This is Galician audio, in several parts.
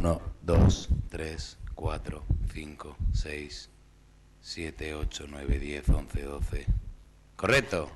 Uno, 2, 3, 4, 5, 6, 7, 8, 9, 10, 11, 12. ¿Correcto?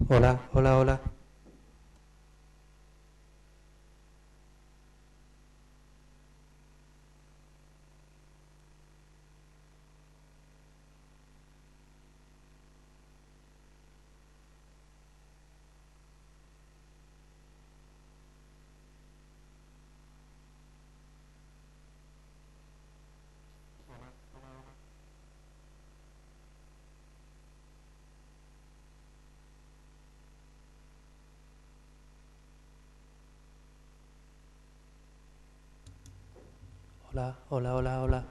Hola, hola, hola. Hola, hola, hola, hola.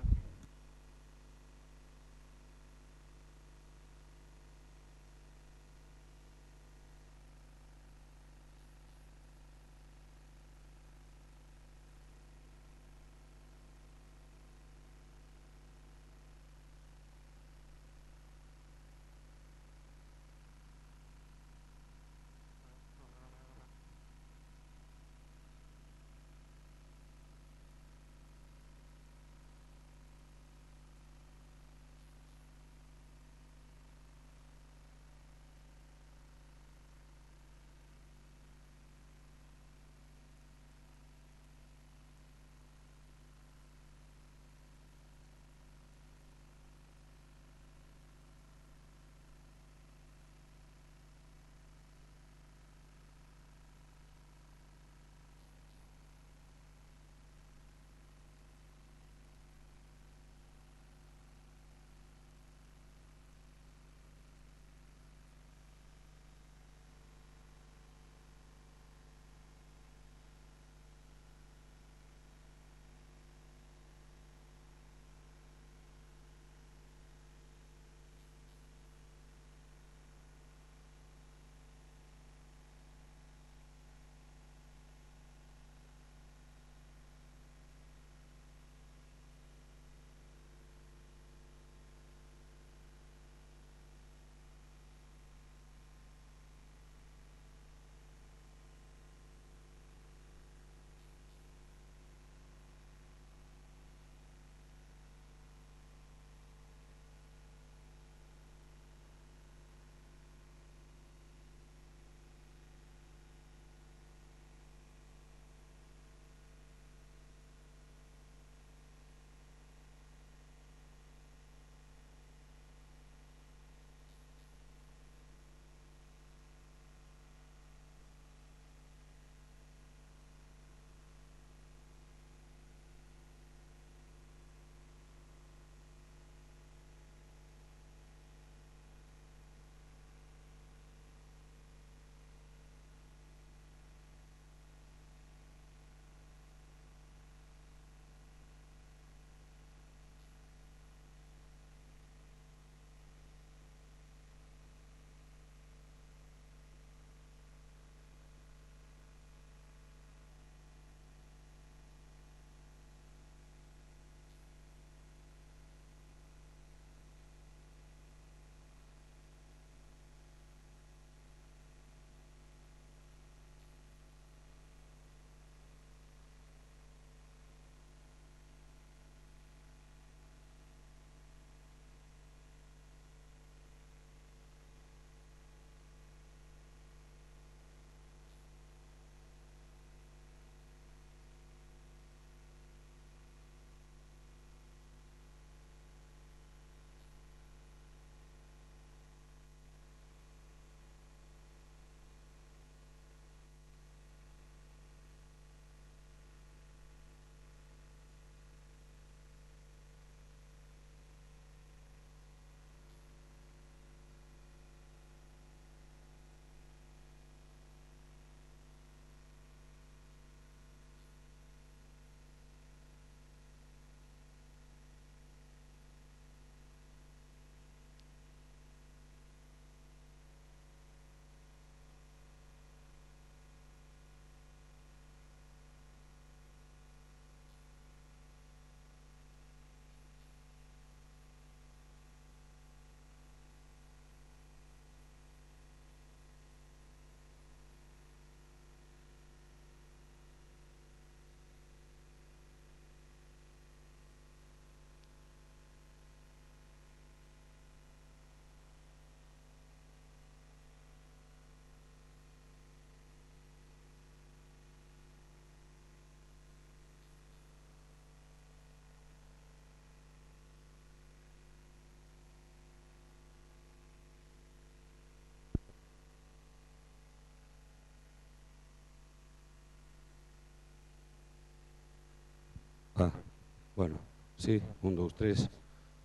Bueno, sí, 1, 2, 3.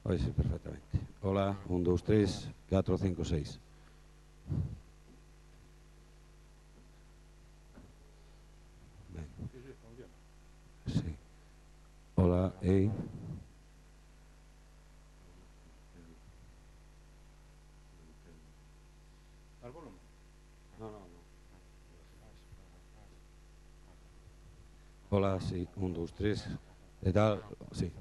Hoy sí, perfectamente. Hola, 1, 2, 3, 4, 5, 6. Sí. Hola, hey. Hola, sí, 1, 2, 3. ¿Qué tal? Sí.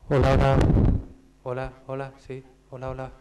Hola, hola. Hola, hola, sí. Hola, hola.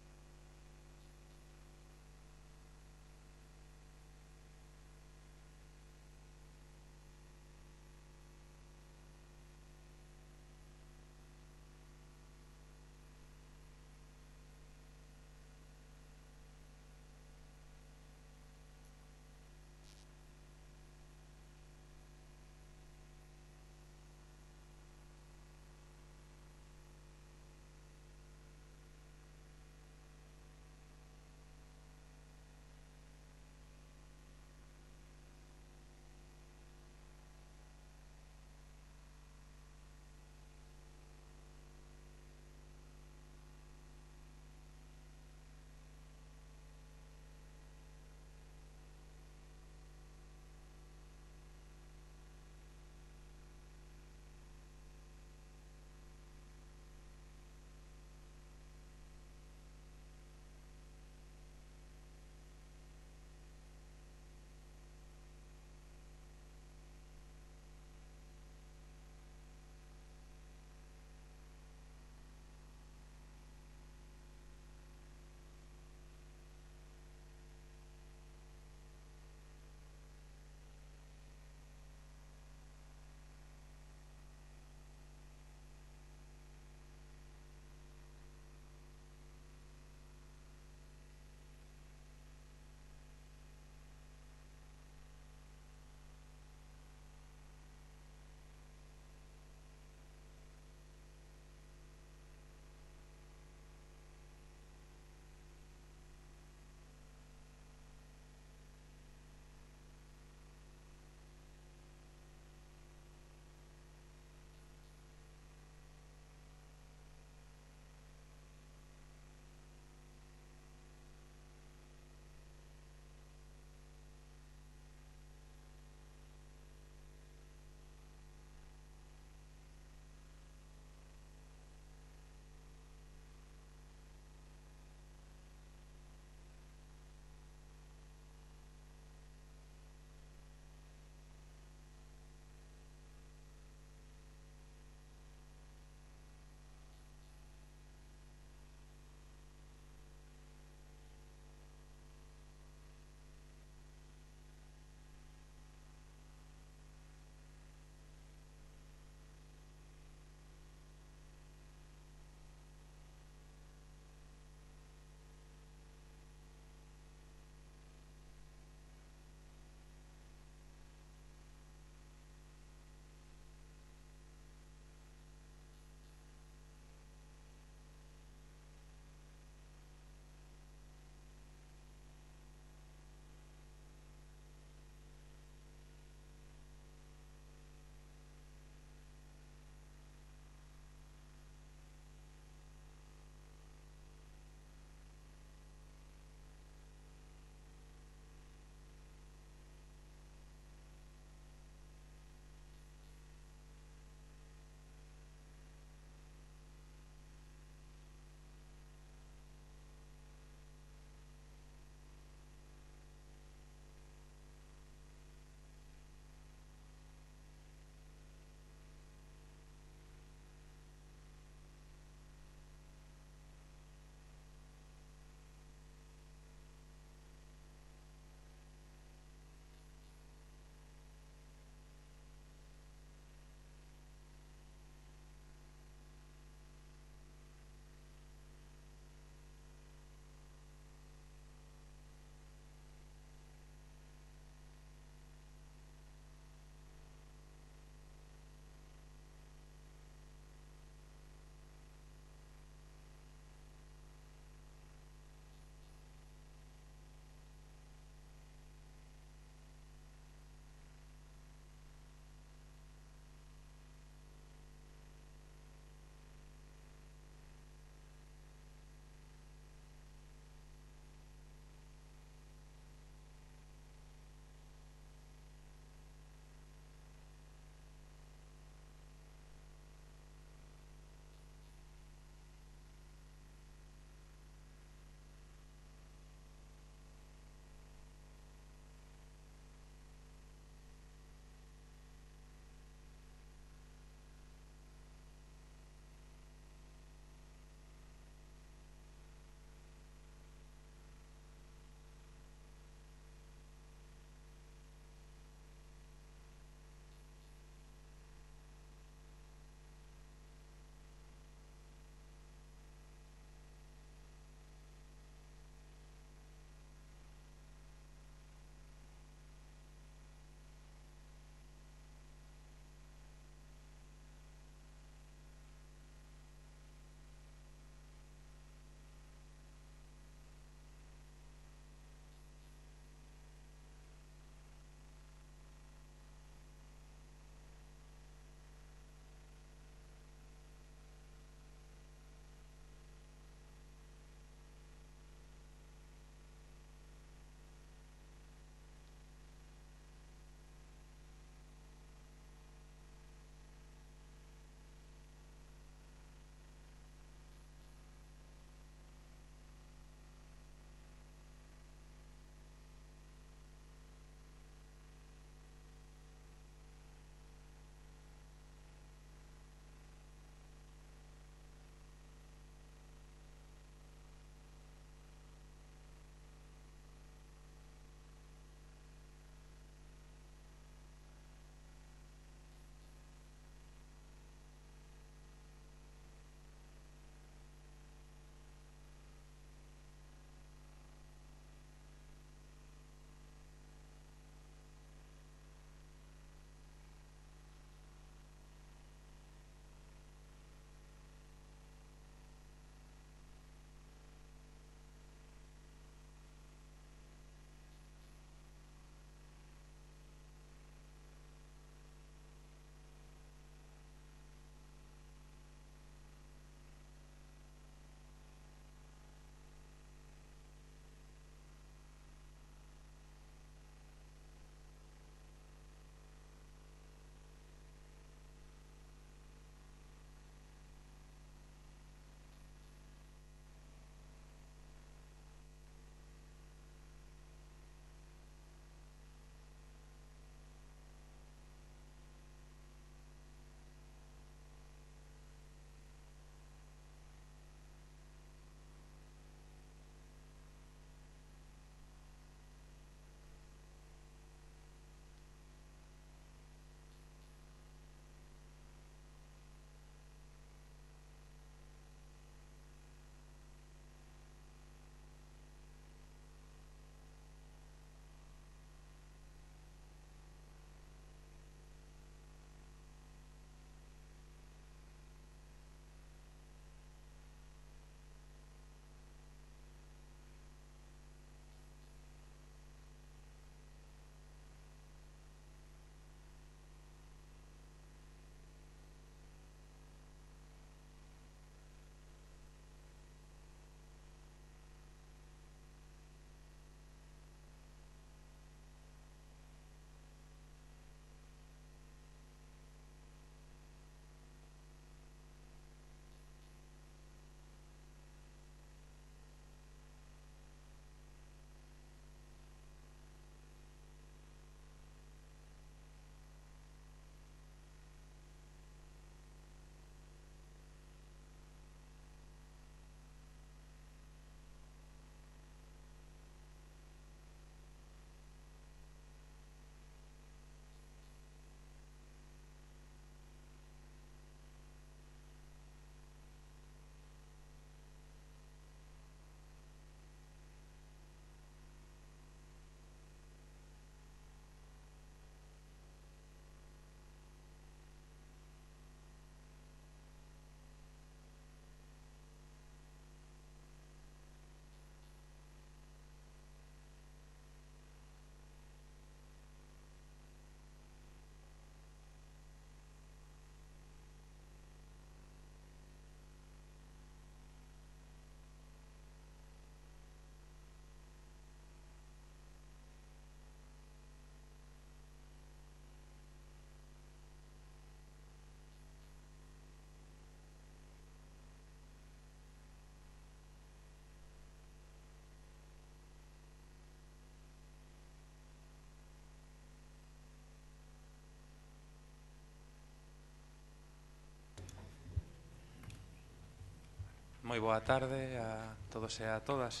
Moi boa tarde a todos e a todas.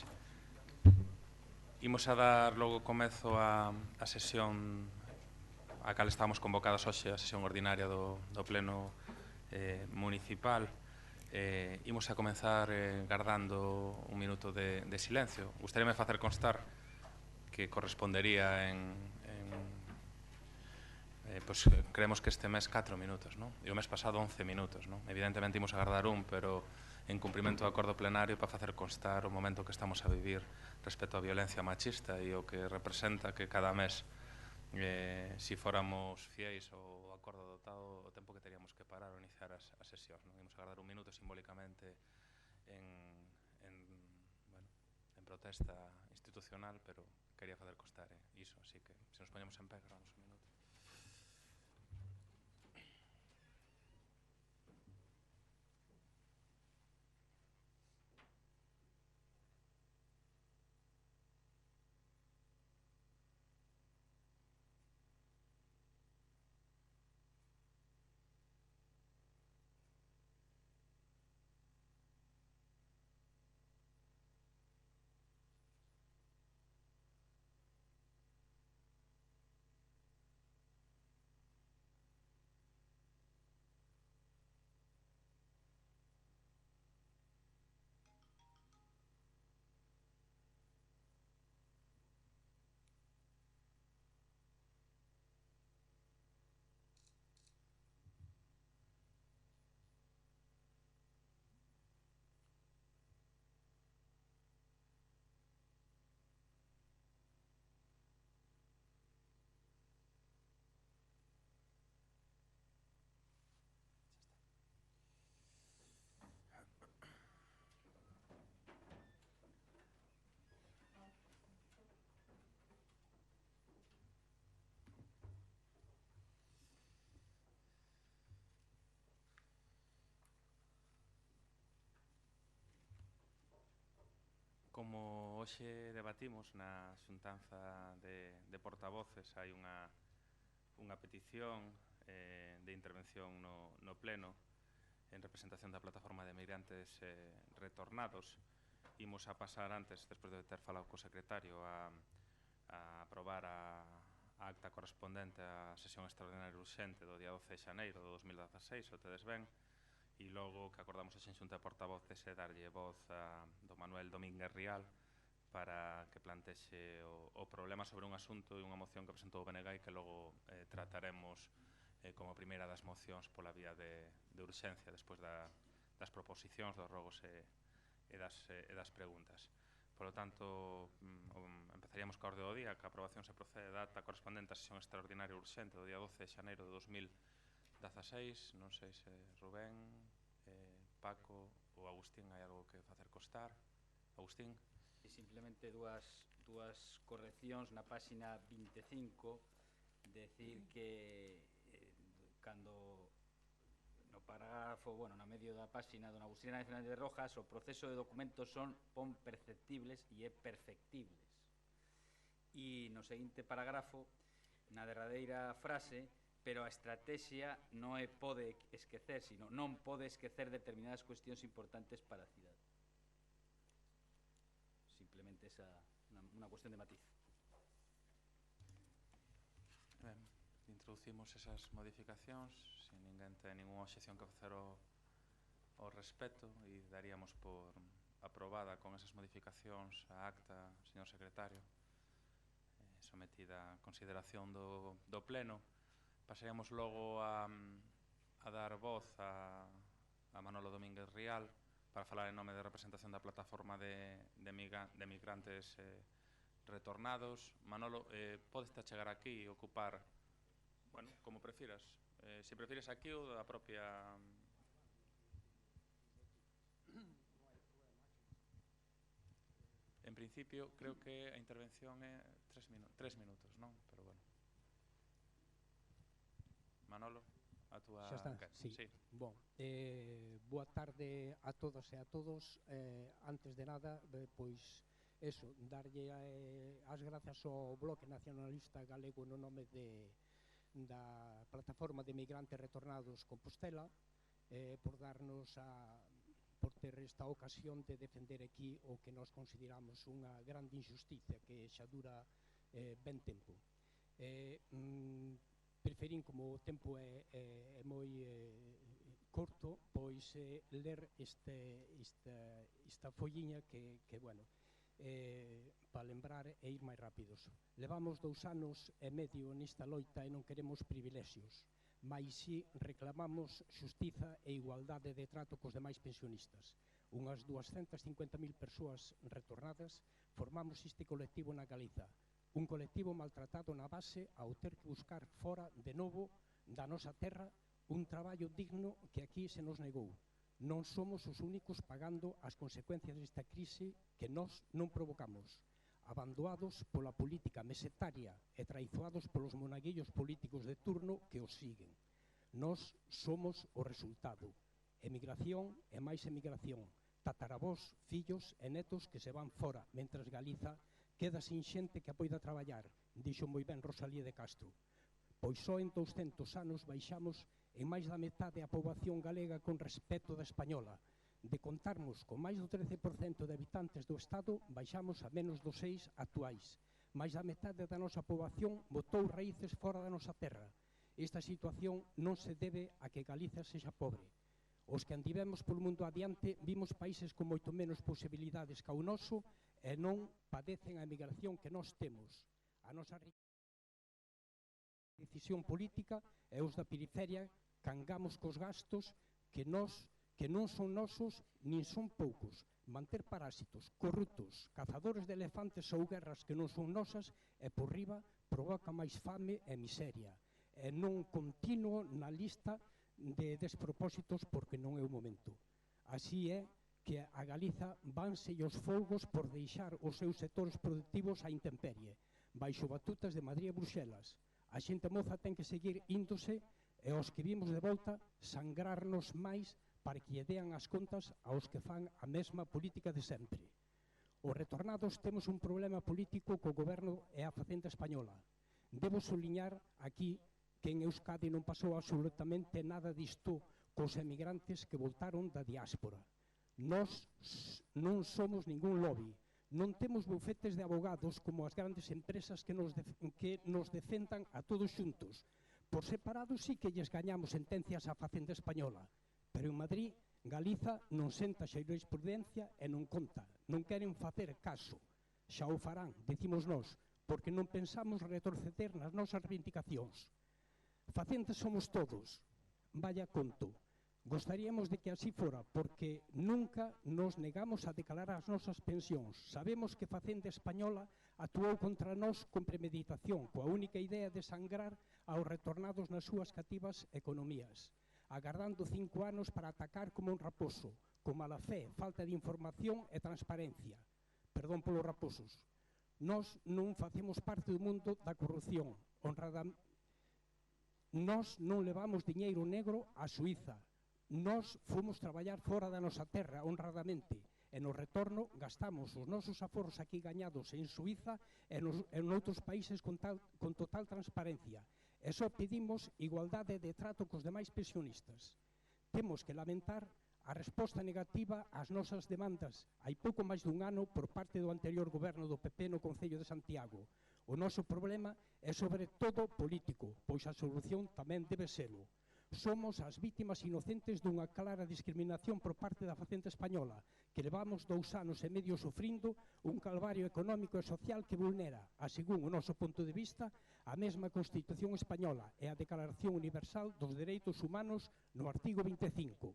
Imos a dar logo comezo a sesión a cal estamos convocados hoxe, a sesión ordinaria do Pleno Municipal. Imos a comenzar guardando un minuto de silencio. Gustaríame facer constar que correspondería pois creemos que este mes 4 minutos, non? E o mes pasado 11 minutos, non? Evidentemente imos a agardar pero en cumprimento do acordo plenario para facer constar o momento que estamos a vivir respecto á violencia machista e o que representa que cada mes si fóramos fiéis ao acordo adoptado o tempo que teríamos que parar ou iniciar as sesións, non? Imos a agardar un minuto simbólicamente en protesta institucional, pero quería facer constar iso, así que se nos poñemos en pé, agardamos un minuto. Como hoxe debatimos na xuntanza de portavoces, hai unha petición de intervención no Pleno en representación da plataforma de migrantes retornados. Imos a pasar antes, despois de ter falado co secretario, a aprobar a acta correspondente á sesión extraordinaria urxente do día 12 de xaneiro de 2016, o tedes ben, e logo que acordamos a xunta de portavoces é darlle voz a do Manuel Domínguez Rial para que plantexe o problema sobre un asunto e unha moción que presentou o BNG e que logo trataremos como a primeira das mocións pola vía de urxencia despois das proposicións, dos rogos e das preguntas. Por lo tanto, empezaríamos ca orde do día, que a aprobación se procede da data correspondente á sesión extraordinaria urxente do día 12 de xaneiro de 2016. Non sei se Rubén, Paco ou Agustín hai algo que facer constar. Agustín? E simplemente dúas correccións na páxina 25, decir que cando no parágrafo, na medio da páxina dona Agustín Nacional de Rojas, o proceso de documentos pon perceptibles e é perfectibles. E no seguinte parágrafo, na derradeira frase, pero a estrategia non pode esquecer, sino non pode esquecer determinadas cuestións importantes para a cidade. Simplemente esa unha cuestión de matiz. Ben, introducimos esas modificacións, se ninguén ten ninguna obxección que facer ao respecto, e daríamos por aprobada con esas modificacións a acta, señor secretario, sometida a consideración do Pleno. Pasaríamos logo a dar voz a Manolo Domínguez Rial para falar en nome de representación da plataforma de migrantes retornados. Manolo, podes chegar aquí e ocupar, como prefiras. Se prefires aquí ou da propia... En principio, creo que a intervención é 3 minutos, non? Pero bueno. Manolo, a túa... Xa está, sí. Bon, boa tarde a todas e a todos. Antes de nada, pois, eso, darlle as grazas ao Bloque Nacionalista Galego no nome da Plataforma de Migrantes Retornados Compostela por darnos por ter esta ocasión de defender aquí o que nós consideramos unha grande injusticia que xa dura ben tempo. Preferín, como o tempo é moi corto, pois ler esta folliña que bueno, para lembrar e ir máis rápidos. Levamos 2 anos e medio nesta loita e non queremos privilexios, mais si reclamamos xustiza e igualdade de trato cos demais pensionistas. Unhas 250.000 persoas retornadas formamos este colectivo na Galiza, un colectivo maltratado na base ao ter que buscar fora de novo da nosa terra un traballo digno que aquí se nos negou. Non somos os únicos pagando as consecuencias desta crise que nós non provocamos, abandoados pola política mesetaria e traizoados polos monaguillos políticos de turno que os siguen. Nós somos o resultado. Emigración e máis emigración, tataravós, fillos e netos que se van fora, mentres Galiza queda sin xente que poida traballar, dixo moi ben Rosalía de Castro. Pois só en 200 anos baixamos en máis da metade a poboación galega con respecto da española. De contarmos con máis do 13% de habitantes do Estado, baixamos a menos dos 6 actuais. Máis da metade da nosa poboación botou raíces fora da nosa terra. Esta situación non se debe a que Galiza sexa pobre. Os que andivemos polo mundo adiante vimos países con moito menos posibilidades ca o noso e non padecen a emigración que nós temos. A nosa decisión política e os da periferia cangamos cos gastos que non son nosos nin son poucos. Manter parásitos, corruptos, cazadores de elefantes ou guerras que non son nosas e por riba provoca máis fame e miseria. E non continuo na lista de despropósitos porque non é o momento. Así é que a Galiza vanse os folgos por deixar os seus sectores productivos á intemperie, baixo batutas de Madrid e Bruxelas. A xente moza ten que seguir índose e os que vimos de volta sangrarnos máis para que lle dean as contas aos que fan a mesma política de sempre. Os retornados temos un problema político co goberno e a Facenda española. Debo suliñar aquí que en Euskadi non pasou absolutamente nada disto cos emigrantes que voltaron da diáspora. Nós non somos ningún lobby, non temos bufetes de abogados como as grandes empresas que nos defendan a todos xuntos. Por separado sí que lles gañamos sentencias á Facenda española, pero en Madrid, Galiza non senta xurisprudencia e non conta, non queren facer caso. Xa o farán, decimos nós, porque non pensamos retroceder nas nosas reivindicacións. Facenda somos todos, vaya conto. Gostaríamos de que así fora, porque nunca nos negamos a declarar as nosas pensións. Sabemos que Facenda española actuou contra nós con premeditación, coa única idea de sangrar aos retornados nas súas cativas economías, agardando 5 anos para atacar como un raposo, con mala fe, falta de información e transparencia. Perdón polos raposos. Nós non facemos parte do mundo da corrupción. Nós non levamos diñeiro negro a Suíza. Nós fomos traballar fora da nosa terra honradamente e no retorno gastamos os nosos aforros aquí gañados en Suíza e en outros países con total transparencia. E só pedimos igualdade de trato cos demais pensionistas. Temos que lamentar a resposta negativa ás nosas demandas hai pouco máis dun ano por parte do anterior goberno do PP no Concello de Santiago. O noso problema é sobre todo político, pois a solución tamén debe selo. Somos as vítimas inocentes dunha clara discriminación por parte da Facenda española, que levamos 2 anos e medio sufrindo un calvario económico e social que vulnera, a según o noso punto de vista, a mesma Constitución española e a Declaración Universal dos Dereitos Humanos no artigo 25.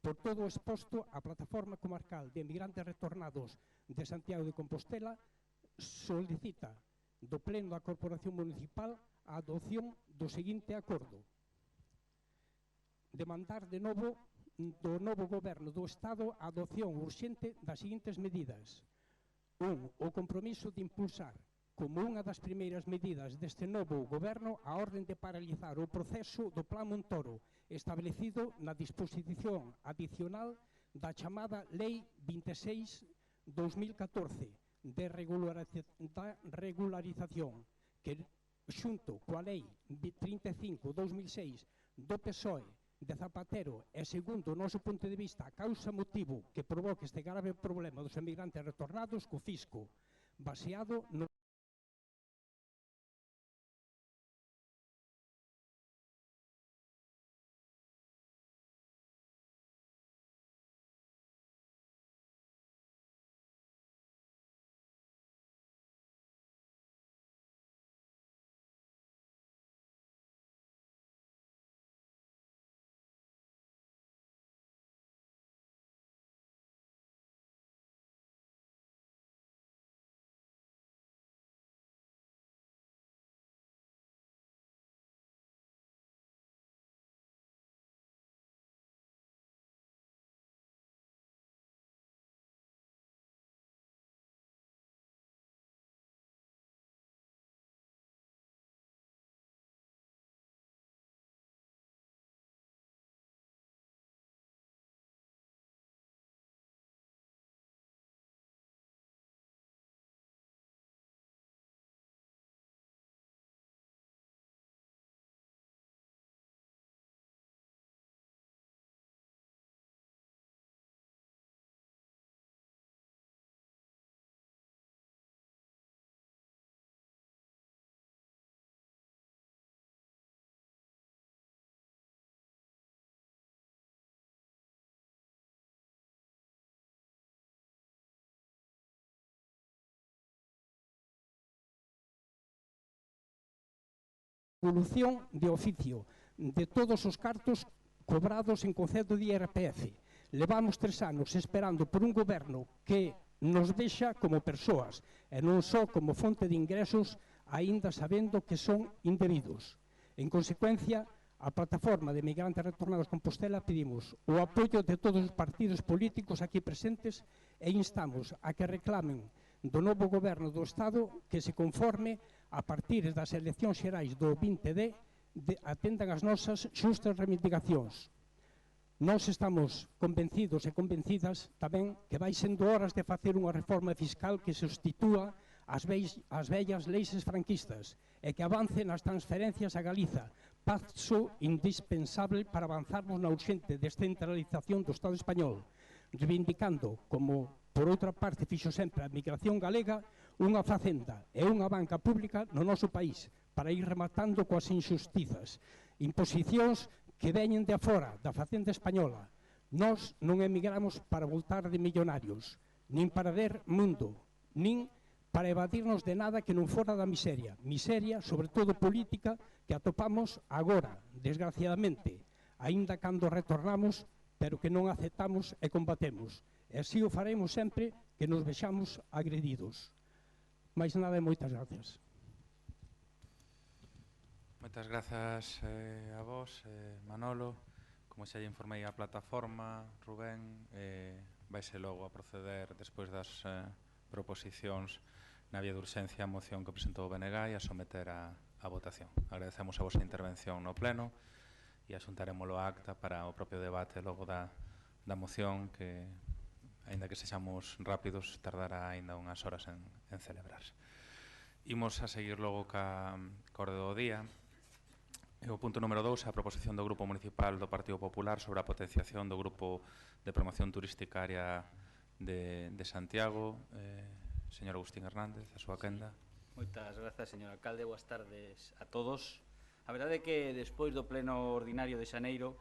Por todo o exposto, a Plataforma Comarcal de Emigrantes Retornados de Santiago de Compostela solicita do Pleno da Corporación Municipal a adopción do seguinte acordo: demandar de novo do novo goberno do Estado a adopción urxente das seguintes medidas. 1. O compromiso de impulsar, como unha das primeiras medidas deste novo goberno, a orden de paralizar o proceso do Plan Montoro, establecido na disposición adicional da chamada Lei 26/2014 de regularización, que xunto coa Lei 35/2006 do PSOE de Zapatero e, segundo o noso punto de vista, a causa motivo que provoca este grave problema dos emigrantes retornados co fisco baseado no devolución de oficio de todos os cartos cobrados en concepto de IRPF. Levamos 3 anos esperando por un goberno que nos vexa como persoas e non só como fonte de ingresos, aínda sabendo que son indebidos. En consecuencia, a plataforma de migrantes retornados Compostela pedimos o apoio de todos os partidos políticos aquí presentes e instamos a que reclamen do novo goberno do Estado que se conforme a partir das eleccións xerais do 20D atendan as nosas xustas reivindicacións. Nós estamos convencidos e convencidas tamén que vai sendo horas de facer unha reforma fiscal que substitúa as vellas leis franquistas e que avance nas transferencias a Galiza, paso indispensable para avanzarmos na urxente descentralización do Estado español, reivindicando, como por outra parte fixo sempre a migración galega, unha facenda e unha banca pública no noso país para ir rematando coas injustizas, imposicións que veñen de afora da facenda española. Nós non emigramos para voltar de millonarios, nin para ver mundo, nin para evadirnos de nada que non fora da miseria, miseria, sobre todo política, que atopamos agora, desgraciadamente, aínda cando retornamos, pero que non aceptamos e combatemos. E así o faremos sempre que nos vexamos agredidos. Mais nada e moitas gracias. Moitas grazas a vos, Manolo. Como xa lle informei a plataforma, Rubén, vaise logo a proceder despois das proposicións na vía de urxencia a moción que presentou o BNG e a someter a votación. Agradecemos a vosa intervención no pleno e axuntaremoslo a acta para o propio debate logo da moción que, aínda que sexamos rápidos, tardará aínda unhas horas en celebrarse. Imos a seguir logo ca orde do día. E o punto número 2, a proposición do Grupo Municipal do Partido Popular sobre a potenciación do Grupo de Promoción Turística Área de Santiago. Señor Agustín Hernández, a súa quenda. Moitas grazas, señor alcalde. Boas tardes a todos. A verdade é que despois do pleno ordinario de xaneiro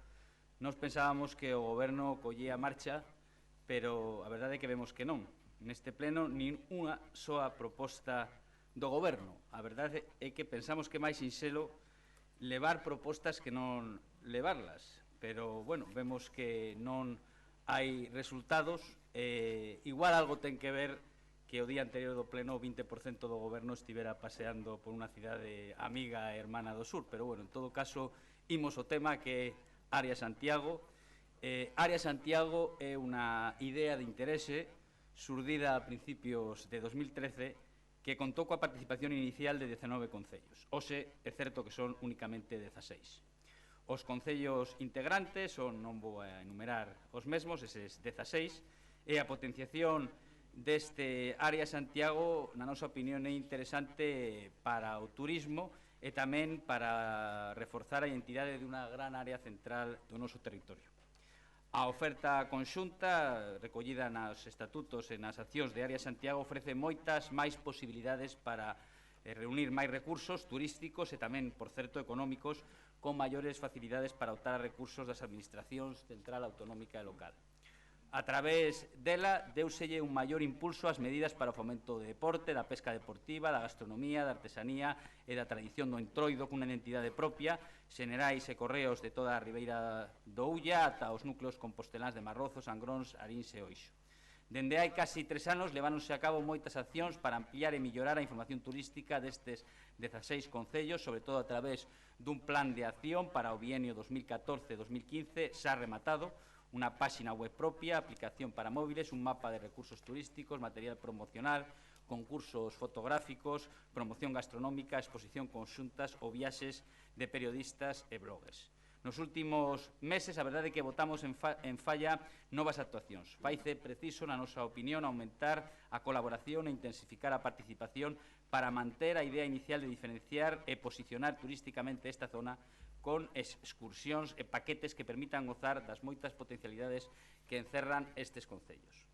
nos pensábamos que o goberno collía a marcha, pero a verdade é que vemos que non. Neste pleno, nin unha soa proposta do goberno. A verdade é que pensamos que é máis sinxelo levar propostas que non levarlas, pero, bueno, vemos que non hai resultados. Igual algo ten que ver que o día anterior do pleno o 20% do goberno estivera paseando por unha cidade amiga e hermana do sur, pero, bueno, en todo caso, imos o tema que é Área Santiago. Área Santiago é unha idea de interese xurdida a principios de 2013 que contou coa participación inicial de 19 concellos. Hoxe é certo que son únicamente 16. Os concellos integrantes son, non vou a enumerar os mesmos, eses 16, e a potenciación deste Área Santiago, na nosa opinión, é interesante para o turismo e tamén para reforzar a identidade dunha gran área central do noso territorio. A oferta conxunta, recollida nos estatutos e nas accións de Área Santiago, ofrece moitas máis posibilidades para reunir máis recursos turísticos e tamén, por certo, económicos, con maiores facilidades para optar a recursos das administracións central, autonómica e local. A través dela, deuselle un maior impulso ás medidas para o fomento do deporte, da pesca deportiva, da gastronomía, da artesanía e da tradición do Entroido cunha identidade propia, Xenerais e Correos de toda a Ribeira do Ulla ata os núcleos composteláns de Marrozo, Sangróns, Arins e Oixo. Dende hai casi 3 anos leváronse a cabo moitas accións para ampliar e mellorar a información turística destes 16 concellos, sobre todo a través dun plan de acción para o bienio 2014-2015 xa rematado, unha páxina web propia, aplicación para móviles, un mapa de recursos turísticos, material promocional, concursos fotográficos, promoción gastronómica, exposición conxuntas ou viaxes de periodistas e bloggers. Nos últimos meses, a verdade é que botamos en falla novas actuacións. Faice preciso, na nosa opinión, aumentar a colaboración e intensificar a participación para manter a idea inicial de diferenciar e posicionar turísticamente esta zona con excursións e paquetes que permitan gozar das moitas potencialidades que encerran estes concellos.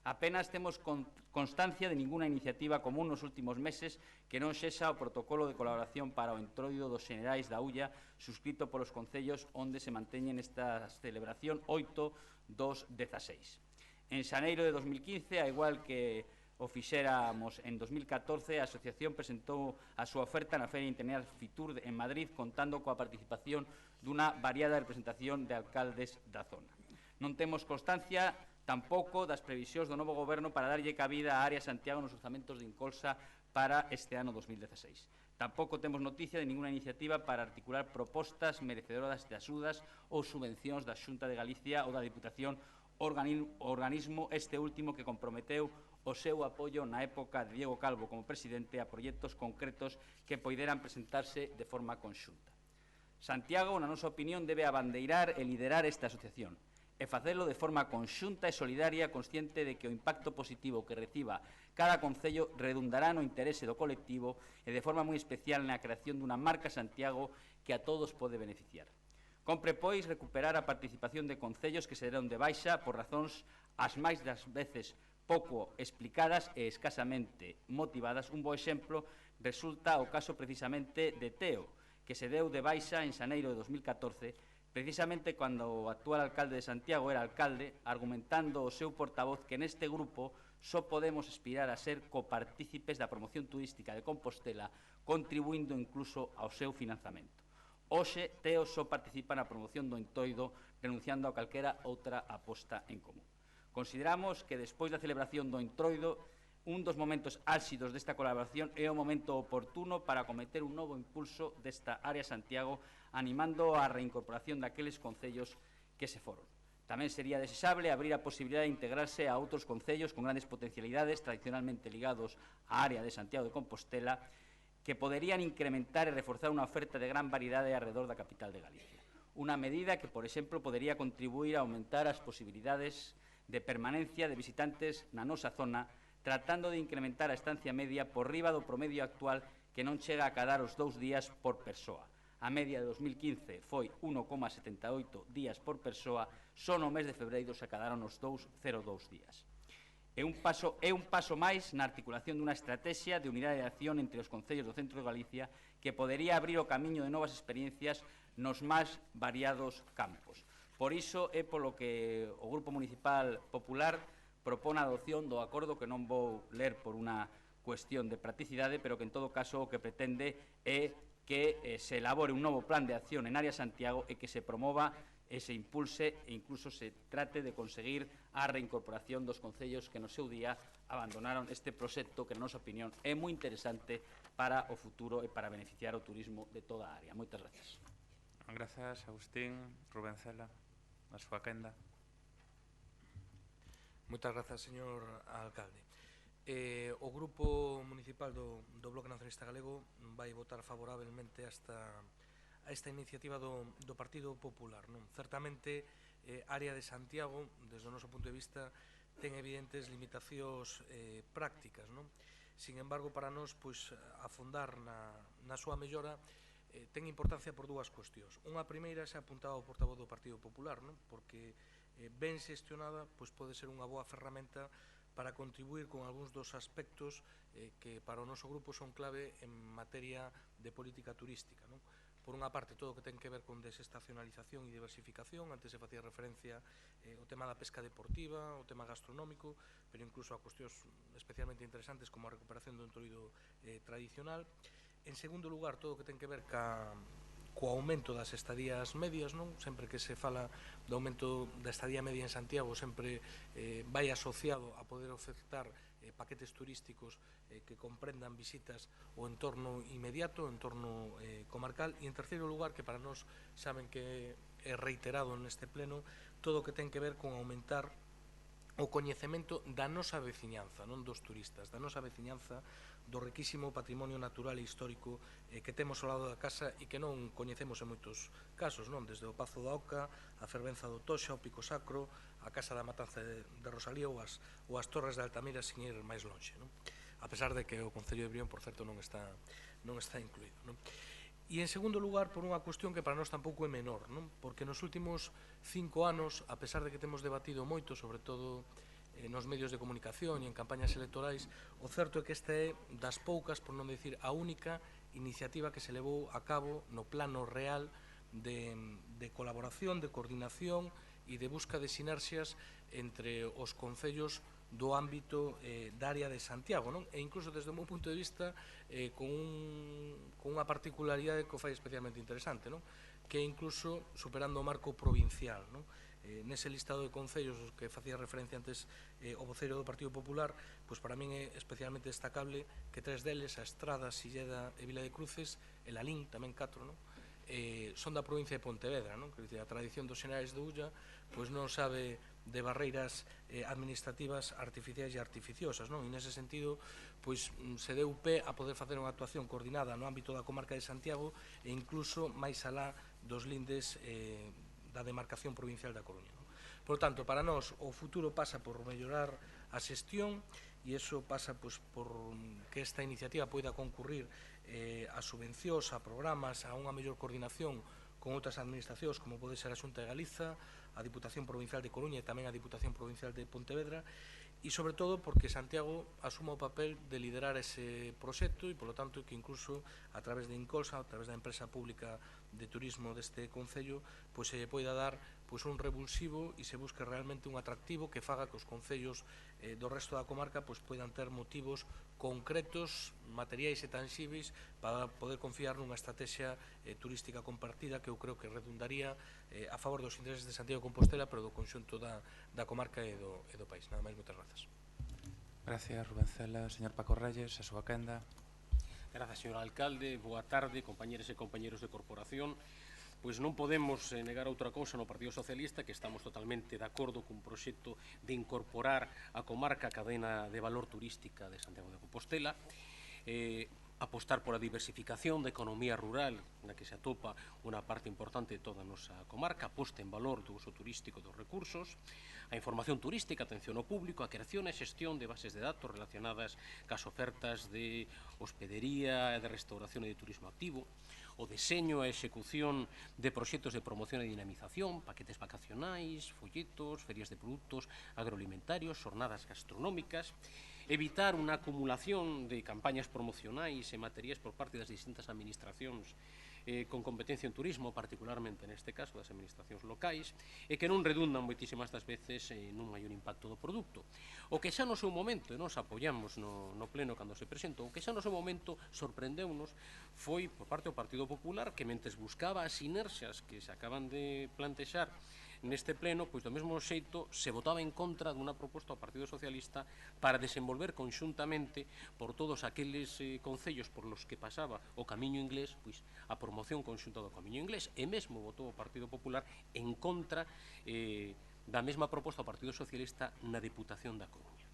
Apenas temos constancia de ninguna iniciativa común nos últimos meses que non sexa o protocolo de colaboración para o Entroido dos Xenerais da Ulla suscrito polos concellos onde se manteñen esta celebración 8/2/16. En xaneiro de 2015, a igual que o fixéramos en 2014, a asociación presentou a súa oferta na Feria Internacional Fitur en Madrid, contando coa participación dunha variada representación de alcaldes da zona. Non temos constancia tampouco das previsións do novo goberno para darlle cabida a Área Santiago nos orzamentos de Incolsa para este ano 2016. Tampouco temos noticia de ninguna iniciativa para articular propostas merecedoras de axudas ou subvencións da Xunta de Galicia ou da Diputación, organismo este último que comprometeu o seu apoio na época de Diego Calvo como presidente a proxectos concretos que poideran presentarse de forma conxunta. Santiago, na nosa opinión, debe abandeirar e liderar esta asociación e facelo de forma conxunta e solidaria, consciente de que o impacto positivo que reciba cada concello redundará no interese do colectivo e de forma moi especial na creación dunha marca Santiago que a todos pode beneficiar. Compre, pois, recuperar a participación de concellos que se deron de baixa por razóns as máis das veces pouco explicadas e escasamente motivadas. Un bo exemplo resulta o caso precisamente de Teo, que se deu de baixa en xaneiro de 2014, precisamente cando o actual alcalde de Santiago era alcalde, argumentando o seu portavoz que neste grupo só podemos aspirar a ser copartícipes da promoción turística de Compostela, contribuindo incluso ao seu financiamento. Hoxe, Teo só participa na promoción do Entroido, renunciando a calquera outra aposta en común. Consideramos que despois da celebración do Entroido, un dos momentos álxidos desta colaboración é o momento oportuno para acometer un novo impulso desta Área Santiago, animando a reincorporación daqueles concellos que se foron. Tamén sería desexable abrir a posibilidade de integrarse a outros concellos con grandes potencialidades tradicionalmente ligados á área de Santiago de Compostela que poderían incrementar e reforzar unha oferta de gran variedade alrededor da capital de Galicia. Unha medida que, por exemplo, podería contribuir a aumentar as posibilidades de permanencia de visitantes na nosa zona, tratando de incrementar a estancia media por riba do promedio actual que non chega a cadar os 2 días por persoa. A media de 2015 foi 1,78 días por persoa, só no mes de febreiro se acadaron os 2,02 días. É un paso máis na articulación dunha estrategia de unidade de acción entre os concellos do centro de Galicia que podería abrir o camiño de novas experiencias nos máis variados campos. Por iso é polo que o Grupo Municipal Popular propón a adopción do acordo que non vou ler por unha cuestión de practicidade, pero que en todo caso o que pretende é que se elabore un novo plan de acción en Área Santiago e que se promova e se impulse e incluso se trate de conseguir a reincorporación dos concellos que no seu día abandonaron este proxecto que, na nosa opinión, é moi interesante para o futuro e para beneficiar o turismo de toda a área. Moitas gracias. Grazas, Agustín. Rubén Cela, a súa quenda. Moitas grazas, señor alcalde. O Grupo Municipal do Bloque Nacionalista Galego vai votar favorablemente a esta iniciativa do Partido Popular. Certamente, Área de Santiago, desde o noso punto de vista, ten evidentes limitacións prácticas. Sin embargo, para nós, pois, afondar na súa mellora ten importancia por dúas cuestións. Unha primeira xa apuntaba o portavoz do Partido Popular, non? Porque ben xestionada pois pode ser unha boa ferramenta para contribuir con algúns dos aspectos que para o noso grupo son clave en materia de política turística, non? Por unha parte, todo o que ten que ver con desestacionalización e diversificación, antes se facía referencia o tema da pesca deportiva, o tema gastronómico, pero incluso a cuestións especialmente interesantes como a recuperación do entroido tradicional. En segundo lugar, todo o que ten que ver co aumento das estadías medias, non? Sempre que se fala do aumento da estadía media en Santiago, sempre vai asociado a poder ofertar paquetes turísticos que comprendan visitas o entorno inmediato, o entorno comarcal. E en terceiro lugar, que para nós saben que é reiterado neste pleno, todo o que ten que ver con aumentar o coñecemento da nosa veciñanza, non dos turistas, da nosa veciñanza, do riquísimo patrimonio natural e histórico que temos ao lado da casa e que non coñecemos en moitos casos, non? Desde o Pazo da Oca, a Fervenza do Toxa, o Pico Sacro, a Casa da Matanza de Rosalía ou as Torres de Altamira, sin ir máis lonxe, non? A pesar de que o Concello de Brión, por certo, non está incluído, non? E en segundo lugar, por unha cuestión que para nós tampouco é menor, non? Porque nos últimos 5 anos, a pesar de que temos debatido moito, sobre todo nos medios de comunicación e en campañas electorais, o certo é que esta é das poucas, por non dicir a única, iniciativa que se levou a cabo no plano real de colaboración, de coordinación e de busca de sinerxias entre os concellos do ámbito da área de Santiago, non? E incluso desde o meu punto de vista con unha particularidade que o fai especialmente interesante, non? Que é incluso superando o marco provincial, non? Nese listado de concellos que facía referencia antes o voceiro do Partido Popular, pois para min é especialmente destacable que 3 deles, a Estrada, Silleda e Vila de Cruces, e Lalín, tamén 4, non? Son da provincia de Pontevedra, non? Quer dizer, a tradición dos Xerais de Ulla pois non sabe de barreiras administrativas artificiais e artificiosas, non? E nese sentido, pois se deu pé a poder facer unha actuación coordinada no ámbito da comarca de Santiago e incluso máis alá dos lindes da demarcación provincial da Coruña, non? Por tanto, para nós, o futuro pasa por mellorar a xestión e iso pasa pois, por que esta iniciativa poida concurrir a subvencións, a programas, a unha mellor coordinación con outras administracións como pode ser a Xunta de Galiza, a Diputación Provincial de Coruña e tamén a Diputación Provincial de Pontevedra, e sobre todo porque Santiago asuma o papel de liderar ese proxecto e, polo tanto, que incluso a través de Incolsa, a través da empresa pública de turismo deste concello, pois se poida dar pois un revulsivo e se busque realmente un atractivo que faga que os concellos do resto da comarca pois poidan ter motivos concretos, materiais e tanxíveis para poder confiar nunha estrategia turística compartida que eu creo que redundaría a favor dos intereses de Santiago de Compostela, pero do conxunto da comarca e do país. Nada máis, moitas grazas. Gracias, Rubén Cela. Señor Paco Reyes, a súa quenda. Grazas, señor alcalde. Boa tarde, compañeros e compañeros de corporación. Pois non podemos negar outra cousa no Partido Socialista, que estamos totalmente de acordo cun proxecto de incorporar a comarca a cadena de valor turística de Santiago de Compostela, apostar por a diversificación da economía rural na que se atopa unha parte importante de toda a nosa comarca, posta en valor do uso turístico dos recursos, a información turística, atención ao público, a creación e xestión de bases de datos relacionadas cas ofertas de hospedería, de restauración e de turismo activo, o deseño e execución de proxectos de promoción e dinamización, paquetes vacacionais, folletos, ferias de produtos agroalimentarios, xornadas gastronómicas, evitar unha acumulación de campañas promocionais e materiais por parte das distintas administracións con competencia en turismo, particularmente neste caso das administracións locais, e que non redundan moitísimas das veces nun maior impacto do produto. O que xa no seu momento, e nos apoiamos no pleno cando se presentou, o que xa no seu momento sorprendeunos foi por parte do Partido Popular que mentes buscaba as sinerxias que se acaban de plantexar neste pleno, pois do mesmo xeito se votaba en contra dunha proposta ao Partido Socialista para desenvolver conxuntamente por todos aqueles concellos por los que pasaba o camiño inglés, pois a promoción conxunta do camiño inglés, e mesmo votou o Partido Popular en contra da mesma proposta ao Partido Socialista na Diputación da Coruña.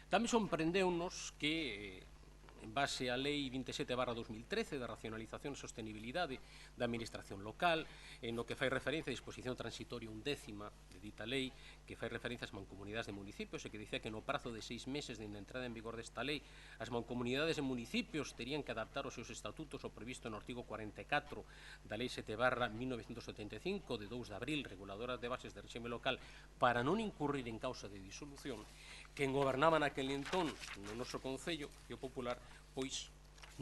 Tamén sorprendeunos que en base á Lei 27/2013 da racionalización e sostenibilidade da administración local, no que fai referencia a disposición transitoria 11ª de dita lei, que fai referencia ás mancomunidades de municipios e que dicía que no prazo de 6 meses dende a entrada en vigor desta lei as mancomunidades de municipios terían que adaptar os seus estatutos ao previsto no artigo 44 da Lei 7/1975 de 2 de abril, reguladora de bases de regime local, para non incurrir en causa de disolución. Quen gobernaba naquele entón no noso Concello, o Popular, pois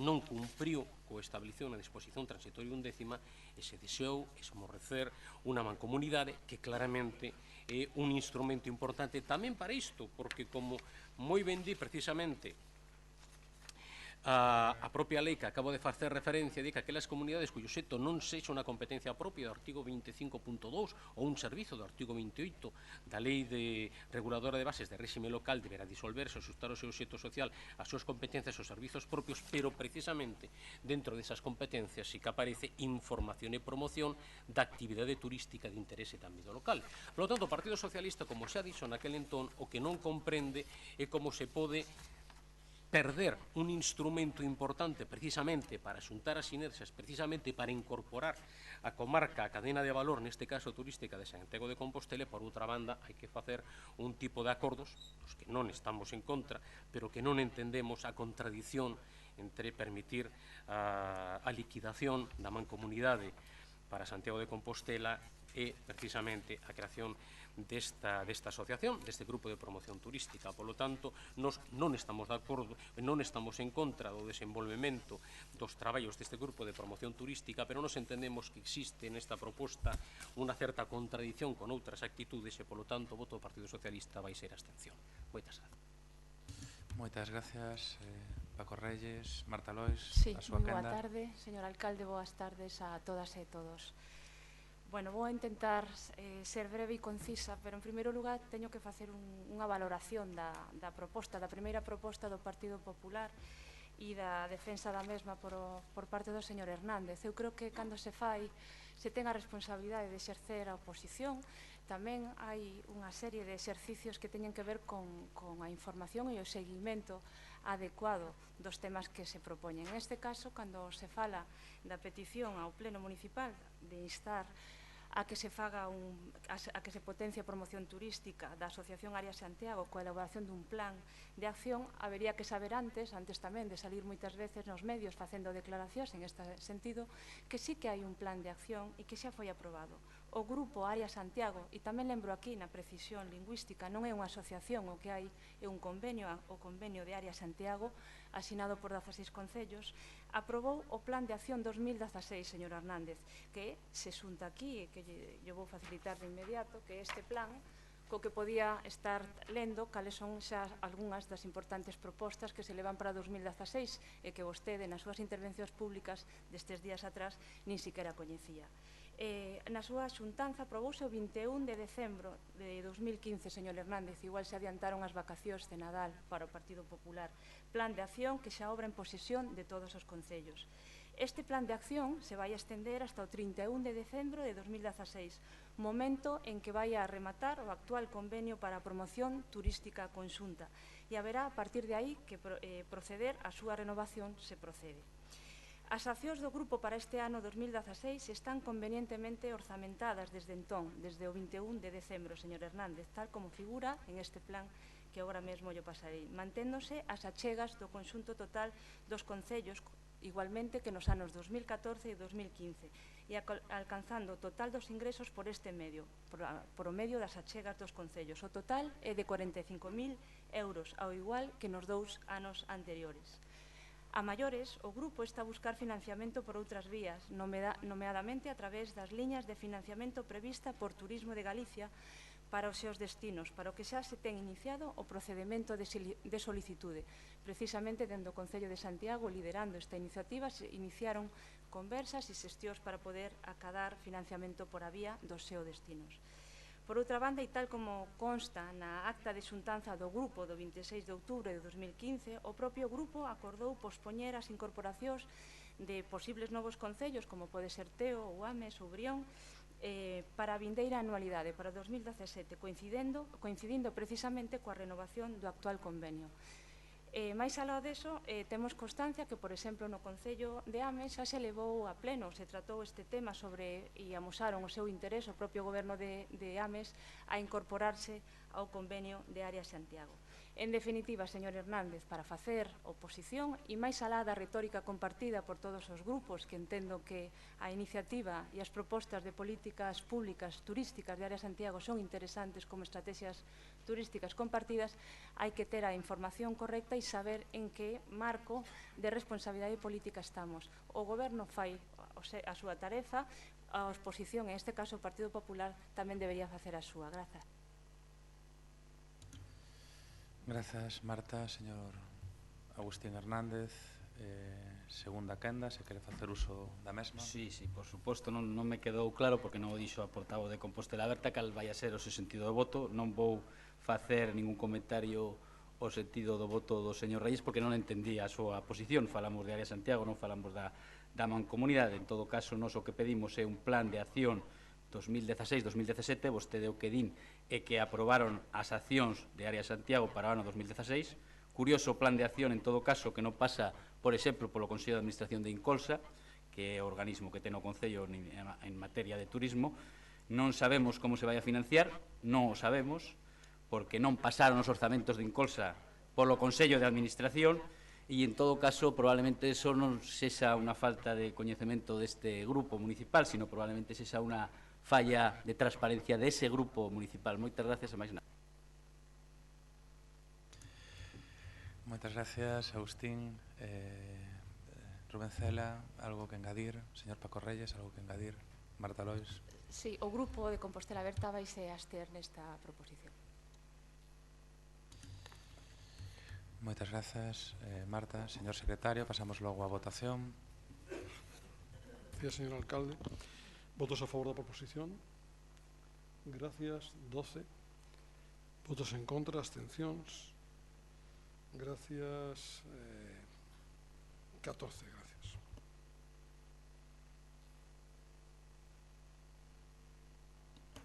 non cumpriu co establecido na disposición transitoria 11ª e se deseou esmorrecer unha mancomunidade que claramente é un instrumento importante tamén para isto, porque como moi ben di precisamente a propia lei que acabo de facer referencia di que aquelas comunidades cuyo xeto non sexa unha competencia propia do artigo 25.2 ou un servizo do artigo 28 da Lei de Reguladora de Bases de Réxime Local deberá disolverse ou xustar o seu xeto social as súas competencias e os servizos propios, pero precisamente dentro desas competencias sí que aparece información e promoción da actividade turística de interese de ámbito local. Por lo tanto, o Partido Socialista, como xa dixo naquele entón, o que non comprende é como se pode perder un instrumento importante precisamente para xuntar as sinerxias, precisamente para incorporar a comarca, a cadena de valor, neste caso turística de Santiago de Compostela, e por outra banda hai que facer un tipo de acordos, os que non estamos en contra, pero que non entendemos a contradición entre permitir a liquidación da mancomunidade para Santiago de Compostela e precisamente a creación desta asociación, deste grupo de promoción turística. Por lo tanto, nos non estamos de acordo, non estamos en contra do desenvolvemento dos traballos deste grupo de promoción turística, pero nos entendemos que existe nesta proposta unha certa contradición con outras actitudes e, por lo tanto, o voto do Partido Socialista vai ser abstención. Moitas gracias. Moitas gracias, Paco Reyes, Marta Lois, sí, a súa moi boa quenda. tarde, señor alcalde, boas tardes a todas e todos. Bueno, vou a intentar ser breve e concisa, pero en primeiro lugar teño que facer unha valoración da primeira proposta do Partido Popular e da defensa da mesma por parte do señor Hernández. Eu creo que cando se ten a responsabilidade de exercer a oposición, tamén hai unha serie de exercicios que teñen que ver con a información e o seguimento adecuado dos temas que se propoñen. En este caso, cando se fala da petición ao Pleno Municipal de instar a que se potencie a promoción turística da Asociación Área Santiago coa elaboración dun plan de acción, habería que saber antes tamén de salir moitas veces nos medios facendo declaracións en este sentido, que sí que hai un plan de acción e que xa foi aprobado. O Grupo Área Santiago, e tamén lembro aquí na precisión lingüística, non é unha asociación, o que hai é un convenio, o convenio de Área Santiago, asinado por 16 concellos, aprobou o Plan de Acción 2016, señor Hernández, que se xunta aquí e que yo vou facilitar de inmediato, que este plan, co que podía estar lendo cales son xa algunhas das importantes propostas que se levan para 2016 e que vostede nas súas intervencións públicas destes días atrás nin siquiera coñecía. Na súa xuntanza aprobouse o 21 de decembro de 2015, señor Hernández, igual se adiantaron as vacacións de Nadal para o Partido Popular. Plan de acción que xa obra en posesión de todos os concellos. Este plan de acción se vai estender hasta o 31 de decembro de 2016, momento en que vai a rematar o actual convenio para a promoción turística conxunta, e haberá a partir de aí que proceder a súa renovación se procede. As accións do grupo para este ano 2016 están convenientemente orzamentadas desde entón, desde o 21 de decembro, señor Hernández, tal como figura en este plan que agora mesmo yo pasarei, manténdose as achegas do conxunto total dos concellos, igualmente que nos anos 2014 e 2015, e alcanzando o total dos ingresos por este medio, por o medio das achegas dos concellos. O total é de 45.000 euros, ao igual que nos 2 anos anteriores. A maiores, o grupo está a buscar financiamento por outras vías, nomeadamente a través das liñas de financiamento prevista por Turismo de Galicia para os seus destinos, para o que xa se ten iniciado o procedimento de solicitude. Precisamente, dende o Concello de Santiago, liderando esta iniciativa, se iniciaron conversas e xestións para poder acadar financiamento por a vía dos seus destinos. Por outra banda, e tal como consta na acta de xuntanza do grupo do 26 de outubro de 2015, o propio grupo acordou pospoñer as incorporacións de posibles novos concellos, como pode ser Teo, ou Ames, ou Brión, para a vindeira anualidade, para 2017, coincidindo precisamente coa renovación do actual convenio. Máis alá deso, temos constancia que, por exemplo, no Concello de Ames xa se levou a pleno, se tratou este tema sobre, e amosaron o seu interés o propio goberno de Ames a incorporarse ao convenio de Área Santiago. En definitiva, señor Hernández, para facer oposición e máis alá da retórica compartida por todos os grupos, que entendo que a iniciativa e as propostas de políticas públicas turísticas de Área Santiago son interesantes como estrategias turísticas compartidas, hai que ter a información correcta e saber en que marco de responsabilidade política estamos. O Goberno fai a súa tarefa, a oposición, en este caso o Partido Popular, tamén debería facer a súa. Grazas. Grazas, Marta. Señor Agustín Hernández, segunda quenda, se quere facer uso da mesma. Sí, por suposto, non me quedou claro porque non o dixo a portavoz de Compostela Aberta cal vai a ser o seu sentido de voto. Non vou facer ningún comentario o sentido do voto do señor Reyes porque non entendí a súa posición. Falamos de Área Santiago, non falamos da mancomunidade. En todo caso, nós o que pedimos é un plan de acción 2016-2017, vostede o que din é que aprobaron as accións de Área Santiago para o ano 2016. Curioso plan de acción, en todo caso, que non pasa, por exemplo, polo Consello de Administración de Incolsa, que é o organismo que ten o Concello en materia de turismo. Non sabemos como se vai a financiar, non o sabemos, porque non pasaron os orzamentos de Incolsa polo Consello de Administración, e, en todo caso, probablemente eso non sexa unha falta de coñecemento deste grupo municipal, sino probablemente sexa unha falla de transparencia dese grupo municipal. Moitas gracias e máis nada. Moitas gracias, Agustín. Rubén Cela, algo que engadir? Señor Paco Reyes, algo que engadir? Marta Lois. Sí, o grupo de Compostela Aberta vaise abster nesta proposición. Moitas grazas, Marta. Señor secretario, pasamos logo á votación. Gracias, señor alcalde. Votos a favor da proposición. Gracias, 12. Votos en contra, abstencións. Gracias, 14. Gracias.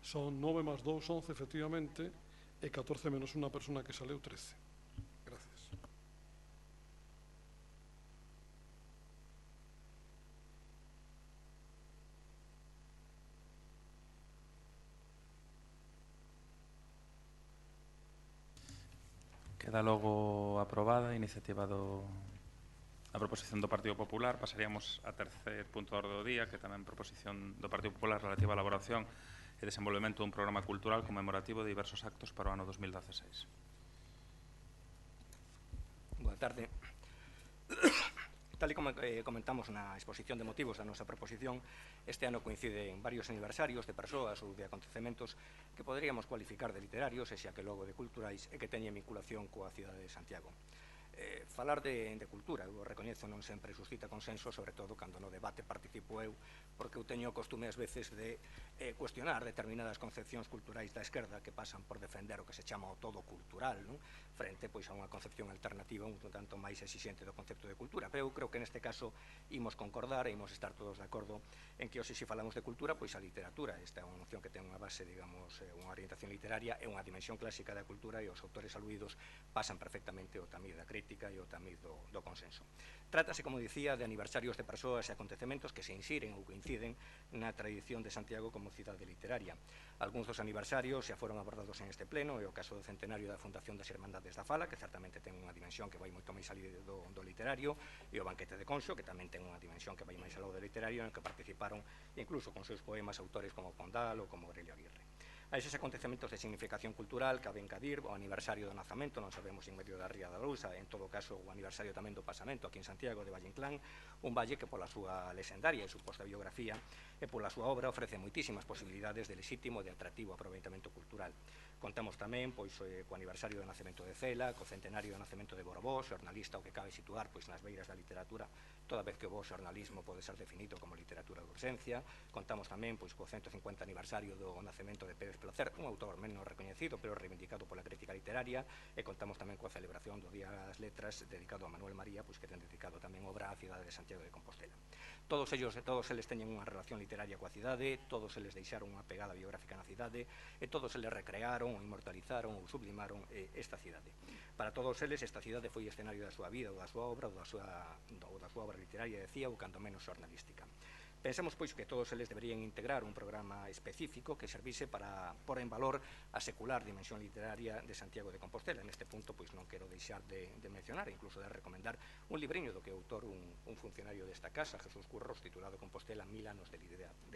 Son 9 más 2, 11, efectivamente, e 14 menos unha persona que saleu, 13. Gracias. Queda logo aprobada a iniciativa a proposición do Partido Popular. Pasaríamos a tercer punto de orde do día, que tamén proposición do Partido Popular relativa á elaboración e desenvolvemento dun programa cultural conmemorativo de diversos actos para o ano 2016. Boa tarde. Tal e como comentamos na exposición de motivos da nosa proposición, este ano coinciden varios aniversarios de persoas ou de acontecementos que poderíamos cualificar de literarios, e xa que logo de culturais, e que teñen vinculación coa cidade de Santiago. Falar de cultura, eu recoñezo, non sempre suscita consenso, sobre todo cando no debate participo eu, porque eu teño o costume ás veces de cuestionar determinadas concepcións culturais da esquerda que pasan por defender o que se chama o todo cultural, non? Frente a unha concepción alternativa un tanto máis exixente do concepto de cultura. Pero eu creo que neste caso imos concordar e imos estar todos de acordo en que hoxe, se falamos de cultura, pois a literatura, esta é unha noción que ten unha base, digamos, unha orientación literaria, é unha dimensión clásica da cultura, e os autores aludidos pasan perfectamente o tamiz da crítica e o tamiz do consenso. Trátase, como dicía, de aniversarios de persoas e acontecementos que se insiren ou coinciden na tradición de Santiago como cidade literaria. Algúns dos aniversarios xa foron abordados en este pleno, é o caso do centenario da Fundación das Irmandades da Fala, que certamente ten unha dimensión que vai moito máis alí do literario, e o Banquete de Conxo, que tamén ten unha dimensión que vai máis aló do literario, en que participaron incluso con seus poemas autores como Pondal ou como Aurelio Aguirre. A eses acontecementos de significación cultural cabe engadir o aniversario do nacamento, non sabemos en medio da Ría da Lousa, en todo caso o aniversario tamén do pasamento aquí en Santiago de Valle Inclán, un valle que pola súa lexendaria e suposta biografía e pola súa obra ofrece moitísimas posibilidades de lexítimo e de atractivo aproveitamento cultural. Contamos tamén co aniversario do nacemento de Cela, co centenario do nacemento de Borbó, xornalista o que cabe situar nas beiras da literatura toda vez que o bo xornalismo pode ser definido como literatura de urxencia. Contamos tamén co 150 aniversario do nacemento de Pérez Placer, un autor menos recoñecido pero reivindicado pola crítica literaria, e contamos tamén coa celebración do Día das Letras dedicado a Manuel María, que ten dedicado tamén obra á cidade de Santiago de Compostela. Todos eles teñen unha relación literaria coa cidade, todos eles deixaron unha pegada biográfica na cidade, e todos eles recrearon, ou inmortalizaron, ou sublimaron esta cidade. Para todos eles, esta cidade foi escenario da súa vida, ou da súa obra, ou da súa obra literaria, decía, ou cando menos xornalística. Pensamos, pois, que todos eles deberían integrar un programa específico que servise para pôr en valor a secular dimensión literaria de Santiago de Compostela. Neste punto, pois, non quero deixar de mencionar, incluso de recomendar un libriño do que é autor un funcionario desta casa, Jesús Curros, titulado Compostela, 1000 anos de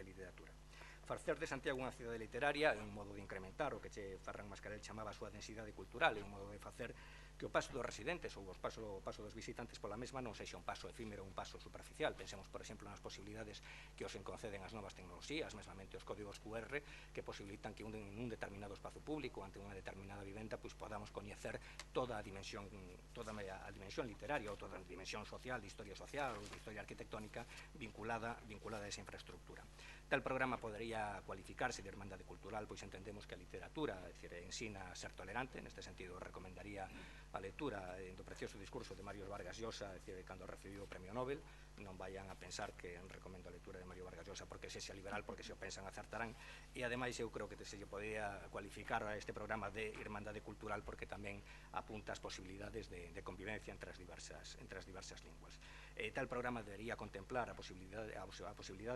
literatura. Facer de Santiago unha cidade literaria é un modo de incrementar o que Ferran Mascarell chamaba a súa densidade cultural, é un modo de facer que o paso dos residentes ou o paso dos visitantes pola mesma non sexa un paso efímero, un paso superficial. Pensemos, por exemplo, nas posibilidades que os conceden as novas tecnoloxías, mesmamente os códigos QR, que posibilitan que un determinado espazo público, ante unha determinada vivenda, pois podamos coñecer toda a dimensión literaria ou toda a dimensión social, de historia social ou de historia arquitectónica vinculada a esa infraestructura. Tal programa podería cualificarse de irmandade cultural, pois entendemos que a literatura, é dicir, ensina a ser tolerante. Neste sentido, recomendaría a lectura do precioso discurso de Mario Vargas Llosa, é dicir, cando recibiu o Premio Nobel. Non vayan a pensar que recomendo a lectura de Mario Vargas Llosa porque sexa liberal, porque se o pensan acertarán. E ademais eu creo que se lle podía cualificar a este programa de irmandade cultural porque tamén apunta as posibilidades de convivencia entre as diversas linguas. Tal programa debería contemplar a posibilidade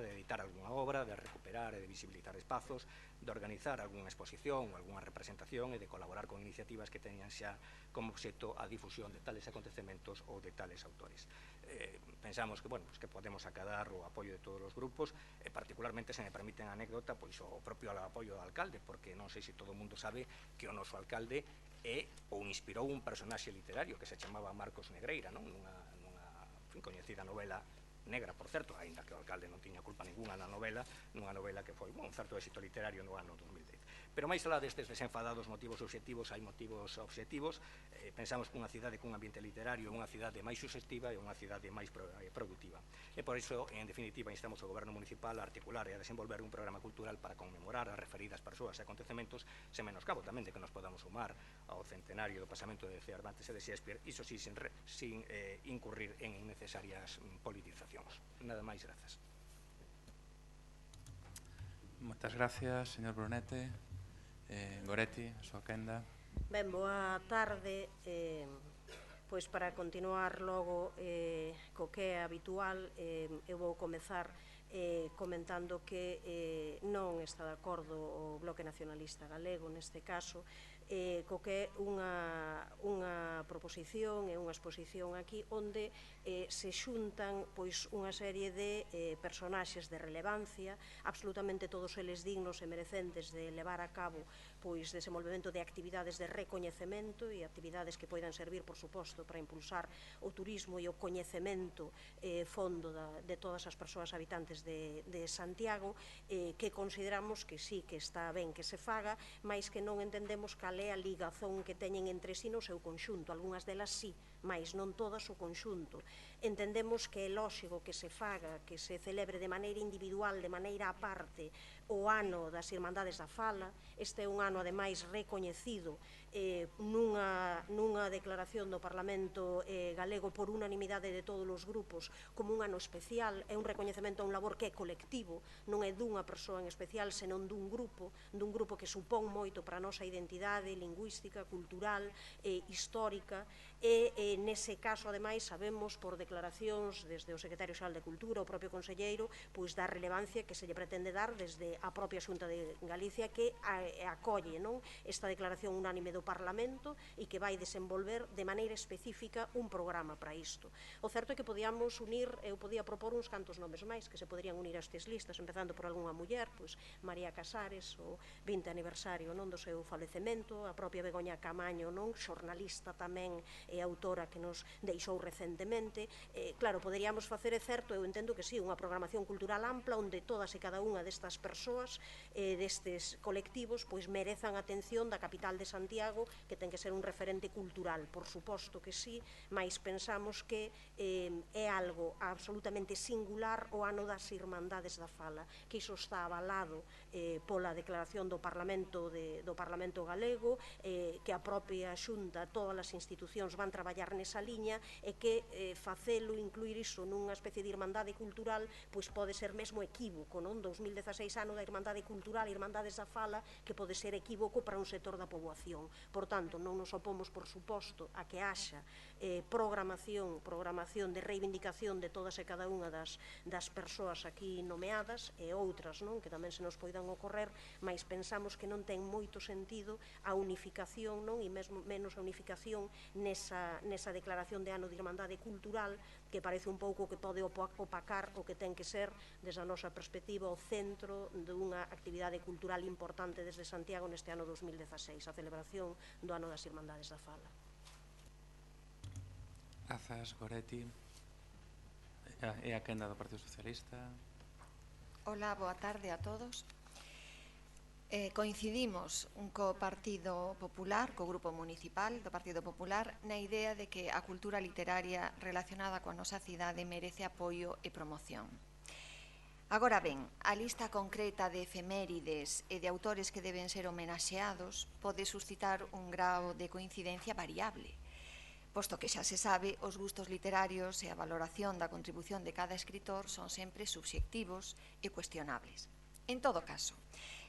de editar algunha obra, de recuperar e de visibilizar espazos, de organizar algunha exposición ou algunha representación e de colaborar con iniciativas que teñan xa como obxecto a difusión de tales acontecementos ou de tales autores. Pensamos que podemos acadar o apoio de todos os grupos, e particularmente, se me permiten a anécdota, pois o propio apoio do alcalde, porque non sei se todo o mundo sabe que o noso alcalde ou inspirou un personaxe literario que se chamaba Marcos Negreira, nunha coñecida novela negra, por certo, aínda que o alcalde non tiña culpa ninguna nunha novela que foi un certo éxito literario no ano 2010. Pero máis alá destes desenfadados motivos obxectivos, hai motivos obxectivos. Pensamos que unha cidade cun ambiente literario é unha cidade máis suxestiva e unha cidade máis productiva. E por iso, en definitiva, instamos ao Goberno Municipal a articular e a desenvolver un programa cultural para conmemorar as referidas persoas e acontecementos, sen menoscabo tamén de que nos podamos sumar ao centenario do pasamento de Cervantes e de Shakespeare, iso sí, sin incurrir en innecesarias politizacións. Nada máis, grazas. Moitas gracias, señor Brunete. Goretti, a súa quenda. Ben, boa tarde. Pois para continuar logo co que é habitual, eu vou comezar comentando que non está de acordo o Bloque Nacionalista Galego neste caso, co que é unha proposición e unha exposición aquí onde se xuntan pois unha serie de personaxes de relevancia, absolutamente todos eles dignos e merecentes de levar a cabo pois desenvolvemento de actividades de recoñecemento e actividades que poidan servir, por suposto, para impulsar o turismo e o coñecemento fondo de todas as persoas habitantes de Santiago, que consideramos que sí, que está ben que se faga, mais que non entendemos cal é a ligazón que teñen entre sí no seu conxunto. Algúnas delas sí, mais non todas o conxunto. Entendemos que é lóxico que se faga, que se celebre de maneira individual, de maneira aparte, o ano das Irmandades da Fala. Este é un ano, ademais, recoñecido nunha declaración do Parlamento galego por unanimidade de todos os grupos como un ano especial. É un recoñecemento a un labor que é colectivo, non é dunha persoa en especial, senón dun grupo que supón moito para a nosa identidade lingüística, cultural, histórica, e nese caso, ademais, sabemos por declaracións desde o Secretario Xeral de Cultura, o propio Conselleiro, pois da relevancia que se lle pretende dar desde a propia Xunta de Galicia, que acolle esta declaración unánime do Parlamento e que vai desenvolver de maneira específica un programa para isto. O certo é que podíamos unir, eu podía propor uns cantos nomes máis que se poderían unir a estes listas, empezando por algunha muller, pois María Casares, o 20 aniversario do seu falecemento, a propia Begoña Camaño, xornalista tamén e autora que nos deixou recentemente. Claro, poderíamos facer, é certo, eu entendo que sí, unha programación cultural ampla onde todas e cada unha destas persoas, destes colectivos, pois merezan atención da capital de Santiago Santiago, que ten que ser un referente cultural, por suposto que sí, mas pensamos que é algo absolutamente singular o ano das Irmandades da Fala, que iso está avalado pola declaración do Parlamento galego, que a propia Xunta, todas as institucións van traballar nesa liña, e que facelo, incluir iso nunha especie de irmandade cultural, pois pode ser mesmo equívoco, non? 2016 ano da Irmandade Cultural, Irmandades da Fala, que pode ser equívoco para un sector da poboación. Por tanto, non nos opomos, por suposto, a que haxa programación de reivindicación de todas e cada unha das persoas aquí nomeadas e outras, non? Que tamén se nos poidan ocorrer, mas pensamos que non ten moito sentido a unificación, non? E mesmo menos a unificación nesa declaración de ano de Irmandade Cultural, que parece un pouco que pode opacar o que ten que ser, desde a nosa perspectiva, o centro dunha actividade cultural importante desde Santiago neste ano 2016, a celebración do ano das Irmandades da Fala. Grazas, Goretti. E a quenda do Partido Socialista. Hola, boa tarde a todos. Coincidimos co Partido Popular, co Grupo Municipal do Partido Popular, na idea de que a cultura literaria relacionada coa nosa cidade merece apoio e promoción. Agora ben, a lista concreta de efemérides e de autores que deben ser homenaxeados pode suscitar un grao de coincidencia variable, posto que xa se sabe, os gustos literarios e a valoración da contribución de cada escritor son sempre subxectivos e cuestionables. En todo caso,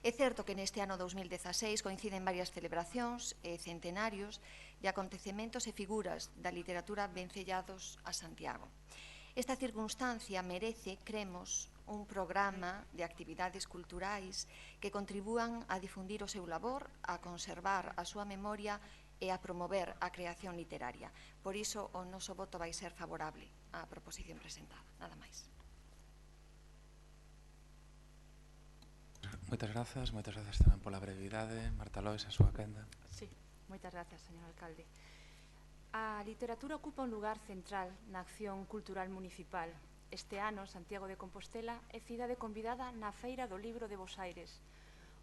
é certo que neste ano 2016 coinciden varias celebracións e centenarios de acontecementos e figuras da literatura vencellados a Santiago. Esta circunstancia merece, cremos, un programa de actividades culturais que contribúan a difundir o seu labor, a conservar a súa memoria e a promover a creación literaria. Por iso, o noso voto vai ser favorable á proposición presentada. Nada máis. Moitas grazas tamén pola brevidade. Marta Lois, a súa quenda. Sí, moitas grazas, señor alcalde. A literatura ocupa un lugar central na acción cultural municipal. Este ano, Santiago de Compostela é cidade convidada na Feira do Libro de Bos Aires,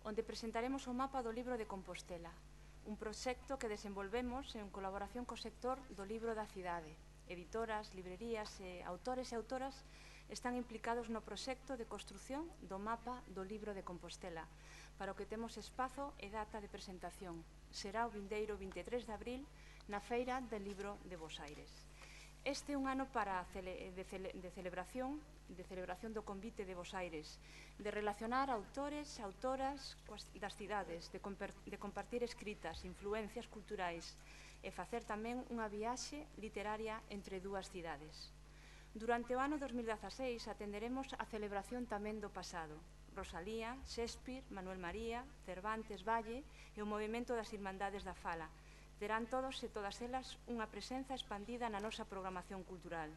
onde presentaremos o mapa do Libro de Compostela, un proxecto que desenvolvemos en colaboración co sector do libro da cidade. Editoras, librerías e autores e autoras están implicados no proxecto de construción do mapa do Libro de Compostela, para o que temos espazo e data de presentación. Será o vindeiro 23 de abril na Feira del Libro de Bos Aires. Este é un ano de celebración do convite de Bos Aires, de relacionar autores, autoras das cidades, de compartir escritas, influencias culturais e facer tamén unha viaxe literaria entre dúas cidades. Durante o ano 2016 atenderemos a celebración tamén do pasado. Rosalía, Shakespeare, Manuel María, Cervantes, Valle e o movimento das Irmandades da Fala. Terán todos e todas elas unha presenza expandida na nosa programación cultural.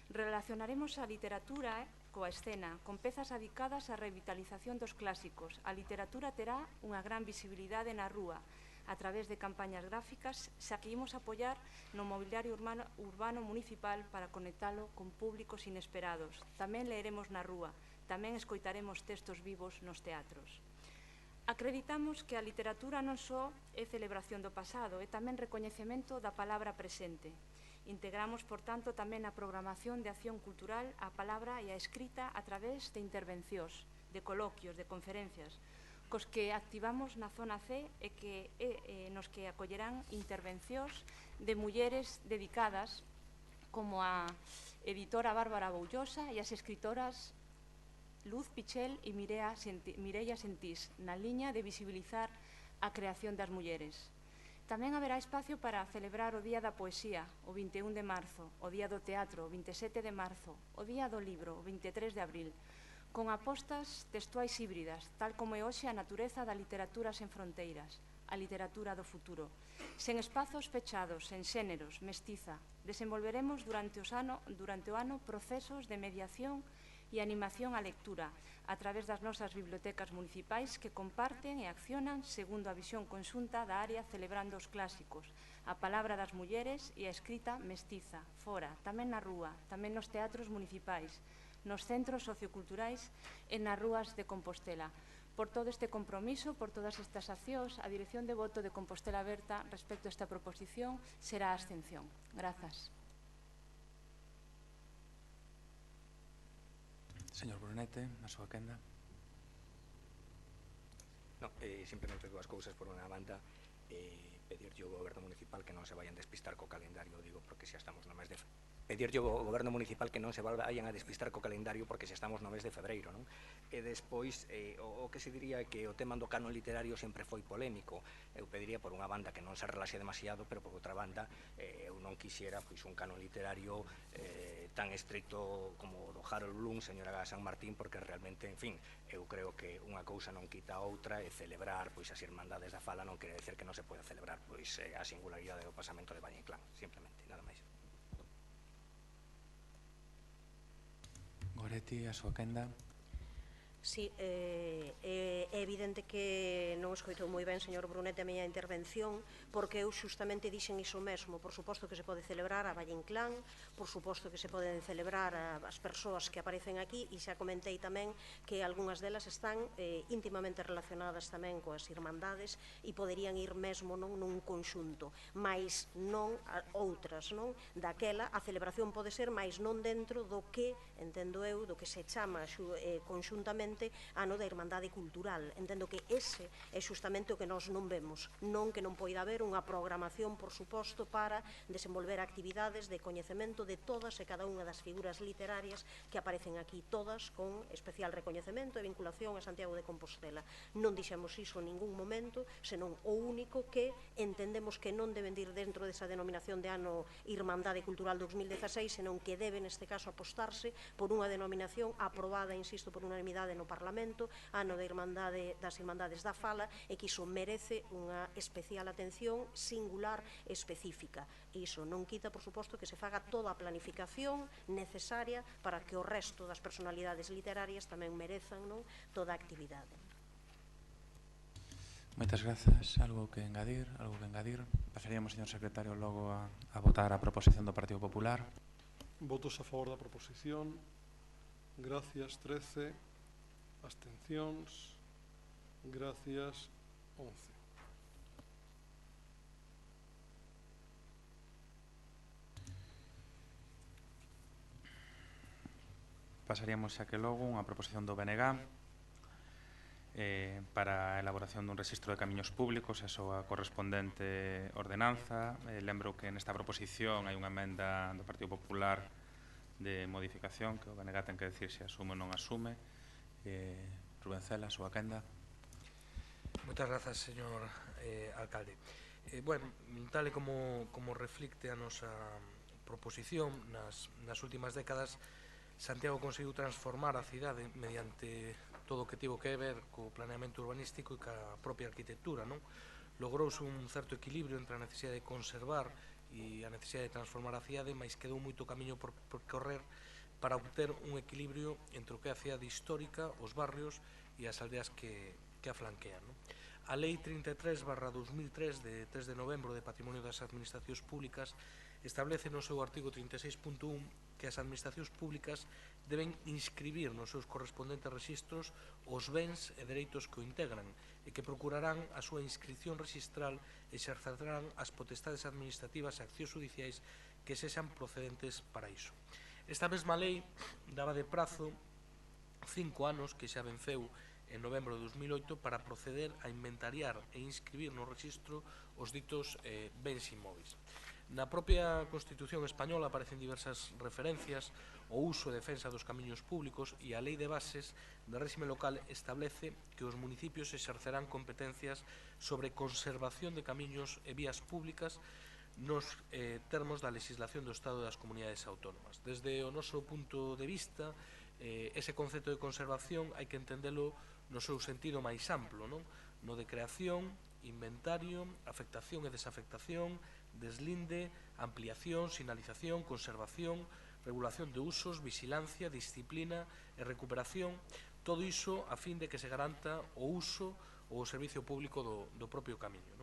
Relacionaremos a literatura coa escena, con pezas dedicadas á revitalización dos clásicos. A literatura terá unha gran visibilidade na rúa, a través de campañas gráficas, xa que imos apoiar no mobiliario urbano municipal para conectalo con públicos inesperados. Tamén leeremos na rúa, tamén escoitaremos textos vivos nos teatros. Acreditamos que a literatura non só é celebración do pasado, é tamén recoñecemento da palabra presente. Integramos, por tanto, tamén a programación de acción cultural a palabra e a escrita a través de intervencións, de coloquios, de conferencias, cos que activamos na zona C e nos que acollerán intervencións de mulleres dedicadas, como a editora Bárbara Boullosa e as escritoras Luz Pichel e Mireia Sentís, na liña de visibilizar a creación das mulleres. Tamén haberá espacio para celebrar o Día da Poesía, o 21 de marzo, o Día do Teatro, o 27 de marzo, o Día do Libro, o 23 de abril, con apostas textuais híbridas, tal como é hoxe a natureza da literatura sen fronteiras, a literatura do futuro. Sen espazos fechados, sen xéneros, mestiza, desenvolveremos durante o ano procesos de mediación e animación á lectura a través das nosas bibliotecas municipais que comparten e accionan segundo a visión conxunta da área celebrando os clásicos, a palabra das mulleres e a escrita mestiza, fora, tamén na rúa, tamén nos teatros municipais, nos centros socioculturais e nas rúas de Compostela. Por todo este compromiso, por todas estas accións, a Dirección de Voto de Compostela Aberta respecto a esta proposición será a abstención. Grazas. Señor Brunete, a súa quenda. No, simplemente dúas cousas por unha banda. Pedirlle ao Goberno Municipal que non se vayan despistar co calendario, digo, porque xa estamos no mes de... Pedirlle ao Goberno Municipal que non se vayan a despistar co calendario porque xa estamos no mes de febreiro, non? E despois, o que se diría é que o tema do canon literario sempre foi polémico. Eu pediría por unha banda que non se relaxe demasiado, pero por outra banda, eu non quixera pois un canon literario tan estricto como o do Harold Bloom, señora San Martín, porque realmente, en fin, eu creo que unha cousa non quita a outra, e celebrar pois as irmandades da fala non quere decir que non se pode celebrar pois a singularidade do pasamento de Valle Inclán, simplemente, nada máis. Goretti, a súa quenda. Sí, é evidente que non escoitou moi ben, señor Brunete, a miña intervención, porque eu xustamente dixen iso mesmo. Por suposto que se pode celebrar a Valle Inclán, por suposto que se poden celebrar as persoas que aparecen aquí, e xa comentei tamén que algunhas delas están íntimamente relacionadas tamén coas irmandades e poderían ir mesmo nun conxunto, mais non outras, non? Daquela, a celebración pode ser, mais non dentro do que, entendo eu, do que se chama conxuntamente ano da Irmandade Cultural. Entendo que ese é xustamente o que nós non vemos, non que non poida haber unha programación, por suposto, para desenvolver actividades de coñecemento de todas e cada unha das figuras literarias que aparecen aquí, todas con especial recoñecemento e vinculación a Santiago de Compostela. Non dixemos iso en ningún momento, senón o único que entendemos que non deben ir dentro desa denominación de ano Irmandade Cultural 2016, senón que debe, neste caso, apostarse por unha denominación aprobada, insisto, por unanimidade no Parlamento, ano das Irmandades da Fala, e que iso merece unha especial atención singular específica. Iso non quita, por suposto, que se faga toda a planificación necesaria para que o resto das personalidades literarias tamén merezan toda a actividade. Moitas grazas. Algo que engadir? Pasaríamos, señor secretario, logo a votar a proposición do Partido Popular. Votos a favor da proposición. Gracias, 13. Abstencións. Gracias, 11. Pasaríamos xa que logo unha proposición do BNG para a elaboración dun rexistro de camiños públicos e a súa correspondente ordenanza. Lembro que nesta proposición hai unha emenda do Partido Popular de modificación que o BNG ten que decir se asume ou non asume. Rubén Cela, a súa quenda. Moitas grazas, señor alcalde. Bueno, tal e como reflicte a nosa proposición, nas últimas décadas Santiago conseguiu transformar a cidade mediante todo o que tivo que ver co planeamento urbanístico e ca propia arquitectura, non? Logrouse un certo equilibrio entre a necesidade de conservar e a necesidade de transformar a cidade, mas quedou moito camiño por correr para obter un equilibrio entre o que é a cidade histórica, os barrios e as aldeas que a flanquean. A Lei 33/2003 de 3 de novembro de Patrimonio das Administracións Públicas establece no seu artigo 36.1 que as administracións públicas deben inscribir nos seus correspondentes rexistros os bens e dereitos que o integran e que procurarán a súa inscripción registral e exercerán as potestades administrativas e accións judiciais que sexan procedentes para iso. Esta mesma lei daba de prazo 5 anos, que xa venceu en novembro de 2008, para proceder a inventariar e inscribir no rexistro os ditos bens inmóveis. Na propia Constitución española aparecen diversas referencias ao uso e defensa dos camiños públicos e a Lei de Bases do réxime local establece que os municipios exercerán competencias sobre conservación de camiños e vías públicas nos termos da legislación do Estado das comunidades autónomas. Desde o noso punto de vista, ese concepto de conservación hai que entendelo no seu sentido máis amplo, no de creación, inventario, afectación e desafectación, deslinde, ampliación, sinalización, conservación, regulación de usos, vigilancia, disciplina e recuperación, todo iso a fin de que se garanta o uso ou o servicio público do propio camiño.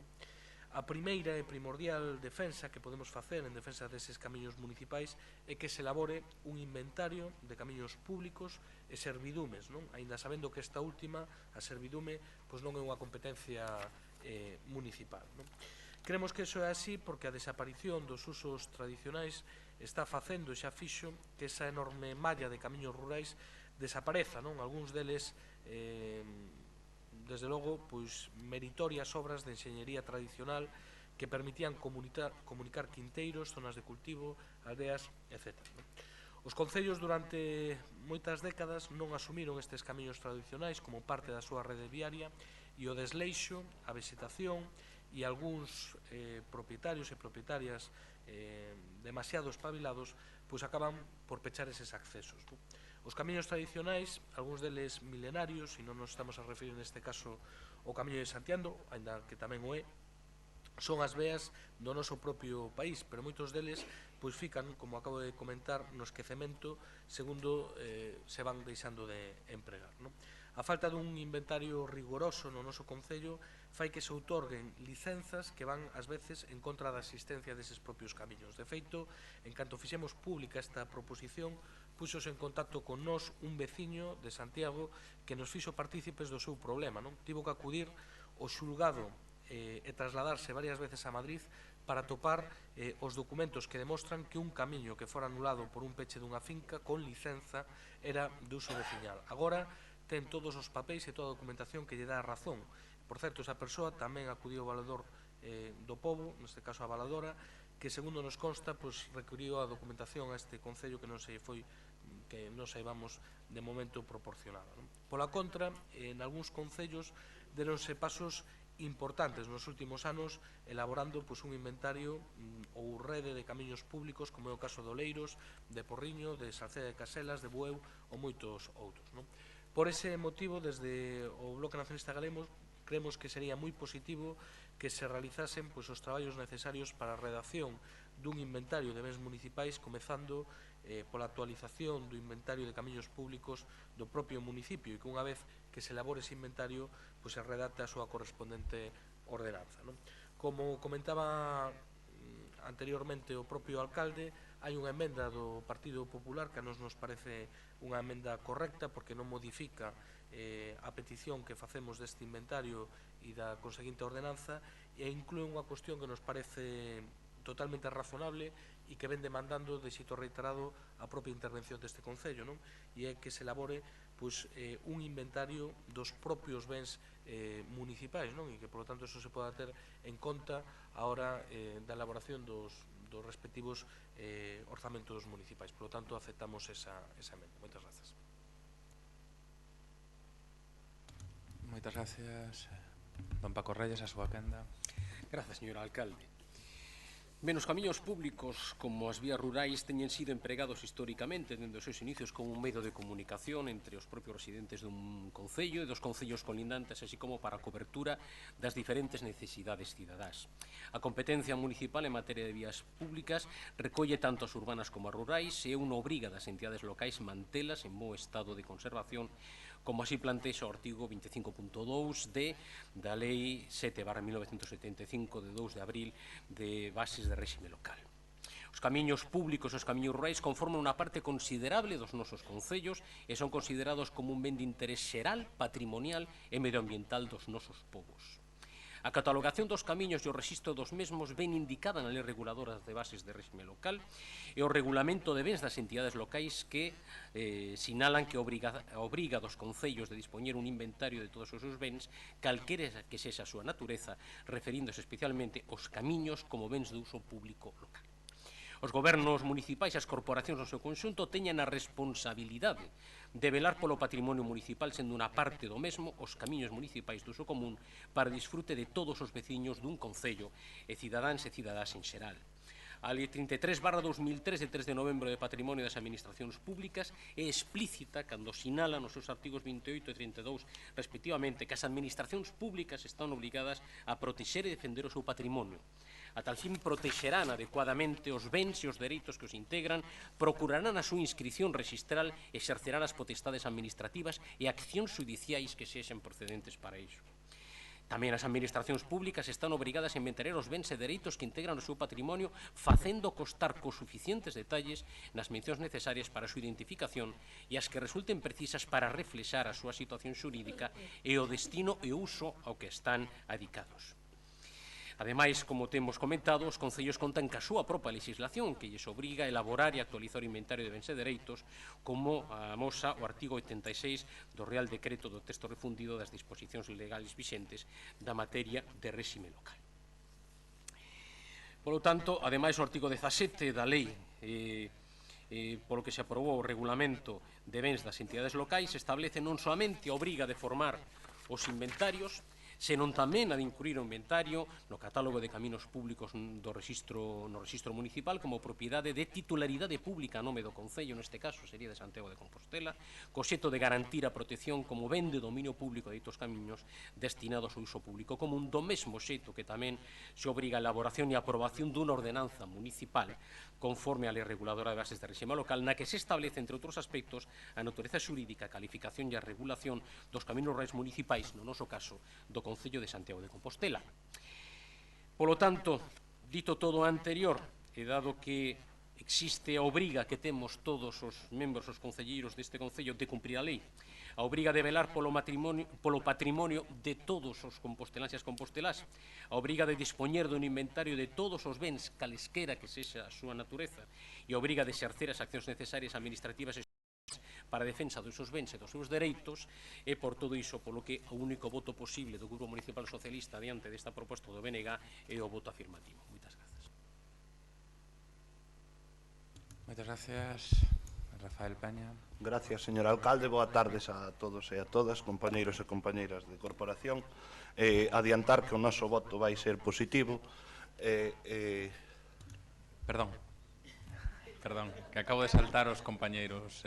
A primeira e primordial defensa que podemos facer en defensa deses camiños municipais é que se elabore un inventario de camiños públicos e servidumes, non? Aínda sabendo que esta última, a servidume, pois non é unha competencia municipal, non? Creemos que iso é así porque a desaparición dos usos tradicionais está facendo e xa fixo que esa enorme malla de camiños rurais desapareza, non? Algúns deles desde logo, pois, meritorias obras de enxeñería tradicional que permitían comunicar quinteiros, zonas de cultivo, aldeas, etc. Os concellos durante moitas décadas non asumiron estes camiños tradicionais como parte da súa rede viaria e o desleixo, a vegetación e algúns propietarios e propietarias demasiado espabilados pois acaban por pechar eses accesos. Os camiños tradicionais, algúns deles milenarios, e non nos estamos a referir neste caso ao Camiño de Santiago, aínda que tamén o é, son as veas do noso propio país, pero moitos deles pois fican, como acabo de comentar, no esquecemento segundo se van deixando de empregar, non? A falta dun inventario rigoroso no noso concello fai que se outorguen licenzas que van ás veces en contra da existencia deses propios camiños. De feito, en canto fixemos pública esta proposición, puxos en contacto con nós un veciño de Santiago que nos fixo partícipes do seu problema, non? Tivo que acudir ao xulgado e trasladarse varias veces a Madrid para topar os documentos que demostran que un camiño que fora anulado por un peche dunha finca con licenza era de uso veciñal. Agora ten todos os papéis e toda a documentación que lle dá a razón. Por certo, esa persoa tamén acudiu ao valedor do pobo, neste caso a valadora, que segundo nos consta, pois requiriu a documentación a este concello que non se foi, que non saibamos de momento proporcionada, non? Pola contra, en algúns concellos deronse pasos importantes nos últimos anos elaborando pois, un inventario ou rede de camiños públicos, como é o caso de Oleiros, de Porriño, de Salceda de Caselas, de Bueu ou moitos outros, non? Por ese motivo, desde o Bloque Nacionalista Galego, creemos que sería moi positivo que se realizasen pois, os traballos necesarios para a redacción dun inventario de bens municipais, comezando pola actualización do inventario de camiños públicos do propio municipio e que unha vez que se elabore ese inventario pois, se redacte a súa correspondente ordenanza, non? Como comentaba anteriormente o propio alcalde, hai unha emenda do Partido Popular que a nos parece unha emenda correcta porque non modifica a petición que facemos deste inventario e da conseguinte ordenanza e inclúe unha cuestión que nos parece totalmente razonable e que ven demandando de xeito reiterado a propia intervención deste Concello, non? E é que se elabore pois, un inventario dos propios bens municipais, non? E que, por lo tanto, eso se poda ter en conta a hora da elaboración dos respectivos orzamentos municipais. Por lo tanto, aceptamos esa emenda. Moitas grazas. Moitas gracias. Don Paco Reyes, a súa quenda. Grazas, señor alcalde. Ben, os camiños públicos, como as vías rurais, teñen sido empregados históricamente dende os seus inicios como un medio de comunicación entre os propios residentes dun concello e dos concellos colindantes, así como para a cobertura das diferentes necesidades cidadás. A competencia municipal en materia de vías públicas recolle tanto as urbanas como as rurais e unha obriga das entidades locais mantelas en bo estado de conservación, como así plantexa o artigo 25.2 da Lei 7/1975 de 2 de abril de bases de réxime local. Os camiños públicos e os camiños rurais conforman unha parte considerable dos nosos concellos e son considerados como un ben de interés xeral, patrimonial e medioambiental dos nosos povos. A catalogación dos camiños e o rexistro dos mesmos ven indicada na Lei Reguladora de Bases de Réxime Local e o regulamento de bens das entidades locais que sinalan que obriga dos concellos de dispoñer un inventario de todos os seus bens, calquera que sexa a súa natureza, referíndose especialmente aos camiños como bens de uso público local. Os gobernos municipais e as corporacións no seu conxunto teñen a responsabilidade de velar polo patrimonio municipal, sendo unha parte do mesmo os camiños municipais de uso común para disfrute de todos os veciños dun concello e cidadáns e cidadás en xeral. A Lei 33/2003 de 3 de novembro de Patrimonio das Administracións Públicas é explícita cando sinala nos seus artigos 28 e 32 respectivamente que as administracións públicas están obrigadas a protexer e defender o seu patrimonio. A tal fin protexerán adecuadamente os bens e os dereitos que os integran, procurarán a súa inscripción rexistral e exercerán as potestades administrativas e accións judiciais que sexan procedentes para iso. Tamén as administracións públicas están obrigadas a inventariar os bens e dereitos que integran o seu patrimonio, facendo constar cos suficientes detalles nas mencións necesarias para a súa identificación e as que resulten precisas para reflexar a súa situación xurídica e o destino e uso ao que están adicados. Ademais, como temos comentado, os concellos contan ca súa propia legislación que lles obriga a elaborar e actualizar o inventario de bens e dereitos, como amosa o artigo 86 do Real Decreto do texto refundido das disposicións legales vixentes da materia de réxime local. Polo tanto, ademais, o artigo 17 da lei polo que se aprobou o regulamento de bens das entidades locais establece non soamente a obriga de formar os inventarios, senón tamén a de incluir o inventario no catálogo de caminos públicos no registro municipal como propiedade de titularidade pública a nome do Concello, neste caso sería de Santiago de Compostela, co xeito de garantir a protección como ben de dominio público de ditos camiños destinados ao uso público común, do mesmo xeito que tamén se obriga a elaboración e aprobación dunha ordenanza municipal conforme a lei reguladora de bases de réxime local, na que se establece, entre outros aspectos, a natureza xurídica, a calificación e a regulación dos caminos rurais municipais, no noso caso, do Concello de Santiago de Compostela. Polo tanto, dito todo o anterior, e dado que existe a obriga que temos todos os membros, os concelleiros deste Concello, de cumprir a lei, a obriga de velar polo patrimonio de todos os composteláns e as compostelás, a obriga de dispoñer dun inventario de todos os bens, calesquera que sexa a súa natureza, e a obriga de exercer as accións necesarias administrativas e para a defensa dos seus bens e dos seus dereitos, e por todo iso polo que o único voto posible do Grupo Municipal Socialista diante desta proposta do BNG é o voto afirmativo. Moitas grazas. Moitas gracias. Rafael Peña. Gracias, señor alcalde. Boa tardes a todos e a todas, compañeiros e compañeiras de corporación. Adiantar que o noso voto vai ser positivo. Perdón, que acabo de saltar os compañeiros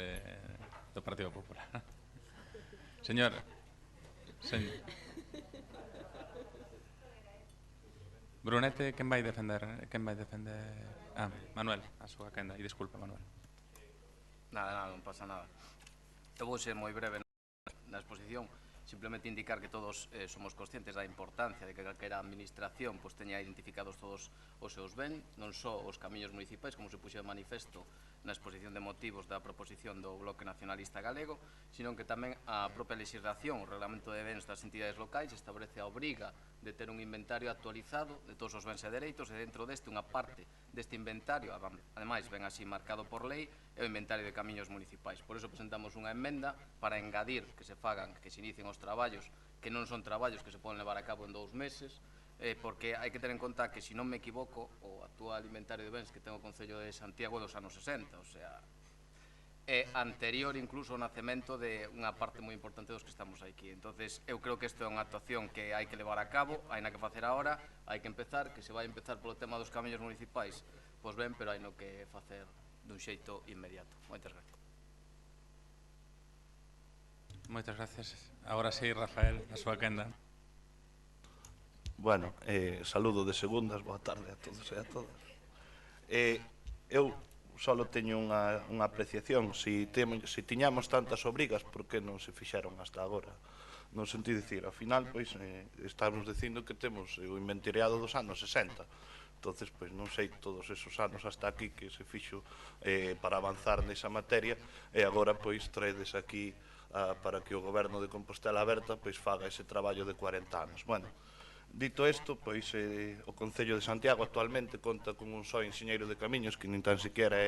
do Partido Popular. Señor. Brunete, quen vai defender? Manuel, a súa quenda. E disculpa, Manuel. Nada, non pasa nada. Eu vou ser moi breve na exposición, simplemente indicar que todos somos conscientes da importancia de que calquera administración teña identificados todos os seus bens, non só os camiños municipais, como se puxo de manifesto na exposición de motivos da proposición do Bloque Nacionalista Galego, sino que tamén a propia legislación, o Reglamento de Bens das entidades locais, establece a obriga de ter un inventario actualizado de todos os bens e dereitos, e dentro deste unha parte deste inventario, ademais ven así marcado por lei, é o inventario de camiños municipais. Por iso presentamos unha emenda para engadir que se fagan, que se inicien os traballos, que non son traballos que se poden levar a cabo en 2 meses, porque hai que ter en conta que, se non me equivoco, o actual inventario de bens que ten o Concello de Santiago é dos anos 60, o sea, é anterior incluso ao nacemento de unha parte moi importante dos que estamos aquí. Entonces, eu creo que isto é unha actuación que hai que levar a cabo, hai na que facer agora, hai que empezar, que se vai empezar polo tema dos camiños municipais, pois ben, pero hai no que facer dun xeito inmediato. Moitas gracias. Moitas gracias. Agora sí, Rafael, a súa quenda. Bueno, saludo de segundas, boa tarde a todos e a todas. Eu só teño unha apreciación. Se tiñamos tantas obrigas, por que non se fixeron hasta agora? Non senti dicir, ao final, pois, estamos dicindo que temos o inventariado dos anos 60. Entonces, pois, non sei todos esos anos hasta aquí que se fixo para avanzar nesa materia, e agora, pois, traedes aquí para que o Goberno de Compostela Aberta pois faga ese traballo de 40 anos. Bueno, dito isto, pois o Concello de Santiago actualmente conta con un só enxeñeiro de camiños que nin tan siquiera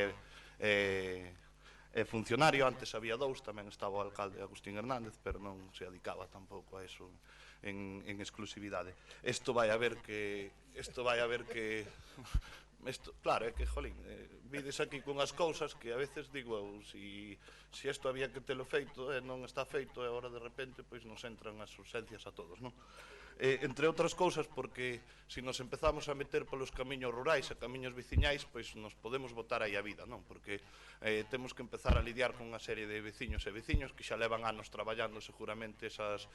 é funcionario. Antes había 2, tamén estaba o alcalde Agustín Hernández, pero non se dedicaba tampouco a eso en exclusividade. Isto vai a ver que claro, é que, jolín, vides aquí con as cousas que a veces digo, se isto había que telo feito e non está feito, e agora de repente pois nos entran as urxencias a todos, non? Entre outras cousas, porque se nos empezamos a meter polos camiños rurais e camiños veciñais, pois nos podemos botar aí a vida, non? Porque temos que empezar a lidiar con unha serie de veciños e veciños que xa levan anos traballando seguramente esas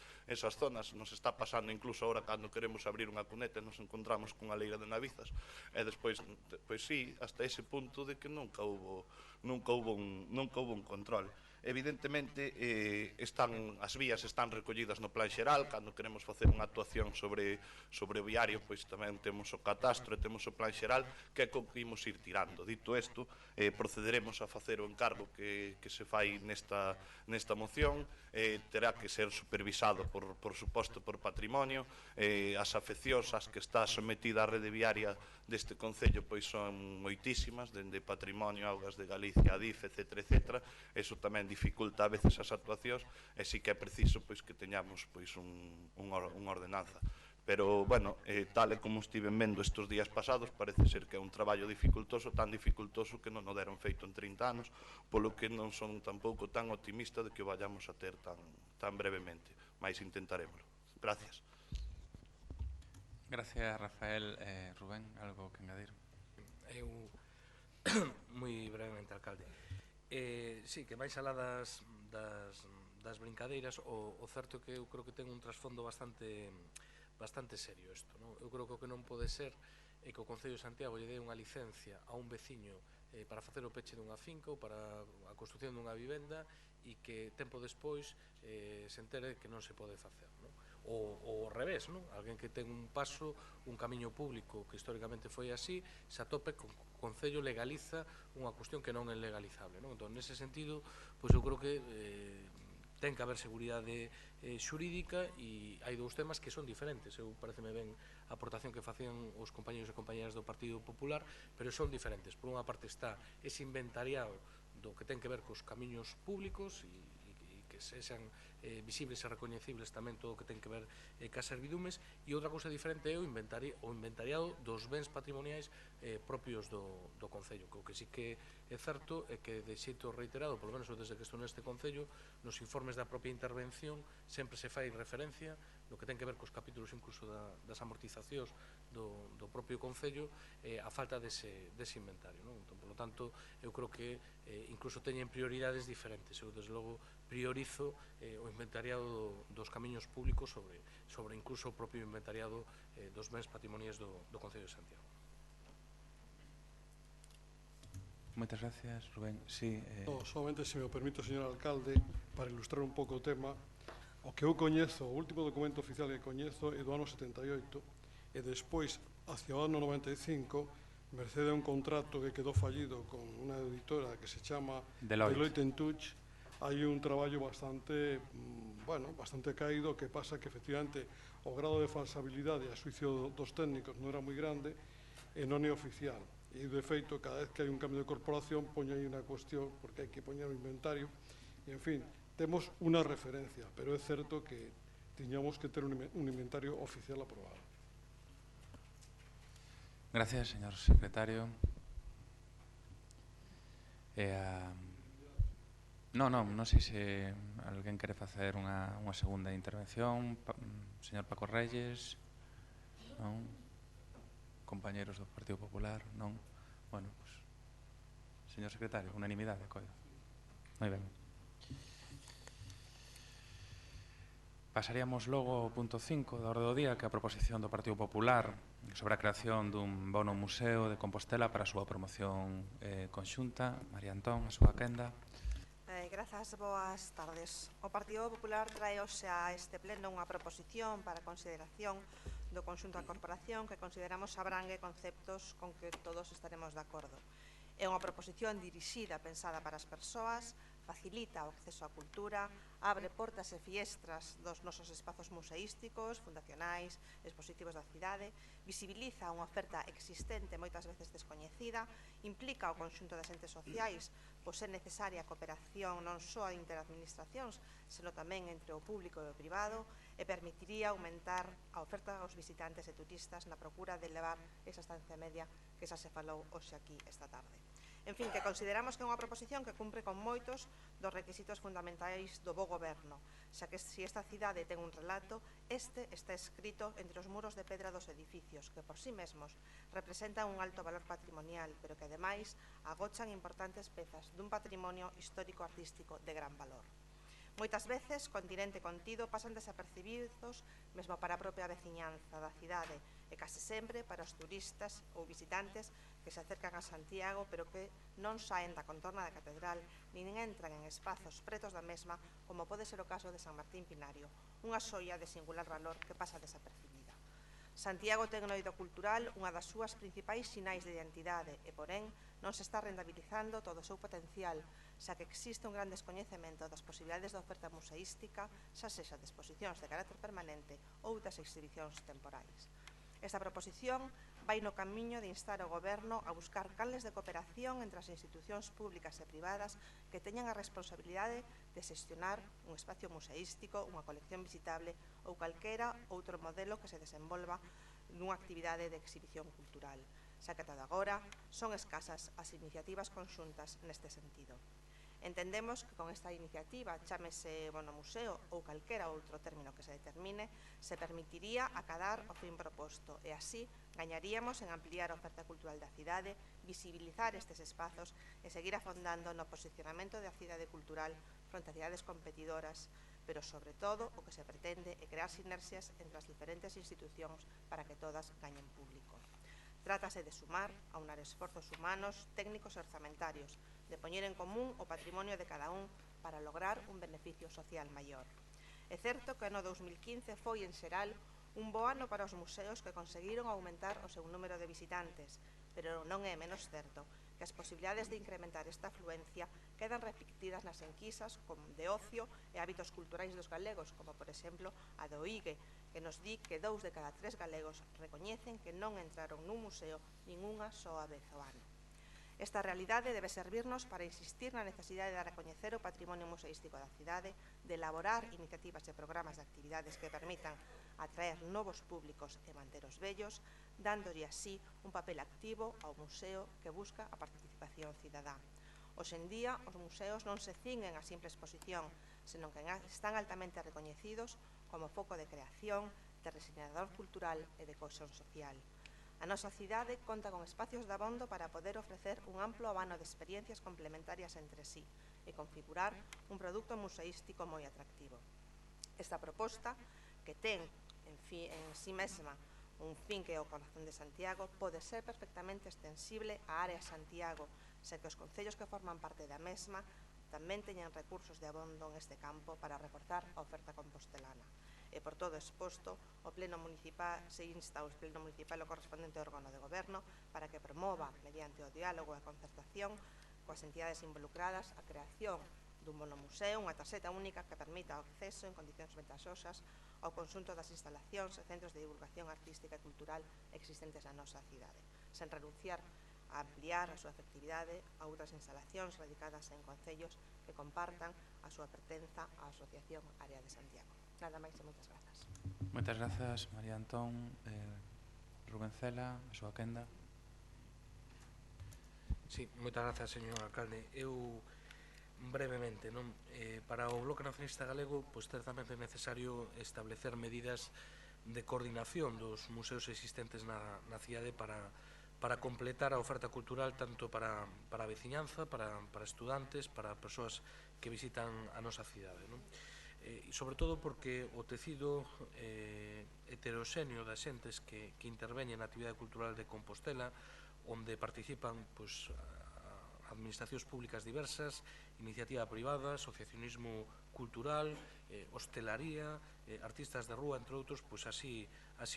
zonas. Nos está pasando incluso ahora cando queremos abrir unha cuneta e nos encontramos cunha leira de navizas, e despois, pois sí, hasta ese punto de que nunca houbo un control. evidentemente as vías están recollidas no plan xeral. Cando queremos facer unha actuación sobre o viario, pois tamén temos o catastro e temos o plan xeral, que é co que imos ir tirando. Dito isto, procederemos a facer o encargo que se fai nesta moción. Terá que ser supervisado por suposto por Patrimonio. As afeccións ás que está sometida a rede viaria deste Concello pois son moitísimas, dende Patrimonio, Augas de Galicia, Adif, etc. Eso tamén dificulta a veces as actuacións, e si que é preciso pois que teñamos pois unha ordenanza. Pero, bueno, tal e como estiven vendo estes días pasados, parece ser que é un traballo dificultoso, tan dificultoso que non o deron feito en 30 anos, polo que non son tampouco tan optimista de que o vayamos a ter tan brevemente, mas intentaremoslo. Gracias. Gracias, Rafael. Rubén, algo que engadir? Eu, moi brevemente, alcalde. Sí, que máis alá das brincadeiras, o certo é que eu creo que ten un trasfondo bastante serio isto, non? Eu creo que o que non pode ser é que o Concello de Santiago lle dé unha licencia a un veciño para facer o peche dunha finca ou para a construción dunha vivenda e que tempo despois se entere que non se pode facer, non? Ou ao revés, non? Alguén que ten un paso, un camiño público que históricamente foi así, se atope con o Concello legaliza unha cuestión que non é legalizable, non? Entón, nese sentido, pois eu creo que ten que haber seguridade xurídica, e hai dous temas que son diferentes. Eu pareceme ben a aportación que facían os compañeros e compañeras do Partido Popular, pero son diferentes. Por unha parte está ese inventariado do que ten que ver cos camiños públicos e que sexan visibles e recoñecibles tamén todo o que ten que ver cas servidumes, e outra cousa diferente é o inventariado dos bens patrimoniais propios do Concello. O que sí que é certo é que de xeito reiterado, polo menos desde que estou neste Concello, nos informes da propia intervención sempre se fai referencia no que ten que ver cos capítulos incluso das amortizacións do propio Concello, a falta dese inventario, non? Entón, por lo tanto, eu creo que incluso teñen prioridades diferentes. Eu, desde logo, priorizo o inventariado dos camiños públicos sobre incluso o propio inventariado dos bens patrimoniais do Concello de Santiago. Moitas gracias, Rubén. Sí, solamente, se me o permite, señor alcalde, para ilustrar un pouco o tema, o que eu coñezo, o último documento oficial que coñezo é do ano 78, e despois, hacia o ano 95, mercede a un contrato que quedou fallido con unha editora que se chama Deloitte & Touche, hai un traballo bastante caído, que pasa que efectivamente o grado de falsabilidade a xuicio dos técnicos non era moi grande e non é oficial. E de feito, cada vez que hai un cambio de corporación, poño aí unha cuestión, porque hai que poñer o inventario, e en fin, temos unha referencia, pero é certo que tiñamos que ter un inventario oficial aprobado. Gracias, señor secretario. Non sei se alguén quere facer unha segunda intervención. Señor Paco Reyes, non? Compañeros do Partido Popular, non? Bueno, pues, señor secretario, unanimidade, coido. Moi ben. Pasaríamos logo ao punto 5 da orde do día, que é a proposición do Partido Popular sobre a creación dun bono museo de Compostela para a súa promoción conxunta. María Antón, a súa quenda. Grazas, boas tardes. O Partido Popular trae hoxe a este pleno unha proposición para consideración do conxunto da corporación que consideramos abrangue conceptos con que todos estaremos de acordo. É unha proposición dirixida, pensada para as persoas, facilita o acceso á cultura, abre portas e fiestras dos nosos espazos museísticos, fundacionais, expositivos da cidade, visibiliza unha oferta existente moitas veces descoñecida, implica o conxunto das entes sociais, pois é necesaria a cooperación non só a interadministracións, senón tamén entre o público e o privado, e permitiría aumentar a oferta aos visitantes e turistas na procura de levar esa estancia media que xa se falou hoxe aquí esta tarde. En fin, que consideramos que é unha proposición que cumpre con moitos dos requisitos fundamentais do bo goberno, xa que se esta cidade ten un relato, este está escrito entre os muros de pedra dos edificios, que por sí mesmos representan un alto valor patrimonial, pero que ademais agochan importantes pezas dun patrimonio histórico-artístico de gran valor. Moitas veces, continente contido, pasan desapercibidos mesmo para a propia veciñanza da cidade e case sempre para os turistas ou visitantes que que se acercan a Santiago pero que non saen da contorna da catedral nin entran en espazos pretos da mesma, como pode ser o caso de San Martín Pinario, unha xoia de singular valor que pasa desapercibida. Santiago ten no eido cultural unha das súas principais sinais de identidade e, porén, non se está rentabilizando todo o seu potencial, xa que existe un gran descoñecemento das posibilidades da oferta museística, xa sexa de exposicións de carácter permanente ou das exhibicións temporais. Esta proposición vai no camiño de instar ao Goberno a buscar canles de cooperación entre as institucións públicas e privadas que teñan a responsabilidade de xestionar un espacio museístico, unha colección visitable ou calquera outro modelo que se desenvolva nunha actividade de exhibición cultural, xa que ata agora son escasas as iniciativas conxuntas neste sentido. Entendemos que con esta iniciativa, chámese bono museo ou calquera outro término que se determine, se permitiría acadar o fin proposto e así gañaríamos en ampliar a oferta cultural da cidade, visibilizar estes espazos e seguir afondando no posicionamento da cidade cultural fronte a cidades competidoras, pero sobre todo o que se pretende é crear sinerxias entre as diferentes institucións para que todas gañen público. Trátase de sumar, aunar esforzos humanos, técnicos e orzamentarios, de poñer en común o patrimonio de cada un para lograr un beneficio social maior. É certo que no 2015 foi, en xeral, un bo ano para os museos que conseguiron aumentar o seu número de visitantes, pero non é menos certo que as posibilidades de incrementar esta afluencia quedan reflectidas nas enquisas de ocio e hábitos culturais dos galegos, como, por exemplo, a do IGE, que nos di que 2 de cada 3 galegos recoñecen que non entraron nun museo nin unha soa vez ao ano. Esta realidade debe servirnos para insistir na necesidade de dar a coñecer o patrimonio museístico da cidade, de elaborar iniciativas e programas de actividades que permitan atraer novos públicos e manter os vellos, dándolle así un papel activo ao museo que busca a participación cidadá. Hoxe en día, os museos non se cinguen a simple exposición, senón que están altamente recoñecidos como foco de creación, de reseñador cultural e de cohesión social. A nosa cidade conta con espacios de abondo para poder ofrecer un amplo abano de experiencias complementarias entre sí e configurar un produto museístico moi atractivo. Esta proposta, que ten en sí mesma un fin que é o corazón de Santiago, pode ser perfectamente extensible á área Santiago, xa que os concellos que forman parte da mesma tamén teñen recursos de abondo en este campo para reforzar a oferta compostelana. E por todo exposto, o Pleno Municipal se insta ao Pleno Municipal o correspondente órgano de goberno para que promova, mediante o diálogo e a concertación coas entidades involucradas, a creación dun bono museo, unha tarxeta única que permita o acceso en condicións ventaxosas ao conxunto das instalacións e centros de divulgación artística e cultural existentes na nosa cidade, sen renunciar a ampliar a súa efectividade a outras instalacións radicadas en concellos que compartan a súa pertenza á Asociación Área de Santiago. Nada máis e moitas grazas. Moitas grazas, María Antón. Rubén Cela, a súa quenda. Sí, moitas grazas, señor alcalde. Eu, brevemente, para o Bloque Nacionalista Galego, pois certamente é necesario establecer medidas de coordinación dos museos existentes na cidade para completar a oferta cultural tanto para a veciñanza, para estudantes, para persoas que visitan a nosa cidade, e sobre todo porque o tecido heteroxéneo das xentes que interveñen na actividade cultural de Compostela, onde participan administracións públicas diversas, iniciativa privada, asociacionismo cultural, hostelaría, artistas de rúa, entre outros, pois así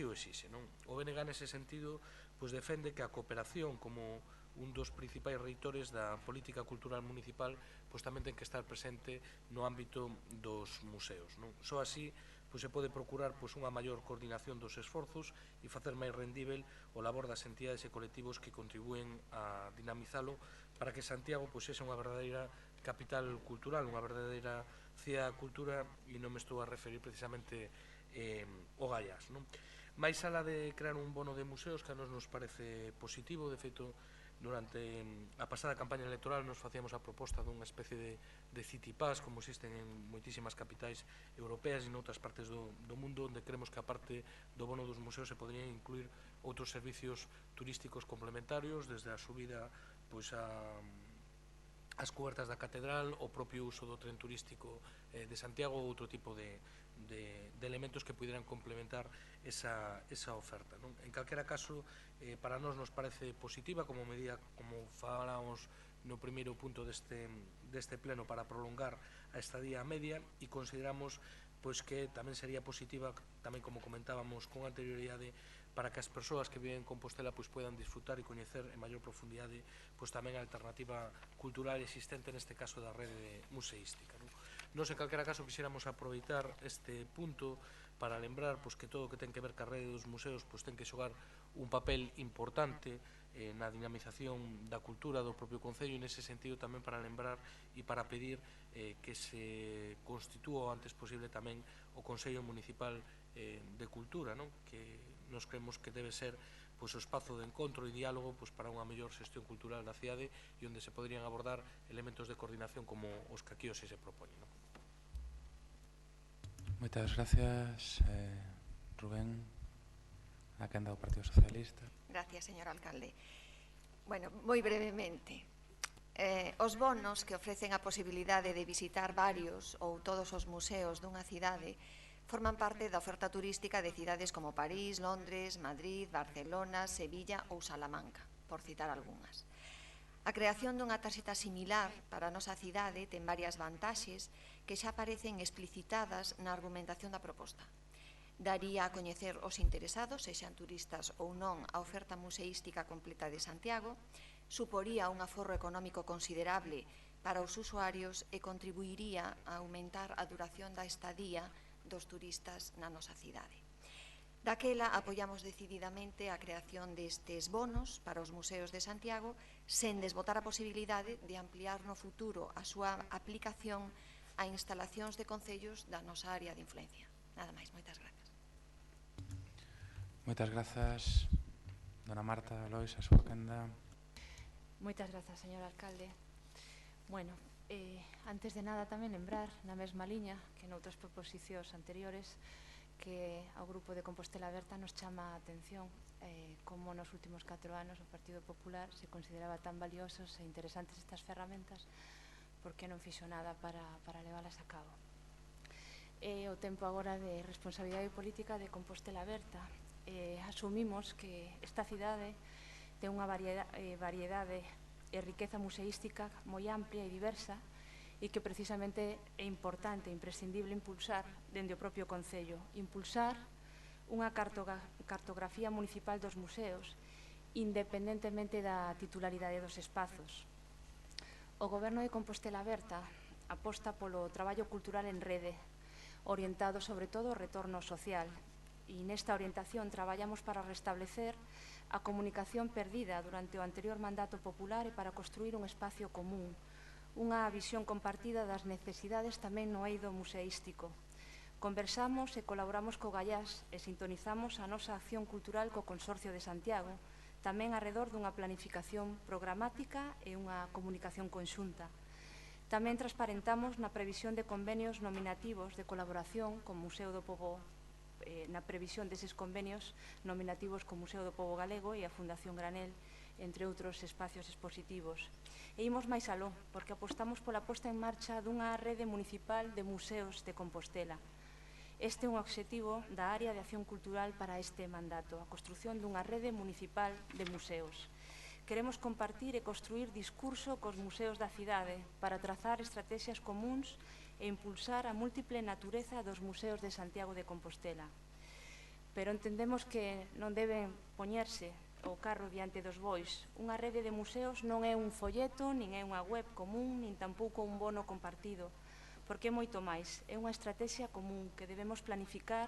o exixe. O BNG nese sentido defende que a cooperación como un dos principais reitores da política cultural municipal tamén ten que estar presente no ámbito dos museos. Só así se pode procurar unha maior coordinación dos esforzos e facer máis rendível o labor das entidades e colectivos que contribúen a dinamizalo para que Santiago sexa unha verdadeira capital cultural, unha verdadeira cidade da cultura, e non me estou a referir precisamente ao Gaiás. Mais alá de crear un bono de museos que a nos parece positivo, de feito, durante a pasada campaña electoral nos facíamos a proposta dunha especie de city pass, como existen en moitísimas capitais europeas e noutras partes do mundo, onde creemos que a parte do bono dos museos se podrían incluir outros servicios turísticos complementarios, desde a subida a as cubertas da catedral, o propio uso do tren turístico de Santiago ou outro tipo de elementos que puderan complementar esa oferta. En calquera caso, para nós nos parece positiva como medida, como falábamos no primeiro punto deste pleno, para prolongar a estadía media, e consideramos que tamén sería positiva, tamén como comentábamos con anterioridade, para que as persoas que viven en Compostela puedan disfrutar e coñecer en maior profundidade tamén a alternativa cultural existente, neste caso da rede museística. Nos, en calquera caso, quixéramos aproveitar este punto para lembrar que todo o que ten que ver ca rede dos museos ten que xogar un papel importante na dinamización da cultura do propio Concello, e nese sentido tamén para lembrar e para pedir que se constitúa o antes posible tamén o Consello Municipal de Cultura, que nos creemos que debe ser o espazo de encontro e diálogo para unha mellor xestión cultural da cidade, e onde se poderían abordar elementos de coordinación como os que aquí hoxe se propoñen. Moitas gracias, Rubén, a quenda do Partido Socialista. Gracias, señor alcalde. Bueno, moi brevemente. Os bonos que ofrecen a posibilidade de visitar varios ou todos os museos dunha cidade forman parte da oferta turística de cidades como París, Londres, Madrid, Barcelona, Sevilla ou Salamanca, por citar algunhas. A creación dunha tarxeta similar para a nosa cidade ten varias vantaxes que xa aparecen explicitadas na argumentación da proposta. Daría a coñecer os interesados, sexan turistas ou non, a oferta museística completa de Santiago, suporía un aforro económico considerable para os usuarios e contribuiría a aumentar a duración da estadía dos turistas na nosa cidade. Daquela apoiamos decididamente a creación destes bonos para os museos de Santiago, sen desbotar a posibilidade de ampliar no futuro a súa aplicación a instalacións de concellos da nosa área de influencia. Nada máis, moitas grazas. Moitas grazas, dona Marta, Lois, a súa quenda. Moitas grazas, señor alcalde. Bueno, antes de nada tamén lembrar, na mesma liña que noutras proposicións anteriores, que ao Grupo de Compostela Aberta nos chama a atención como nos últimos 4 anos o Partido Popular se consideraba tan valiosos e interesantes estas ferramentas, porque non fixo nada para leválas a cabo. É o tempo agora de responsabilidade política de Compostela Aberta. Asumimos que esta cidade ten unha variedade e riqueza museística moi amplia e diversa, e que precisamente é importante e imprescindible impulsar dende o propio Concello, impulsar unha cartografía municipal dos museos, independentemente da titularidade dos espazos. O Goberno de Compostela Aberta aposta polo traballo cultural en rede, orientado sobre todo ao retorno social, e nesta orientación traballamos para restablecer a comunicación perdida durante o anterior mandato popular e para construir un espacio común, unha visión compartida das necesidades tamén no eido museístico. Conversamos e colaboramos co Gallás e sintonizamos a nosa acción cultural co Consorcio de Santiago, tamén arredor dunha planificación programática e unha comunicación conxunta. Tamén transparentamos na previsión de convenios nominativos de colaboración con Museo do Pobo, na previsión deses convenios nominativos co Museo do Pobo Galego e a Fundación Granel, entre outros espacios expositivos. E imos máis aló, porque apostamos pola posta en marcha dunha rede municipal de museos de Compostela. Este é un obxectivo da área de acción cultural para este mandato, a construción dunha rede municipal de museos. Queremos compartir e construir discurso cos museos da cidade para trazar estrategias comuns e impulsar a múltiple natureza dos museos de Santiago de Compostela. Pero entendemos que non deben poñerse o carro diante dos bois. Unha rede de museos non é un folleto, nin é unha web común, nin tampouco un bono compartido, porque é moito máis. É unha estrategia común que debemos planificar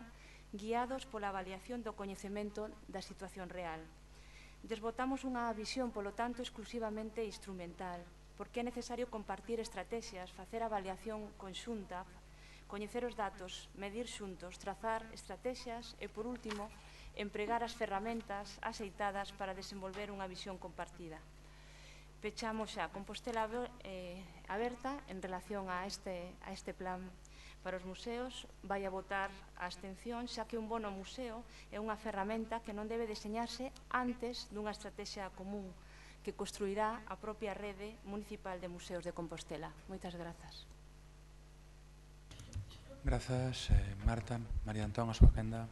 guiados pola avaliación do coñecemento da situación real. Desbotamos unha visión, polo tanto, exclusivamente instrumental, porque é necesario compartir estrategias, facer avaliación conxunta, coñecer os datos, medir xuntos, trazar estrategias e, por último, empregar as ferramentas axeitadas para desenvolver unha visión compartida. Pechamos xa Compostela Aberta en relación a este plan para os museos. Vai a votar a abstención, xa que un bono museo é unha ferramenta que non debe deseñarse antes dunha estrategia común que construirá a propia rede municipal de museos de Compostela. Moitas grazas. Grazas, Marta. María Antón, a súa quenda.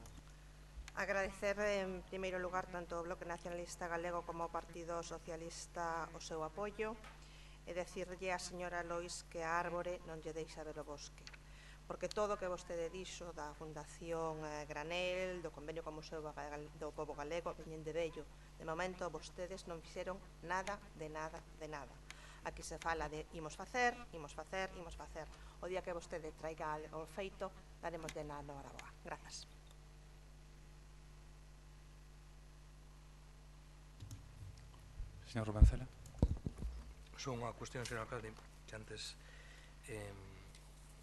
Agradecer en primeiro lugar tanto o Bloque Nacionalista Galego como o Partido Socialista o seu apoio e decirlle á señora Lois que a árbore non lle deixa ver o bosque, porque todo o que vostede dixo da Fundación Granel, do convenio co Museo do Pobo Galego, veñen de vello. De momento, vostedes non fixeron nada, de nada, de nada. Aquí se fala de imos facer, imos facer, imos facer. O día que vostede traiga algo feito, daremos de na noraboa. Grazas. Señor Rubencela. Son unha cuestión, señor alcalde, que antes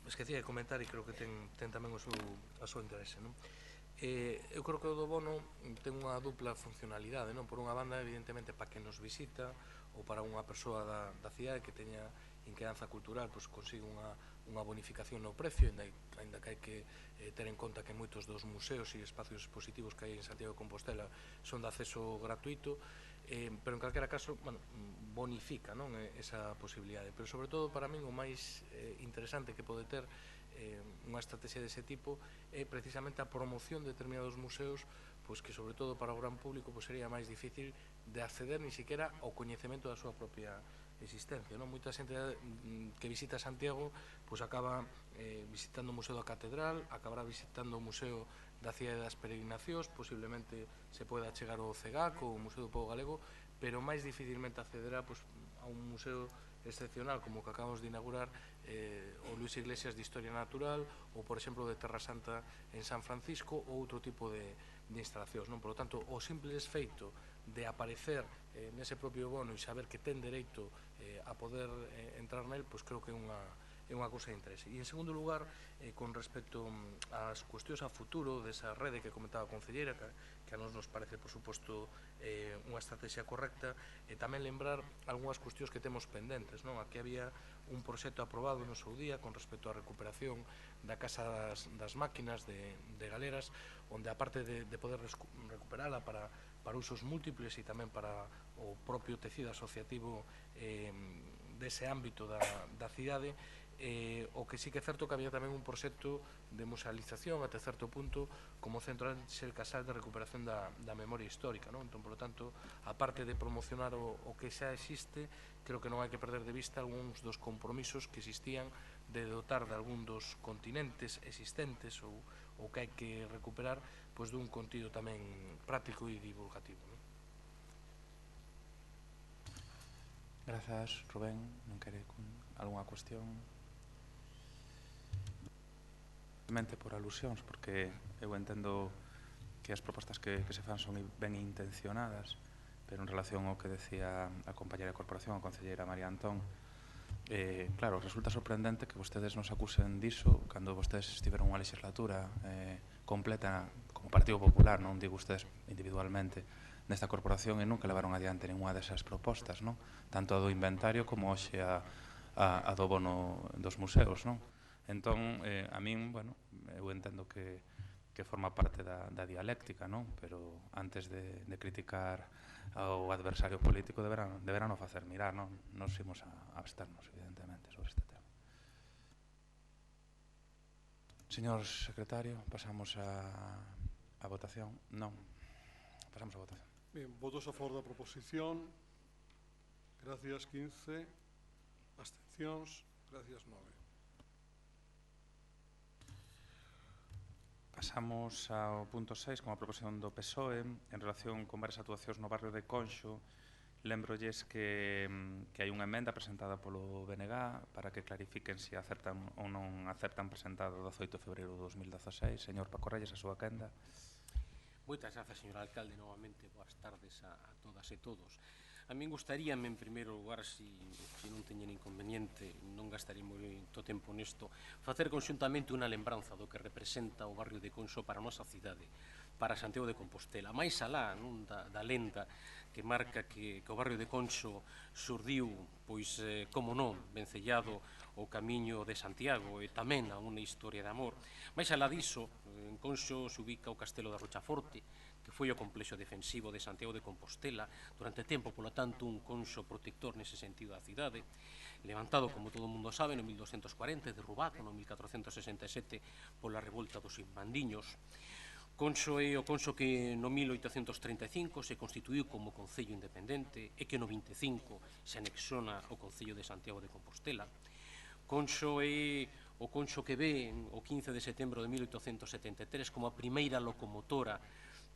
esquecía de comentar e creo que ten tamén o seu interese, non? Eu creo que o do bono ten unha dupla funcionalidade, non? Por unha banda, evidentemente, para que nos visita ou para unha persoa da cidade que teña inquedanza cultural, pois consigue unha bonificación no precio, ainda que hai que ter en conta que moitos dos museos e espacios expositivos que hai en Santiago de Compostela son de acceso gratuito, pero en calquera caso, bonifica esa posibilidade. Pero sobre todo, para min, o máis interesante que pode ter unha estrategia dese tipo é precisamente a promoción de determinados museos, pois que sobre todo para o gran público sería máis difícil de acceder ni siquiera ao coñecemento da súa propia existencia. Moita xente que visita Santiago acaba visitando o Museo da Catedral, acabará visitando o Museo da Cidade das Peregrinacións, posiblemente se poida chegar ao CEGAC ou ao Museo do Pobo Galego, pero máis dificilmente accederá a un museo excepcional como o que acabamos de inaugurar, o Luis Iglesias de Historia Natural ou, por exemplo, de Terra Santa en San Francisco ou outro tipo de instalacións. Por lo tanto, o simple feito de aparecer nese propio bono e saber que ten dereito a poder entrar nel, pois creo que é unha cousa de interese. E, en segundo lugar, con respecto ás cuestións a futuro desa rede que comentaba a concelleira, que a nos parece, por suposto, unha estrategia correcta, e tamén lembrar algunhas cuestións que temos pendentes. Aquí había un proxecto aprobado no seu día con respecto á recuperación da Casa das Máquinas de Galeras, onde, aparte de poder recuperala para usos múltiples e tamén para o propio tecido asociativo dese ámbito da cidade, o que sí que é certo que había tamén un proxecto de musealización até certo punto como centro Ángel Casal de recuperación da memoria histórica. Entón, por lo tanto, aparte de promocionar o que xa existe, creo que non hai que perder de vista algúns dos compromisos que existían de dotar de algún dos continentes existentes ou que hai que recuperar dun contido tamén práctico e divulgativo. Grazas, Rubén. Non quere algunha cuestión? Por alusións, porque eu entendo que as propostas que se fan son ben intencionadas, pero en relación ao que decía a compañera de corporación, a concelleira María Antón, claro, resulta sorprendente que vostedes nos acusen diso cando vostedes estiveron unha legislatura completa como Partido Popular, non digo ustedes individualmente, nesta corporación, e nunca levaron adiante ninguna desas propostas, tanto a do inventario como hoxe a do bono dos museos. Entón, a min, eu entendo que forma parte da dialéctica, pero antes de criticar ao adversario político deberán o facer mirar, nos imos a absternos, evidentemente, sobre este tema. Señor secretario, pasamos a votación. Non, pasamos a votación. Bien, votos a favor da proposición. Gracias, 15. Abstencións. Gracias, 9. Pasamos ao punto 6, como a proposición do PSOE, en relación con varias actuacións no barrio de Conxo. Lembrolles que hai unha emenda presentada polo BNG para que clarifiquen se acertan ou non acertan presentada o 18 de febreiro de 2016. Señor Paco Reyes, a súa quenda. Moitas grazas, señor alcalde, novamente. Boas tardes a todas e todos. A min gustaríame, en primeiro lugar, se non teñen inconveniente, non gastarei moito tempo nesto, facer conxuntamente unha lembranza do que representa o barrio de Conxo para a nosa cidade, para Santiago de Compostela. Mais alá da lenda que marca que o barrio de Conxo surdiu, pois, como non, vencellado o camiño de Santiago e tamén a unha historia de amor. Mais alá diso, en Conxo se ubica o Castelo da Rochaforte, que que foi o complexo defensivo de Santiago de Compostela, durante tempo, polo tanto, un conxo protector nese sentido da cidade, levantado, como todo o mundo sabe, no 1240, derrubado no 1467 pola revolta dos irmandiños. Conxo é o conxo que no 1835 se constituiu como concello independente e que no 25 se anexona ao concello de Santiago de Compostela. Conxo é o conxo que ve o 15 de setembro de 1873 como a primeira locomotora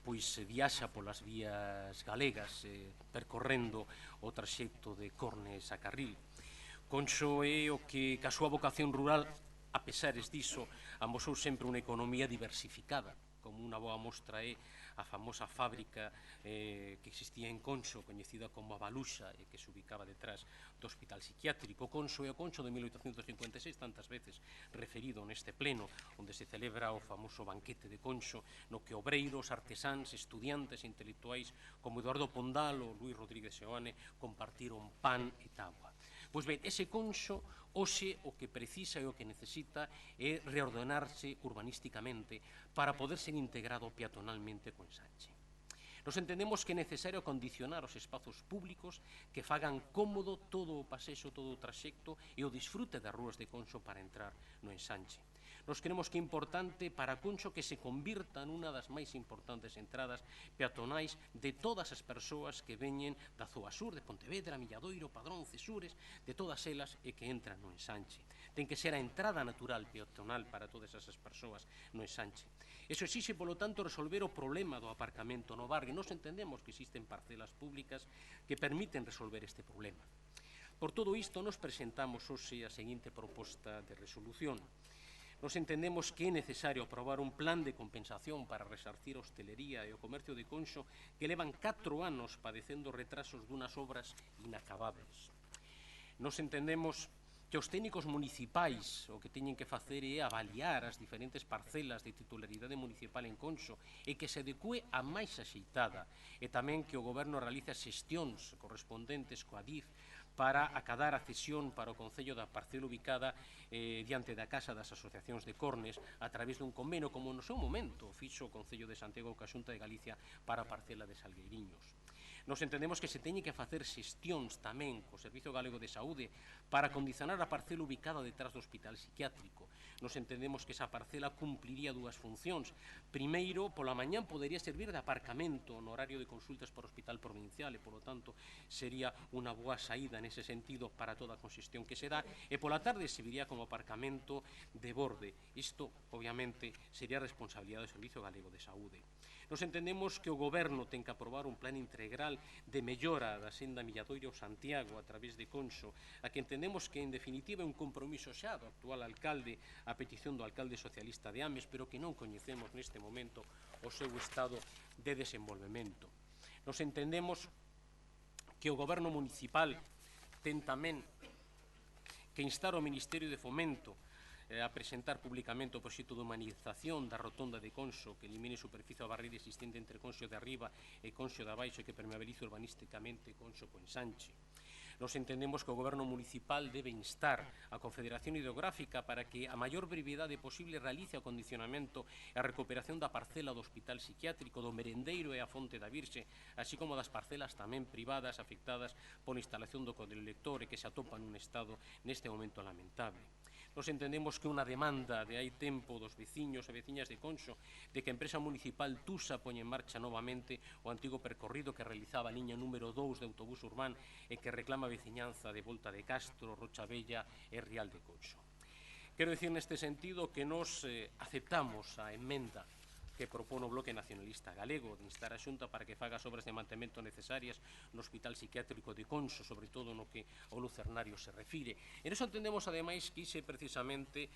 pois viaxa polas vías galegas percorrendo o traxecto de Cornes a Carril. Conxo é o que, ca súa vocación rural, a pesares diso, amosou sempre unha economía diversificada. Como unha boa mostra é a famosa fábrica que existía en Conxo, coñecida como a Baluxa, e que se ubicaba detrás do Hospital Psiquiátrico. Conxo é o Conxo de 1856, tantas veces referido neste pleno, onde se celebra o famoso banquete de Conxo, no que obreiros, artesáns, estudiantes e intelectuais como Eduardo Pondal ou Luis Rodríguez Seoane compartiron pan e táboa. Pois ben, ese Conxo, hoxe, o que precisa e o que necesita é reordenarse urbanísticamente para poder ser integrado peatonalmente co ensanche. Nos entendemos que é necesario condicionar os espazos públicos que fagan cómodo todo o pasexo, todo o traxecto e o disfrute das rúas de Conxo para entrar no ensanche. Nos creemos que é importante para Conxo que se convirta nunha das máis importantes entradas peatonais de todas as persoas que veñen da Zoa Sur, de Pontevedra, Milladoiro, Padrón, Cesures, de todas elas e que entran no ensanche. Ten que ser a entrada natural peatonal para todas esas persoas no ensanche. Eso exixe, polo tanto, resolver o problema do aparcamento no barrio. Nos entendemos que existen parcelas públicas que permiten resolver este problema. Por todo isto, nos presentamos hoxe a seguinte proposta de resolución. Nos entendemos que é necesario aprobar un plan de compensación para resarcir a hostelería e o comercio de Conxo que levan 4 anos padecendo retrasos dunhas obras inacabables. Nos entendemos que os técnicos municipais o que teñen que facer é avaliar as diferentes parcelas de titularidade municipal en Conxo e que se adecue a máis axeitada e tamén que o Goberno realice as xestións correspondentes coa DIF para acadar a cesión para o Concello da parcela ubicada diante da Casa das Asociacións de Cornes a través dun convenio como no seu momento fixo o Concello de Santiago coa Xunta de Galicia para a parcela de Salgueiriños. Nos entendemos que se teñen que facer xestións tamén co Servizo Galego de Saúde para condicionar a parcela ubicada detrás do Hospital Psiquiátrico. Nos entendemos que esa parcela cumpliría dúas funcións. Primeiro, pola mañán podería servir de aparcamento no horario de consultas por Hospital Provincial e, polo tanto, sería unha boa saída nese sentido para toda a congestión que se dá e pola tarde serviría como aparcamento de borde. Isto, obviamente, sería responsabilidade do Servizo Galego de Saúde. Nos entendemos que o Goberno ten que aprobar un plan integral de mellora da senda Milladoiro-Santiago a través de Conxo, a que entendemos que, en definitiva, é un compromiso xa do actual alcalde a petición do alcalde socialista de Ames, pero que non coñecemos neste momento o seu estado de desenvolvemento. Nos entendemos que o Goberno municipal ten tamén que instar ao Ministerio de Fomento a presentar públicamente o proxecto de humanización da rotonda de Conxo que elimine a superficie a barreira existente entre Conxo de Arriba e Conxo de Abaixo e que permeabilize urbanísticamente Conxo co ensanche. Nos entendemos que o Goberno municipal debe instar a Confederación Hidrográfica para que a maior brevidade posible realice o acondicionamento e a recuperación da parcela do Hospital Psiquiátrico, do Merendeiro e a Fonte da Virxe, así como das parcelas tamén privadas afectadas pola instalación do codelector e que se atopan nun estado neste momento lamentable. Nos entendemos que unha demanda de hai tempo dos veciños e veciñas de Conxo de que a empresa municipal Tusa poña en marcha novamente o antigo percorrido que realizaba a liña número 2 de autobús urbán e que reclama a veciñanza de Volta de Castro, Rocha Bella e Rial de Conxo. Quero dicir neste sentido que nos aceptamos a emenda que propón o Bloque Nacionalista Galego de instar a Xunta para que faga as obras de mantemento necesarias no Hospital Psiquiátrico de Conxo, sobre todo no que ao lucernario se refire. E nos entendemos, ademais, que ixe precisamente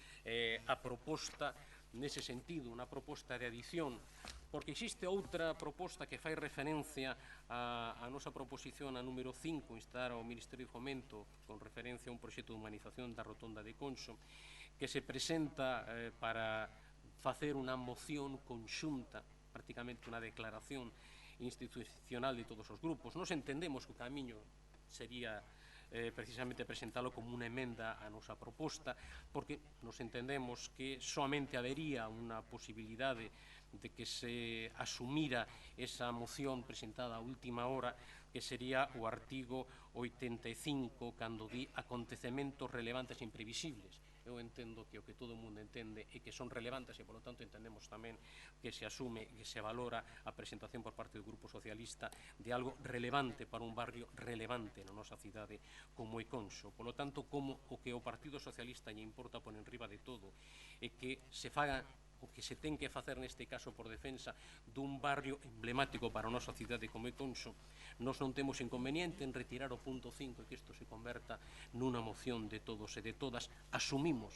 a proposta nese sentido, unha proposta de adición, porque existe outra proposta que fai referencia a nosa proposición a número 5, instar ao Ministerio de Fomento con referencia a un proxecto de humanización da rotonda de Conxo, que se presenta para facer unha moción conxunta, prácticamente unha declaración institucional de todos os grupos. Nos entendemos que o camiño sería precisamente presentalo como unha emenda a nosa proposta, porque nos entendemos que soamente habería unha posibilidade de que se asumira esa moción presentada a última hora, que sería o artigo 85, cando di acontecementos relevantes e imprevisibles. Eu entendo que o que todo o mundo entende é que son relevantes e, polo tanto, entendemos tamén que se asume, que se valora a presentación por parte do Grupo Socialista de algo relevante para un barrio relevante na nosa cidade como é Conxo. Polo tanto, como o que o Partido Socialista lle importa por enriba de todo é que se faga o que se ten que facer neste caso por defensa dun barrio emblemático para a nosa cidade como é Conxo, nós non temos inconveniente en retirar o punto 5 e que isto se converta nunha moción de todos e de todas. Asumimos,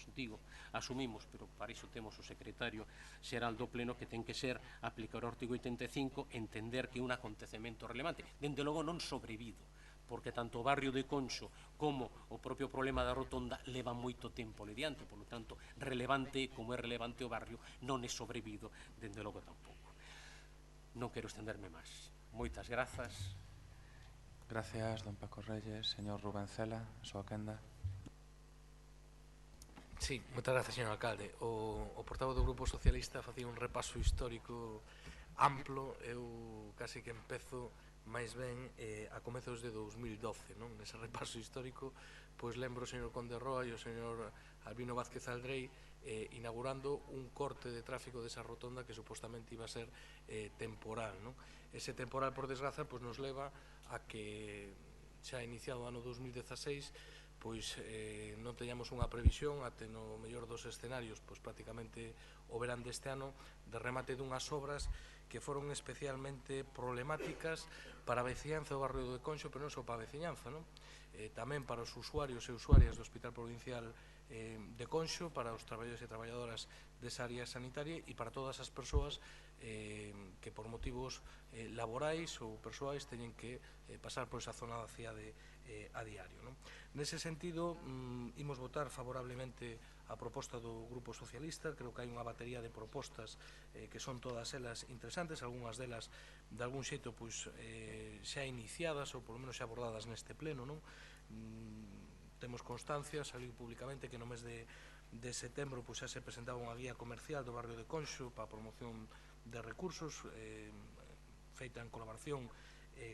pero para iso temos o secretario xeral do Pleno que ten que ser aplicar o artigo 85, entender que é un acontecemento relevante. Dende logo non sobrevido, porque tanto o barrio de Conxo como o propio problema da rotonda leva moito tempo lediante, polo tanto, relevante como é relevante o barrio, non é sobrevido, dende logo tampouco. Non quero estenderme máis. Moitas grazas. Gracias, don Paco Reyes. Señor Rubén Cela, a súa quenda. Sí, moitas grazas, señor alcalde. O portavoz do Grupo Socialista facía un repaso histórico amplo. Eu casi que empezo máis ben a comezos de 2012, non? Nese repaso histórico, pois lembro o señor Conde Roa e o señor Albino Vázquez Aldrei inaugurando un corte de tráfico desa rotonda que supostamente iba a ser temporal, non? Ese temporal, por desgraza, pois nos leva a que xa iniciado o ano 2016 pois non teñamos unha previsión até no mellor dos escenarios, pois prácticamente o verán deste ano, de remate dunhas obras que foron especialmente problemáticas para a veciñanza do barrio de Conxo, pero non só para a veciñanza, non? Tamén para os usuarios e usuarias do Hospital Provincial de Conxo, para os traballadores e traballadoras desa área sanitaria e para todas as persoas que por motivos laborais ou persoais teñen que pasar por esa zona da cidade a diario, non? Nese sentido, imos votar favorablemente a proposta do Grupo Socialista. Creo que hai unha batería de propostas que son todas elas interesantes, algunhas delas de algún xeito pois xa iniciadas ou polo menos xa abordadas neste pleno, non? Temos constancia, saliu públicamente que no mes de setembro pois xa se presentaba unha guía comercial do barrio de Conxo para a promoción de recursos feita en colaboración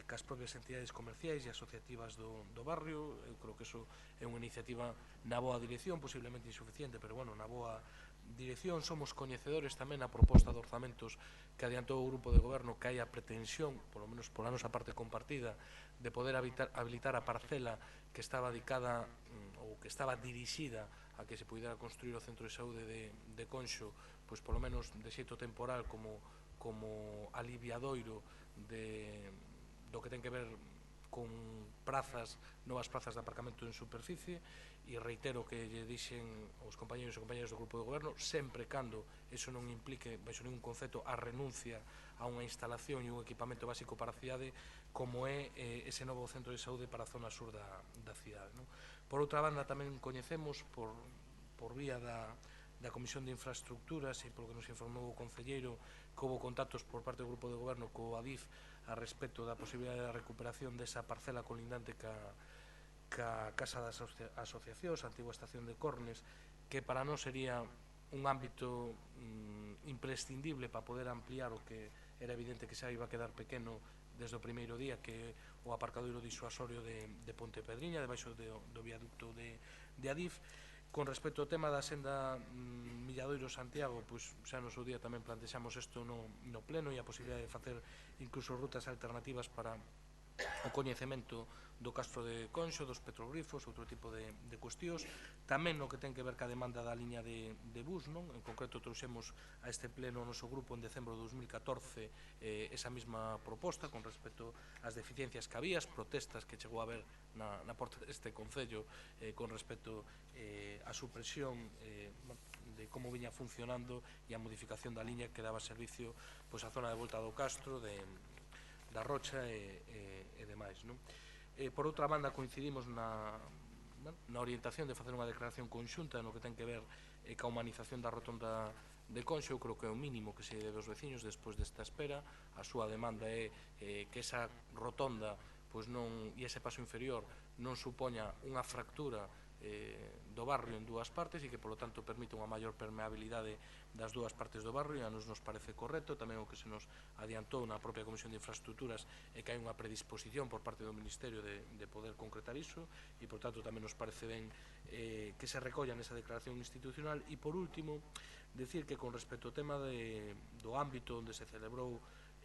cas propias entidades comerciais e asociativas do barrio. Eu creo que iso é unha iniciativa na boa dirección, posiblemente insuficiente, pero bueno, na boa dirección. Somos coñecedores tamén a proposta de orzamentos que adiantou o Grupo de Goberno, que hai a pretensión, polo menos pola nosa parte compartida, de poder habilitar a parcela que estaba dedicada ou que estaba dirixida a que se pudera construir o centro de saúde de Conxo, pois polo menos de xeito temporal como aliviadoiro do que ten que ver con novas prazas de aparcamento en superficie, e reitero que lle dixen os compañeros e compañeras do Grupo de Goberno, sempre cando eso non implique, baixo ningún concepto, a renuncia a unha instalación e un equipamento básico para a cidade, como é ese novo centro de saúde para a zona sur da cidade, non? Por outra banda, tamén coñecemos por vía da Comisión de Infraestructuras e polo que nos informou o concelleiro, que houve contactos por parte do Grupo de Goberno co Adif a respecto da posibilidade da recuperación desa parcela colindante ca Casa das Asociacións, a antigua estación de Cornes, que para nós sería un ámbito imprescindible para poder ampliar o que era evidente que xa iba a quedar pequeno desde o primeiro día, que o aparcadoiro disuasorio de Ponte Pedriña, debaixo do viaducto de Adif. Con respecto ao tema da senda Milladoiro-Santiago, pois xa no seu día tamén plantexamos isto no pleno e a posibilidade de facer incluso rutas alternativas para o coñecemento do Castro de Conxo, dos petroglifos, outro tipo de cuestións. Tamén no que ten que ver ca demanda da liña de bus, non? En concreto trouxemos a este pleno o noso grupo en decembro de 2014 esa mesma proposta con respecto ás deficiencias que había, as protestas que chegou a haber na porta deste Concello con respecto á supresión de como viña funcionando e a modificación da liña que daba servicio pois a zona de volta do Castro, da Rocha e demais, non? Por outra banda, coincidimos na orientación de facer unha declaración conxunta no que ten que ver ca humanización da rotonda de Conxo. Eu creo que é o mínimo que se debe aos veciños despois desta espera. A súa demanda é que esa rotonda e ese paso inferior non supoña unha fractura do barrio en dúas partes e que, polo tanto, permite unha maior permeabilidade das dúas partes do barrio, e a nos parece correcto. Tamén o que se nos adiantou na propia Comisión de Infraestructuras é que hai unha predisposición por parte do Ministerio de poder concretar iso, e, por tanto, tamén nos parece ben que se recolla nesa declaración institucional. E, por último, decir que con respecto ao tema do ámbito onde se celebrou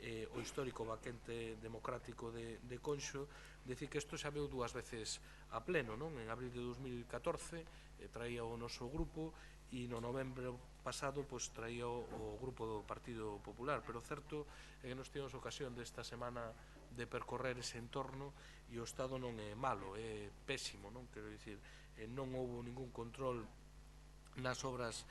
o histórico Baquente Democrático de Conxo, decir que isto xa veu dúas veces a pleno, non? En abril de 2014 traía o noso grupo, e no novembro pasado traía o grupo do Partido Popular, pero certo é que nos tivemos ocasión desta semana de percorrer ese entorno e o estado non é malo, é pésimo, non? Quero dicir, non houve ningún control nas obras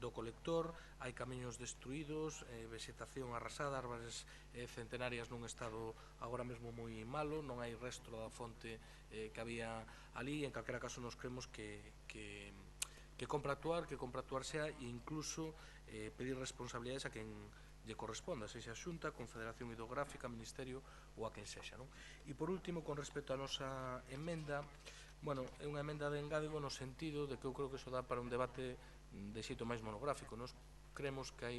do colector, hai camiños destruídos, vegetación arrasada, árbores centenarias nun estado agora mesmo moi malo, non hai rastro da fonte que había ali, e en calquera caso nos creemos que compra actuar xa, e incluso pedir responsabilidades a quen lle corresponda, sexa Xunta, Confederación Hidrográfica, Ministerio ou a quen sexa, non? E por último, con respecto á nosa emenda, bueno, é unha emenda de engádego no sentido de que eu creo que iso dá para un debate de xeito máis monográfico. Nos creemos que hai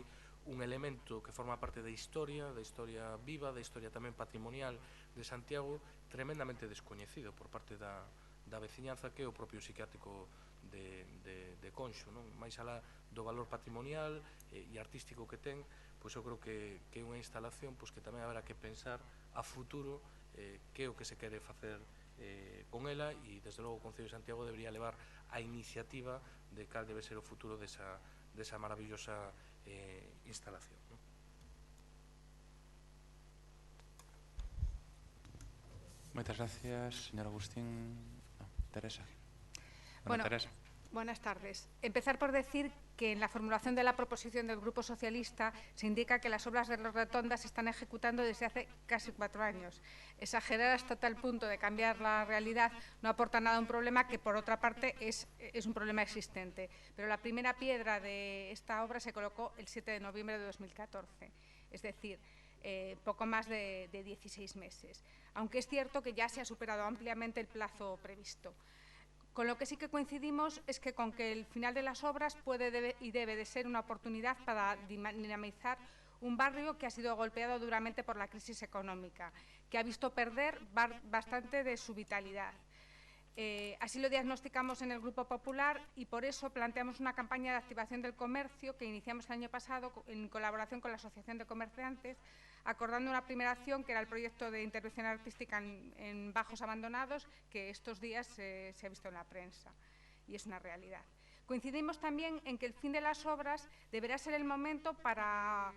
un elemento que forma parte da historia viva, da historia tamén patrimonial de Santiago, tremendamente descoñecido por parte da veciñanza, que é o propio psiquiátrico de Conxo, non? Mais alá do valor patrimonial e artístico que ten, pois eu creo que é unha instalación que tamén haberá que pensar a futuro que é o que se quere facer con ela, e desde logo o Concello de Santiago debería levar a iniciativa de cal debe ser o futuro desa maravillosa instalación. Moitas gracias, señor Agustín. Teresa. Bueno, Teresa. Buenas tardes. Empezar por decir que en la formulación de la proposición del Grupo Socialista se indica que las obras de la rotonda se están ejecutando desde hace casi 4 años. Exagerar hasta tal punto de cambiar la realidad no aporta nada a un problema que, por otra parte, es un problema existente. Pero la primera piedra de esta obra se colocó el 7 de noviembre de 2014, es decir, poco más de 16 meses, aunque es cierto que ya se ha superado ampliamente el plazo previsto. Con lo que sí que coincidimos es que con que el final de las obras puede y debe de ser una oportunidad para dinamizar un barrio que ha sido golpeado duramente por la crisis económica, que ha visto perder bastante de su vitalidad. Así lo diagnosticamos en el Grupo Popular, y por eso planteamos una campaña de activación del comercio que iniciamos el año pasado en colaboración con la Asociación de Comerciantes, acordando una primera acción que era el proyecto de intervención artística en bajos abandonados, que estos días se ha visto en la prensa, y es una realidad. Coincidimos también en que el fin de las obras deberá ser el momento para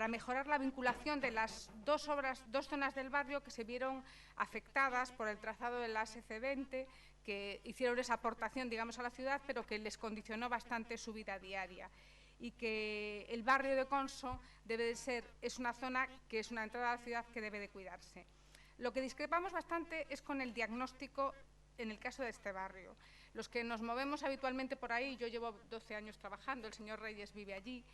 mejorar la vinculación de las dos zonas del barrio que se vieron afectadas por el trazado de la SC20, que hicieron esa aportación, digamos, a la ciudad, pero que les condicionó bastante su vida diaria. Y que el barrio de Conso es una zona que es una entrada a la ciudad que debe de cuidarse. Lo que discrepamos bastante es con el diagnóstico en el caso de este barrio. Los que nos movemos habitualmente por ahí, yo llevo 12 años trabajando, el señor Reyes vive allí,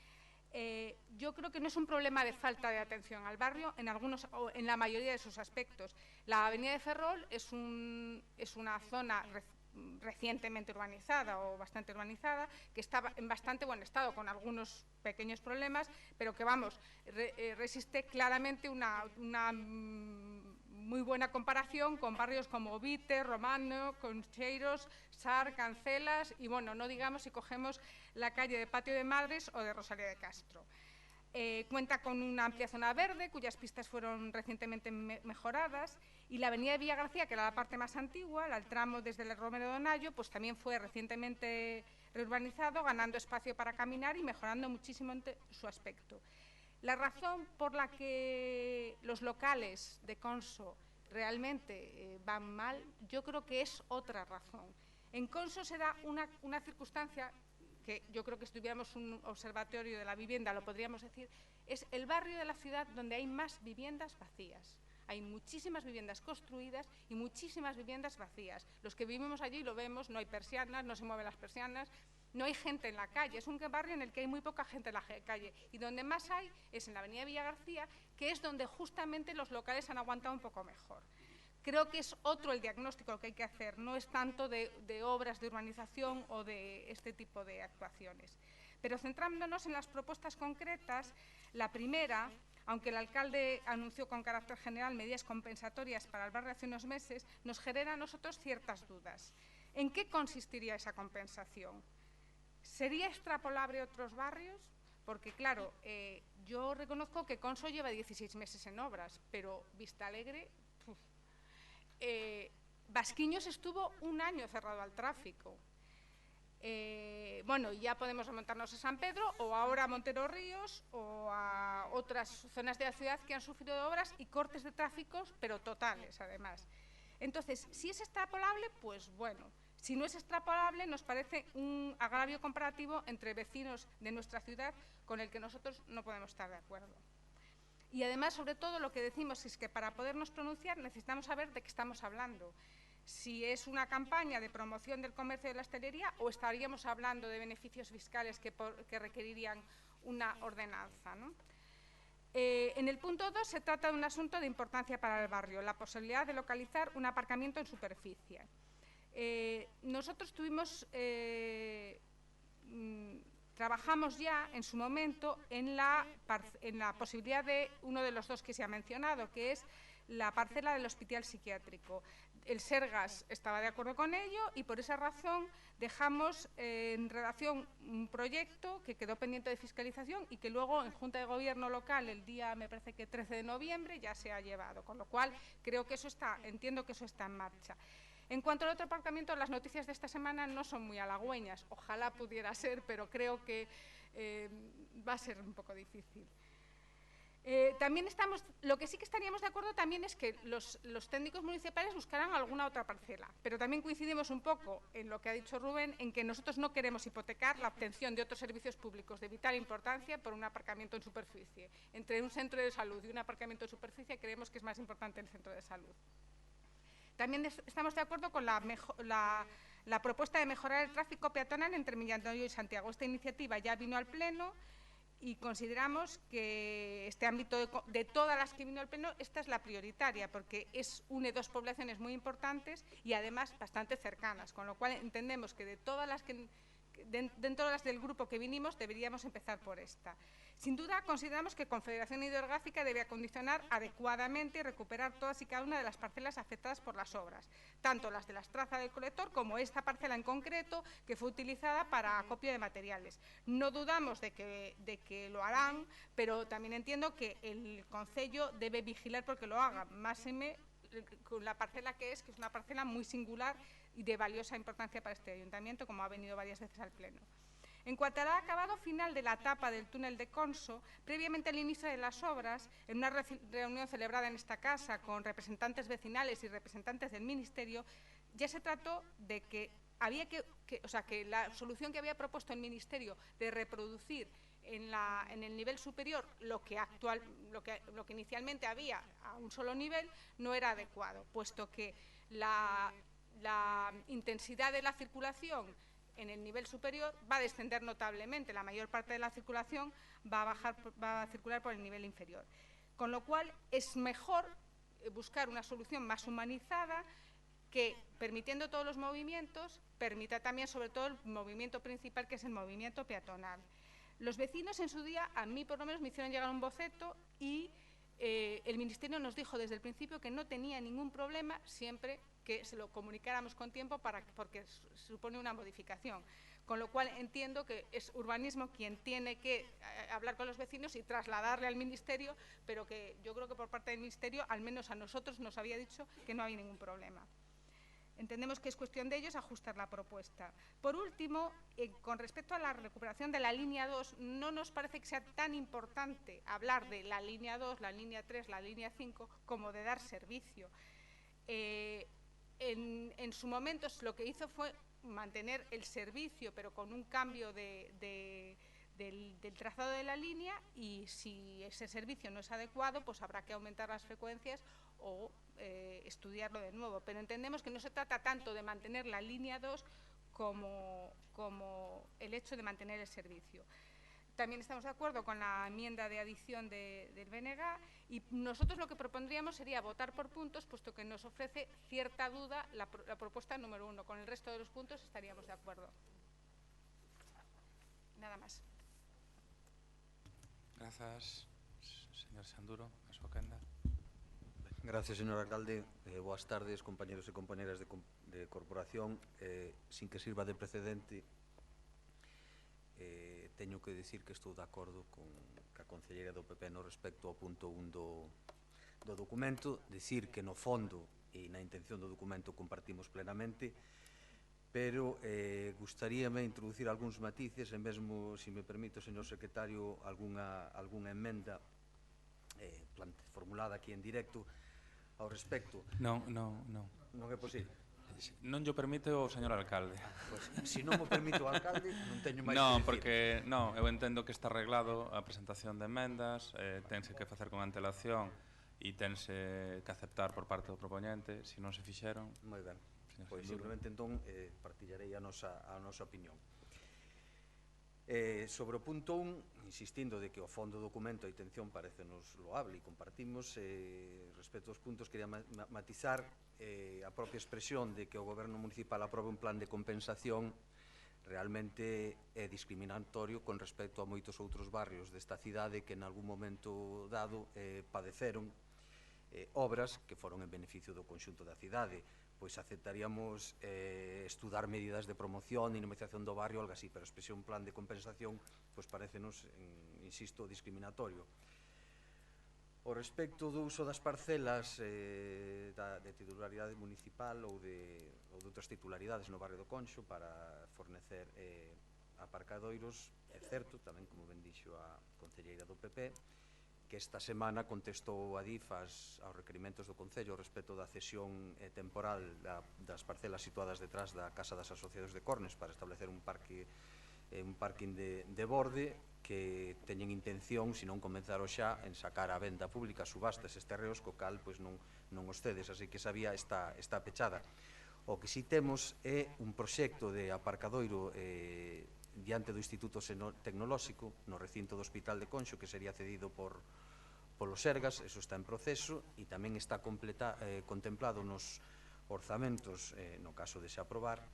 yo creo que no es un problema de falta de atención al barrio en la mayoría de sus aspectos. La avenida de Ferrol es una zona recientemente urbanizada o bastante urbanizada, que está en bastante buen estado, con algunos pequeños problemas, pero que, resiste claramente una muy buena comparación con barrios como Vite, Romano, Concheiros, Sar, Cancelas, y bueno, no digamos si cogemos la calle de Patio de Madres o de Rosalía de Castro. Cuenta con una amplia zona verde, cuyas pistas fueron recientemente mejoradas, y la avenida de Villagarcía, que era la parte más antigua, el tramo desde el Romero de Donayo, pues también fue recientemente reurbanizado, ganando espacio para caminar y mejorando muchísimo su aspecto. La razón por la que los locales de Conso realmente van mal, yo creo que es otra razón. En Conso se da una circunstancia que yo creo que si tuviéramos un observatorio de la vivienda lo podríamos decir, es el barrio de la ciudad donde hay más viviendas vacías. Hay muchísimas viviendas construidas y muchísimas viviendas vacías. Los que vivimos allí lo vemos, no hay persianas, no se mueven las persianas, no hay gente en la calle. Es un barrio en el que hay muy poca gente en la calle, y donde más hay es en la avenida Villagarcía, que es donde justamente los locales han aguantado un poco mejor. creo que es otro el diagnóstico que hay que hacer, no es tanto de obras de urbanización o de este tipo de actuaciones. Pero centrándonos en las propuestas concretas, la primera, aunque el alcalde anunció con carácter general medidas compensatorias para el barrio hace unos meses, nos genera a nosotros ciertas dudas. ¿En qué consistiría esa compensación? ¿Sería extrapolable a otros barrios? Porque, claro, yo reconozco que Conso lleva 16 meses en obras, pero Vistalegre... Basquiños estuvo un año cerrado al tráfico. Bueno, ya podemos remontarnos a San Pedro o ahora a Montero Ríos o a otras zonas de la ciudad que han sufrido obras y cortes de tráficos, pero totales, además. Entonces, si es extrapolable, pues bueno. Si no es extrapolable, nos parece un agravio comparativo entre vecinos de nuestra ciudad con el que nosotros no podemos estar de acuerdo. Y además, sobre todo, lo que decimos es que para podernos pronunciar necesitamos saber de qué estamos hablando. Si es una campaña de promoción del comercio de la hostelería o estaríamos hablando de beneficios fiscales que requerirían una ordenanza, ¿no? En el punto 2 se trata de un asunto de importancia para el barrio, la posibilidad de localizar un aparcamiento en superficie. Nosotros trabajamos ya en su momento en la posibilidad de uno de los dos que se ha mencionado, que es la parcela del hospital psiquiátrico. El Sergas estaba de acuerdo con ello y por esa razón dejamos en redacción un proyecto que quedó pendiente de fiscalización y que luego en Junta de Gobierno local el día, me parece que 13 de noviembre, ya se ha llevado, con lo cual creo que entiendo que eso está en marcha. En cuanto al otro aparcamiento, las noticias de esta semana no son muy halagüeñas. Ojalá pudiera ser, pero creo que va a ser un poco difícil. Lo que sí que estaríamos de acuerdo también es que los técnicos municipales buscaran alguna otra parcela, pero también coincidimos un poco en lo que ha dicho Rubén, en que nosotros no queremos hipotecar la obtención de otros servicios públicos de vital importancia por un aparcamiento en superficie. Entre un centro de salud y un aparcamiento en superficie creemos que es más importante el centro de salud. También estamos de acuerdo con la propuesta de mejorar el tráfico peatonal entre Millandoño y Santiago. Esta iniciativa ya vino al Pleno y consideramos que este ámbito de todas las que vino al Pleno, esta es la prioritaria, porque une dos poblaciones muy importantes y además bastante cercanas, con lo cual entendemos que dentro de las del grupo que vinimos deberíamos empezar por esta. Sin duda, consideramos que Confederación Hidrográfica debe acondicionar adecuadamente y recuperar todas y cada una de las parcelas afectadas por las obras, tanto las de la traza del colector como esta parcela en concreto que fue utilizada para acopio de materiales. No dudamos de que lo harán, pero también entiendo que el Concello debe vigilar porque lo haga, máxime con la parcela que es una parcela muy singular y de valiosa importancia para este ayuntamiento, como ha venido varias veces al Pleno. En cuanto al acabado final de la etapa del túnel de Conso, previamente al inicio de las obras, en una reunión celebrada en esta casa con representantes vecinales y representantes del Ministerio, ya se trató de que la solución que había propuesto el Ministerio de reproducir en el nivel superior lo que inicialmente había a un solo nivel no era adecuado, puesto que la intensidad de la circulación en el nivel superior va a descender notablemente. La mayor parte de la circulación va a circular por el nivel inferior. Con lo cual, es mejor buscar una solución más humanizada que, permitiendo todos los movimientos, permita también, sobre todo, el movimiento principal, que es el movimiento peatonal. Los vecinos, en su día, a mí por lo menos me hicieron llegar un boceto y el Ministerio nos dijo desde el principio que no tenía ningún problema siempre que se lo comunicáramos con tiempo porque supone una modificación. Con lo cual entiendo que es urbanismo quien tiene que hablar con los vecinos y trasladarle al Ministerio, pero que yo creo que por parte del Ministerio, al menos a nosotros, nos había dicho que no había ningún problema. Entendemos que es cuestión de ellos ajustar la propuesta. Por último, con respecto a la recuperación de la línea 2, no nos parece que sea tan importante hablar de la línea 2, la línea 3, la línea 5, como de dar servicio. En su momento lo que hizo fue mantener el servicio, pero con un cambio del trazado de la línea, y si ese servicio no es adecuado, pues habrá que aumentar las frecuencias o estudiarlo de nuevo. Pero entendemos que no se trata tanto de mantener la línea 2 como el hecho de mantener el servicio. también estamos de acuerdo con la enmienda de adición del BNG y nosotros lo que propondríamos sería votar por puntos, puesto que nos ofrece cierta duda la propuesta número 1. Con el resto de los puntos estaríamos de acuerdo. Nada más. Grazas, señor Sanduro, a súa quenda. Gracias, señor alcalde. Boas tardes, compañeros e compañeras de corporación. Sin que sirva de precedente, teño que dicir que estou de acordo con a concelleira do PP no respecto ao punto 1 do documento, dicir que no fondo e na intención do documento compartimos plenamente, pero gustaríame introducir algúns matices e mesmo, se me permite, señor secretario, algunha emenda formulada aquí en directo ao respecto. Non é posible. Non llo permite o señor alcalde. Se non mo permite o alcalde, non teño máis Non, que dicir. porque eu entendo que está arreglado a presentación de emendas, tense que facer con antelación e tense que aceptar por parte do propoñente, se non se fixeron. Moi ben. Pois simplemente entón partillarei a nosa opinión. Sobre o punto 1, insistindo de que o fondo do documento a intención parecenos loable e compartimos, respecto aos puntos quería matizar a propia expresión de que o Goberno Municipal aprobe un plan de compensación realmente é discriminatorio con respecto a moitos outros barrios desta cidade que en algún momento dado padeceron obras que foron en beneficio do conxunto da cidade. Pois aceptaríamos estudar medidas de promoción e dinamización do barrio, algo así, pero a expresión plan de compensación pois parecenos, insisto, discriminatorio. O respecto do uso das parcelas de titularidade municipal ou de outras titularidades no barrio do Conxo para fornecer aparcadoiros, é certo, tamén como ben dixo a concelleira do PP, que esta semana contestou a DIF aos requerimentos do Concello respecto da cesión temporal das parcelas situadas detrás da Casa das Asociacións de Cornes para establecer un parking de borde que teñen intención, se non comenzaron xa, en sacar a venda pública subastas estes terreos, co cal non os cedes, así que esa vía está pechada. O que si temos é un proxecto de aparcadoiro diante do Instituto Tecnolóxico no recinto do Hospital de Conxo que sería cedido polos Sergas, eso está en proceso e tamén está contemplado nos orzamentos, no caso de se aprobar,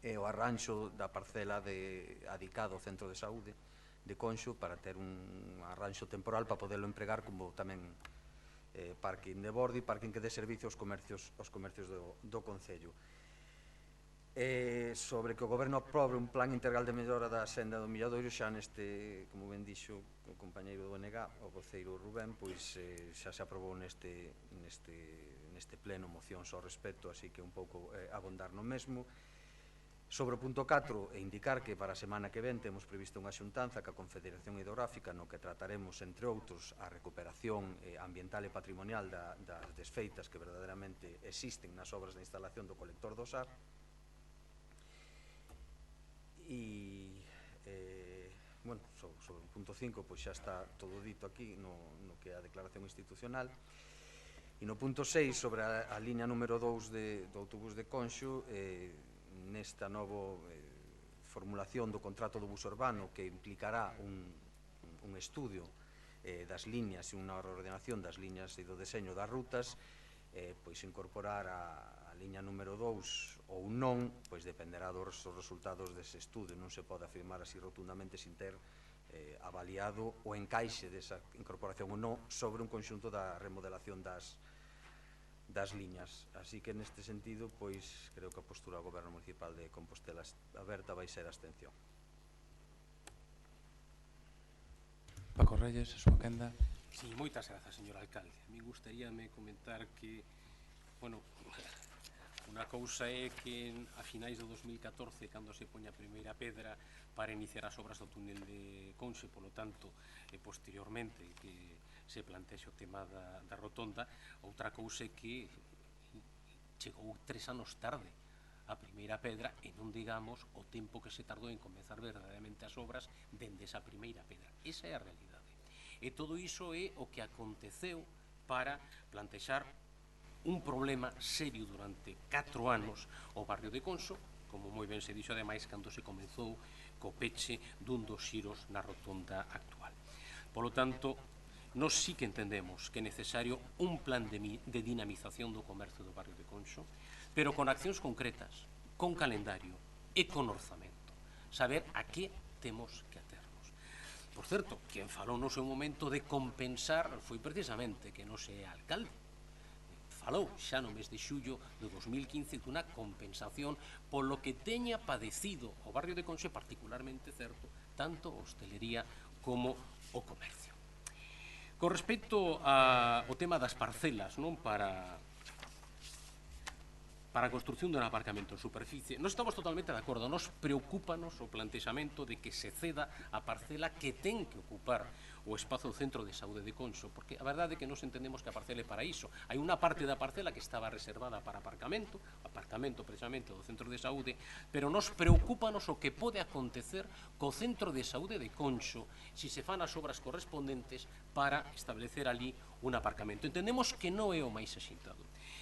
o arranxo da parcela adicada ao Centro de Saúde de Conxo para ter un arranxo temporal para poderlo empregar como tamén parking de borde e parking que dé servicio aos comercios do Concello. Sobre que o Goberno aprobe un plan integral de mellora da senda do Milladoiro, xa neste, como ben dixo o compañeiro do BNG, o voceiro Rubén, pois xa se aprobou neste pleno mocións ao respecto, así que un pouco abondar no mesmo. Sobre o punto 4, indicar que para a semana que ven temos previsto unha xuntanza ca Confederación Hidrográfica no que trataremos, entre outros, a recuperación ambiental e patrimonial das desfeitas que verdadeiramente existen nas obras de instalación do colector do Sar. E, bueno, sobre o punto 5, pois xa está todo dito aquí no que é a declaración institucional. E no punto 6, sobre a liña número 2 do autobús de Conxo, nesta nova formulación do contrato do bus urbano que implicará un estudio das liñas e unha reordenación das liñas e do deseño das rutas, pois incorporar a liña número 2 ou non, pois dependerá dos resultados dese estudio. Non se pode afirmar así rotundamente sin ter avaliado o encaixe desa incorporación ou non sobre un conxunto da remodelación das liñas. Así que neste sentido, pois, creo que a postura do Goberno Municipal de Compostela Aberta vai ser a abstención. Paco Reyes, a súa quenda. Sí, moitas grazas, señor alcalde. A mí gustaríame comentar que, bueno, unha cousa é que a finais do 2014, cando se poña a primeira pedra para iniciar as obras do túnel de Conxo, polo tanto, posteriormente, que se plantexe o tema da rotonda, outra cousa é que chegou 3 anos tarde a primeira pedra e non digamos o tempo que se tardou en comezar verdadeiramente as obras dende esa primeira pedra. Esa é a realidade. E todo iso é o que aconteceu para plantexar un problema serio durante 4 anos o barrio de Conxo, como moi ben se dixo ademais cando se comezou co peche dun dos xiros na rotonda actual. Polo tanto, nós sí que entendemos que é necesario un plan de dinamización do comercio do barrio de Conxo, pero con accións concretas, con calendario e con orzamento. Saber a que temos que aternos. Por certo, quen falou no seu momento de compensar foi precisamente que non se é alcalde. Falou xa no mes de xullo de 2015 dunha compensación polo que teña padecido o barrio de Conxo, particularmente certo, tanto a hostelería como o comercio. Con respecto ao tema das parcelas, non, para a construción dun aparcamento en superficie, nós estamos totalmente de acordo. Nos preocúpanos o plantexamento de que se ceda a parcela que ten que ocupar o espazo do Centro de Saúde de Conxo, porque a verdade é que nos entendemos que a parcela é para iso. Hai unha parte da parcela que estaba reservada para aparcamento precisamente do Centro de Saúde, pero nos preocúpanos o que pode acontecer co Centro de Saúde de Conxo se se fan as obras correspondentes para establecer ali un aparcamento. Entendemos que non é o máis axitado.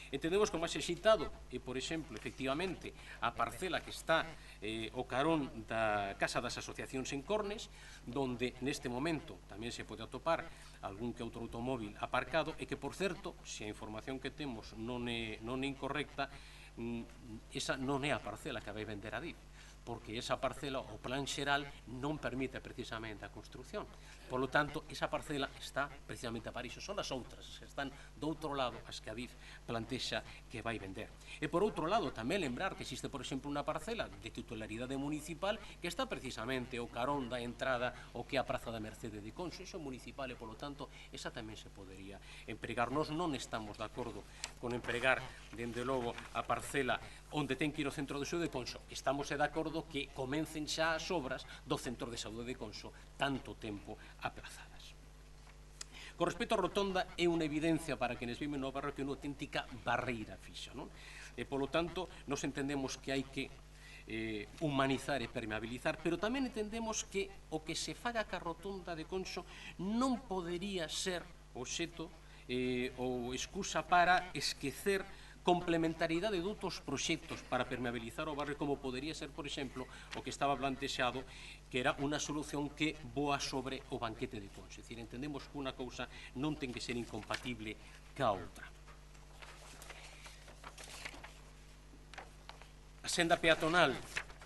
Entendemos que o máis axitado é, por exemplo, efectivamente, a parcela que está o carón da Casa das Asociacións en Cornes, donde neste momento tamén se pode atopar algún que outro automóvil aparcado e que, por certo, se a información que temos non é incorrecta, esa non é a parcela que vai vender a DIF, porque esa parcela, o plan xeral, non permite precisamente a construción. Por lo tanto, esa parcela está precisamente para iso. Son as outras, que están do outro lado, as que a DIF plantexa que vai vender. E por outro lado, tamén lembrar que existe, por exemplo, unha parcela de titularidade municipal que está precisamente o carón da entrada o que é a Praza da Mercede de Conxo. Iso é municipal e, por lo tanto, esa tamén se podería empregar. Nós non estamos de acordo con empregar, dende logo, a parcela onde ten que ir o Centro de Saúde de Conxo. Estamos de acordo que comencen xa as obras do Centro de Saúde de Conxo tanto tempo aplazadas. Con respecto á rotonda, é unha evidencia para quenes viven no barrio que é unha auténtica barreira fixa, non? E, polo tanto, nos entendemos que hai que humanizar e permeabilizar, pero tamén entendemos que o que se faga ca rotonda de Conxo non podería ser obxeto ou excusa para esquecer complementaridade de outros proxectos para permeabilizar o barrio, como podería ser, por exemplo, o que estaba plantexado, que era unha solución que voa sobre o banquete de Conxo. É dicir, entendemos que unha cousa non ten que ser incompatible ca outra. A senda peatonal,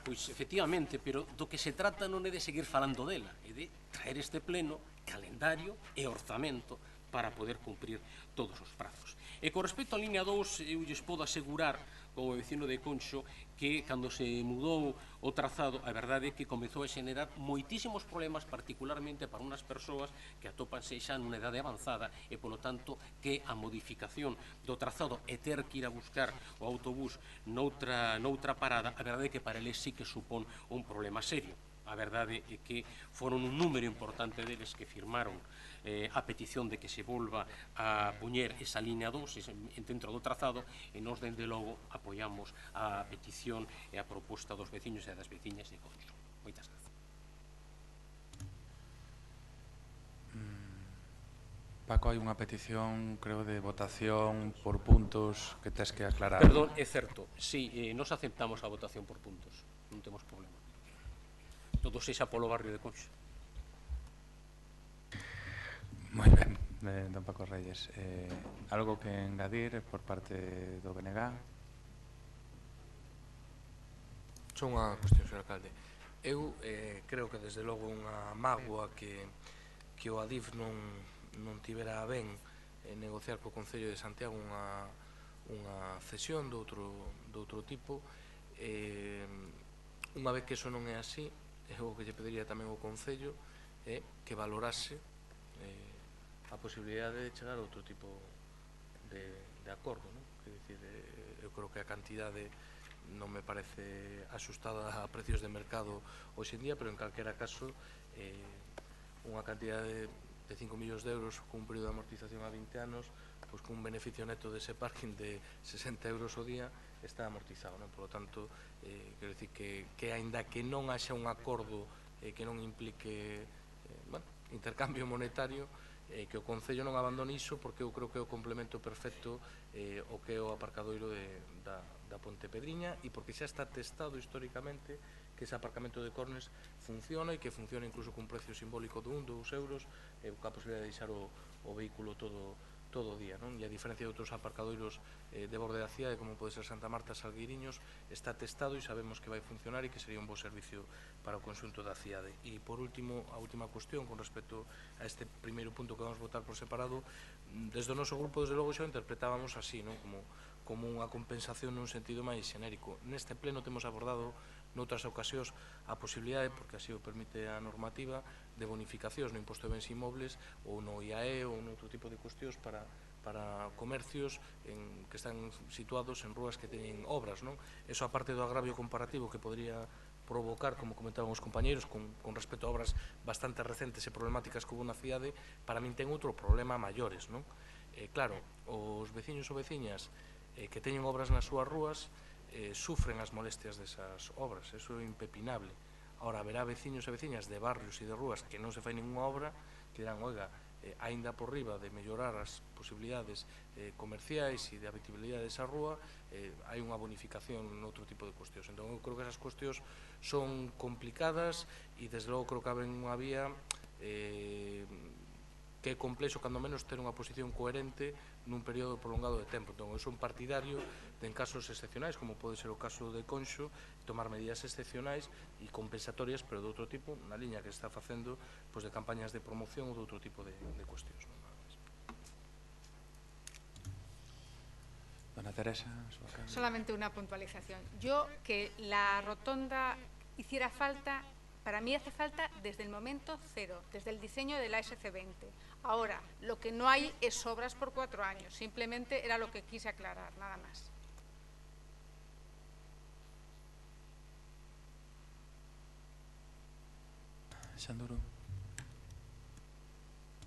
pois, efectivamente, pero do que se trata non é de seguir falando dela, é de traer este pleno, calendario e orzamento para poder cumprir todos os prazos. E con respecto á línea 2, eu lles podo asegurar como vecino de Conxo que cando se mudou o trazado, a verdade é que comezou a xenerar moitísimos problemas, particularmente para unhas persoas que atópanse xa nunha idade avanzada e, polo tanto, que a modificación do trazado e ter que ir a buscar o autobús noutra parada, a verdade é que para eles sí que supón un problema serio. A verdade é que foron un número importante deles que firmaron a petición de que se volva a poñer esa línea 2 dentro do trazado e nós, dende logo, apoiamos a petición e a proposta dos veciños e das veciñas de Conxo. Moitas grazas. Paco, hai unha petición, creo, de votación por puntos que tes que aclarar. Perdón, é certo, sí, nos aceptamos a votación por puntos, non temos problema. Todo sexa polo barrio de Conxo. Moi ben, don Paco Reyes. Algo que engadir por parte do BNG? Só unha cuestión, señor alcalde. Eu creo que desde logo unha mágoa que o ADIF non tivera a ben negociar co Concello de Santiago unha cesión de outro tipo. Unha vez que eso non é así, o que lle pediría tamén ao Concello é que valorase a posibilidade de chegar a outro tipo de acordo, non? Quer dicir, eu creo que a cantidade non me parece axustada a precios de mercado hoxe en día, pero en calquera caso unha cantidade de 5 millóns de euros con un período de amortización a 20 anos, pois con un beneficio neto dese parking de 60 euros ao día está amortizado, non? Por lo tanto, quero dicir que aínda que non haxa un acordo que non implique intercambio monetario, que o Concello non abandone iso, porque eu creo que é o complemento perfecto o que é o aparcadoiro da Ponte Pedriña, e porque xa está testado históricamente que ese aparcamento de Cornes funciona e que funciona incluso cun precio simbólico de 1, 2 euros e coa posibilidad de deixar o vehículo todo o día, non? E a diferencia de outros aparcadoiros de borde da cidade, como pode ser Santa Marta, Salgueiriños, está testado e sabemos que vai funcionar e que sería un bo servicio para o conxunto da cidade. E, por último, a última cuestión con respecto a este primeiro punto que vamos votar por separado, desde o noso grupo, desde logo, xa o interpretábamos así, non? Como unha compensación nun sentido máis xenérico. Neste pleno temos abordado noutras ocasións a posibilidade, porque así o permite a normativa, de bonificacións no imposto de bens inmobles ou no IAE ou noutro tipo de cuestións para comercios que están situados en rúas que teñen obras, non? Eso, aparte do agravio comparativo que podría provocar, como comentaban os compañeiros, con respecto a obras bastante recentes e problemáticas que hubo na cidade, para min ten outro problema maiores, non? Claro, os veciños ou veciñas que teñen obras nas súas rúas sufren as molestias desas obras, eso é impepinable. Ahora, haberá veciños e veciñas de barrios e de rúas que non se fai ninguna obra, que dirán, oiga, aínda por riba de mellorar as posibilidades comerciais e de habitabilidade desa rúa, hai unha bonificación noutro tipo de cuestións. Entón, eu creo que esas cuestións son complicadas e, desde logo, creo que aben unha vía que é complexo, cando menos, ter unha posición coherente nun período prolongado de tempo. Entón, eu son partidario de, en casos excepcionais, como pode ser o caso de Conxo, tomar medidas excepcionais e compensatorias, pero de outro tipo, na liña que está facendo de campañas de promoción ou de outro tipo de cuestións. Dona Teresa, solamente una puntualización. Yo, que la rotonda hiciera falta, para mí hace falta desde el momento cero, desde el diseño de la SC20. Ahora, lo que no hay es obras por 4 años, simplemente era lo que quise aclarar, nada más. Xanduro.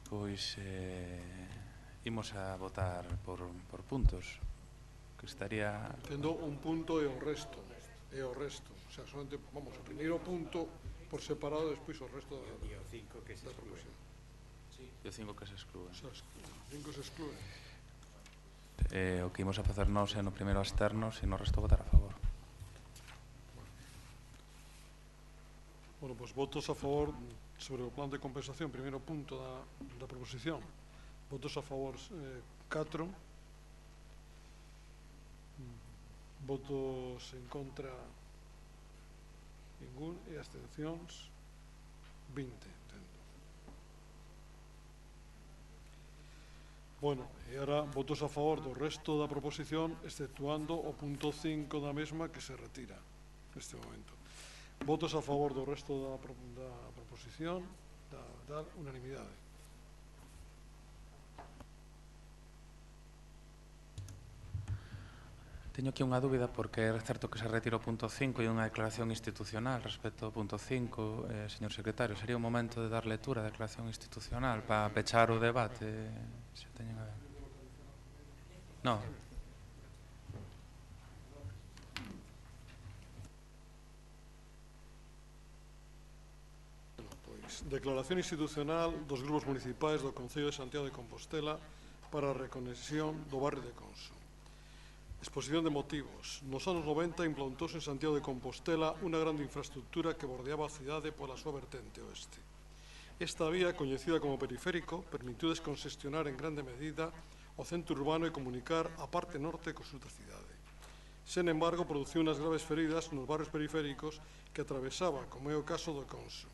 Pois imos a votar por puntos, que estaría... Tendo un punto e o resto. O sea, solamente, vamos, o primeiro punto por separado, despois o resto da proposición. E o 5 que se exclúe. O 5 se exclúe. O que imos a facer nós é no primeiro absternos e no resto votar a favor. Bueno, pois votos a favor sobre o plan de compensación, primeiro punto da proposición. Votos a favor 4. Votos en contra ningún e abstencións 20, entendo. Bueno, e agora votos a favor do resto da proposición, exceptuando o punto 5 da mesma, que se retira neste momento. Votos a favor do resto da proposición, da unanimidade. Teño aquí unha dúbida porque é certo que se retira o punto 5 e unha declaración institucional respecto ao punto 5, señor secretario, sería o momento de dar lectura da declaración institucional para pechar o debate, se teñen a ver. Non. Declaración institucional dos grupos municipais do Concello de Santiago de Compostela para a reconexión do barrio de Conso. Exposición de motivos. Nos anos 90 implantouse en Santiago de Compostela unha grande infraestructura que bordeaba a cidade pola súa vertente oeste. Esta vía, coñecida como periférico, permitiu descongestionar en grande medida o centro urbano e comunicar a parte norte co sur da cidade. Sen embargo, produciu unhas graves feridas nos barrios periféricos que atravesaba, como é o caso do Conso.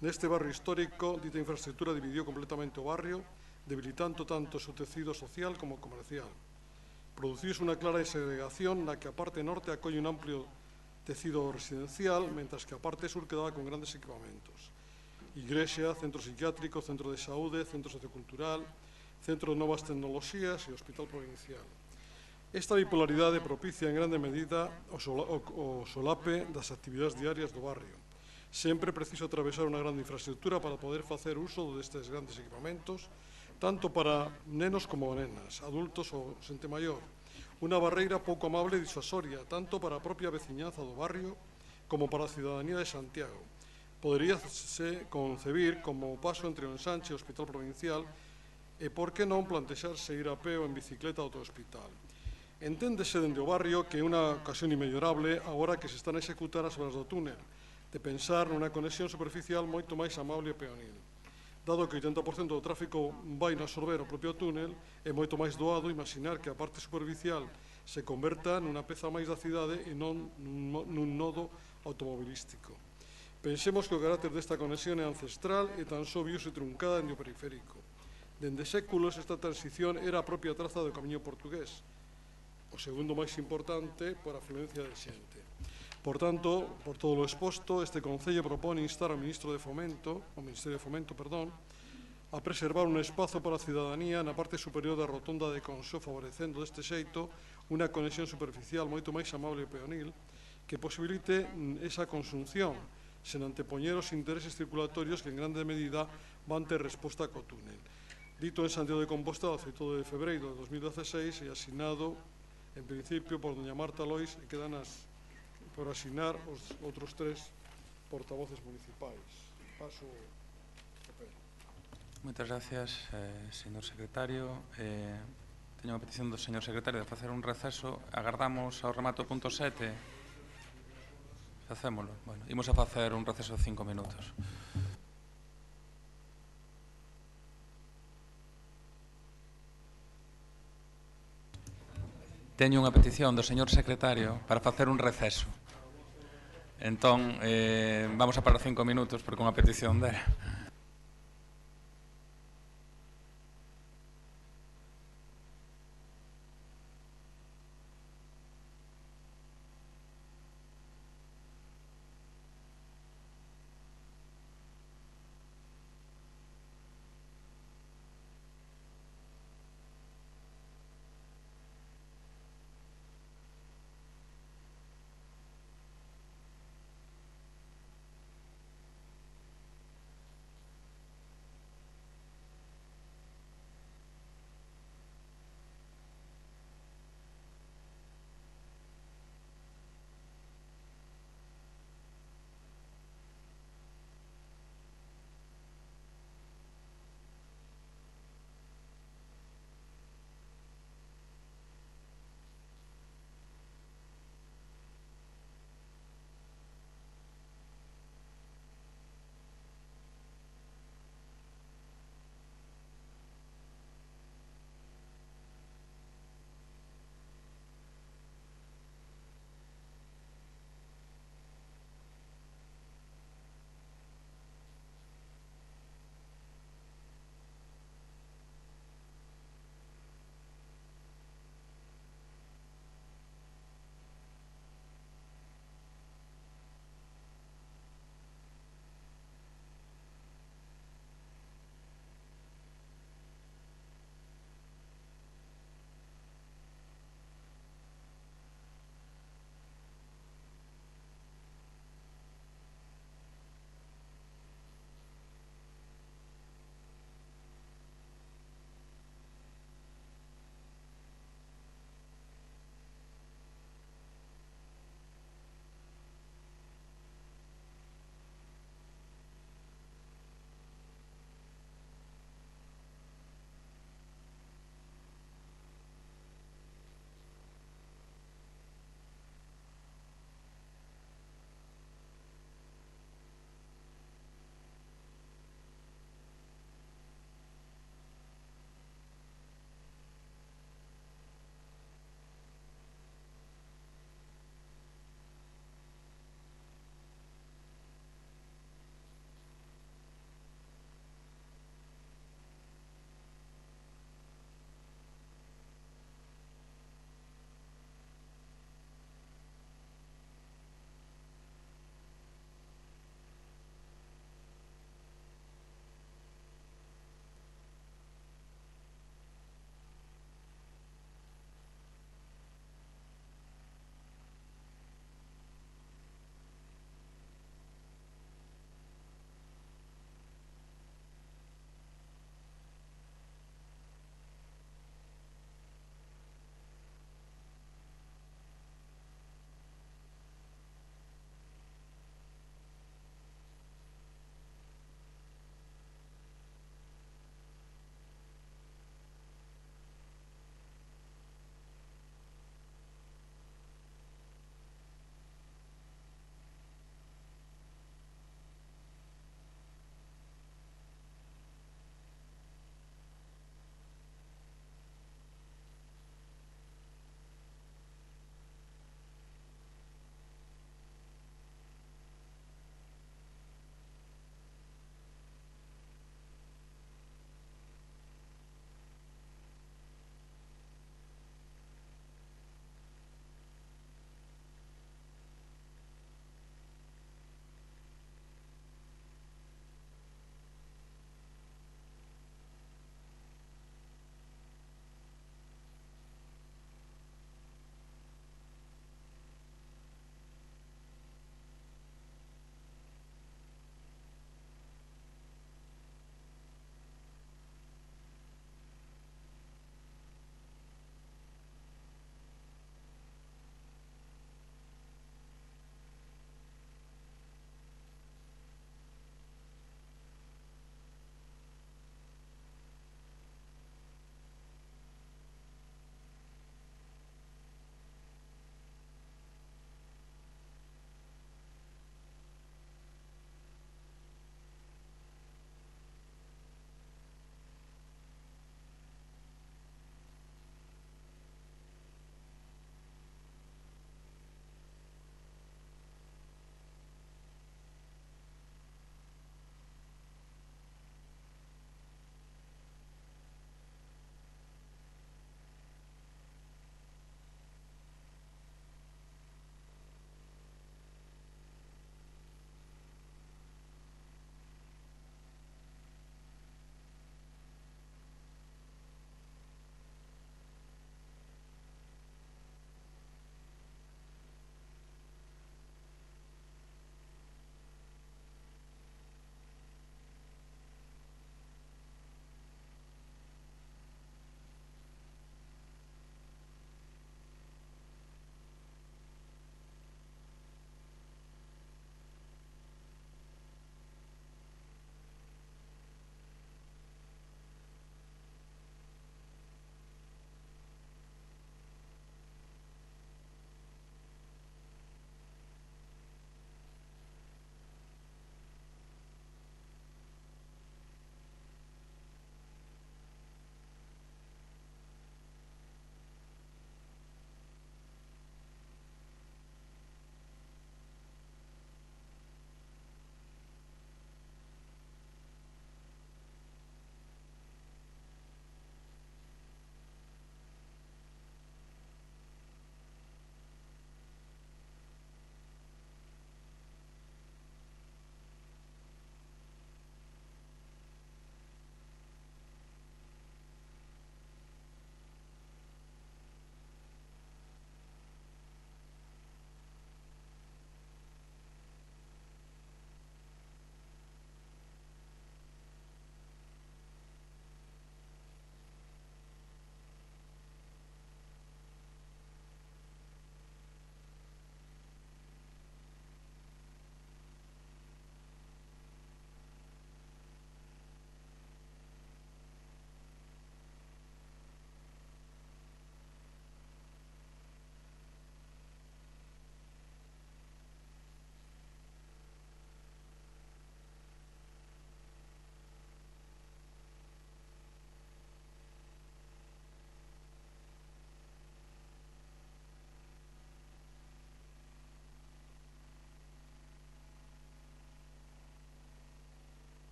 Neste barrio histórico, dita infraestructura dividiu completamente o barrio, debilitando tanto o seu tecido social como comercial. Produciuse unha clara segregación na que a parte norte acolle un amplio tecido residencial, mentras que a parte sur quedaba con grandes equipamentos. Igrexa, centro psiquiátrico, centro de saúde, centro sociocultural, centro de novas tecnoloxías e hospital provincial. Esta bipolaridade propicia en grande medida o solape das actividades diarias do barrio. Sempre preciso atravesar unha grande infraestructura para poder facer uso destes grandes equipamentos, tanto para nenos como nenas, adultos ou xente maior. Unha barreira pouco amable e disuasoria, tanto para a propia veciñanza do barrio como para a cidadanía de Santiago. Poderíase concebir como o paso entre o ensanche e o hospital provincial e por que non plantexarse ir a pé ou en bicicleta ao hospital. Enténdese dende o barrio que é unha ocasión inmellorable agora que se están a executar as obras do túnel, de pensar nunha conexión superficial moito máis amable e peonil. Dado que o 80% do tráfico vai no absorber o propio túnel, é moito máis doado imaginar que a parte superficial se converta nunha peza máis da cidade e non nun nodo automobilístico. Pensemos que o carácter desta conexión é ancestral e tan só viuse truncada dende o periférico. Dende séculos esta transición era a propia traza do camiño portugués, o segundo máis importante por afluencia de xente. Por tanto, por todo o exposto, este Concello propone instar ao Ministerio de Fomento, a preservar un espazo para a cidadanía na parte superior da rotonda de Consó, favorecendo deste xeito unha conexión superficial moito máis amable e peonil que posibilite esa consunción sen antepoñer os intereses circulatorios que en grande medida van ter resposta co túnel. Dito en Santiago de Compostela, o 8 de febreiro de 2016 e asinado en principio por doña Marta Lois e quedan por asinar os outros 3 portavoces municipais. Paso o papel. Moitas gracias, señor secretario. Teño unha petición do señor secretario de facer un receso. Agardamos ao remato o punto 7. Facémolo. Bueno, imos a facer un receso de 5 minutos. Teño unha petición do señor secretario para facer un receso. Entón, vamos a parar 5 minutos porque unha petición dela.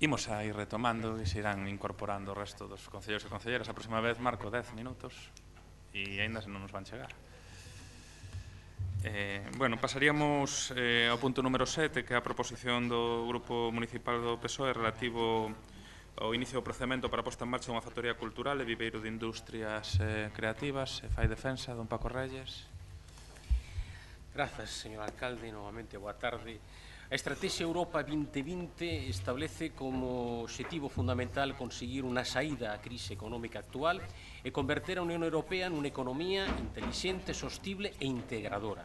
Imos a ir retomando e se irán incorporando o resto dos concelleiros e concelleiras. A próxima vez marco 10 minutos e aínda non nos van chegar. Bueno, pasaríamos ao punto número 7, que é a proposición do Grupo Municipal do PSOE relativo ao inicio do procedimento para a posta en marcha dunha factoría cultural e viveiro de industrias creativas. Fai defensa, don Paco Reyes. Grazas, señor alcalde, novamente boa tarde. A Estrategia Europa 2020 establece como obxectivo fundamental conseguir unha saída á crise económica actual e converter a Unión Europea nunha economía intelixente, sostible e integradora.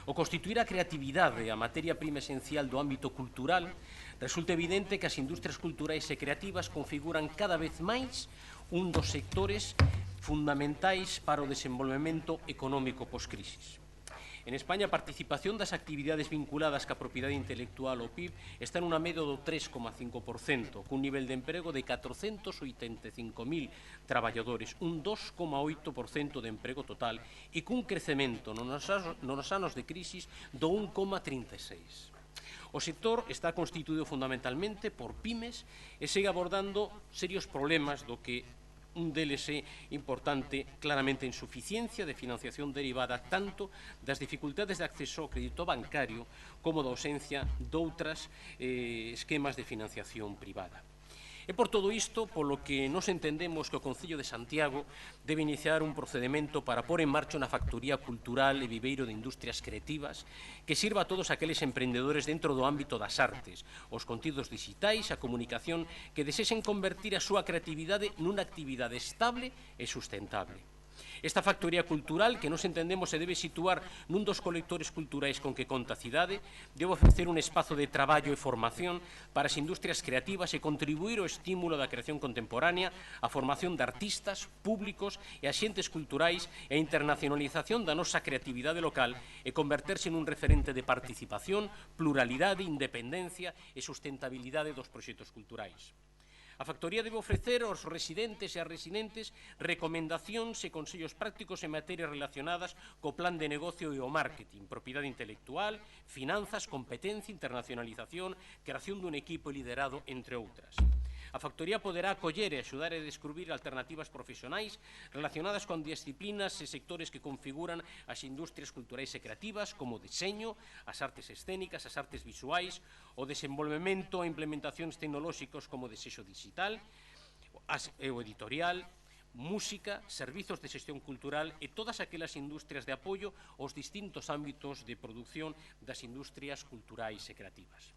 O constituir a creatividade a materia prima esencial do ámbito cultural, resulta evidente que as industrias culturais e creativas configuran cada vez máis un dos sectores fundamentais para o desenvolvemento económico pós-crisis. En España, a participación das actividades vinculadas ca propiedade intelectual ao PIB está nunha media do 3,5%, cun nivel de emprego de 485.000 traballadores, un 2,8% de emprego total e cun crecemento nos anos de crisis do 1,36%. O sector está constituído fundamentalmente por pymes e segue abordando serios problemas do que un deles é importante, claramente a insuficiencia de financiación derivada tanto das dificultades de acceso ao crédito bancario como da ausencia doutras esquemas de financiación privada. É por todo isto polo que nos entendemos que o Concello de Santiago debe iniciar un procedimento para pôr en marcha unha factoría cultural e viveiro de industrias creativas que sirva a todos aqueles emprendedores dentro do ámbito das artes, os contidos digitais, a comunicación, que desexen convertir a súa creatividade nunha actividade estable e sustentable. Esta factoría cultural, que nos entendemos se debe situar nun dos colectores culturais con que conta a cidade, debe ofrecer un espazo de traballo e formación para as industrias creativas e contribuir ao estímulo da creación contemporánea, a formación de artistas, públicos e axentes culturais e a internacionalización da nosa creatividade local e converterse nun referente de participación, pluralidade, independencia e sustentabilidade dos proxectos culturais. A factoría debe ofrecer aos residentes e ás residentes recomendacións e consellos prácticos en materias relacionadas co plan de negocio e o marketing, propiedade intelectual, finanzas, competencia, internacionalización, creación dun equipo liderado, entre outras. A factoría poderá acoller e axudar a descubrir alternativas profesionais relacionadas con disciplinas e sectores que configuran as industrias culturais e creativas, como o deseño, as artes escénicas, as artes visuais, o desenvolvemento e implementacións tecnolóxicos como o desexo digital, o editorial, música, servizos de xestión cultural e todas aquelas industrias de apoio aos distintos ámbitos de produción das industrias culturais e creativas.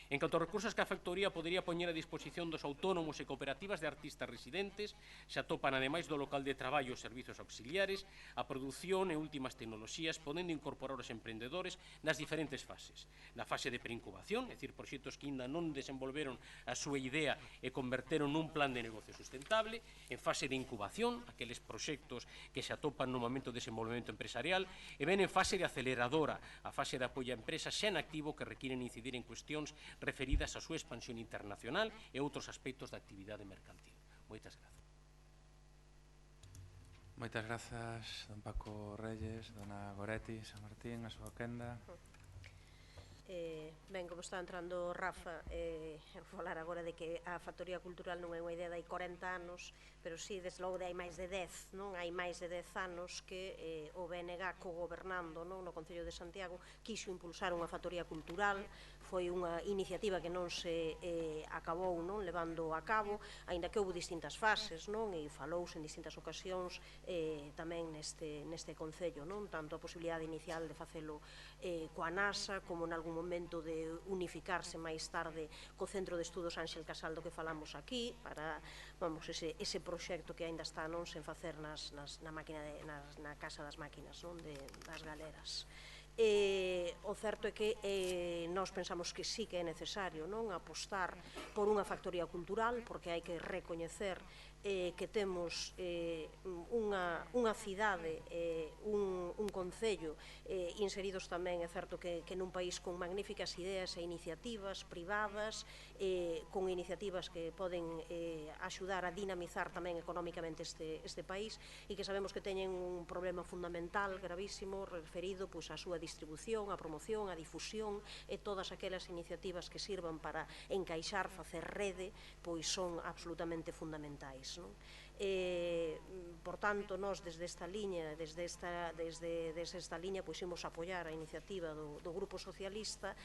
En canto aos recursos que a factoría podería poñer a disposición dos autónomos e cooperativas de artistas residentes, se atopan, ademais do local de traballo, os servizos auxiliares, a produción e últimas tecnoloxías, podendo incorporar os emprendedores nas diferentes fases. Na fase de preincubación, é dicir, proxectos que ainda non desenvolveron a súa idea e converteron nun plan de negocio sustentable, en fase de incubación, aqueles proxectos que se atopan no momento de desenvolvemento empresarial, e ben en fase de aceleradora, a fase de apoio a empresas xa en activo que requiren incidir en cuestións referidas á súa expansión internacional e outros aspectos da actividade mercantil. Moitas grazas. Moitas grazas, don Paco Reyes, dona Goretti, San Martín, a súa quenda. Ben, como está entrando Rafa, falar agora de que a factoría cultural non é unha idea de hai 40 anos, pero sí, desde logo, de hai máis de 10, non? Hai máis de 10 anos que o BNG cogobernando no Concello de Santiago quixo impulsar unha factoría cultural. Foi unha iniciativa que non se acabou levando a cabo, aínda que houve distintas fases, non? E falouse en distintas ocasións tamén neste Concello, non? Tanto a posibilidade inicial de facelo coa NASA, como en algún momento de unificarse máis tarde co Centro de Estudos Ánxel Casal do que falamos aquí, para, vamos, ese proxecto que aínda está sen facer na Casa das Máquinas, das galeras. O certo é que nós pensamos que sí que é necesario apostar por unha factoría cultural, porque hai que recoñecer que temos unha cidade, un concello inseridos tamén, é certo que nun país con magníficas ideas e iniciativas privadas, con iniciativas que poden axudar a dinamizar tamén económicamente este país, e que sabemos que teñen un problema fundamental, gravísimo, referido á súa distribución, a promoción, a difusión e todas aquelas iniciativas que sirvan para encaixar, facer rede, pois son absolutamente fundamentais, non? Por tanto, nós desde esta liña pois imos apoiar a iniciativa do Grupo Socialista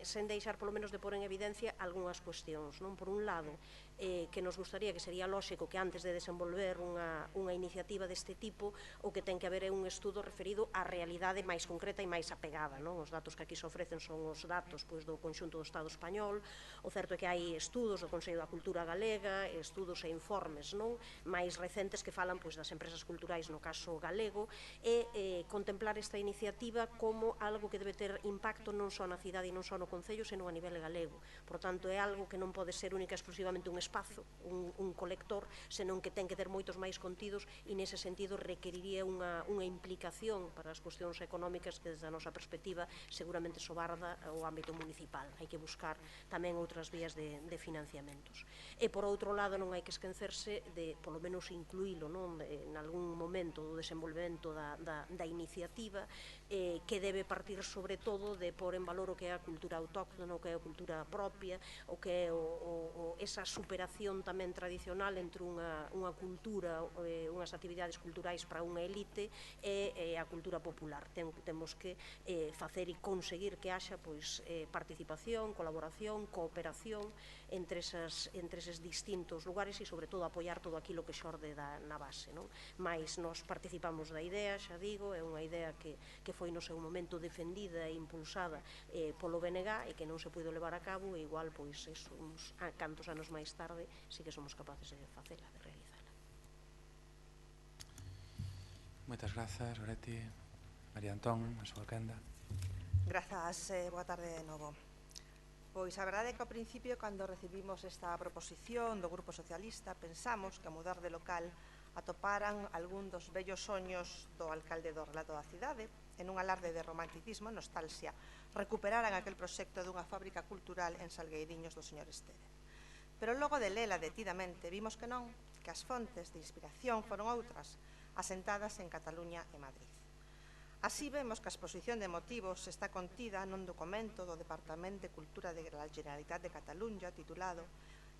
sen deixar polo menos de pôr en evidencia algunhas cuestións, non? Por un lado, que nos gustaría, que sería lóxico que antes de desenvolver unha iniciativa deste tipo, o que ten que haber é un estudo referido á realidade máis concreta e máis apegada, non? Os datos que aquí se ofrecen son os datos do conxunto do Estado español. O certo é que hai estudos do Consello da Cultura Galega, estudos e informes, non? Máis recentes que falan das empresas culturais no caso galego, e contemplar esta iniciativa como algo que debe ter impacto non só na cidade e non só no Concello, senón a nivel galego. Por tanto, é algo que non pode ser única e exclusivamente un espazo, un colector, senón que ten que ter moitos máis contidos, e nese sentido requeriría unha implicación para as cuestións económicas que desde a nosa perspectiva seguramente sobarda o ámbito municipal. Hai que buscar tamén outras vías de financiamentos. E por outro lado, non hai que esquecerse de, polo menos, incluílo en algún momento do desenvolvemento da iniciativa, que debe partir sobre todo de pôr en valor o que é a cultura autóctona, o que é a cultura propia, o que é esa superación tamén tradicional entre unha cultura, unhas actividades culturais para unha elite e a cultura popular. Temos que facer e conseguir que haxa participación, colaboración, cooperación entre eses distintos lugares e, sobre todo, apoiar todo aquilo que xorde na base. Mais nós participamos da idea, xa digo, é unha idea que foi no seu momento defendida e impulsada polo BNG e que non se puido levar a cabo, e igual, uns cantos anos máis tarde, sí que somos capaces de facela, de realizala. Moitas grazas, Goretti. María Antón, a súa quenda. Grazas, boa tarde de novo. Pois a verdade é que ao principio, cando recibimos esta proposición do Grupo Socialista, pensamos que a mudar de local atoparan algún dos vellos soños do alcalde do relato da cidade, en un alarde de romanticismo e nostalgia, recuperaran aquel proxecto dunha fábrica cultural en Salgueiriños do señor Estévez. Pero logo de lela detidamente vimos que non, que as fontes de inspiración foron outras, asentadas en Cataluña e Madrid. Así vemos que a exposición de motivos está contida nun documento do Departamento de Cultura de la Generalitat de Cataluña titulado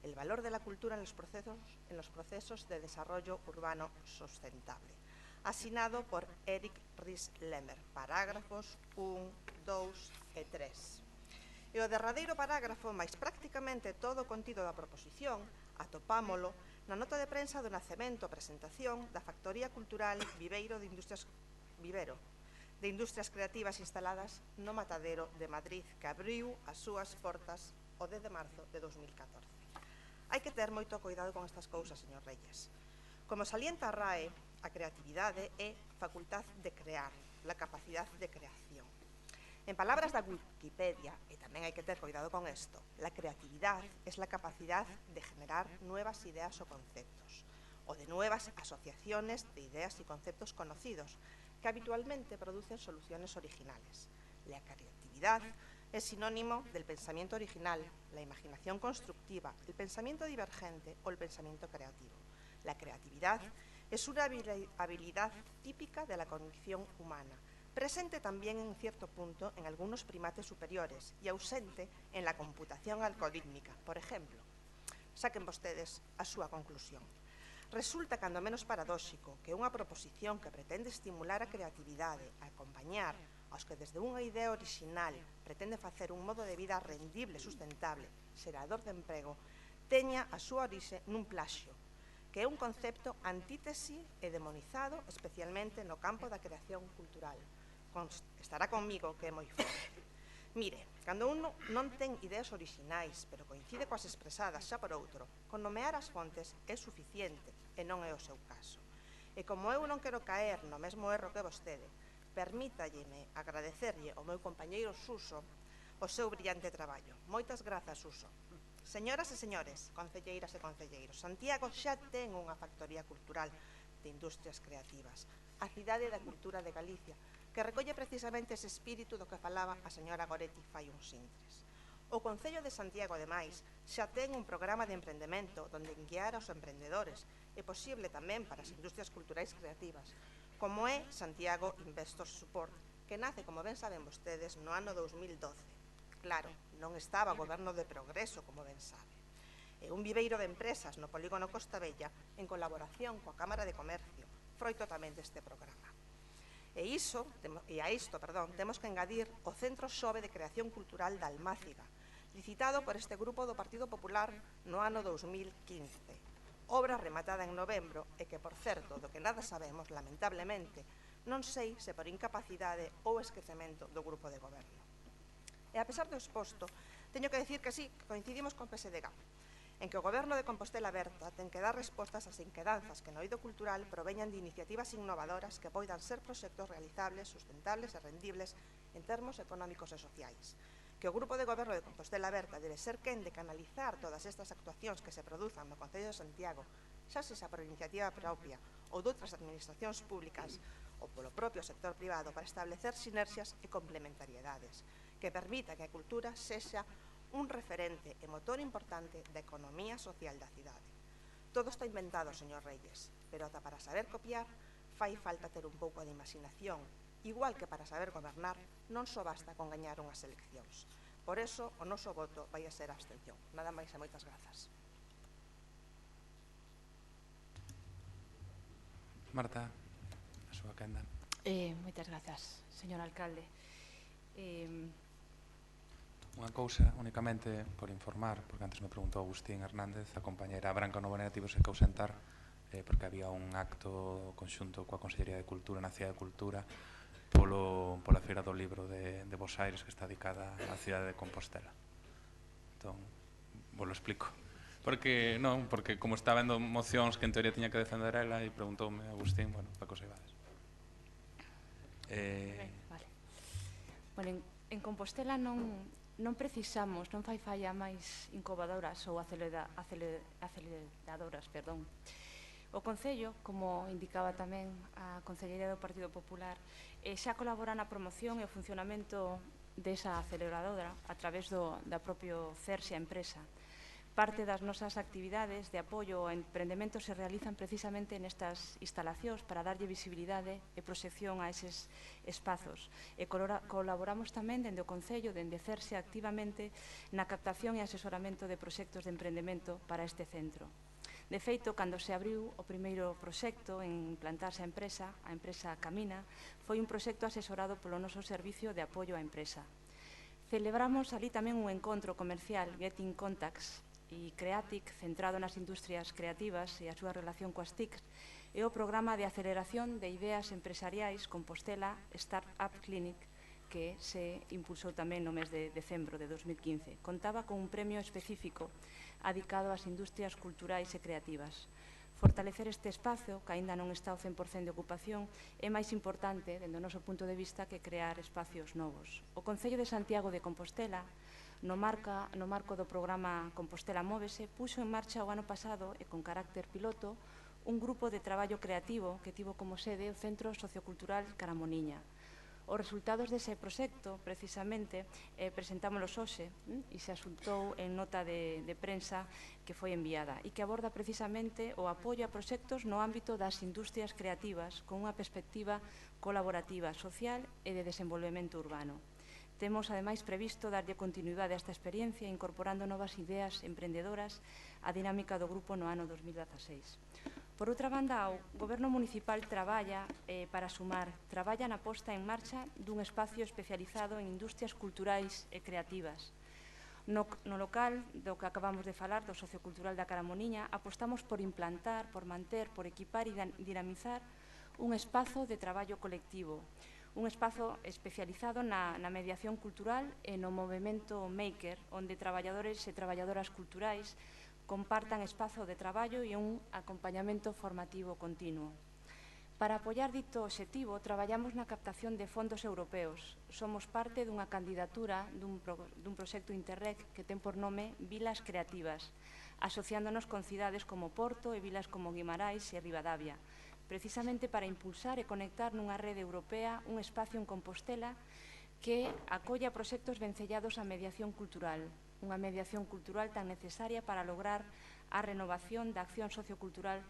El valor de la cultura en los procesos de desarrollo urbano sustentable, asinado por Eric Ries-Lemmer, parágrafos 1, 2 e 3. E o derradeiro parágrafo, máis prácticamente todo o contido da proposición, atopámolo na nota de prensa do nacemento e presentación da Factoría Cultural Vivero de Industrias Creativas instaladas no Matadero de Madrid, que abriu as súas portas o 10 de marzo de 2014. Hai que ter moito cuidado con estas cousas, señor Reyes. Como salienta a RAE, a creatividade é facultad de crear, la capacidad de creación. En palabras da Wikipedia, e tamén hai que ter cuidado con isto, la creatividad es la capacidad de generar nuevas ideas o conceptos, o de nuevas asociaciones de ideas y conceptos conocidos, que habitualmente producen soluciones originales. La creatividad es sinónimo del pensamiento original, la imaginación constructiva, el pensamiento divergente o el pensamiento creativo. La creatividad es una habilidad típica de la condición humana, presente también en cierto punto en algunos primates superiores y ausente en la computación algorítmica, por ejemplo. Saquen vostedes a súa conclusión. Resulta cando menos paradóxico que unha proposición que pretende estimular a creatividade, a acompañar aos que desde unha idea original pretende facer un modo de vida rendible, sustentable, xerador de emprego, teña a súa orixe nun plaxio, que é un concepto antítese e demonizado especialmente no campo da creación cultural. Estará conmigo que é moi forte. Mire, cando uno non ten ideas orixinais, pero coincide coas expresadas xa por outro, con nomear as fontes é suficiente, e non é o seu caso. E como eu non quero caer no mesmo erro que vostede, permítalleme agradecerlle ao meu compañeiro Suso o seu brillante traballo. Moitas grazas, Suso. Señoras e señores, concelleiras e concelleiros, Santiago xa ten unha factoría cultural de industrias creativas, a Cidade da Cultura de Galicia, que recolle precisamente ese espírito do que falaba a señora Goretti fai uns intres. O Concello de Santiago, ademais, xa ten un programa de emprendemento onde guiar aos emprendedores, e posible tamén para as industrias culturais creativas, como é Santiago Investor Support, que nace, como ben saben vostedes, no ano 2012. Claro, non estaba o Goberno de Progreso, como ben sabe. É un viveiro de empresas no polígono Costa Bella en colaboración coa Cámara de Comercio, froito tamén deste programa. E a isto, temos que engadir o Centro Xove de Creación Cultural da Almáciga, licitado por este grupo do Partido Popular no ano 2015. Obra rematada en novembro e que, por certo, do que nada sabemos, lamentablemente, non sei se por incapacidade ou esquecemento do grupo de goberno. E a pesar do exposto, teño que decir que sí, que coincidimos con PSDG, en que o Goberno de Compostela Berta ten que dar respostas ás inquedanzas que no eido cultural proveñan de iniciativas innovadoras que poidan ser proxectos realizables, sustentables e rendibles en termos económicos e sociais. Que o Grupo de Goberno de Compostela Berta debe ser quen de canalizar todas estas actuacións que se produzan no Concello de Santiago, xa sexa por iniciativa propia ou doutras administracións públicas ou polo propio sector privado para establecer sinerxias e complementariedades que permita que a cultura sexa un referente e motor importante da economía social da cidade. Todo está inventado, señor Reyes, pero ata para saber copiar fai falta ter un pouco de imaginación, igual que para saber gobernar non só basta con gañar unhas eleccións. Por eso, o noso voto vai a ser a abstención. Nada máis e moitas grazas. Marta, a súa quenda. Moitas grazas, señor alcalde. Unha cousa, únicamente por informar, porque antes me preguntou Agustín Hernández, a compañera Branca Novo Negativos que ausentar, porque había un acto conxunto coa Consellería de Cultura na Cidade de Cultura pola Feira do Libro de Bos Aires, que está dedicada á cidade de Compostela. Entón, vos lo explico. Porque como está vendo mocións que en teoría tiña que defender ela, e preguntoume Agustín, bueno, para que os saibades. Vale. Bueno, en Compostela non precisamos, non fai falla máis incubadoras ou aceleradoras, perdón. O Concello, como indicaba tamén a Concellería do Partido Popular, xa colabora na promoción e o funcionamento desa aceleradora a través da propio CERSE a empresa. Parte das nosas actividades de apoio ao emprendemento se realizan precisamente nestas instalacións para darlle visibilidade e proxección a eses espazos. E colaboramos tamén dende o Concello, dende CERSE activamente na captación e asesoramento de proxectos de emprendemento para este centro. De feito, cando se abriu o primeiro proxecto en implantarse a empresa Camina, foi un proxecto asesorado polo noso servicio de apoio á empresa. Celebramos ali tamén un encontro comercial, Getting Contacts, e Creatic, centrado nas industrias creativas e a súa relación coas TICs, e o programa de aceleración de ideas empresariais Compostela Startup Clinic, que se impulsou tamén no mes de decembro de 2015. Contaba con un premio específico adicado ás industrias culturais e creativas. Fortalecer este espazo, que aínda non está ao 100% de ocupación, é máis importante, dende o noso punto de vista, que crear espacios novos. O Concello de Santiago de Compostela, no marco do programa Compostela Móvese, puxo en marcha o ano pasado, e con carácter piloto, un grupo de traballo creativo que tivo como sede o Centro Sociocultural Caramoniña. Os resultados dese proxecto, precisamente, presentámolos hoxe e se asuntou en nota de prensa que foi enviada e que aborda precisamente o apoio a proxectos no ámbito das industrias creativas con unha perspectiva colaborativa, social e de desenvolvemento urbano. Temos, ademais, previsto darlle continuidade a esta experiencia incorporando novas ideas emprendedoras á dinámica do grupo no ano 2016. Por outra banda, o Goberno Municipal traballa na posta en marcha dun espacio especializado en industrias culturais e creativas. No local do que acabamos de falar, do Sociocultural da Caramoniña, apostamos por implantar, por manter, por equipar e dinamizar un espazo de traballo colectivo, un espazo especializado na mediación cultural e no movimento maker, onde traballadores e traballadoras culturais compartan espazo de traballo e un acompañamento formativo continuo. Para apoiar dito obxectivo, traballamos na captación de fondos europeos. Somos parte dunha candidatura dun proxecto Interreg que ten por nome Vilas Creativas, asociándonos con cidades como Porto e vilas como Guimarães e Ribadavia, precisamente para impulsar e conectar nunha rede europea un espacio en Compostela que acolla proxectos vencellados á mediación cultural, unha mediación cultural tan necesaria para lograr a renovación da acción sociocultural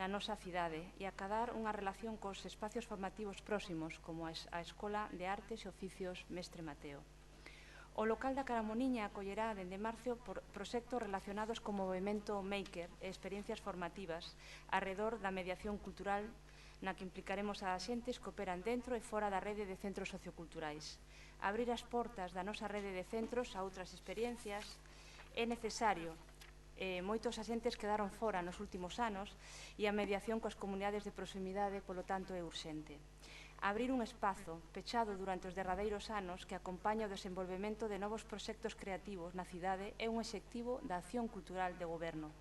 na nosa cidade e acadar unha relación cos espacios formativos próximos, como a Escola de Artes e Oficios Mestre Mateo. O local da Caramoniña acollerá dende marzo proxectos relacionados co movimento maker e experiencias formativas arredor da mediación cultural na que implicaremos a xentes que operan dentro e fora da rede de centros socioculturais. Abrir as portas da nosa rede de centros a outras experiencias é necesario. Moitos axentes quedaron fora nos últimos anos e a mediación coas comunidades de proximidade, polo tanto, é urxente. Abrir un espazo pechado durante os derradeiros anos que acompaña o desenvolvemento de novos proxectos creativos na cidade é un obxectivo da acción cultural de goberno.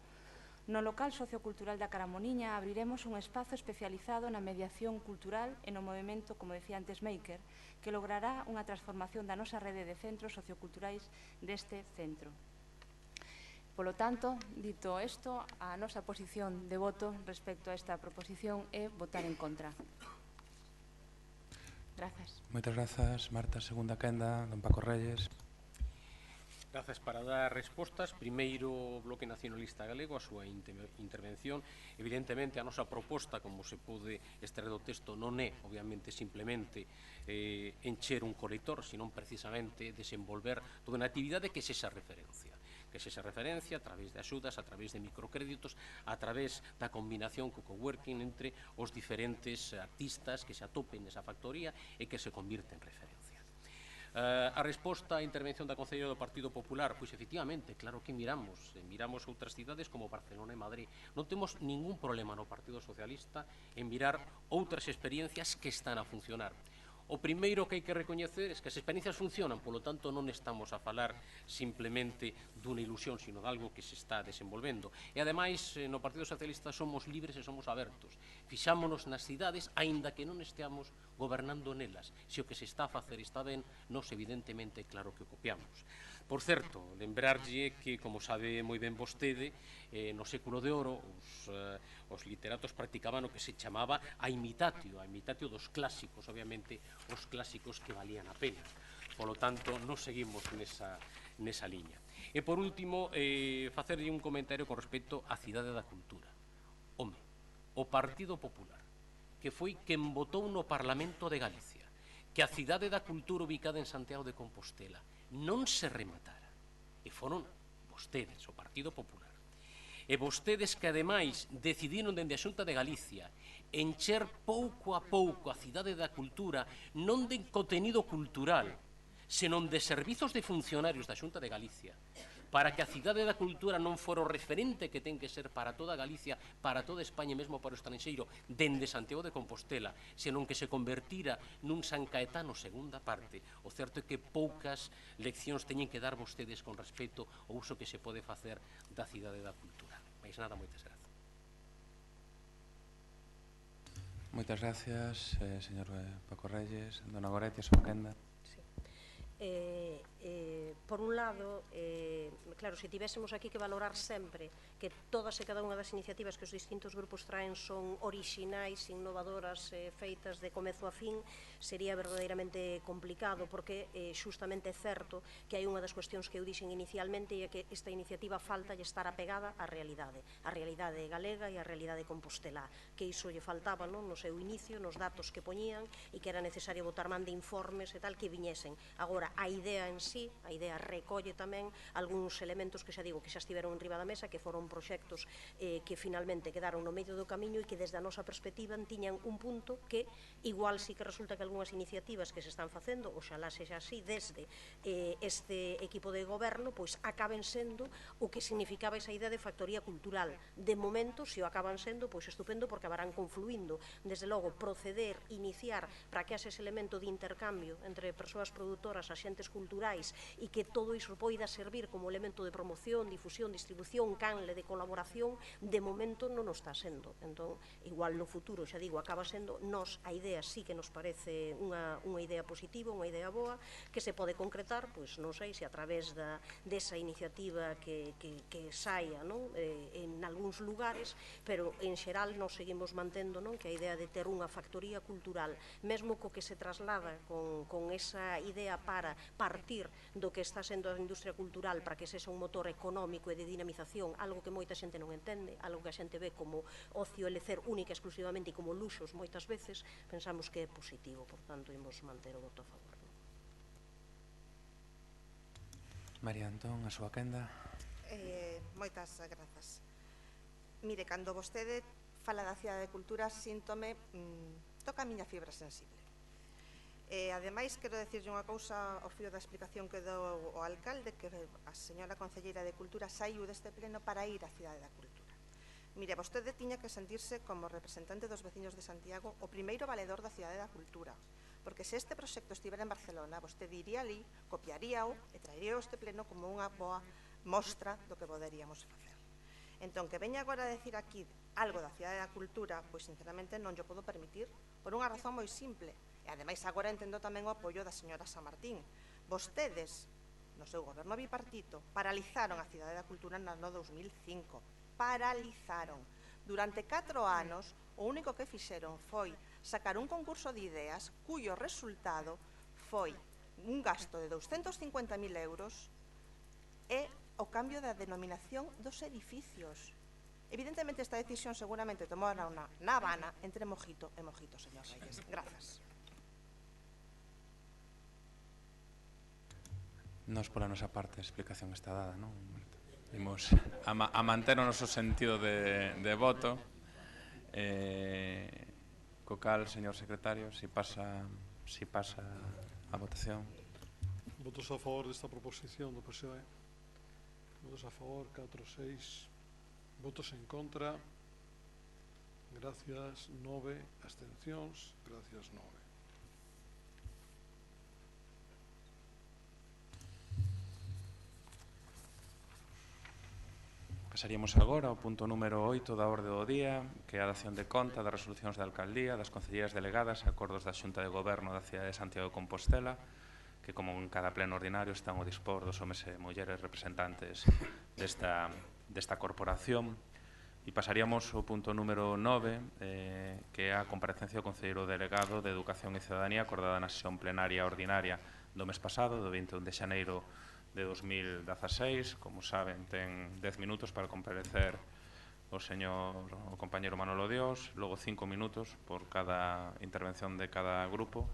No local sociocultural da Caramoniña abriremos un espazo especializado na mediación cultural e no movimento, como decía antes, maker, que logrará unha transformación da nosa rede de centros socioculturais deste centro. Polo tanto, dito isto, a nosa posición de voto respecto a esta proposición é votar en contra. Grazas. Moitas grazas, Marta. Segunda quenda, don Paco Reyes. Grazas. Para dar respostas, primeiro o Bloque Nacionalista Galego, a súa intervención. Evidentemente, a nosa proposta, como se pode extraer do texto, non é, obviamente, simplemente encher un colector, senón precisamente desenvolver toda unha actividade que é esa referencia. Que é esa referencia a través de axudas, a través de microcréditos, a través da combinación co coworking entre os diferentes artistas que se atopen nesa factoría e que se convirte en referencia. A resposta á intervención da Conselleira do Partido Popular, pois efectivamente, claro que miramos outras cidades como Barcelona e Madrid. Non temos ningún problema no Partido Socialista en mirar outras experiencias que están a funcionar. O primeiro que hai que recoñecer é que as experiencias funcionan, polo tanto non estamos a falar simplemente dunha ilusión, sino de algo que se está desenvolvendo. E ademais, no Partido Socialista somos libres e somos abertos. Fixámonos nas cidades, aínda que non esteamos gobernando nelas. Se o que se está a facer está ben, nós evidentemente claro que o copiamos. Por certo, lembrarlle que, como sabe moi ben vostede, no século de oro os literatos practicaban o que se chamaba a imitatio dos clásicos, obviamente, os clásicos que valían a pena. Polo tanto, nos seguimos nesa liña. E, por último, facerlle un comentario con respecto á Cidade da Cultura. Home, o Partido Popular, que foi quen votou no Parlamento de Galicia, que a Cidade da Cultura ubicada en Santiago de Compostela non se rematara. E foron vostedes, o Partido Popular. E vostedes que, ademais, decidiron dende a Xunta de Galicia encher pouco a pouco a Cidade da Cultura non de contenido cultural, senón de servizos de funcionarios da Xunta de Galicia, para que a Cidade da Cultura non fora o referente que ten que ser para toda Galicia, para toda España e mesmo para o estranxeiro, dende Santiago de Compostela, senón que se convertira nun San Caetano segunda parte. O certo é que poucas leccións teñen que dar vostedes con respecto ao uso que se pode facer da Cidade da Cultura. Mais nada, moitas grazas. Moitas gracias, señor Paco Reyes. Dona Goretti, a súa quenda. Por un lado, claro, se tivésemos aquí que valorar sempre que todas e cada unha das iniciativas que os distintos grupos traen son orixinais, innovadoras, feitas de comezo a fin, sería verdadeiramente complicado, porque xustamente é certo que hai unha das cuestións que eu dixen inicialmente e é que esta iniciativa falta lle estar apegada á realidade galega e á realidade compostelá, que iso lle faltaba no seu inicio, nos datos que poñían, e que era necesario botar man de informes e tal que viñesen. Agora, a idea en sí, a idea recolle tamén algúns elementos que xa digo que xa estiveron en riba da mesa, que foron proxectos que finalmente quedaron no medio do camiño e que desde a nosa perspectiva tiñan un punto que igual sí que resulta que algunhas iniciativas que se están facendo, oxalá sexa así, desde este equipo de goberno, pois acaben sendo o que significaba esa idea de factoría cultural. De momento, se o acaban sendo, pois estupendo, porque acabarán confluindo. Desde logo, proceder, iniciar, para que haxe ese elemento de intercambio entre persoas produtoras, axentes culturais, e que todo iso poida servir como elemento de promoción, difusión, distribución, canle de colaboración, de momento non o está sendo. Entón, igual no futuro, xa digo, acaba sendo, nos, a idea sí que nos parece unha idea positiva, unha idea boa, que se pode concretar, pois non sei se a través desa iniciativa que saia en algúns lugares, pero en xeral nos seguimos mantendo que a idea de ter unha factoría cultural, mesmo co que se traslada con esa idea para partir do que está sendo a industria cultural para que sexa un motor económico e de dinamización, algo que moita xente non entende, algo que a xente ve como ocio e lecer única exclusivamente e como luxos moitas veces, pensamos que é positivo, por tanto, imos manter o voto a favor. María Antón, a súa quenda. Moitas grazas. Mire, cando vostede fala da Cidade de Cultura, síntome, toca a miña fibra sensible. Ademais, quero dicirlle unha cousa ao fío da explicación que dou o alcalde, que a señora concelleira de Cultura saiu deste pleno para ir á Cidade da Cultura. Mire, vostede tiña que sentirse como representante dos veciños de Santiago o primeiro valedor da Cidade da Cultura, porque se este proxecto estivera en Barcelona, vostede iría ali, copiaríao e traería este pleno como unha boa mostra do que poderíamos facer. Entón, que veña agora a decir aquí algo da Cidade da Cultura, pois sinceramente non yo podo permitir, por unha razón moi simple. E ademais agora entendo tamén o apoio da señora San Martín. Vostedes, no seu goberno bipartito, paralizaron a Cidade da Cultura no ano 2005. Paralizaron. Durante 4 anos, o único que fixeron foi sacar un concurso de ideas cuyo resultado foi un gasto de 250.000 euros e o cambio da denominación dos edificios. Evidentemente, esta decisión seguramente tomaron na Habana entre Mojito e Mojito, señor Reyes. Grazas. Nos, pola nosa parte, a explicación está dada, non? Imos a manter o noso sentido de voto. Co cal, señor secretario, si pasa a votación. Votos a favor desta proposición do PSOE. Votos a favor, 4, 6. Votos en contra. Gracias, 9. Abstencións. Gracias, 9. Pasaríamos agora ao punto número 8 da orde do día, que é a dación de conta das resolucións da Alcaldía, das concellerías delegadas e acordos da Xunta de Goberno da cidade de Santiago de Compostela, que, como en cada pleno ordinario, están ao dispor dos homes e mulleres representantes desta corporación. E pasaríamos ao punto número 9, que é a comparecencia do concelleiro delegado de Educación e Ciudadanía acordada na sesión plenaria ordinaria do mes pasado, do 21 de xaneiro de 2016. Como saben, ten 10 minutos para comparecer o compañeiro Manolo Dios, logo 5 minutos por cada intervención de cada grupo.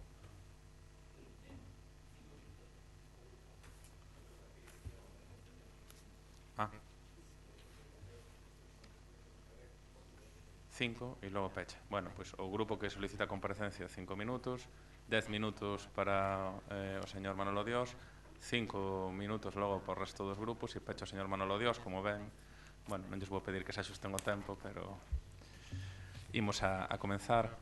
Cinco e logo pecha. Bueno, pois o grupo que solicita comparecencia 5 minutos, 10 minutos para o señor Manolo Dios, 5 minutos logo por resto dos grupos e pecha o señor Manolo Dios, como ven. Bueno, non lles vou pedir que se axusten o tempo, pero imos a comenzar.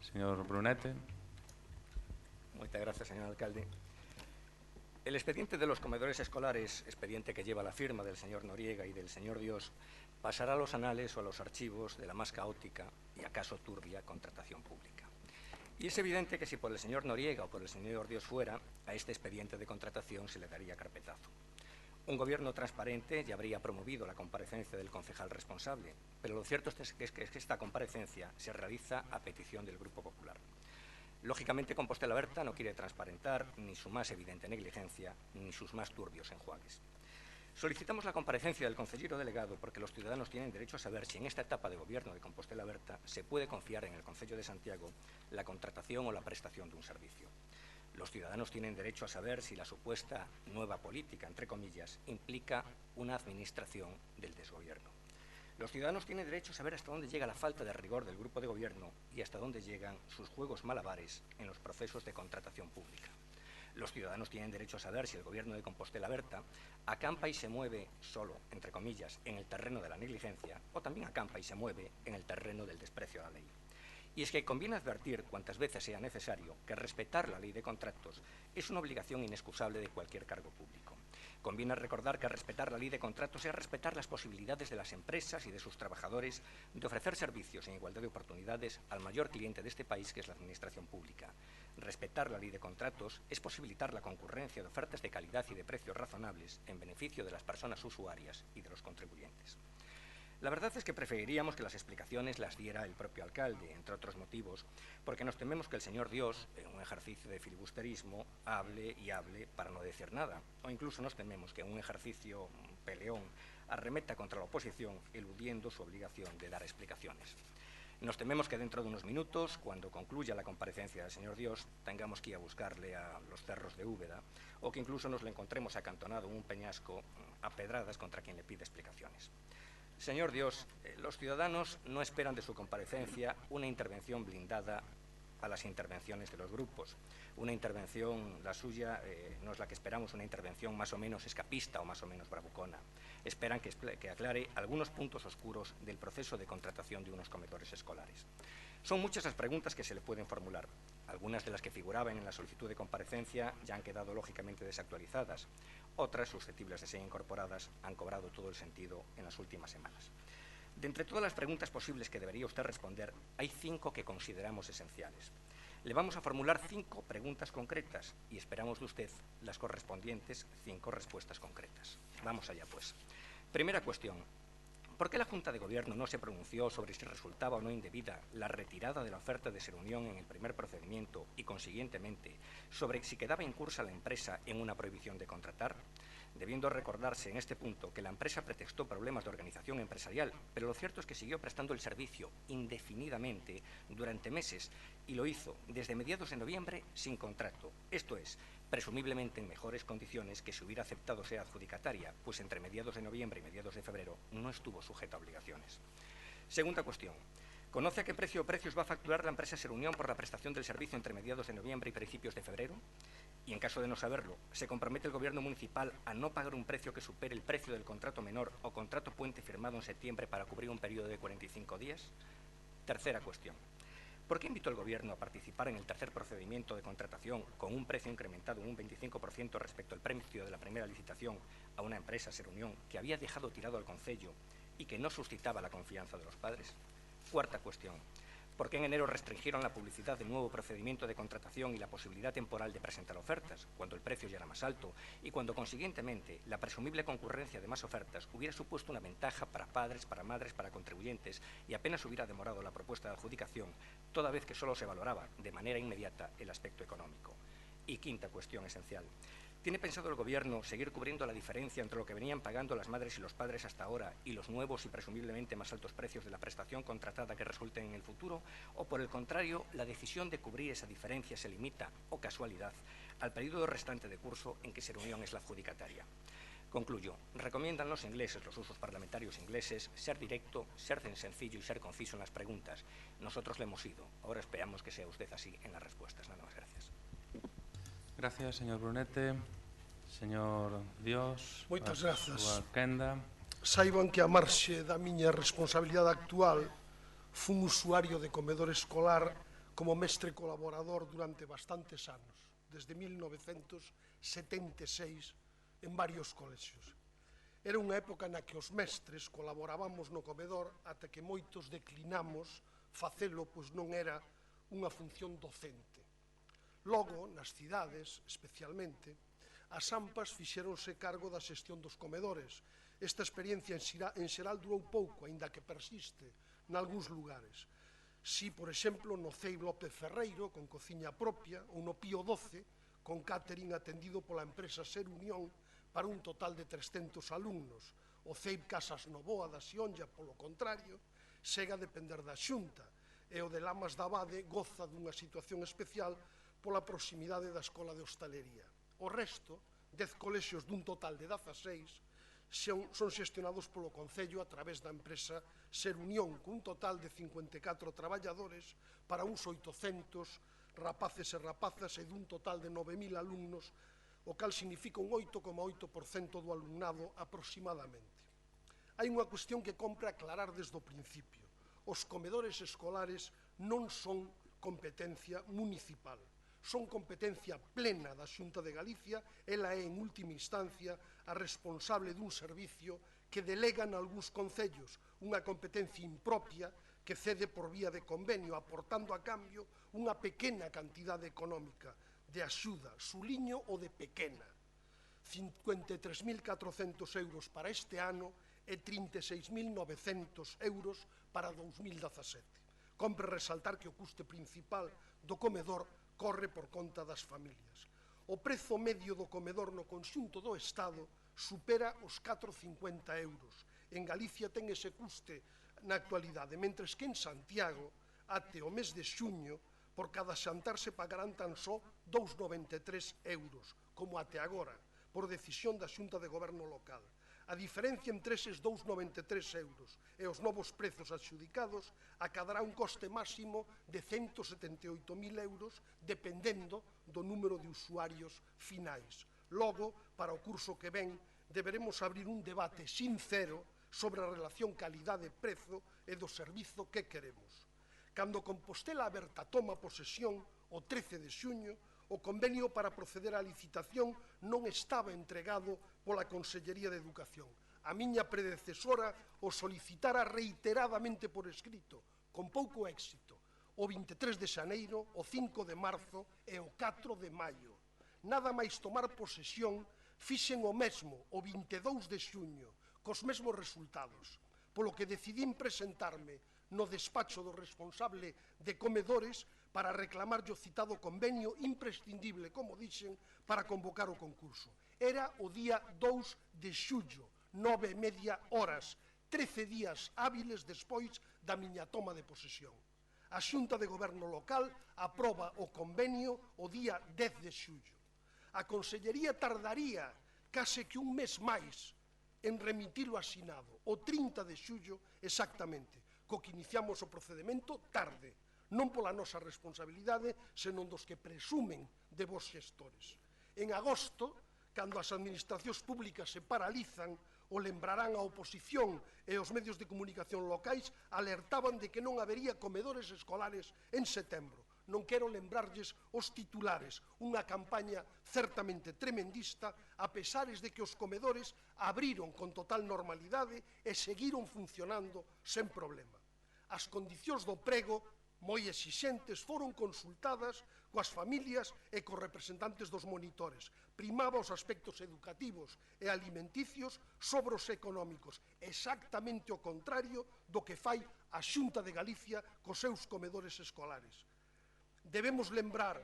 Señor Brunete. Moitas gracias, señor alcalde. El expediente de los comedores escolares, expediente que lleva la firma del señor Noriega y del señor Dios, pasará a los anales o a los archivos de la más caótica y acaso turbia contratación pública. Y es evidente que si por el señor Noriega o por el señor Dios fuera, a este expediente de contratación se le daría carpetazo. Un gobierno transparente ya habría promovido la comparecencia del concejal responsable, pero lo cierto es que esta comparecencia se realiza a petición del Grupo Popular. Lógicamente, Compostela Berta no quiere transparentar ni su más evidente negligencia ni sus más turbios enjuagues. Solicitamos la comparecencia del concejero delegado porque los ciudadanos tienen derecho a saber si en esta etapa de gobierno de Compostela Berta se puede confiar en el Concello de Santiago la contratación o la prestación de un servicio. Los ciudadanos tienen derecho a saber si la supuesta nueva política, entre comillas, implica una administración del desgobierno. Los ciudadanos tienen derecho a saber hasta dónde llega la falta de rigor del grupo de gobierno y hasta dónde llegan sus juegos malabares en los procesos de contratación pública. Los ciudadanos tienen derecho a saber si el gobierno de Compostela Berta acampa y se mueve solo, entre comillas, en el terreno de la negligencia o también acampa y se mueve en el terreno del desprecio a la ley. Y es que conviene advertir, cuantas veces sea necesario, que respetar la ley de contratos es una obligación inexcusable de cualquier cargo público. Conviene recordar que respetar la ley de contratos es respetar las posibilidades de las empresas y de sus trabajadores de ofrecer servicios en igualdad de oportunidades al mayor cliente de este país, que es la administración pública. Respetar la ley de contratos es posibilitar la concurrencia de ofertas de calidad y de precios razonables en beneficio de las personas usuarias y de los contribuyentes. La verdad es que preferiríamos que las explicaciones las diera el propio alcalde, entre otros motivos, porque nos tememos que el señor Dios, en un ejercicio de filibusterismo, hable y hable para no decir nada, o incluso nos tememos que en un ejercicio peleón arremeta contra la oposición, eludiendo su obligación de dar explicaciones. Nos tememos que dentro de unos minutos, cuando concluya la comparecencia del señor Dios, tengamos que ir a buscarle a los cerros de Úbeda, o que incluso nos lo encontremos acantonado en un peñasco a pedradas contra quien le pide explicaciones. Señor Dios, los ciudadanos no esperan de su comparecencia una intervención blindada a las intervenciones de los grupos. Una intervención, la suya, no es la que esperamos, una intervención más o menos escapista o más o menos bravucona. Esperan que aclare algunos puntos oscuros del proceso de contratación de unos comedores escolares. Son muchas las preguntas que se le pueden formular. Algunas de las que figuraban en la solicitud de comparecencia ya han quedado lógicamente desactualizadas. Otras, susceptibles de ser incorporadas, han cobrado todo el sentido en las últimas semanas. De entre todas las preguntas posibles que debería usted responder, hay 5 que consideramos esenciales. Le vamos a formular 5 preguntas concretas y esperamos de usted las correspondientes 5 respuestas concretas. Vamos allá, pues. Primera cuestión. ¿Por qué la Junta de Gobierno no se pronunció sobre si resultaba o no indebida la retirada de la oferta de Serunión en el primer procedimiento y, consiguientemente, sobre si quedaba incursa la empresa en una prohibición de contratar? Debiendo recordarse en este punto que la empresa pretextó problemas de organización empresarial, pero lo cierto es que siguió prestando el servicio indefinidamente durante meses y lo hizo desde mediados de noviembre sin contrato, esto es, presumiblemente en mejores condiciones que si hubiera aceptado ser adjudicataria, pues entre mediados de noviembre y mediados de febrero no estuvo sujeta a obligaciones. Segunda cuestión. ¿Conoce a qué precio o precios va a facturar la empresa Serunión por la prestación del servicio entre mediados de noviembre y principios de febrero? Y en caso de no saberlo, ¿se compromete el Gobierno municipal a no pagar un precio que supere el precio del contrato menor o contrato puente firmado en septiembre para cubrir un periodo de 45 días? Tercera cuestión. ¿Por qué invitó el Gobierno a participar en el tercer procedimiento de contratación con un precio incrementado en un 25% respecto al precio de la primera licitación a una empresa Serunión que había dejado tirado al concello y que no suscitaba la confianza de los padres? Cuarta cuestión. ¿Por qué en enero restringieron la publicidad del nuevo procedimiento de contratación y la posibilidad temporal de presentar ofertas, cuando el precio ya era más alto y cuando, consiguientemente, la presumible concurrencia de más ofertas hubiera supuesto una ventaja para padres, para madres, para contribuyentes y apenas hubiera demorado la propuesta de adjudicación, toda vez que solo se valoraba de manera inmediata el aspecto económico? Y quinta cuestión esencial. ¿Tiene pensado el Gobierno seguir cubriendo la diferencia entre lo que venían pagando las madres y los padres hasta ahora y los nuevos y presumiblemente más altos precios de la prestación contratada que resulten en el futuro? ¿O, por el contrario, la decisión de cubrir esa diferencia se limita, o casualidad, al periodo restante de curso en que Serunión es la adjudicataria? Concluyo. Recomiendan los ingleses, los usos parlamentarios ingleses, ser directo, ser sencillo y ser conciso en las preguntas. Nosotros le hemos sido. Ahora esperamos que sea usted así en las respuestas. Nada más, gracias. Gracias, señor Brunete. Señor Dios, moitas grazas. Súa quenda. Saiban que a marxe da miña responsabilidade actual fun usuario de comedor escolar como mestre colaborador durante bastantes anos, desde 1976 en varios colexios. Era unha época na que os mestres colaborábamos no comedor ata que moitos declinamos facelo, pois non era unha función docente. Logo, nas cidades, especialmente, as AMPAs fixéronse cargo da xestión dos comedores. Esta experiencia en xeral durou pouco, aínda que persiste nalgúns lugares. Si, por exemplo, no CEIB López Ferreiro, con cociña propia, ou no Pío XII, con catering atendido pola empresa Serunión para un total de 300 alumnos. O CEIB Casas Novoa da Xionlla, polo contrario, segue a depender da Xunta, e o de Lamas da Abade goza dunha situación especial pola proximidade da Escola de Hostalería. O resto, 10 colexios dun total de 16, son xestionados polo Concello a través da empresa Serunión, cun total de 54 traballadores para uns 800 rapaces e rapazas e dun total de 9.000 alumnos, o cal significa un 8,8% do alumnado aproximadamente. Hai unha cuestión que compre aclarar desde o principio. Os comedores escolares non son competencia municipal. Son competencia plena da Xunta de Galicia, ela é en última instancia a responsable dun servicio que delegan algúns concellos, unha competencia impropia que cede por vía de convenio, aportando a cambio unha pequena cantidade económica de axuda, suliño o de pequena. 53.400 euros para este ano e 36.900 euros para 2017. Compre resaltar que o custe principal do comedor corre por conta das familias. O prezo medio do comedor no conxunto do Estado supera os 4,50 euros. En Galicia ten ese custe na actualidade, mentres que en Santiago, até o mes de xuño, por cada xantar se pagarán tan só 2,93 euros, como até agora, por decisión da Xunta de Goberno local. A diferencia entre eses 2,93 euros e os novos prezos adxudicados acadará un coste máximo de 178.000 euros, dependendo do número de usuarios finais. Logo, para o curso que ven, deberemos abrir un debate sincero sobre a relación calidade-prezo e do servizo que queremos. Cando Compostela Aberta toma posesión o 13 de xuño, o convenio para proceder á licitación non estaba entregado pola Consellería de Educación. A miña predecesora o solicitara reiteradamente por escrito, con pouco éxito, o 23 de xaneiro, o 5 de marzo e o 4 de maio. Nada máis tomar posesión, fixen o mesmo o 22 de xuño, cos mesmos resultados, polo que decidín presentarme no despacho do responsable de comedores para reclamar o citado convenio imprescindible, como dixen, para convocar o concurso. Era o día 2 de xullo, 9:30 horas, 13 días hábiles despois da miña toma de posesión. A Xunta de Goberno local aproba o convenio o día 10 de xullo. A Consellería tardaría case que un mes máis en remitilo asinado, o 30 de xullo exactamente, co que iniciamos o procedimento tarde, non pola nosa responsabilidade, senón dos que presumen de vos xestores. En agosto, cando as administracións públicas se paralizan, o lembrarán a oposición e os medios de comunicación locais alertaban de que non habería comedores escolares en setembro. Non quero lembrarlles os titulares, unha campaña certamente tremendista, a pesares de que os comedores abriron con total normalidade e seguiron funcionando sen problema. As condicións do prego, moi exixentes, foron consultadas coas familias e cos representantes dos monitores. Primaba os aspectos educativos e alimenticios sobre os económicos, exactamente o contrario do que fai a Xunta de Galicia cos seus comedores escolares. Debemos lembrar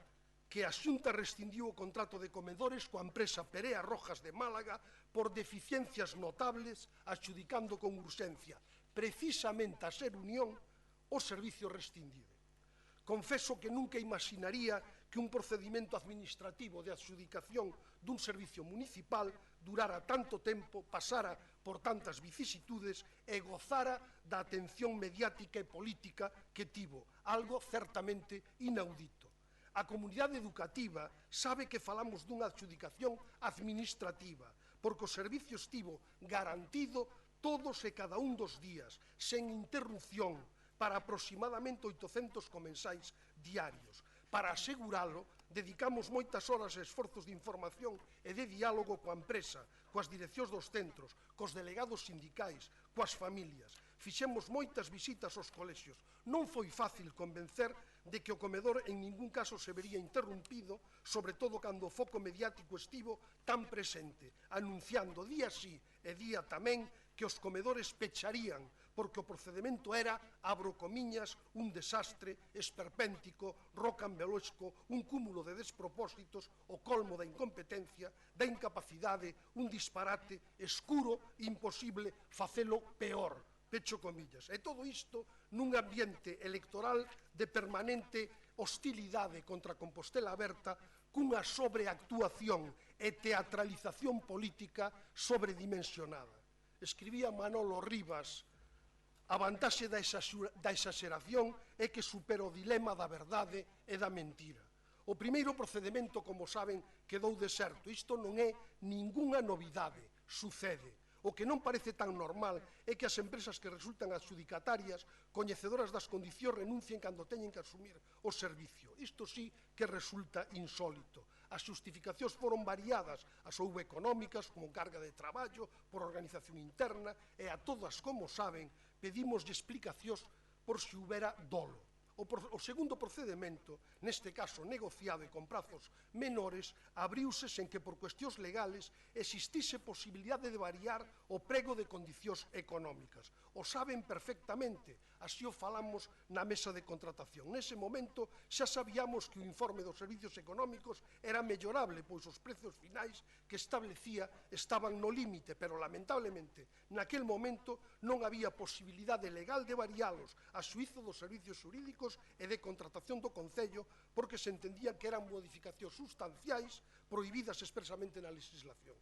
que a Xunta rescindiu o contrato de comedores coa empresa Perea Rojas de Málaga por deficiencias notables, adxudicando con urxencia, precisamente a Ser Unión, o servicio rescindido. Confeso que nunca imaginaría que un procedimento administrativo de adxudicación dun servicio municipal durara tanto tempo, pasara por tantas vicisitudes e gozara da atención mediática e política que tivo, algo certamente inaudito. A comunidade educativa sabe que falamos dunha adxudicación administrativa, porque o servicio estivo garantido todos e cada un dos días, sen interrupción, para aproximadamente 800 comensais diarios. Para aseguralo, dedicamos moitas horas e esforzos de información e de diálogo coa empresa, coas direccións dos centros, cos delegados sindicais, coas familias. Fixemos moitas visitas aos colexios. Non foi fácil convencer de que o comedor en ningún caso se vería interrompido, sobre todo cando o foco mediático estivo tan presente, anunciando día sí e día tamén que os comedores pecharían, porque o procedimento era, abro comiñas, un desastre esperpéntico, rocambolesco, un cúmulo de despropósitos, o colmo da incompetencia, da incapacidade, un disparate, escuro, imposible, facelo peor, pecho comillas. E todo isto nun ambiente electoral de permanente hostilidade contra Compostela Aberta, cunha sobreactuación e teatralización política sobredimensionada. Escribía Manolo Rivas: a vantaxe da exaxeración é que supera o dilema da verdade e da mentira. O primeiro procedimento, como saben, quedou deserto. Isto non é ningunha novidade, sucede. O que non parece tan normal é que as empresas que resultan adxudicatarias, coñecedoras das condicións, renuncien cando teñen que asumir o servicio. Isto sí que resulta insólito. As xustificacións foron variadas, as houbo económicas, como carga de traballo, por organización interna, e a todas, como saben, pedimoslle explicacións por se houbera dolo. O segundo procedimento, neste caso negociado e con prazos menores, abriuse sen que por cuestións legales existise posibilidade de variar o prego de condicións económicas. O saben perfectamente, así o falamos na mesa de contratación. Nese momento xa sabíamos que o informe dos servicios económicos era mellorable, pois os prezos finais que establecía estaban no límite, pero lamentablemente naquel momento non había posibilidade legal de varialos a xuízo dos servicios xurídicos e de contratación do Concello, porque se entendía que eran modificacións sustanciais prohibidas expresamente na legislación.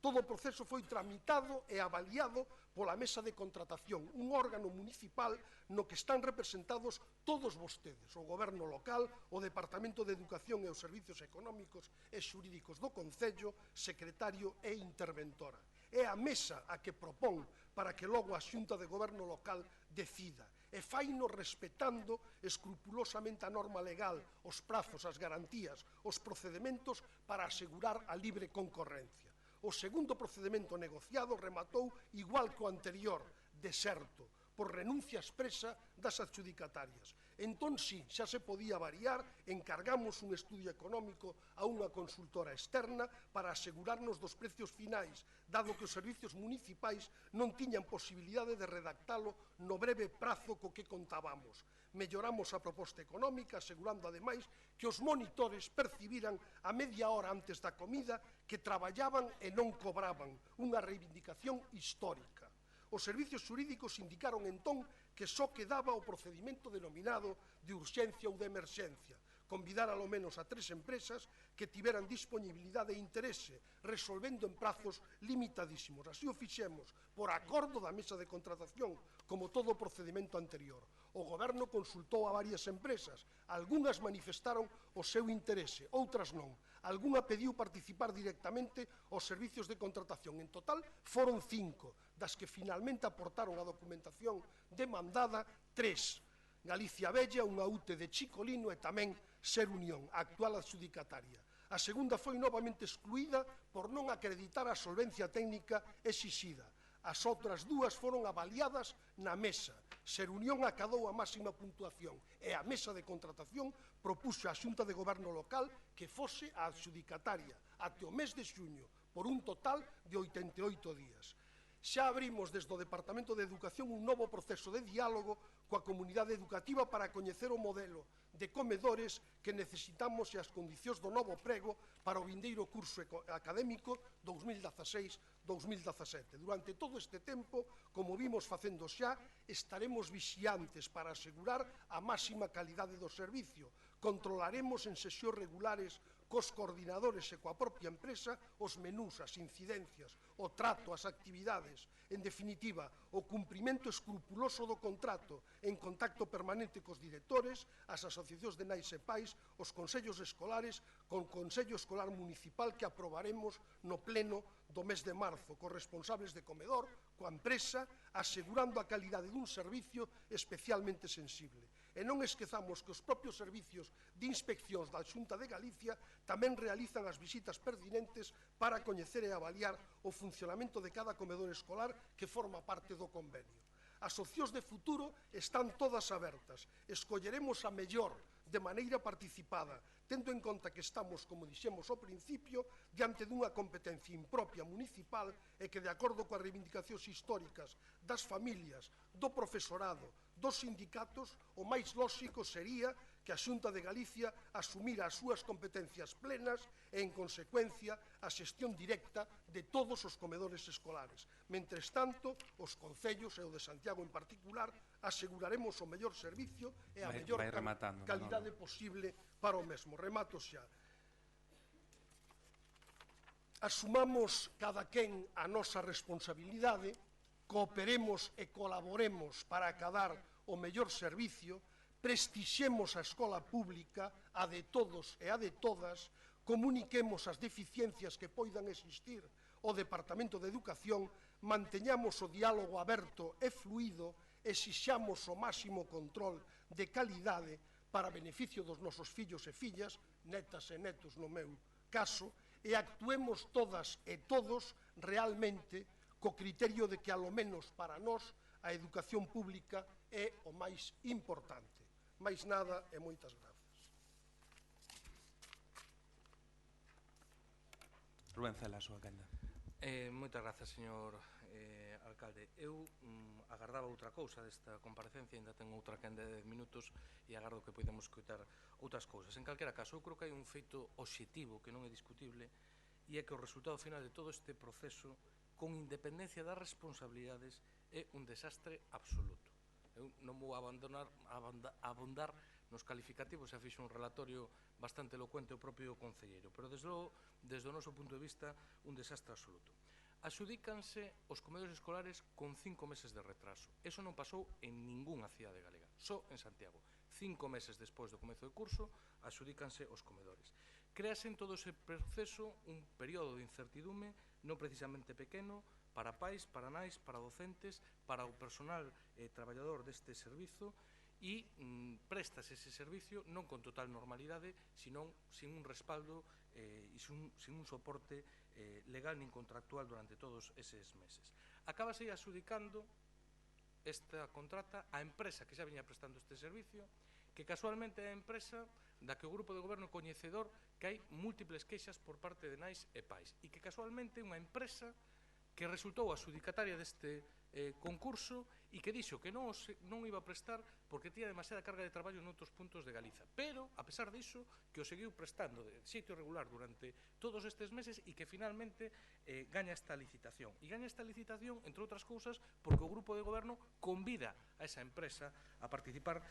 Todo o proceso foi tramitado e avaliado pola Mesa de Contratación, un órgano municipal no que están representados todos vostedes, o Goberno local, o Departamento de Educación e os Servicios Económicos e Xurídicos do Concello, secretario e interventora. É a Mesa a que propón para que logo a Xunta de Goberno local decida, e faino respetando escrupulosamente a norma legal, os prazos, as garantías, os procedementos para asegurar a libre concorrencia. O segundo procedimento negociado rematou igual que o anterior, deserto, por renuncia expresa das adxudicatarias. Entón, sí, xa se podía variar, encargamos un estudio económico a unha consultora externa para asegurarnos dos precios finais, dado que os servicios municipais non tiñan posibilidade de redactalo no breve prazo co que contábamos. Melloramos a proposta económica, asegurando ademais que os monitores percibiran a media hora antes da comida que traballaban e non cobraban, unha reivindicación histórica. Os servicios xurídicos indicaron entón que só quedaba o procedimento denominado de urxencia ou de emerxencia, convidar alo menos a 3 empresas que tiveran disponibilidade e interese, resolvendo en prazos limitadísimos. Así o fixemos por acordo da Mesa de Contratación, como todo o procedimento anterior. O Goberno consultou a varias empresas, algunhas manifestaron o seu interese, outras non. Algunha pediu participar directamente aos servicios de contratación. En total foron 5, das que finalmente aportaron a documentación demandada 3. Galicia Bella, unha UTE de Chicolino e tamén Ser Unión, a actual adxudicataria. A segunda foi novamente excluída por non acreditar a solvencia técnica exixida. As outras 2 foron avaliadas na mesa. Ser Unión acadou a máxima puntuación e a Mesa de Contratación propuxo á Xunta de Goberno local que fose a adxudicataria até o mes de xuño, por un total de 88 días. Xa abrimos desde o Departamento de Educación un novo proceso de diálogo coa comunidade educativa para coñecer o modelo de comedores que necesitamos e as condicións do novo prego para o vindeiro curso académico 2016-2017. Durante todo este tempo, como vimos facendo xa, estaremos vixiantes para asegurar a máxima calidade do servicio. Controlaremos en sesións regulares cos coordinadores e coa propia empresa os menús, as incidencias, o trato, as actividades. En definitiva, o cumprimento escrupuloso do contrato en contacto permanente cos directores, as asociacións de nais e pais, os consellos escolares, con Consello Escolar Municipal que aprobaremos no pleno do mes de marzo, cos responsables de comedor, coa empresa, asegurando a calidade dun servicio especialmente sensible. E non esquezamos que os propios servicios de inspeccións da Xunta de Galicia tamén realizan as visitas pertinentes para coñecer e avaliar o funcionamento de cada comedor escolar que forma parte do convenio. As opcións de futuro están todas abertas. Escolleremos a mellor de maneira participada, tendo en conta que estamos, como dixemos ao principio, diante dunha competencia impropia municipal e que, de acordo coas reivindicacións históricas das familias, do profesorado, dos sindicatos, o máis lóxico sería que a Xunta de Galicia asumira as súas competencias plenas e, en consecuencia, a xestión directa de todos os comedores escolares. Mentres tanto, os concellos, e o de Santiago en particular, aseguraremos o mellor servicio e a mellor calidade posible para o mesmo. Remato xa. Asumamos cada quen a nosa responsabilidade, cooperemos e colaboremos para acadar o mellor servicio, prestixemos a escola pública, a de todos e a de todas, comuniquemos as deficiencias que poidan existir ao Departamento de Educación, manteñamos o diálogo aberto e fluido, exixamos o máximo control de calidade para beneficio dos nosos fillos e fillas, netas e netos no meu caso, e actuemos todas e todos realmente co criterio de que, alo menos para nós, a educación pública é o máis importante. Máis nada e moitas grazas. Rubén Cela, a súa quenda. Moitas grazas, señor alcalde. Eu agardaba outra cousa desta comparecencia, ainda ten outra quenda de 10 minutos e agardo que podemos escoitar outras cousas. En calquera caso, eu creo que hai un feito obxectivo que non é discutible e é que o resultado final de todo este proceso, con independencia das responsabilidades, é un desastre absoluto. Eu non vou abondar nos calificativos, xa fixo un relatorio bastante elocuente o propio concelleiro, pero desde o noso punto de vista un desastre absoluto. Axudícanse os comedores escolares con 5 meses de retraso. Eso non pasou en ningunha cidade galega, só en Santiago. 5 meses despois do comezo do curso, axudícanse os comedores. Créase en todo ese proceso un período de incertidume non precisamente pequeno para pais, para nais, para docentes, para o personal traballador deste servizo e prestas ese servicio non con total normalidade, senón sin un respaldo e sin un soporte legal nin contractual durante todos eses meses. Acábase adxudicando esta contrata á empresa que xa viña prestando este servicio, que casualmente é a empresa da que o grupo de goberno é coñecedor que hai múltiples queixas por parte de nais e pais e que casualmente é unha empresa que resultou adxudicataria deste concurso e que dixo que non iba a prestar porque tía demasiada carga de traballo noutros puntos de Galiza, pero, a pesar diso, que o seguiu prestando de xeito regular durante todos estes meses e que finalmente gaña esta licitación. E gaña esta licitación, entre outras cousas, porque o grupo de goberno convida a esa empresa a participar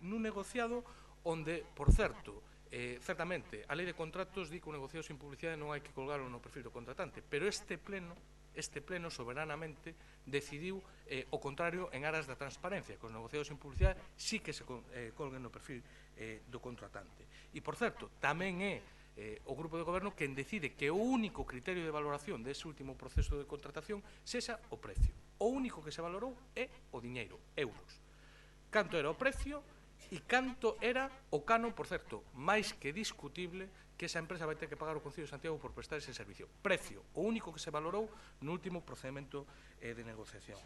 nun negociado onde, por certo, certamente, a lei de contratos di que o negociado sin publicidade non hai que colgalo no perfil do contratante, pero este pleno soberanamente decidiu o contrario en aras da transparencia, que os negociados sin publicidade sí que se colguen no perfil do contratante. E, por certo, tamén é o grupo de goberno quen decide que o único criterio de valoración dese último proceso de contratación sexa o precio. O único que se valorou é o diñeiro, euros. Canto era o precio e canto era o canon, por certo, máis que discutible, que esa empresa vai ter que pagar o Concello de Santiago por prestar ese servicio. Precio, o único que se valorou no último procedimento de negociación.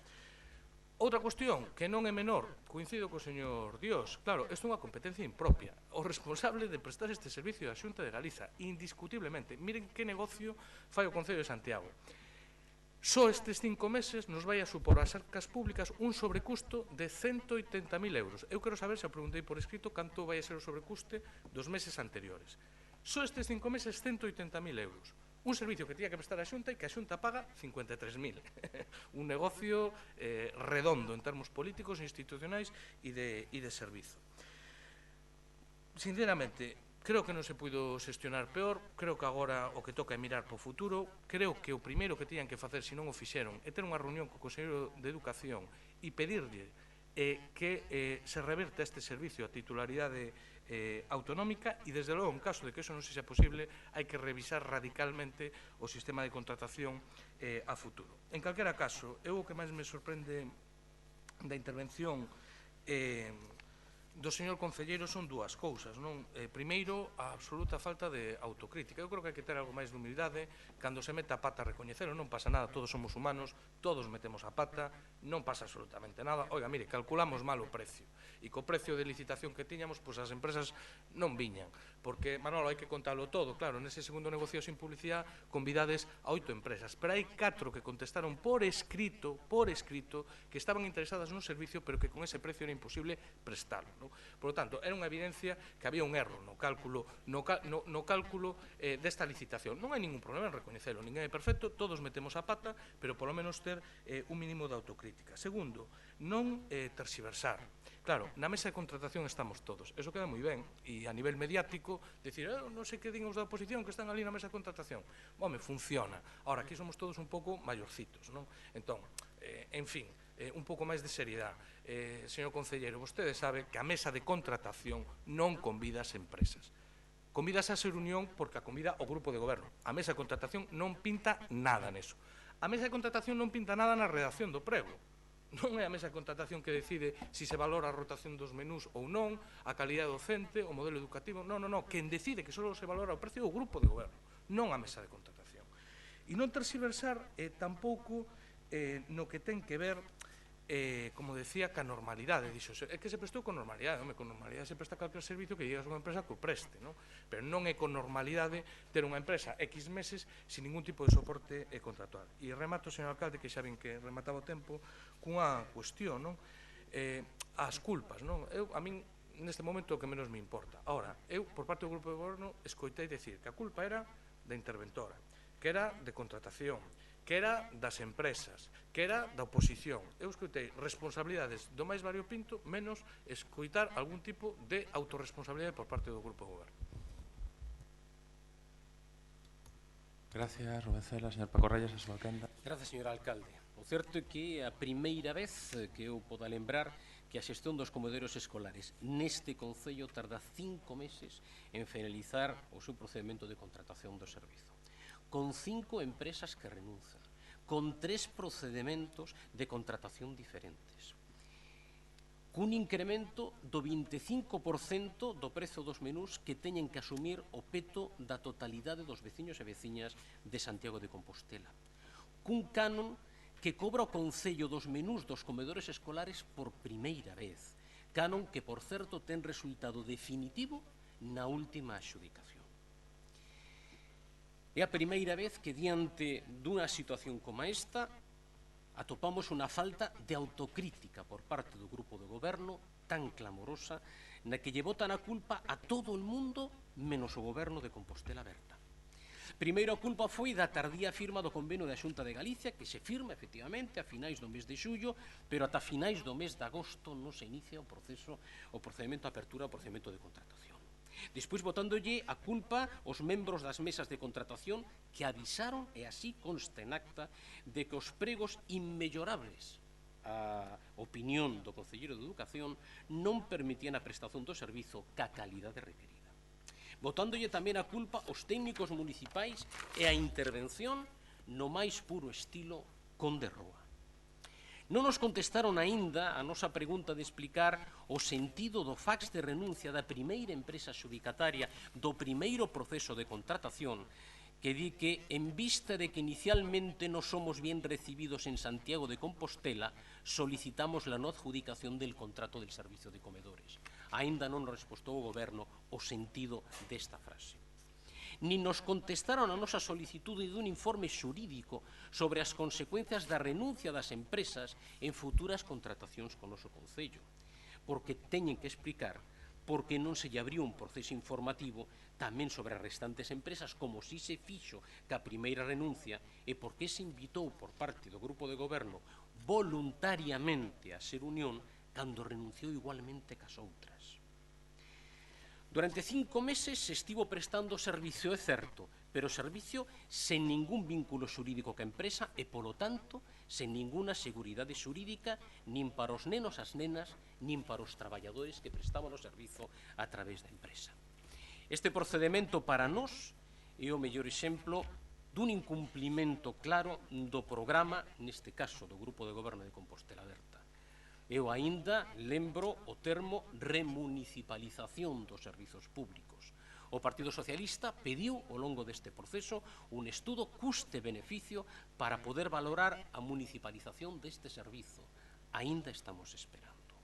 Outra cuestión que non é menor, coincido co señor Dios, claro, isto é unha competencia impropia. O responsable de prestar este servicio é a Xunta de Galiza, indiscutiblemente. Miren que negocio fai o Concello de Santiago. Só estes 5 meses nos vai a supor ás arcas públicas un sobrecusto de 180.000 euros. Eu quero saber, se a preguntei por escrito, canto vai a ser o sobrecuste dos meses anteriores. Só estes 5 meses 180.000 euros. Un servicio que tiña que prestar a Xunta e que a Xunta paga 53.000. Un negocio redondo en termos políticos, institucionais e de servizo. Sinceramente, creo que non se puido xestionar peor, creo que agora o que toca é mirar para o futuro, creo que o primeiro que tiñan que facer, se non o fixeron, é ter unha reunión co Conselleiro de Educación e pedirlle que se reverte este servicio a titularidade autonómica e, desde logo, en caso de que eso non sexa posible, hai que revisar radicalmente o sistema de contratación a futuro. En calquera caso, eu o que máis me sorprende da intervención do señor concelleiro son dúas cousas, non? Primeiro, a absoluta falta de autocrítica. Eu creo que hai que ter algo máis de humildade. Cando se mete a pata a recoñecelo, non pasa nada, todos somos humanos, todos metemos a pata, non pasa absolutamente nada. Oiga, mire, calculamos mal o precio. E co precio de licitación que tiñamos, pois as empresas non viñan. Porque, Manolo, hai que contalo todo. Claro, nese segundo negocio sin publicidade convidades a 8 empresas, pero hai 4 que contestaron por escrito, que estaban interesadas no servicio, pero que con ese precio era imposible prestarlo, non? Por lo tanto, era unha evidencia que había un erro no cálculo desta licitación. Non hai ningún problema en recoñecelo, ninguén é perfecto, todos metemos a pata, pero polo menos ter un mínimo de autocrítica. Segundo, non terxiversar. Claro, na mesa de contratación estamos todos, eso queda moi ben, e a nivel mediático, decir, non sei que din os da oposición que están ali na mesa de contratación. Home, funciona. Ahora, aquí somos todos un pouco maiorcitos, non? Entón, en fin, un pouco máis de seriedade. Señor concelleiro, vostede sabe que a mesa de contratación non convida as empresas. Convidas a ser unión porque a convida o grupo de goberno. A mesa de contratación non pinta nada neso. A mesa de contratación non pinta nada na redacción do prego. Non é a mesa de contratación que decide se valora a rotación dos menús ou non, a calidade docente, o modelo educativo. Non. Quen decide que só se valora o precio é o grupo de goberno, non a mesa de contratación. E non terxiversar tampouco no que ten que ver como decía, ca normalidade, dixo, é que se prestou con normalidade, home, con normalidade se presta calquer servicio que llegas a unha empresa que o preste, non? Pero non é con normalidade ter unha empresa X meses sin ningún tipo de soporte contractual. E remato, señor alcalde, que xa vin que remataba o tempo, cunha cuestión, non? As culpas, non? A min, neste momento, o que menos me importa. Ahora, eu, por parte do Grupo de Goberno, escoitei decir que a culpa era da interventora, que era de contratación, que era das empresas, que era da oposición. Eu escoitei responsabilidades do máis variopinto, menos escoitar algún tipo de autorresponsabilidade por parte do Grupo de Goberno. Gracias, Rubén Cela. Señor Paco Reyes, a súa quenda. Gracias, señor alcalde. O certo é que é a primeira vez que eu poda lembrar que a xestión dos comedores escolares neste concello tarda 5 meses en finalizar o seu procedimento de contratación do servizo, con 5 empresas que renuncian, con 3 procedimentos de contratación diferentes, cun incremento do 25% do prezo dos menús que teñen que asumir o peto da totalidade dos veciños e veciñas de Santiago de Compostela, cun canon que cobra o Concello dos menús dos comedores escolares por primeira vez, canon que, por certo, ten resultado definitivo na última adxudicación. É a primeira vez que, diante dunha situación como esta, atopamos unha falta de autocrítica por parte do Grupo de Goberno tan clamorosa na que lle botan a culpa a todo o mundo menos o Goberno de Compostela Aberta. Primeiro, a culpa foi da tardía firma do convenio da Xunta de Galicia, que se firma, efectivamente, a finais do mes de xullo, pero ata finais do mes de agosto non se inicia o procedimento de apertura ao procedimento de contratación. Despois, botándolle a culpa aos membros das mesas de contratación que avisaron, e así consta en acta, de que os pregos inmellorables, a opinión do Concelleiro de Educación, non permitían a prestación do servizo ca calidade requerida. Botándolle tamén a culpa aos técnicos municipais e a intervención no máis puro estilo Conde Roa. Non nos contestaron aínda a nosa pregunta de explicar o sentido do fax de renuncia da primeira empresa adxudicataria do primeiro proceso de contratación, que di que, en vista de que inicialmente non somos bien recibidos en Santiago de Compostela, solicitamos la no adjudicación del contrato del servicio de comedores. Aínda non nos respostou o Goberno o sentido desta frase. Nin nos contestaron a nosa solicitude dun informe xurídico sobre as consecuencias da renuncia das empresas en futuras contratacións con o noso Concello, porque teñen que explicar por que non se lle abriu un proceso informativo tamén sobre as restantes empresas, como si se fixo ca primeira renuncia, e por que se invitou por parte do Grupo de Goberno voluntariamente a Ser Unión cando renunciou igualmente cas outras. Durante 5 meses se estivo prestando servicio, é certo, pero servicio sen ningún vínculo xurídico ca empresa e, polo tanto, sen ninguna seguridade xurídica nin para os nenos, as nenas, nin para os traballadores que prestaban o servizo a través da empresa. Este procedimento para nós é o mellor exemplo dun incumplimento claro do programa, neste caso do Grupo de Goberno de Compostela Aberta. Eu aínda lembro o termo remunicipalización dos servizos públicos. O Partido Socialista pediu ao longo deste proceso un estudo custe-beneficio para poder valorar a municipalización deste servizo. Aínda estamos esperando.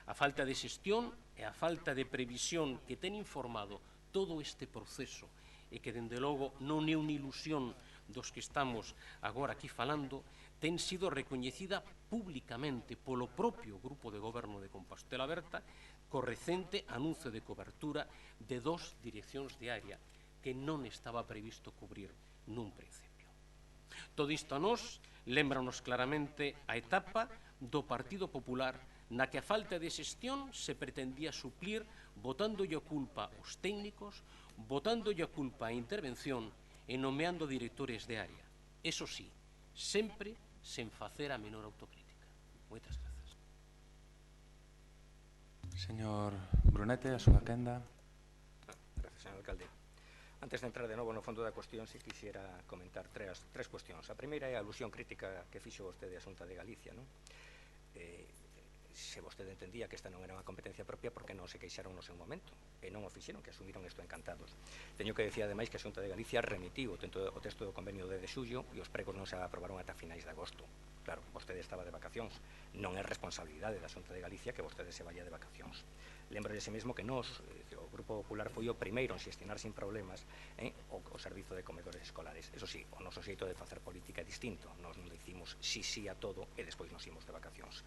A falta de xestión e a falta de previsión que ten informado todo este proceso e que, dende logo, non é unha ilusión dos que estamos agora aquí falando, ten sido recoñecida públicamente polo propio Grupo de Goberno de Compostela Aberta co recente anuncio de cobertura de 2 direccións de área que non estaba previsto cubrir nun principio. Todo isto a nós lembranos claramente a etapa do Partido Popular na que a falta de xestión se pretendía suplir botándolle a culpa aos técnicos, botándolle a culpa a intervención e nomeando directores de área. Eso sí, sempre sen facer a menor autocrítica. Moitas grazas. Señor Brunete, a súa quenda. Gracias, señor alcalde. Antes de entrar de novo no fondo da cuestión, si quisiera comentar tres cuestións. A primeira é a alusión crítica que fixo vostede a Xunta de Galicia, non? Se vostede entendía que esta non era unha competencia propia, porque non se queixaron no seu momento e non o fixeron, que asumiron isto encantados. Teño que decir, ademais, que a Xunta de Galicia remitiu o texto do convenio de xullo e os pregos non se aprobaron ata finais de agosto. Claro, vostede estaba de vacacións. Non é responsabilidade da Xunta de Galicia que vostede se vaya de vacacións. Lembro de si mesmo que nos, o Grupo Popular foi o primeiro en xestionar sin problemas o servizo de comedores escolares. Eso sí, o noso xeito de facer política é distinto. Nos non dicimos sí a todo e despois nos imos de vacacións.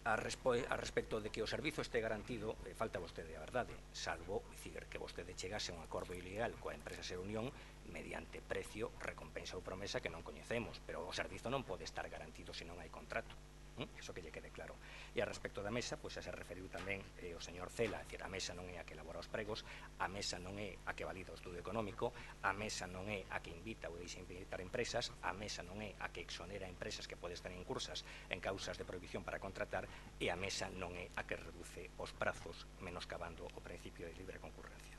A respecto de que o servizo este garantido, falta vostede a verdade, salvo dicir que vostede chegase a un acordo ilegal coa empresa Ser Unión mediante precio, recompensa ou promesa que non coñecemos, pero o servizo non pode estar garantido se non hai contrato. Eso que lle quede claro. E a respecto da mesa, pois xa se referiu tamén o señor Cela, a mesa non é a que elabora os pregos, a mesa non é a que valida o estudo económico, a mesa non é a que invita ou deixa invitar empresas, a mesa non é a que exonera empresas que poden estar incursas en causas de prohibición para contratar, e a mesa non é a que reduce os prazos menoscabando o principio de libre concurrencia.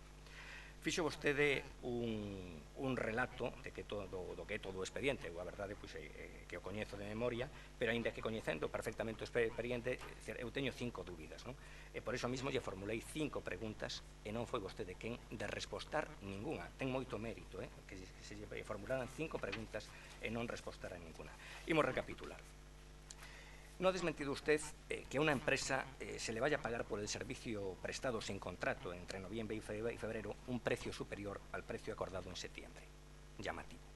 Fixo vostede un relato de que do que é todo o expediente, ou a verdade que o coñezo de memoria, pero aínda que coñecendo perfectamente o expediente, eu teño 5 dúbidas, e por iso mesmo lle formulei 5 preguntas e non foi vostede quen de respostar ninguna. Ten moito mérito que se lle formularan 5 preguntas e non respostar a ninguna. Imos recapitular. No ha desmentido usted que a una empresa se le vaya a pagar por el servicio prestado sin contrato entre noviembre y febrero un precio superior al precio acordado en septiembre. Llamativo.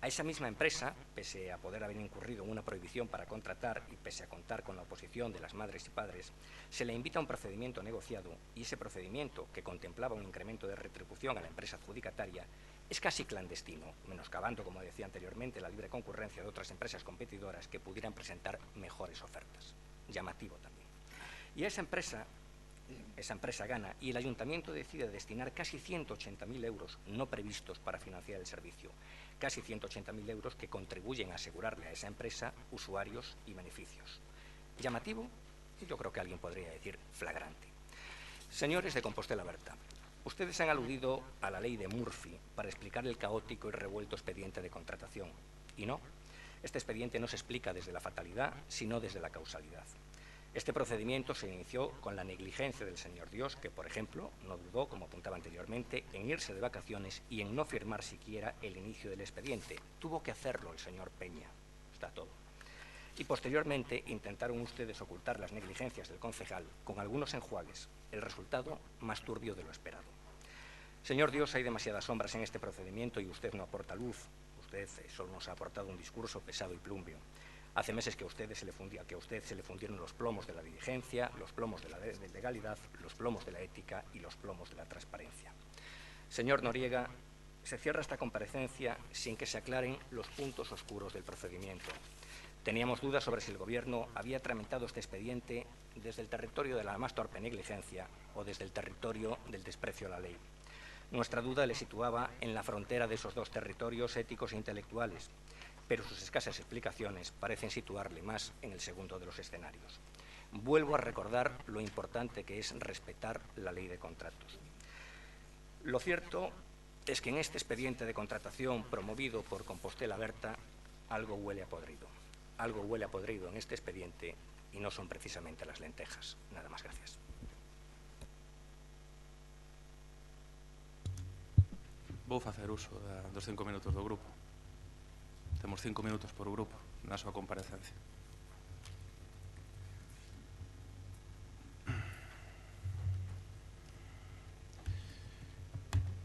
A esa misma empresa, pese a poder haber incurrido en una prohibición para contratar y pese a contar con la oposición de las madres y padres, se le invita a un procedimiento negociado y ese procedimiento, que contemplaba un incremento de retribución a la empresa adjudicataria, es casi clandestino, menoscabando, como decía anteriormente, la libre concurrencia de otras empresas competidoras que pudieran presentar mejores ofertas. Llamativo también. Y esa empresa gana y el ayuntamiento decide destinar casi 180.000 euros no previstos para financiar el servicio. Casi 180.000 euros que contribuyen a asegurarle a esa empresa usuarios y beneficios. Llamativo, y yo creo que alguien podría decir flagrante. Señores de Compostela Berta, ustedes han aludido a la ley de Murphy para explicar el caótico y revuelto expediente de contratación. Y no, este expediente no se explica desde la fatalidad, sino desde la causalidad. Este procedimiento se inició con la negligencia del señor Dios, que, por ejemplo, no dudó, como apuntaba anteriormente, en irse de vacaciones y en no firmar siquiera el inicio del expediente. Tuvo que hacerlo el señor Peña. Está todo. Y posteriormente intentaron ustedes ocultar las negligencias del concejal con algunos enjuagues. El resultado más turbio de lo esperado. Señor Dios, hay demasiadas sombras en este procedimiento y usted no aporta luz. Usted solo nos ha aportado un discurso pesado y plumbio. Hace meses que a usted se le fundieron los plomos de la diligencia, los plomos de la legalidad, los plomos de la ética y los plomos de la transparencia. Señor Noriega, se cierra esta comparecencia sin que se aclaren los puntos oscuros del procedimiento. Teníamos dudas sobre si el Gobierno había tramitado este expediente desde el territorio de la más torpe negligencia o desde el territorio del desprecio a la ley. Nuestra duda le situaba en la frontera de esos dos territorios éticos e intelectuales, pero sus escasas explicaciones parecen situarle más en el segundo de los escenarios. Vuelvo a recordar lo importante que es respetar la ley de contratos. Lo cierto es que en este expediente de contratación promovido por Compostela Berta, algo huele a podrido. Algo huele a podrido en este expediente y no son precisamente las lentejas. Nada más, gracias. Vou facer uso dos 5 minutos do grupo. Temos 5 minutos por grupo na súa comparecencia.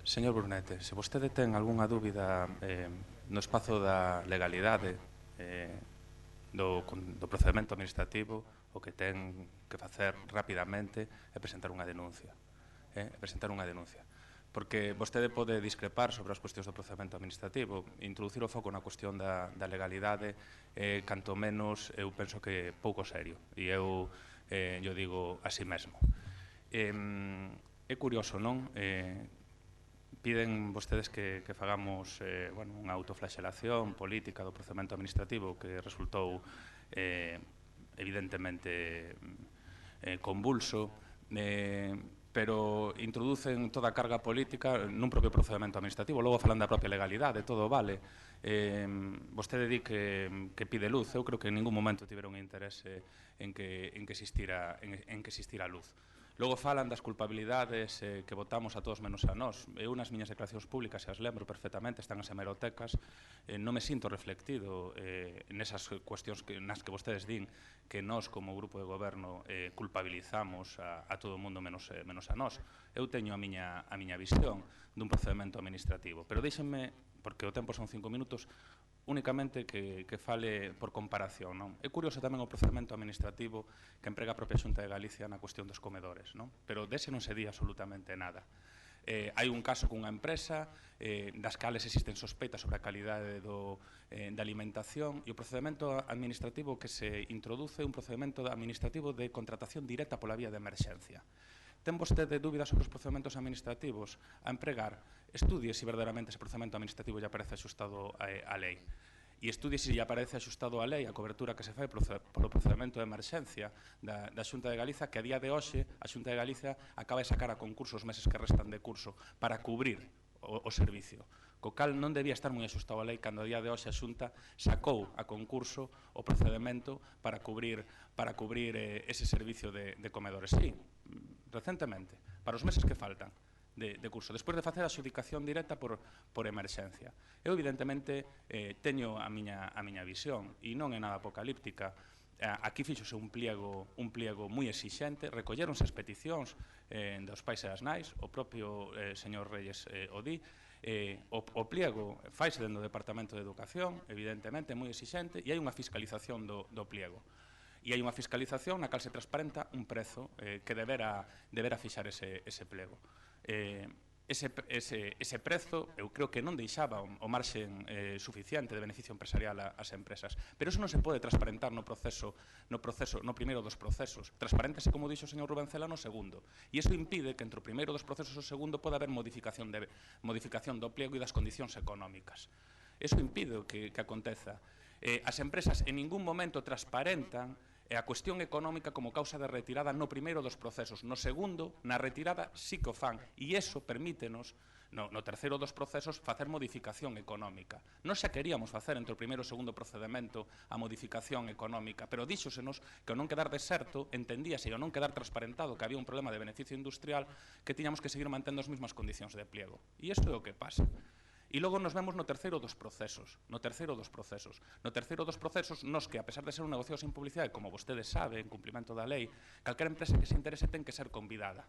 Señor Brunete, se vostede ten algunha dúbida no espazo da legalidade do procedimento administrativo, o que ten que facer rapidamente é presentar unha denuncia. Porque vostede pode discrepar sobre as cuestións do procedimento administrativo, introducir o foco na cuestión da legalidade, canto menos eu penso que pouco serio, e eu digo así mesmo. É curioso, non? Piden vostedes que fagamos unha autoflaxelación política do procedimento administrativo que resultou evidentemente convulso, pero introducen toda a carga política nun propio procedimento administrativo, logo falan da propia legalidade, todo vale. Vostede di que pide luz, eu creo que en ningún momento tiveron interese en que existira luz. Logo falan das culpabilidades que votamos a todos menos a nós. Eu nas miñas declaracións públicas, e as lembro perfectamente, están as hemerotecas, non me sinto reflectido nesas cuestións nas que vostedes din que nós, como grupo de goberno, culpabilizamos a todo o mundo menos a nós. Eu teño a miña visión dun procedimento administrativo, pero deixenme, porque o tempo son 5 minutos, únicamente que fale por comparación. Non? É curioso tamén o procedimento administrativo que emprega a propia Xunta de Galicia na cuestión dos comedores, non? Pero dese non se di absolutamente nada. Hai un caso cunha empresa das cales existen sospeitas sobre a calidade da alimentación e o procedimento administrativo que se introduce é un procedimento administrativo de contratación directa pola vía de emerxencia. Ten vostede dúbidas sobre os procedementos administrativos a empregar? Estudie se verdadeiramente ese procedimento administrativo lle aparece axustado á lei. E estudie se lle aparece axustado á lei a cobertura que se fai polo procedimento de emerxencia da Xunta de Galicia, que a día de hoxe a Xunta de Galicia acaba de sacar a concurso os meses que restan de curso para cubrir o servicio. Co cal non debía estar moi axustado a lei cando a día de hoxe a Xunta sacou a concurso o procedimento para cubrir ese servicio de comedores. Sí, recentemente, para os meses que faltan de curso, despois de facer a adxudicación directa por emerxencia. Eu, evidentemente, teño a miña visión e non é nada apocalíptica. Aquí fíxose un pliego moi exixente, recolleronse as peticións dos pais e das nais, o propio señor Reyes o di, o pliego faise dentro do Departamento de Educación, evidentemente, moi exixente, e hai unha fiscalización do pliego. E hai unha fiscalización na cal se transparenta un prezo que debera fixar ese pliego. Ese prezo, eu creo que non deixaba o marxen suficiente de beneficio empresarial ás empresas. Pero iso non se pode transparentar no primeiro dos procesos. Transparentase, como dixo o señor Rubén Cela, no segundo. E iso impide que entre o primeiro dos procesos e o segundo poda haber modificación do pliego e das condicións económicas. Iso impide que aconteza. As empresas en ningún momento transparentan a cuestión económica como causa de retirada no primeiro dos procesos. No segundo, na retirada, sí que o fan. E iso permítenos, no terceiro dos procesos, facer modificación económica. Non xa queríamos facer entre o primeiro e o segundo procedimento a modificación económica, pero díxosenos que ao non quedar deserto, entendíase, e ao non quedar transparentado que había un problema de beneficio industrial, que tiñamos que seguir mantendo as mesmas condicións de pliego. E isto é o que pasa. E logo nos vemos no terceiro dos procesos. No terceiro dos procesos, nos que, a pesar de ser un negocio sin publicidade, como vostedes saben, en cumplimento da lei, calquera empresa que se interese ten que ser convidada.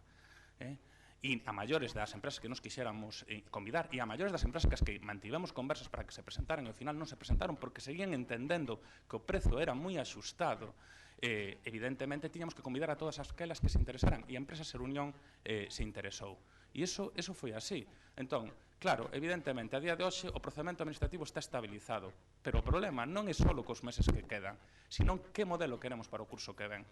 E a maiores das empresas que nos quixéramos convidar e a maiores das empresas que mantivemos conversas para que se presentaran e ao final non se presentaron porque seguían entendendo que o prezo era moi axustado, evidentemente tiñamos que convidar a todas aquelas que se interesaran e a empresa Ser Unión se interesou. E iso foi así. Entón, claro, evidentemente, a día de hoxe o procedimento administrativo está estabilizado, pero o problema non é só cos meses que quedan, sino que modelo queremos para o curso que ven.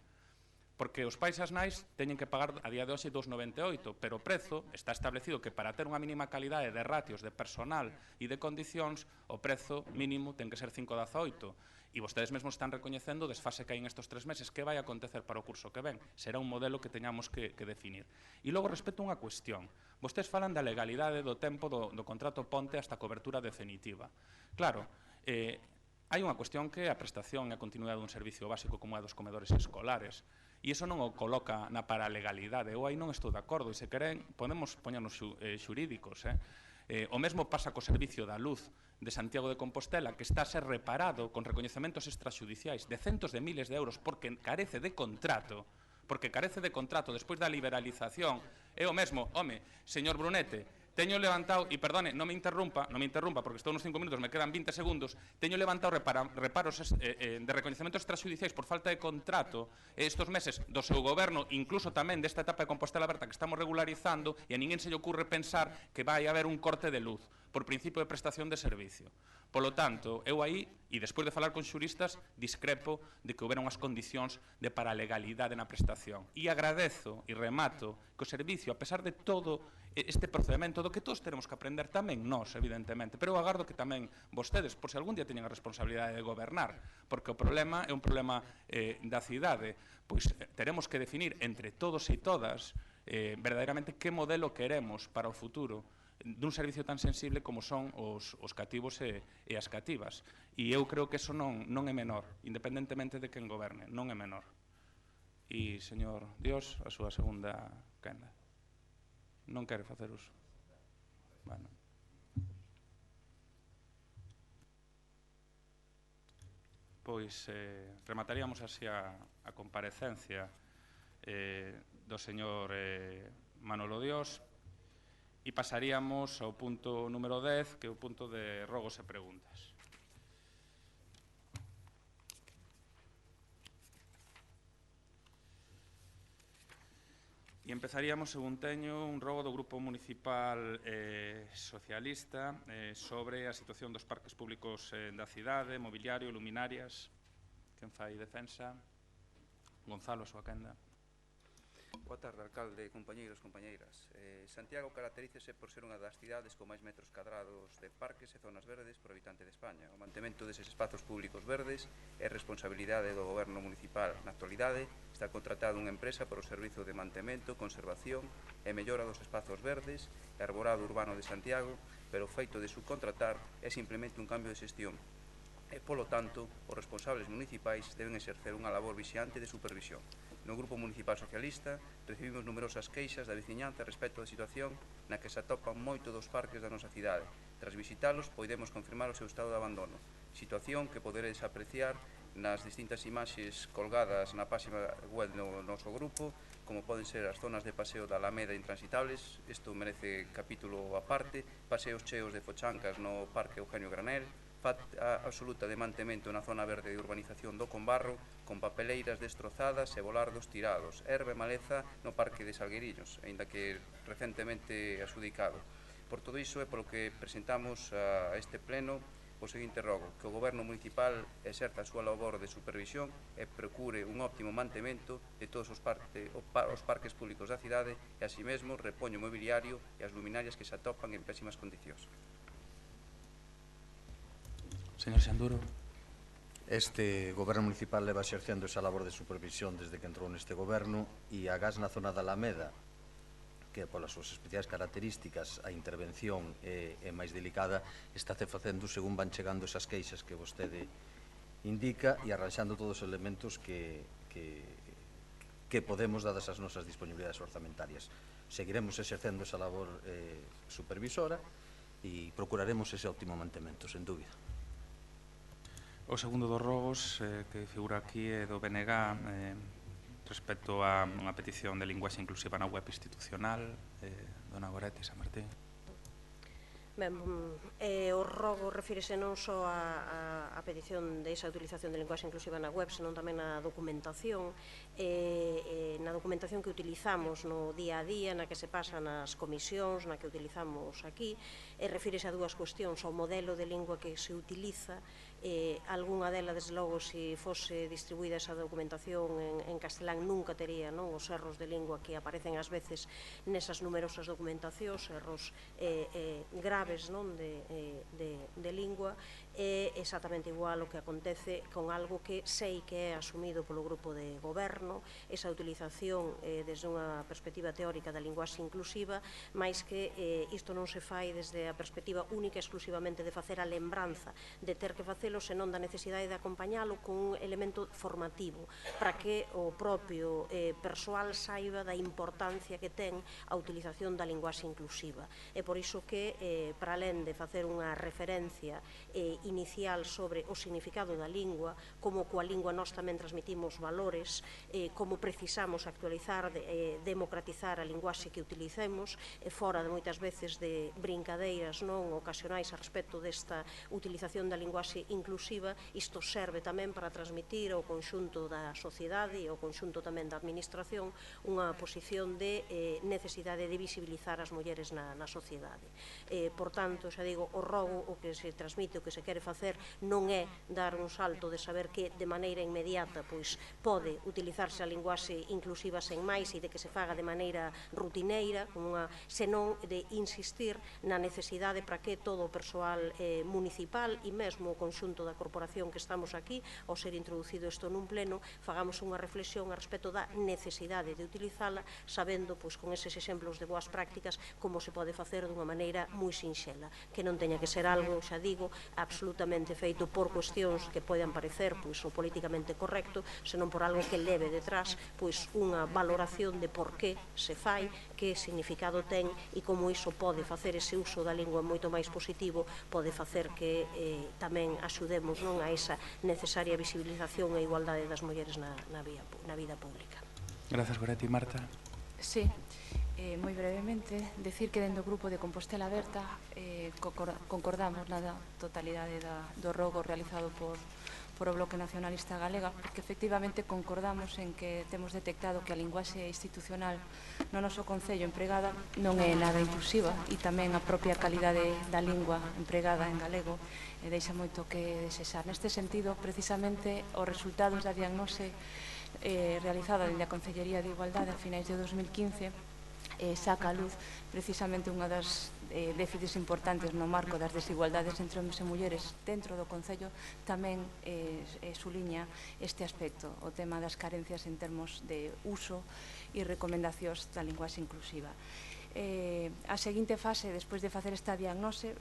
Porque os pais e as nais teñen que pagar a día de hoxe 2,98, pero o prezo está establecido que para ter unha mínima calidade de ratios, de personal e de condicións, o prezo mínimo ten que ser 5,18. E vostedes mesmos están recoñecendo o desfase que hai en estes 3 meses. Que vai acontecer para o curso que ven? Será un modelo que teñamos que definir. E logo, respecto a unha cuestión. Vostedes falan da legalidade do tempo do contrato ponte hasta a cobertura definitiva. Claro, hai unha cuestión que é a prestación e a continuidade dun servicio básico como é dos comedores escolares. E iso non o coloca na paralegalidade. Eu aí non estou de acordo. E se queren, podemos poñernos xurídicos. O mesmo pasa co servicio da luz de Santiago de Compostela, que está a ser reparado con recoñecementos extraxudiciais de centos de miles de euros porque carece de contrato, despois da liberalización. É o mesmo, home, señor Brunete, teño levantado, e perdone, non me interrumpa, porque estou nos 5 minutos, me quedan 20 segundos, teño levantado reparos de recoñecementos extraxudiciais por falta de contrato estes meses do seu goberno, incluso tamén desta etapa de Compostela Aberta que estamos regularizando, e a ninguén se lle ocurre pensar que vai haber un corte de luz por principio de prestación de servicio. Polo tanto, eu aí, e despois de falar con xuristas, discrepo de que houbera unhas condicións de paralegalidade na prestación. E agradezo e remato que o servicio, a pesar de todo este procedimento, do que todos teremos que aprender tamén nós, evidentemente, pero eu agardo que tamén vostedes, por se algún día teñen a responsabilidade de gobernar, porque o problema é un problema da cidade, pois teremos que definir entre todos e todas verdadeiramente que modelo queremos para o futuro dun servicio tan sensible como son os cativos e as cativas. E eu creo que eso non é menor, independentemente de quen goberne, non é menor. E, señor Dios, a súa segunda quenda. Non quere facer uso? Bueno. Pois remataríamos así a comparecencia do señor Manolo Dios e pasaríamos ao punto número 10, que é o punto de rogos e preguntas. E empezaríamos, según teño, un rogo do Grupo Municipal Socialista sobre a situación dos parques públicos da cidade, mobiliario, luminarias. Quen fai defensa? Gonzalo, a súa quenda. Boa tarde, alcalde, compañeiros, compañeiras. Santiago caracterícese por ser unha das cidades con máis metros cadrados de parques e zonas verdes por habitante de España. O mantemento deses espazos públicos verdes é responsabilidade do goberno municipal. Na actualidade, está contratada unha empresa para o servizo de mantemento, conservación e mellora dos espazos verdes e arborado urbano de Santiago, pero o feito de subcontratar é simplemente un cambio de xestión. E, polo tanto, os responsables municipais deben exercer unha labor vixiante de supervisión. No Grupo Municipal Socialista recibimos numerosas queixas da veciñanza respecto da situación na que se atopan moito dos parques da nosa cidade. Tras visitalos, podemos confirmar o seu estado de abandono, situación que poderedes apreciar nas distintas imaxes colgadas na página web do noso grupo, como poden ser as zonas de paseo da Alameda intransitables, isto merece capítulo aparte, paseos cheos de fochancas no Parque Eugenio Granel, falta absoluta de mantemento na zona verde de urbanización do Conbarro, con papeleiras destrozadas e volardos tirados, erva e maleza no Parque de Salgueiriños, aínda que recentemente adxudicado. Por todo iso é polo que presentamos a este pleno o seguinte rogo, que o Goberno Municipal exerza a súa labor de supervisión e procure un óptimo mantemento de todos os parques públicos da cidade e, así mesmo, repoño mobiliario e as luminarias que se atopan en pésimas condicións. Señor Xanduro. Este goberno municipal leva exercendo esa labor de supervisión desde que entrou neste goberno e a gas na zona da Alameda, que polas súas especiais características a intervención é máis delicada, está facendo según van chegando esas queixas que vostede indica e arranxando todos os elementos que podemos dadas as nosas disponibilidades orzamentarias. Seguiremos exercendo esa labor supervisora e procuraremos ese óptimo mantemento, sen dúbida. O segundo dos rogos que figura aquí é do BNG respecto a unha petición de linguaxe inclusiva na web institucional. Dona Goretti, San Martín. Ben, o rogo refírese non só a petición de esa utilización de linguaxe inclusiva na web, senón tamén na documentación que utilizamos no día a día, na que se pasa nas comisións, na que utilizamos aquí, e refírese a dúas cuestións, ao modelo de lingua que se utiliza, algunha dela, desde logo, se fose distribuída esa documentación en castelán, nunca tería os erros de lingua que aparecen ás veces nesas numerosas documentacións, erros graves de lingua. É exactamente igual o que acontece con algo que sei que é asumido polo grupo de goberno, esa utilización desde unha perspectiva teórica da linguaxe inclusiva, máis que isto non se fai desde a perspectiva única exclusivamente de facer a lembranza de ter que facelo, senón da necesidade de acompañalo con un elemento formativo para que o propio persoal saiba da importancia que ten a utilización da linguaxe inclusiva. É por iso que, para alén de facer unha referencia inicial sobre o significado da lingua, como coa lingua nós tamén transmitimos valores, como precisamos actualizar, democratizar a linguaxe que utilicemos, fora de moitas veces de brincadeiras non ocasionais a respecto desta utilización da linguaxe inclusiva, isto serve tamén para transmitir ao conxunto da sociedade e ao conxunto tamén da administración unha posición de necesidade de visibilizar as mulleres na sociedade. Por tanto, xa digo, o rogo, o que se transmite, o que se quere facer non é dar un salto de saber que de maneira inmediata pode utilizarse a linguaxe inclusiva sen máis e de que se faga de maneira rutineira, senón de insistir na necesidade para que todo o persoal municipal e mesmo o conxunto da corporación que estamos aquí, ao ser introducido isto nun pleno, fagamos unha reflexión a respecto da necesidade de utilizala, sabendo, con eses exemplos de boas prácticas, como se pode facer dunha maneira moi sinxela, que non teña que ser algo, xa digo, absolutamente absolutamente feito por cuestións que poden parecer pois, o políticamente correcto, senón por algo que leve detrás pois, unha valoración de por que se fai, que significado ten e como iso pode facer ese uso da lingua moito máis positivo, pode facer que tamén axudemos non a esa necesaria visibilización e igualdade das mulleres na vida pública. Grazas, Goretti. Marta? Sí. Moi brevemente, decir que dentro do grupo de Compostela Aberta concordamos na totalidade do rogo realizado por o Bloque Nacionalista Galega, porque efectivamente concordamos en que temos detectado que a linguaxe institucional no noso Concello empregada non é nada inclusiva e tamén a propia calidade da lingua empregada en galego deixa moito que desexar. Neste sentido, precisamente, os resultados da diagnose realizada dende a Concellería de Igualdade a finais de 2015 saca a luz precisamente unha das déficits importantes no marco das desigualdades entre homens e mulleres dentro do Concello, tamén suliña este aspecto, o tema das carencias en termos de uso e recomendacións da linguaxe inclusiva. A seguinte fase, despois de facer esta diagnose,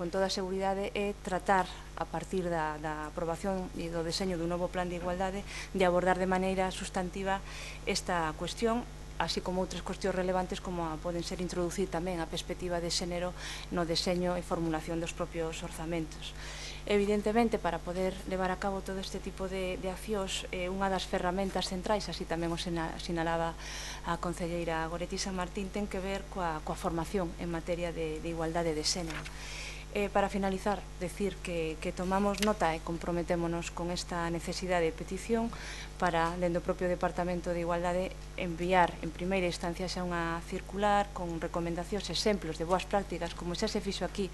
con toda a seguridade, é tratar, a partir da aprobación e do deseño dun novo plan de igualdade, de abordar de maneira sustantiva esta cuestión, así como outras cuestións relevantes como poden ser introducir tamén a perspectiva de xénero no deseño e formulación dos propios orzamentos. Evidentemente, para poder levar a cabo todo este tipo de accións, unha das ferramentas centrais, así tamén o sinalaba a concelleira Goretti San Martín, ten que ver coa formación en materia de igualdade de xénero. Para finalizar, decir que tomamos nota e comprometémonos con esta necesidade de petición para, dentro do propio Departamento de Igualdade, enviar en primeira instancia xa unha circular con recomendacións, exemplos de boas prácticas, como xa se fixo aquí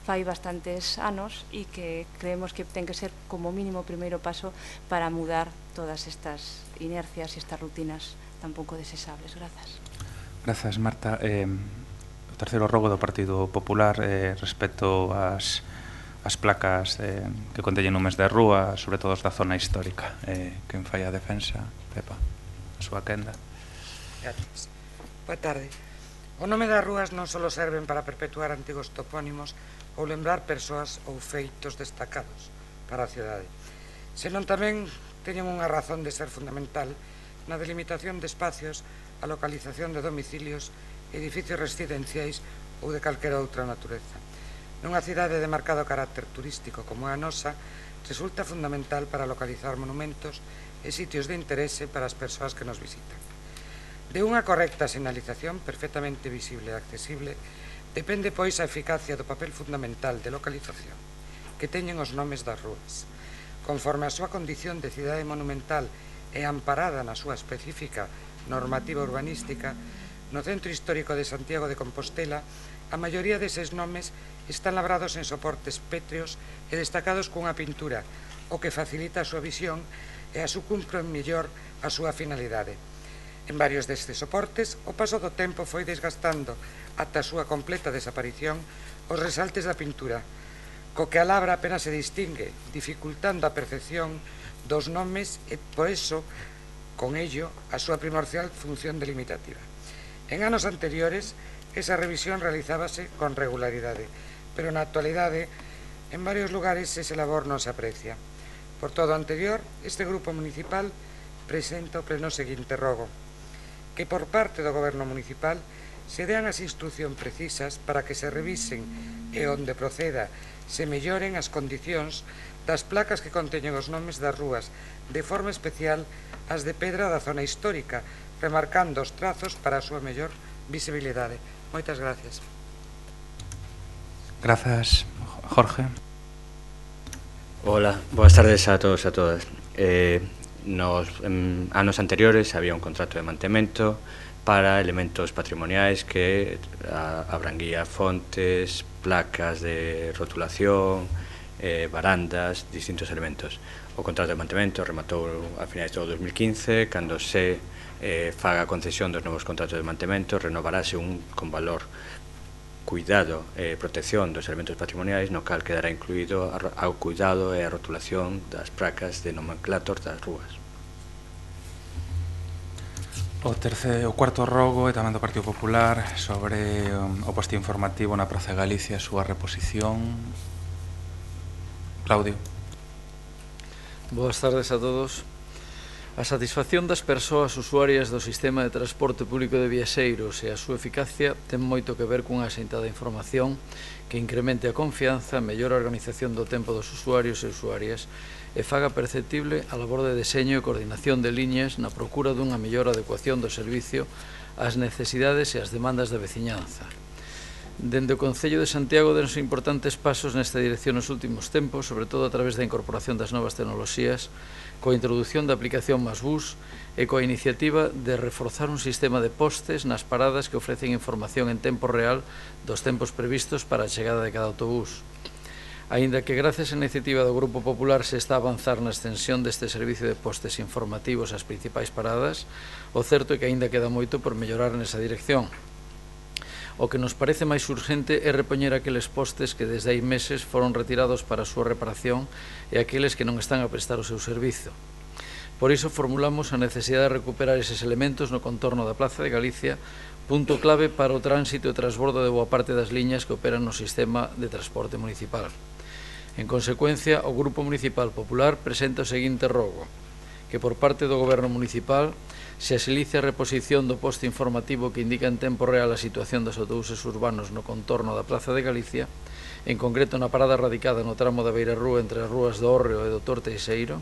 fai bastantes anos e que creemos que ten que ser como mínimo o primeiro paso para mudar todas estas inercias e estas rutinas tan pouco desexables. Grazas. Grazas, Marta. O terceiro rogo do Partido Popular respecto ás placas que conteñen nomes de rúa, sobre todo da zona histórica. Quen fai a defensa? Pepa, a súa quenda. Gracias. Boa tarde. O nome das rúas non só serven para perpetuar antigos topónimos ou lembrar persoas ou feitos destacados para a cidade, senón tamén teñen unha razón de ser fundamental na delimitación de espacios, a localización de domicilios, edificios residenciais ou de calquera outra natureza. Nunha cidade de marcado carácter turístico como a nosa, resulta fundamental para localizar monumentos e sitios de interese para as persoas que nos visitan. De unha correcta sinalización perfectamente visible e accesible depende, pois, a eficacia do papel fundamental de localización que teñen os nomes das rúas. Conforme a súa condición de cidade monumental e amparada na súa específica normativa urbanística, no Centro Histórico de Santiago de Compostela, a maioría deses nomes están labrados en soportes pétreos e destacados cunha pintura, o que facilita a súa visión e a su cumpren mellor a súa finalidade. En varios destes soportes, o paso do tempo foi desgastando ata a súa completa desaparición os resaltes da pintura, co que a labra apenas se distingue, dificultando a percepción dos nomes e, por eso, con ello, a súa primordial función delimitativa. En anos anteriores, esa revisión realizábase con regularidade, pero na actualidade, en varios lugares ese labor non se aprecia. Por todo o anterior, este grupo municipal presenta o pleno seguinte rogo: que por parte do Goberno municipal se dean as instruccións precisas para que se revisen e onde proceda se melloren as condicións das placas que conteñen os nomes das rúas, de forma especial as de pedra da zona histórica, remarcando os trazos para a súa mellor visibilidade. Moitas gracias. Grazas, Jorge. Hola, boas tardes a todos e a todas. Nos anos anteriores había un contrato de mantemento para elementos patrimoniais que abranguía fontes, placas de rotulación, barandas, distintos elementos. O contrato de mantemento rematou a finais do 2015, cando se faga a concesión dos novos contratos de mantemento, renovarase un con valor cuidado e protección dos elementos patrimoniais, no cal quedará incluído ao cuidado e a rotulación das placas de nomenclator das rúas. O cuarto rogo é tamén do Partido Popular sobre o posto informativo na Praza de Galicia, a súa reposición. Claudio. Boas tardes a todos. A satisfacción das persoas usuarias do sistema de transporte público de viaxeiros e a súa eficacia ten moito que ver cunha asentada información que incremente a confianza, mellore a organización do tempo dos usuarios e usuarias e faga perceptible a labor de deseño e coordinación de liñas na procura dunha mellor adecuación do servicio ás necesidades e ás demandas da veciñanza. Dende o Concello de Santiago dense importantes pasos nesta dirección nos últimos tempos, sobre todo a través da incorporación das novas tecnoloxías, coa introdución da aplicación MásBus e coa iniciativa de reforzar un sistema de postes nas paradas que ofrecen información en tempo real dos tempos previstos para a chegada de cada autobús. Aínda que gracias á iniciativa do Grupo Popular se está a avanzar na extensión deste servicio de postes informativos ás principais paradas, o certo é que aínda queda moito por mellorar nesa dirección. O que nos parece máis urgente é repoñer aqueles postes que desde hai meses foron retirados para a súa reparación e aqueles que non están a prestar o seu servizo. Por iso formulamos a necesidade de recuperar eses elementos no contorno da Plaza de Galicia, punto clave para o tránsito e transbordo de boa parte das liñas que operan no sistema de transporte municipal. En consecuencia, o Grupo Municipal Popular presenta o seguinte rogo: que por parte do Goberno Municipal se axilice a reposición do poste informativo que indica en tempo real a situación dos autobuses urbanos no contorno da Plaza de Galicia, en concreto na parada radicada no tramo da Beirarrúa entre as rúas do Hórreo e do Tor Teixeiro,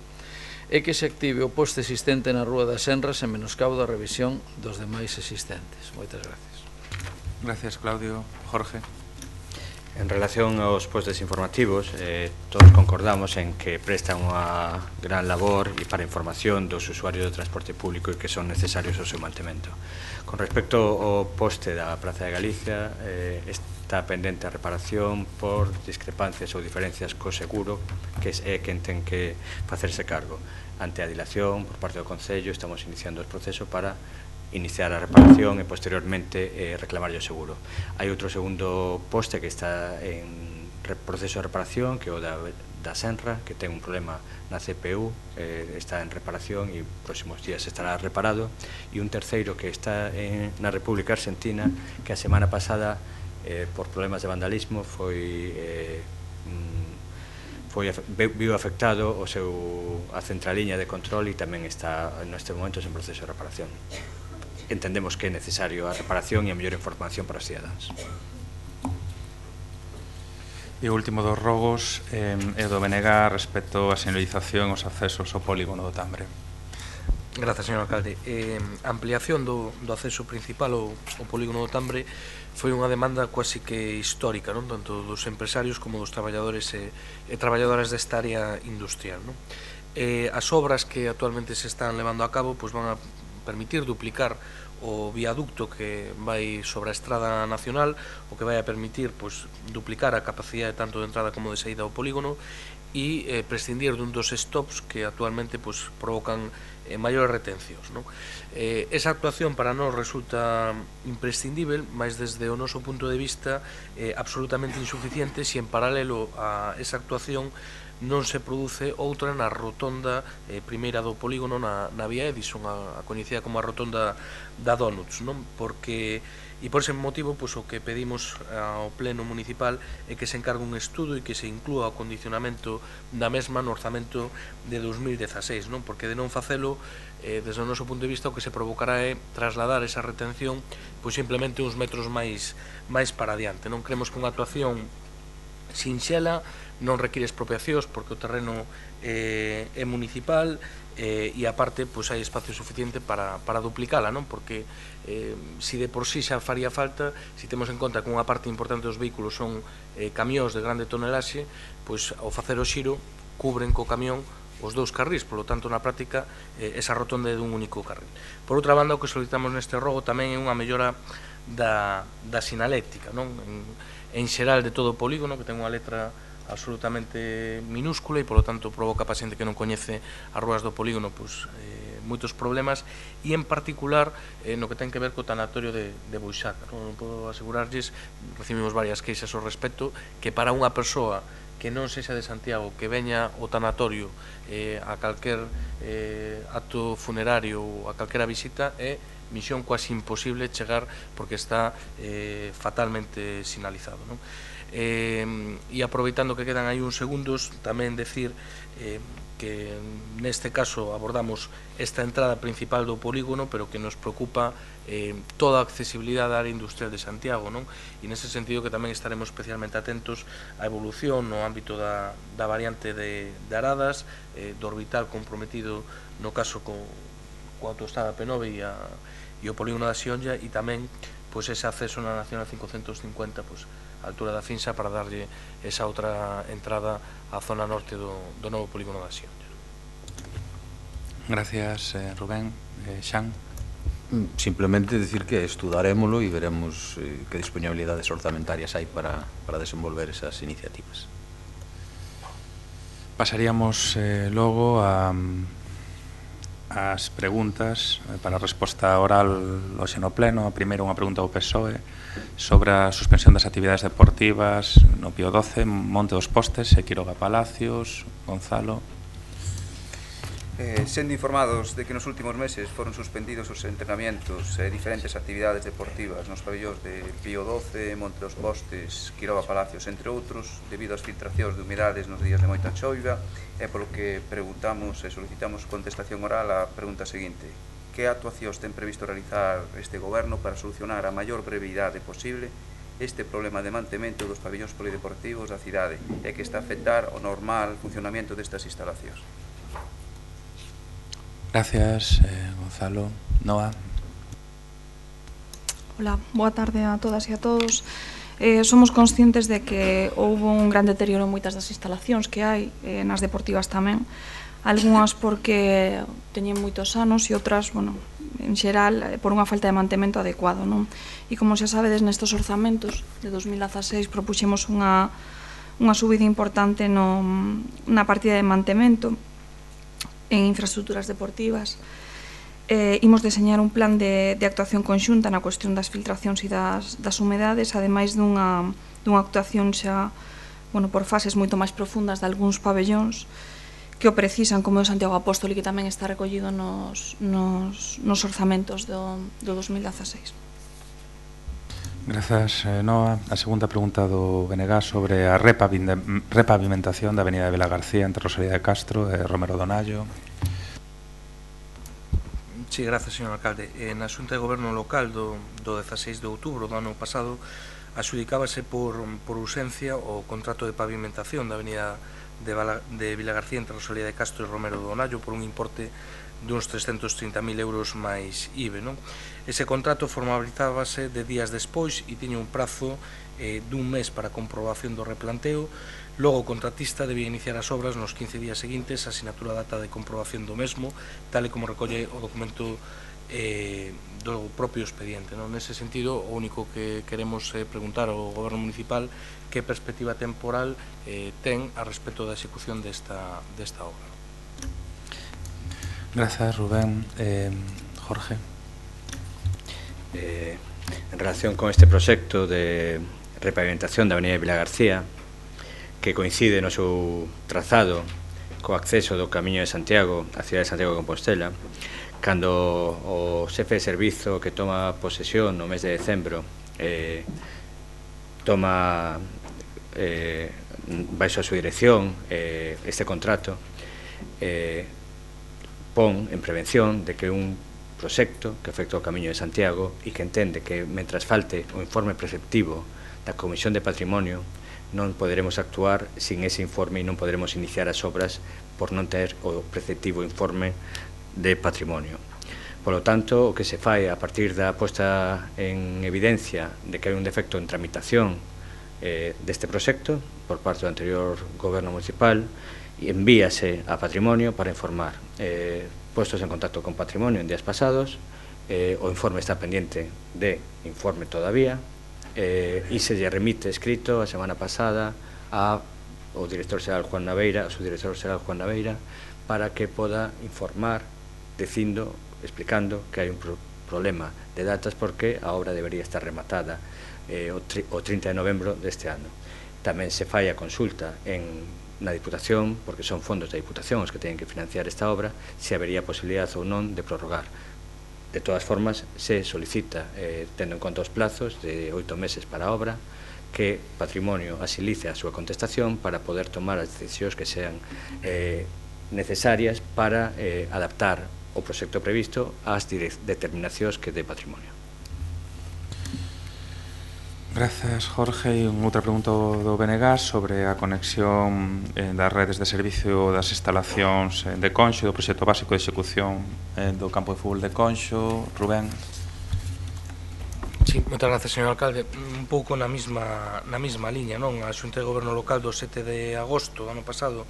e que se active o poste existente na Rúa das Senras en menoscabo da revisión dos demais existentes. Moitas gracias. Gracias, Claudio. Jorge. En relación aos postes informativos, todos concordamos en que prestan unha gran labor e para información dos usuarios do transporte público e que son necesarios ao seu mantemento. Con respecto ao poste da Praza de Galicia, está pendente a reparación por discrepancias ou diferencias co seguro, que é quen ten que facerse cargo. Ante a dilación por parte do Concello, estamos iniciando o proceso para iniciar a reparación e posteriormente reclamar o seguro. Hai outro segundo poste que está en proceso de reparación, que é o da Senra, que ten un problema na CPU, está en reparación e próximos días estará reparado, e un terceiro que está na República Argentina, que a semana pasada por problemas de vandalismo viu afectado a centraliña de control e tamén está nestes momentos en proceso de reparación. Entendemos que é necesario a reparación e a mellor información para os cidadáns. E o último dos rogos é do BNG respecto á señalización e os accesos ao polígono do Tambre. Grazas, señor alcalde. A ampliación do acceso principal ao polígono do Tambre foi unha demanda quasi que histórica, non? Tanto dos empresarios como dos traballadores e traballadoras desta área industrial, non? As obras que actualmente se están levando a cabo van a permitir duplicar o viaducto que vai sobre a Estrada Nacional, o que vai a permitir duplicar a capacidade tanto de entrada como de saída ao polígono e prescindir dun dos stops que actualmente provocan maiores retencións, non? Esa actuación para nós resulta imprescindível, mas desde o noso punto de vista absolutamente insuficiente se en paralelo a esa actuación non se produce outra na rotonda primeira do polígono na vía Edison, a coñecida como a rotonda da Donuts, non? Porque, e por ese motivo, o que pedimos ao Pleno Municipal é que se encargue un estudo e que se inclúa o condicionamento da mesma no orzamento de 2016, non? Porque de non facelo, desde o noso punto de vista, o que se provocará é trasladar esa retención simplemente uns metros máis para adiante, non? Creemos que unha actuación sinxela non require expropiacións porque o terreno é municipal e aparte hai espacio suficiente para duplicala, non? Porque se de por sí xa faría falta, se temos en conta que unha parte importante dos vehículos son camións de grande tonelaxe, ao facer o xiro cubren co camión os dous carrís, polo tanto na práctica esa rotonda é dun único carril. Por outra banda, o que solicitamos neste rogo tamén é unha mellora da sinaléctica, non? En xeral de todo o polígono, que ten unha letra absolutamente minúscula e polo tanto provoca para xente que non coñece as rúas do polígono moitos problemas e en particular no que ten que ver co tanatorio de Boixaca. Non podo asegurarlles, recibimos varias queixas ao respecto, que para unha persoa que non sexa de Santiago que veña ao tanatorio a calquer acto funerario ou a calquera visita é misión quasi imposible chegar porque está fatalmente sinalizado, non? E aproveitando que quedan aí uns segundos, tamén decir que neste caso abordamos esta entrada principal do polígono, pero que nos preocupa toda a accesibilidade da área industrial de Santiago, non? E nese sentido que tamén estaremos especialmente atentos á evolución no ámbito da variante de Aradas, do orbital comprometido no caso coa autoestrada P9 e o polígono da Xionlla, e tamén ese acceso na Nacional 550 a altura da Finsa para darlle esa outra entrada á zona norte do novo polígono da Xionlla. Gracias, Rubén. Xan? Simplemente decir que estudarémolo e veremos que disponibilidades orzamentarias hai para desenvolver esas iniciativas. Pasaríamos logo ás preguntas para a resposta oral hoxe no pleno. A primeira unha pregunta ao PSOE sobre a suspensión das actividades deportivas no Pío XII, Monte dos Postes e Quiroga Palacios. Gonzalo. Sendo informados de que nos últimos meses foron suspendidos os entrenamientos e diferentes actividades deportivas nos pabellóns de Pío XII, Monte dos Postes, Quiroga Palacios, entre outros, debido ás filtracións de humidades nos días de moita choiva, é polo que preguntamos e solicitamos contestación oral á pregunta seguinte: que actuacións ten previsto realizar este goberno para solucionar a maior brevidade posible este problema de mantemento dos pabellóns polideportivos da cidade e que está a afectar o normal funcionamento destas instalacións? Gracias, Gonzalo. Noa. Hola, boa tarde a todas e a todos. Somos conscientes de que houve un gran deterioro en moitas das instalacións que hai, nas deportivas tamén. Algúnas porque teñen moitos anos e outras, bueno, en xeral, por unha falta de mantemento adecuado, non? E como xa sabedes, nestes orzamentos de 2016 propuxemos unha subida importante na partida de mantemento en infraestructuras deportivas. Imos deseñar un plan de actuación conxunta na cuestión das filtracións e das humedades, ademais dunha actuación xa por fases moito máis profundas de algúns pabellóns que o precisan, como o Santiago Apóstol, e que tamén está recollido nos orzamentos do 2016. Grazas, Noa. A segunda pregunta do BNG sobre a repavimentación da avenida de Vila García entre Rosalía de Castro e Romero Donallo. Sí, grazas, señor alcalde. Na Xunta de Goberno local do 16 de outubro do ano pasado adxudicábase por urxencia o contrato de pavimentación da avenida de Vila García entre Rosalía de Castro e Romero Donallo por un importe duns 330.000 euros máis IBE, non? Ese contrato formalizábase de días despois e tiña un prazo dun mes para a comprobación do replanteo. Logo o contratista debía iniciar as obras nos 15 días seguintes a asinatura a data de comprobación do mesmo, tal e como recolle o documento do propio expediente, non? Nese sentido, o único que queremos preguntar ao Goberno Municipal que perspectiva temporal ten a respecto da execución desta obra. Grazas, Rubén. Jorge. En relación con este proxecto de repavimentación da avenida de Vila García, que coincide no seu trazado co acceso do Camiño de Santiago á cidade de Santiago de Compostela, cando o xefe de servizo que toma posesión no mes de decembro toma baixo a súa dirección este contrato, pon en prevención de que un proxecto que afecta ao Camiño de Santiago e que entende que, mentras falte o informe preceptivo da Comisión de Patrimonio, non poderemos actuar sin ese informe e non poderemos iniciar as obras por non ter o preceptivo informe de patrimonio. Por lo tanto, o que se fai a partir da posta en evidencia de que hai un defecto en tramitación deste proxecto por parte do anterior Goberno Municipal, envíase a Patrimonio para informar. Puestos en contacto con Patrimonio en días pasados, o informe está pendiente de informe todavía, e se lle remite escrito a semana pasada ao director xeral Juan Naveira, ao subdirector xeral Juan Naveira, para que poda informar explicando que hai un problema de datas porque a obra debería estar rematada o 30 de novembro deste ano. Tamén se fai a consulta na Diputación, porque son fondos da Diputación os que teñen que financiar esta obra, se habería posibilidade ou non de prorrogar. De todas formas, se solicita, tendo en conta os plazos de 8 meses para a obra, que Patrimonio asilice a súa contestación para poder tomar as decisións que sean necesarias para adaptar o proxecto previsto ás determinacións que dé Patrimonio. Grazas, Jorge. E outra pregunta do BNG sobre a conexión das redes de servicio das instalacións de Conxo, do proxecto básico de execución do campo de fútbol de Conxo. Rubén. Sí, moitas gracias, señor alcalde. Un pouco na mesma liña, non? A Xunta de Goberno Local do 7 de agosto do ano pasado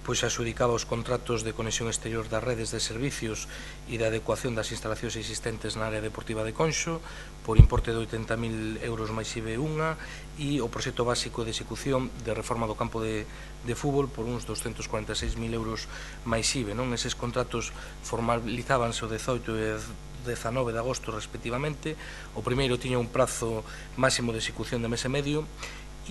pois adxudicaba os contratos de conexión exterior das redes de servicios e da adecuación das instalacións existentes na área deportiva de Conxo por importe de 80.000 euros máis IBE unha e o proxecto básico de execución de reforma do campo de fútbol por uns 246.000 euros máis IBE, non? Eses contratos formalizábanse o 18 e 19 de agosto respectivamente. O primeiro tiña un prazo máximo de execución de mes e medio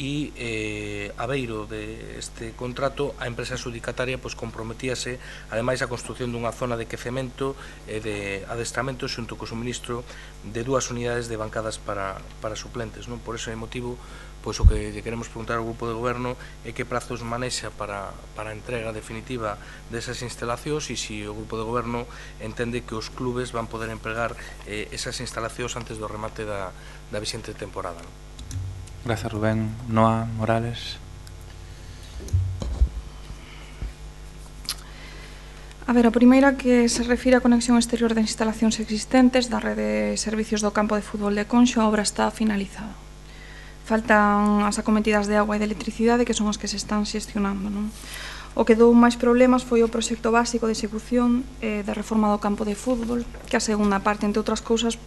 e a beiro deste contrato a empresa adxudicataria comprometíase ademais a construción dunha zona de quecemento e de adestramento xunto co suministro de 2 unidades de bancadas para suplentes. Por ese motivo o que lle queremos preguntar ao grupo de goberno é que prazos manexa para a entrega definitiva desas instalacións e se o grupo de goberno entende que os clubes van poder empregar esas instalacións antes do remate da vixente temporada. Grazas, Rubén. Noa Morales. A ver, a primeira que se refire á conexión exterior das instalacións existentes da rede de servicios do campo de fútbol de Conxo, a obra está finalizada. Faltan as acometidas de agua e de electricidade, que son as que se están xestionando, non? O que dou máis problemas foi o proxecto básico de execución da reforma do campo de fútbol, que a segunda parte, entre outras cousas,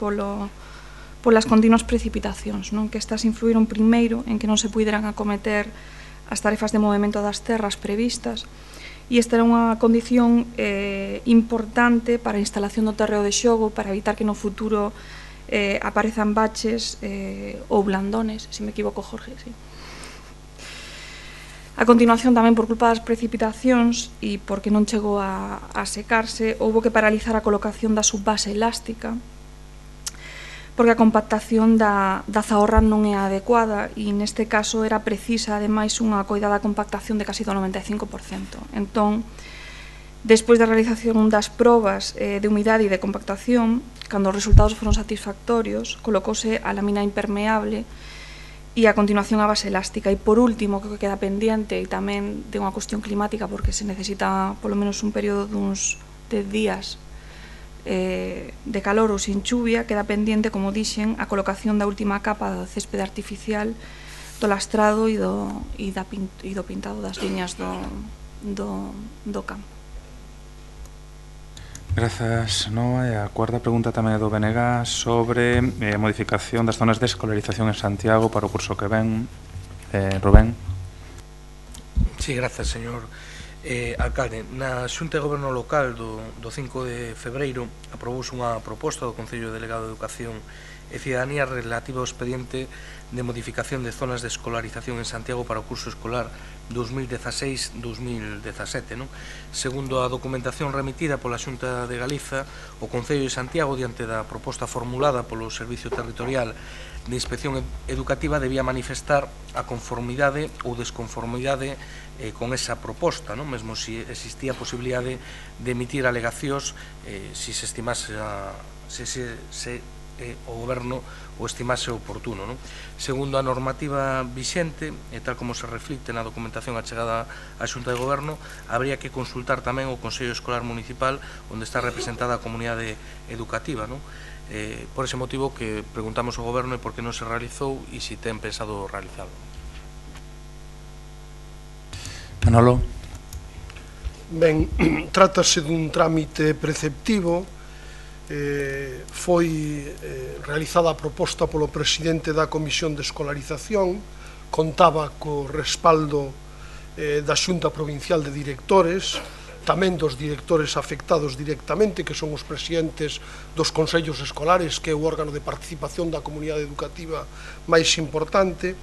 polas continuas precipitacións, non? Que estas influíron primeiro en que non se puderan acometer as tarefas de movimento das terras previstas e esta era unha condición importante para a instalación do terreo de xogo para evitar que no futuro aparezan baches ou blandones, se me equivoco, Jorge, sí. A continuación, tamén por culpa das precipitacións e porque non chegou a secarse, houbo que paralizar a colocación da subbase elástica porque a compactación da zahorra non é adecuada e neste caso era precisa ademais unha coidada compactación de casi do 95%. Entón, despois da realización das probas de humidade e de compactación, cando os resultados foron satisfactorios, colocouse a lámina impermeable e a continuación a base elástica. E por último, que queda pendiente e tamén de unha cuestión climática porque se necesita polo menos un período duns 10 días de calor ou sin chuvia, queda pendiente, como dixen, a colocación da última capa do céspede artificial, do lastrado e do pintado das liñas do campo. Grazas, Noa. E a cuarta pregunta tamén é do BNG sobre a modificación das zonas de escolarización en Santiago para o curso que ven. Rubén. Sí, grazas, señor alcalde. Na Xunta de Goberno Local do 5 de febreiro aprobouse unha proposta do Concello Delegado de Educación e Cidadanía relativa ao expediente de modificación de zonas de escolarización en Santiago para o curso escolar 2016-2017. Segundo a documentación remitida pola Xunta de Galiza, o Concello de Santiago, diante da proposta formulada polo Servicio Territorial de Inspección Educativa, debía manifestar a conformidade ou desconformidade con esa proposta, mesmo se existía a posibilidade de emitir alegacións se se estimase o Goberno o estimase oportuno. Segundo a normativa vixente, e tal como se reflicte na documentación achegada á Xunta de Goberno, habría que consultar tamén o Consello Escolar Municipal onde está representada a comunidade educativa. Por ese motivo que preguntamos ao Goberno por que non se realizou e se ten pensado realizarlo. Manolo. Ben, trátase dun trámite preceptivo. Foi realizada a proposta polo presidente da Comisión de Escolarización, contaba co respaldo da Xunta Provincial de Directores, tamén dos directores afectados directamente, que son os presidentes dos consellos escolares, que é o órgano de participación da comunidade educativa máis importante,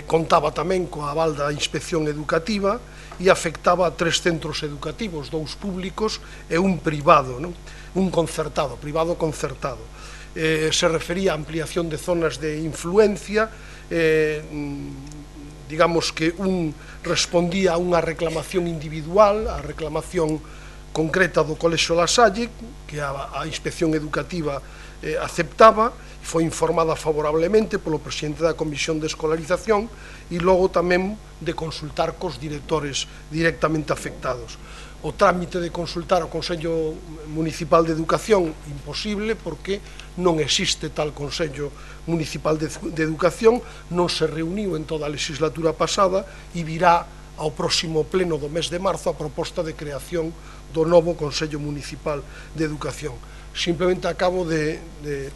contaba tamén coa aval da Inspección Educativa e afectaba a 3 centros educativos, 2 públicos e un privado, un concertado, privado concertado. Se refería a ampliación de zonas de influencia digamos que un respondía a unha reclamación individual, a reclamación concreta do Colexio La Salle, que a Inspección Educativa aceptaba, foi informada favorablemente polo presidente da Comisión de Escolarización e logo tamén de consultar cos directores directamente afectados. O trámite de consultar ao Consello Municipal de Educación imposible porque non existe tal Consello Municipal de Educación, non se reuniu en toda a legislatura pasada e virá ao próximo pleno do mes de marzo a proposta de creación do novo Consello Municipal de Educación. Simplemente acabo de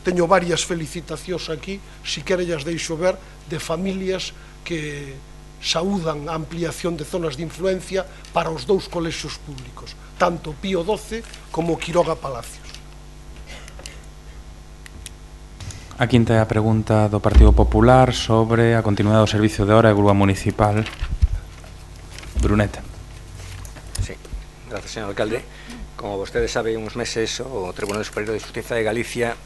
teño varias felicitacións aquí, si querellas deixo ver, de familias que saúdan a ampliación de zonas de influencia para os dous colexios públicos, tanto Pío XII como Quiroga Palacios. A quinta é a pregunta do Partido Popular sobre a continuidade do servicio de hora e grúa municipal. Bruneta. Sí, gracias, señor alcalde. Como vostedes saben, uns meses o Tribunal Superior de Justiza de Galicia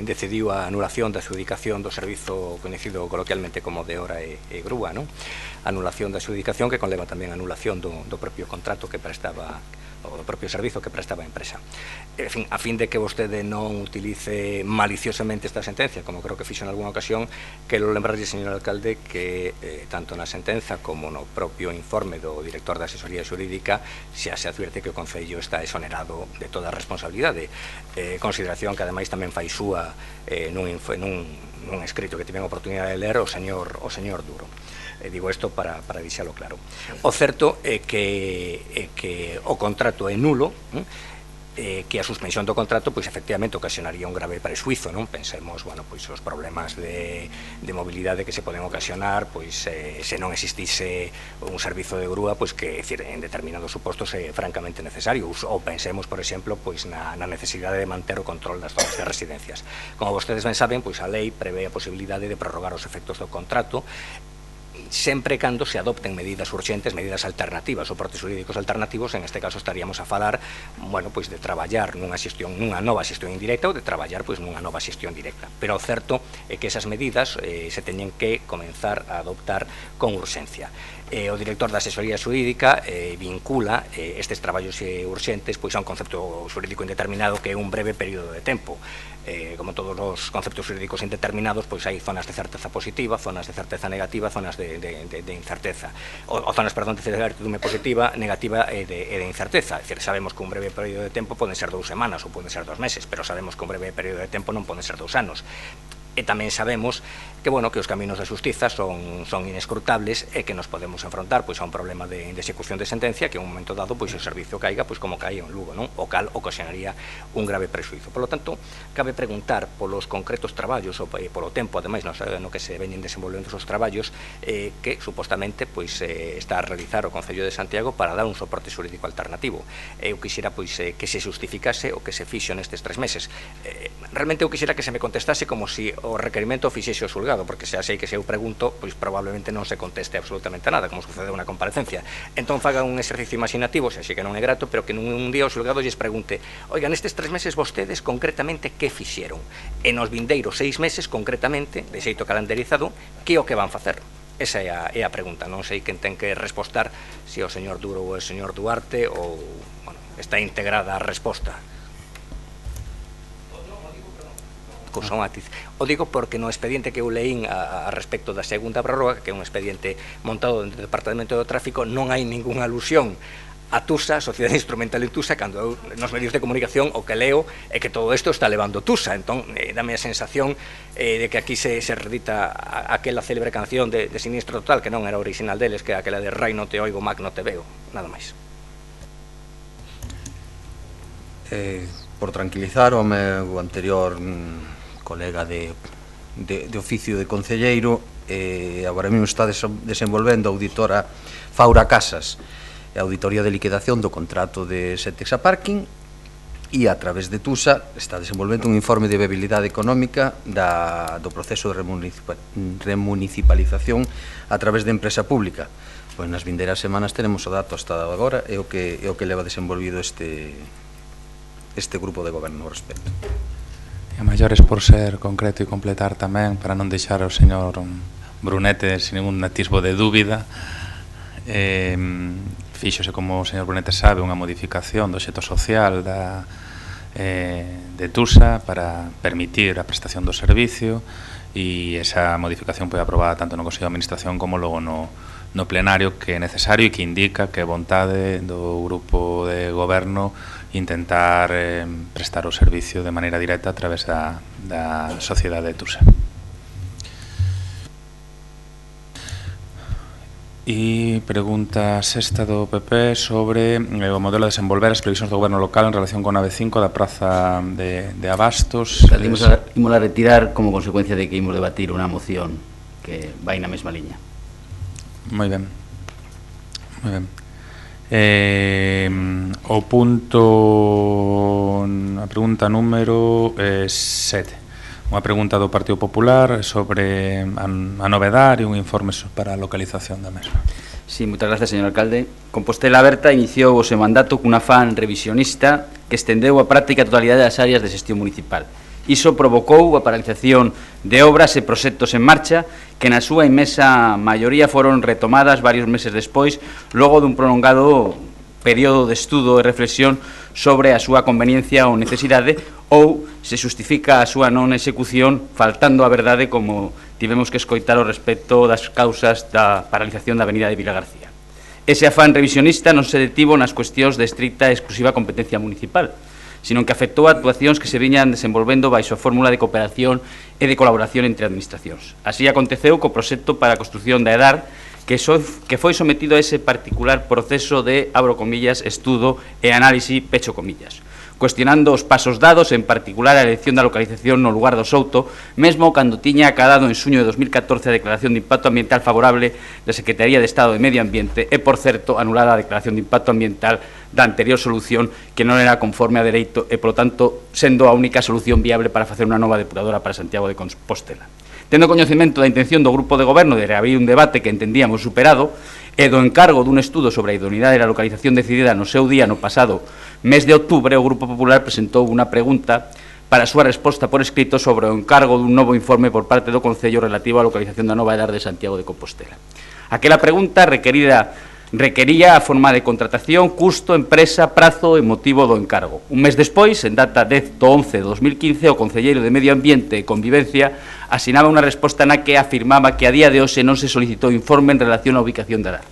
decidiu a anulación da adjudicación do servizo coñecido coloquialmente como de hora e grúa, anulación da adjudicación que conleva tamén a anulación do propio contrato que prestaba o do propio servizo que prestaba a empresa. En fin, a fin de que vostede non utilice maliciosamente esta sentencia, como creo que fixo en algunha ocasión, quero lembrarlle, señor alcalde, que tanto na sentenza como no propio informe do director da asesoría xurídica xa se advierte que o Concello está exonerado de toda a responsabilidade, consideración que ademais tamén fai súa nun escrito que tive a oportunidade de ler o señor Duro. Digo isto para deixalo claro. O certo é que o contrato é nulo, que a suspensión do contrato efectivamente ocasionaría un grave prexuizo, pensemos os problemas de mobilidade que se poden ocasionar se non existise un servizo de grúa que en determinados supostos é francamente necesario, ou pensemos por exemplo na necesidade de manter o control das zonas de residencias. Como vostedes ben saben, a lei prevé a posibilidade de prorrogar os efectos do contrato sempre cando se adopten medidas urxentes, medidas alternativas, soportes jurídicos alternativos. En este caso estaríamos a falar de traballar nunha nova xestión indirecta ou de traballar nunha nova xestión directa. Pero o certo é que esas medidas se teñen que comenzar a adoptar con urxencia. O director da asesoría xurídica vincula estes traballos urxentes a un concepto xurídico indeterminado que é un breve período de tempo. Como todos os conceptos xurídicos indeterminados, hai zonas de certeza positiva, zonas de certeza negativa, zonas de incerteza, ou zonas, de certitude positiva, negativa e de incerteza. É dicir, sabemos que un breve período de tempo poden ser 2 semanas ou poden ser 2 meses, pero sabemos que un breve período de tempo non poden ser 2 anos. E tamén sabemos que os caminos da xustiza son inescrutables e que nos podemos enfrontar a un problema de execución de sentencia que en un momento dado o servicio caiga como cae en Lugo, o cal ocasionaría un grave prexuizo. Por lo tanto, cabe preguntar polos concretos traballos ou polo tempo, ademais, no que se veñen desenvolvendo os traballos que supostamente está a realizar o Concello de Santiago para dar un soporte xurídico alternativo. Eu quixera que se justificase o que se fixo nestes 3 meses. Realmente eu quixera que se me contestase como si o requerimento o fixese o xulgado, porque xa sei que se eu pregunto, probablemente non se conteste absolutamente nada, como sucedeu na comparecencia. Entón faga un exercicio imaginativo, xa sei que non é grato, pero que nun día o xulgado lles pregunte: oiga, nestes 3 meses vostedes concretamente que fixeron? E nos vindeiros 6 meses concretamente, de xeito calendarizado, que o que van facer? Esa é a pregunta. Non sei quen ten que respostar, se o señor Duro ou o señor Duarte, ou está integrada a resposta. O digo porque no expediente que eu leín a respecto da segunda prórroga, que é un expediente montado dentro do Departamento do Tráfico, non hai ningunha alusión a TUSA, a Sociedade Instrumental de TUSA, cando eu nos medios de comunicación o que leo é que todo isto está levando TUSA. Entón, dame a sensación de que aquí se redita aquela célebre canción de Sinistro Total, que non era original deles, que é aquela de Rai no te oigo, Mac no te veo, nada máis. Por tranquilizar o meu anterior colega de oficio de concelleiro, agora mesmo está desenvolvendo a auditora Faura Casas a auditoría de liquidación do contrato de Setexa Parking e a través de TUSA está desenvolvendo un informe de viabilidade económica do proceso de remunicipalización a través de empresa pública. Pois nas vindeiras semanas teremos o dato hasta agora, é o que leva desenvolvido este grupo de goberno ao respecto. A maiores, por ser concreto e completar tamén, para non deixar ao señor Brunete sin ningún atisbo de dúbida, fíxose, como o señor Brunete sabe, unha modificación do xeto social de TUSA para permitir a prestación do servicio, e esa modificación foi aprobada tanto no Consello de Administración como logo no plenario, que é necesario e que indica que é vontade do grupo de goberno intentar prestar o servicio de maneira directa a través da sociedade de TUSA. E pregunta sexta do PP sobre o modelo de desenvolver as previsións do goberno local en relación con a B5 da praza de Abastos. Imos a retirar como consecuencia de que imos debatir unha moción que vai na mesma liña. Moi ben. Moi ben. O punto, a pregunta número 7, unha pregunta do Partido Popular sobre a novedade e un informe para a localización da mesma. Sí, moitas gracias, señor alcalde. Compostela Aberta iniciou o seu mandato cun afán revisionista que estendeu a práctica totalidade das áreas de xestión municipal. Iso provocou a paralización de obras e proxectos en marcha que na súa inmensa maioría foron retomadas varios meses despois, logo dun prolongado período de estudo e reflexión sobre a súa conveniencia ou necesidade, ou se justifica a súa non execución faltando a verdade, como tivemos que escoitar ao respecto das causas da paralización da avenida de Vilagarcía. Ese afán revisionista non se detivo nas cuestións de estricta e exclusiva competencia municipal, sino que afectou a actuacións que se viñan desenvolvendo baixo a fórmula de cooperación e de colaboración entre administracións. Así aconteceu co proxecto para a construción da EDAR, que foi sometido a ese particular proceso de, abro comillas, estudo e análise, pecho comillas, cuestionando os pasos dados, en particular a elección da localización no lugar do Souto, mesmo cando tiña acadado en xuño de 2014 a declaración de impacto ambiental favorable da Secretaría de Estado de Medio Ambiente e, por certo, anulada a declaración de impacto ambiental da anterior solución, que non era conforme a dereito e, polo tanto, sendo a única solución viable para facer unha nova depuradora para Santiago de Compostela. Tendo coñecemento da intención do grupo de goberno de reabrir un debate que entendíamos superado e do encargo dun estudo sobre a idoneidade da localización decidida no seu día no pasado mes de outubro, o Grupo Popular presentou unha pregunta para a súa resposta por escrito sobre o encargo dun novo informe por parte do Concello relativo á localización da nova EDAR de Santiago de Compostela. Aquela pregunta requería a forma de contratación, custo, empresa, prazo e motivo do encargo. Un mes despois, en data 10/11 de 2015, o Concelleiro de Medio Ambiente e Convivencia asinaba unha resposta na que afirmaba que a día de hoxe non se solicitou informe en relación á ubicación da EDAR.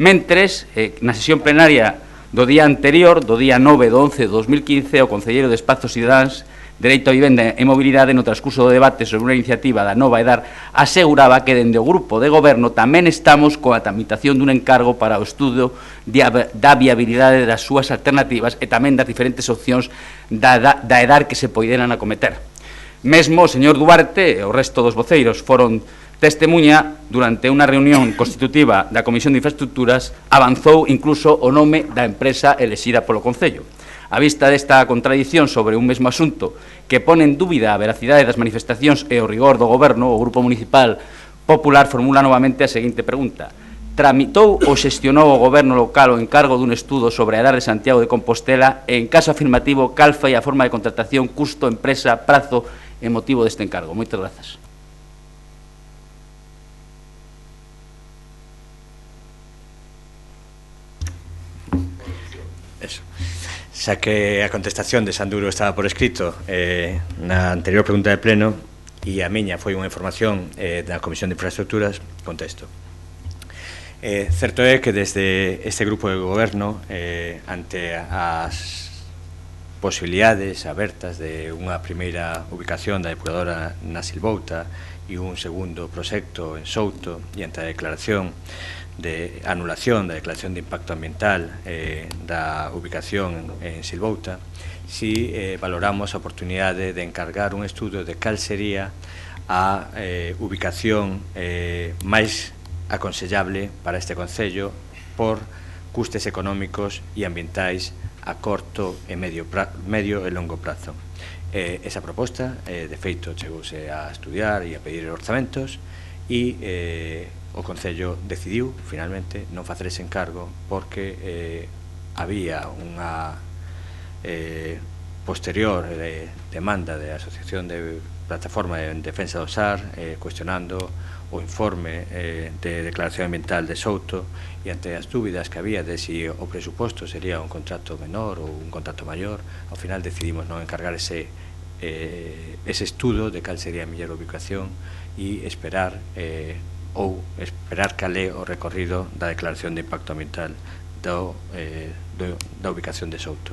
Mentres, na sesión plenaria do día anterior, do día 9/11 de 2015, o Concelleiro de Espazos Cidadáns, Dereito a Vivenda e Mobilidade, no transcurso do debate sobre unha iniciativa da nova EDAR, aseguraba que dende o grupo de goberno tamén estamos coa tramitación dun encargo para o estudo da viabilidade das súas alternativas e tamén das diferentes opcións da EDAR que se poideran acometer. Mesmo o señor Duarte e o resto dos voceiros foron testemunha durante unha reunión constitutiva da Comisión de Infraestructuras, avanzou incluso o nome da empresa elexida polo Concello. A vista desta contradición sobre un mesmo asunto que pone en dúbida a veracidade das manifestacións e o rigor do goberno, o Grupo Municipal Popular formula novamente a seguinte pregunta: tramitou ou xestionou o goberno local o encargo dun estudo sobre a EDAR de Santiago de Compostela e, en caso afirmativo, cal foi a forma de contratación, custo, empresa, prazo e motivo deste encargo? Moitas grazas. Xa que a contestación de Sanduro estaba por escrito na anterior pregunta de pleno e a miña foi unha información da Comisión de Infraestructuras, contesto. Certo é que desde este grupo de goberno, ante as posibilidades abertas de unha primeira ubicación da depuradora na Silvouta e un segundo proxecto en Souto, e ante a declaración de anulación da declaración de impacto ambiental da ubicación en Silvouta, si valoramos a oportunidade de encargar un estudo de cal sería a ubicación máis aconsellable para este Concello por custes económicos e ambientais a corto e medio e longo prazo. Esa proposta, de feito, chegouse a estudiar e a pedir orzamentos e o Concello decidiu, finalmente, non facer ese encargo porque había unha posterior demanda da Asociación de Plataforma en Defensa do SAR cuestionando o informe de declaración ambiental de Souto e ante as dúbidas que había de si o presuposto sería un contrato menor ou un contrato maior, ao final decidimos non encargar ese estudo de cal sería a mellor ubicación e esperar cal é o recorrido da declaración de impacto ambiental da ubicación de Souto.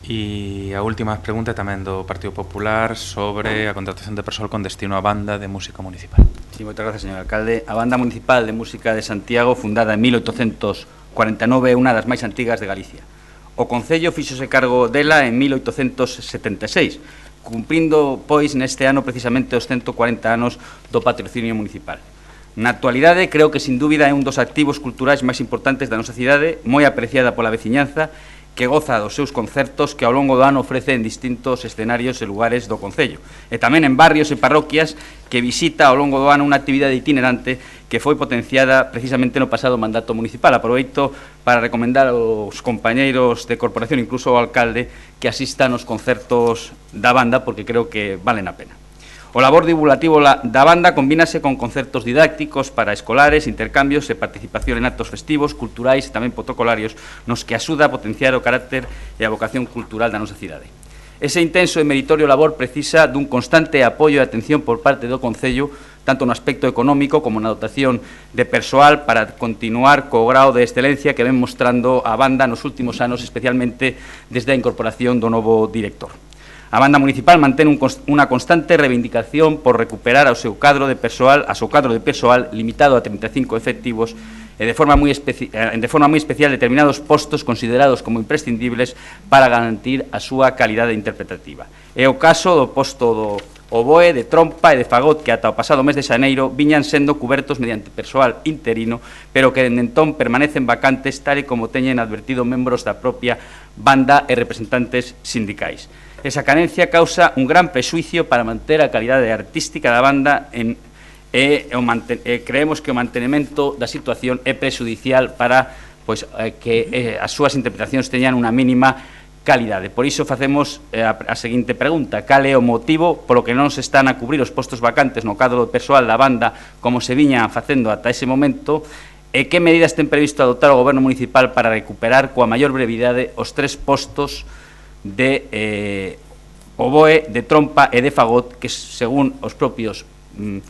E a última pregunta tamén do Partido Popular sobre a contratación de persoal con destino á banda de música municipal. Sí, moitas gracias, señor alcalde. A Banda Municipal de Música de Santiago, fundada en 1849, é unha das máis antigas de Galicia. O Concello fíxose cargo dela en 1876, cumprindo, pois, neste ano precisamente os 140 anos do patrocinio municipal. Na actualidade, creo que, sin dúbida, é un dos activos culturais máis importantes da nosa cidade, moi apreciada pola veciñanza, que goza dos seus concertos que ao longo do ano ofrece en distintos escenarios e lugares do Concello, e tamén en barrios e parroquias que visita ao longo do ano unha actividade itinerante que foi potenciada precisamente no pasado mandato municipal. Aproveito para recomendar aos compañeiros de corporación, incluso ao alcalde, que asistan aos concertos da banda, porque creo que valen a pena. O labor divulgativo da banda combínase con concertos didácticos para escolares, intercambios e participación en actos festivos, culturais e tamén protocolarios, nos que axuda a potenciar o carácter e a vocación cultural da nosa cidade. Ese intenso e meritorio labor precisa dun constante apoio e atención por parte do Concello, tanto no aspecto económico como na dotación de persoal para continuar co grao de excelencia que ven mostrando a banda nos últimos anos, especialmente desde a incorporación do novo director. A Banda Municipal mantén unha constante reivindicación por recuperar ao seu cadro de persoal limitado a 35 efectivos e de forma moi especial determinados postos considerados como imprescindibles para garantir a súa calidade interpretativa. É o caso do posto do oboe, de trompa e de fagot que ata o pasado mes de xaneiro viñan sendo cubertos mediante persoal interino, pero que dende entón permanecen vacantes tal e como teñen advertido membros da propia banda e representantes sindicais. Esa carencia causa un gran prexuicio para manter a calidade artística da banda creemos que o mantenimento da situación é prexudicial para que as súas interpretacións teñan unha mínima calidade. Por iso facemos a seguinte pregunta: cal é o motivo polo que non se están a cubrir os postos vacantes no cadro persoal da banda como se viña facendo ata ese momento, e que medidas ten previsto adoptar o Goberno Municipal para recuperar coa maior brevidade os 3 postos de oboe, de trompa e de fagot que, según os propios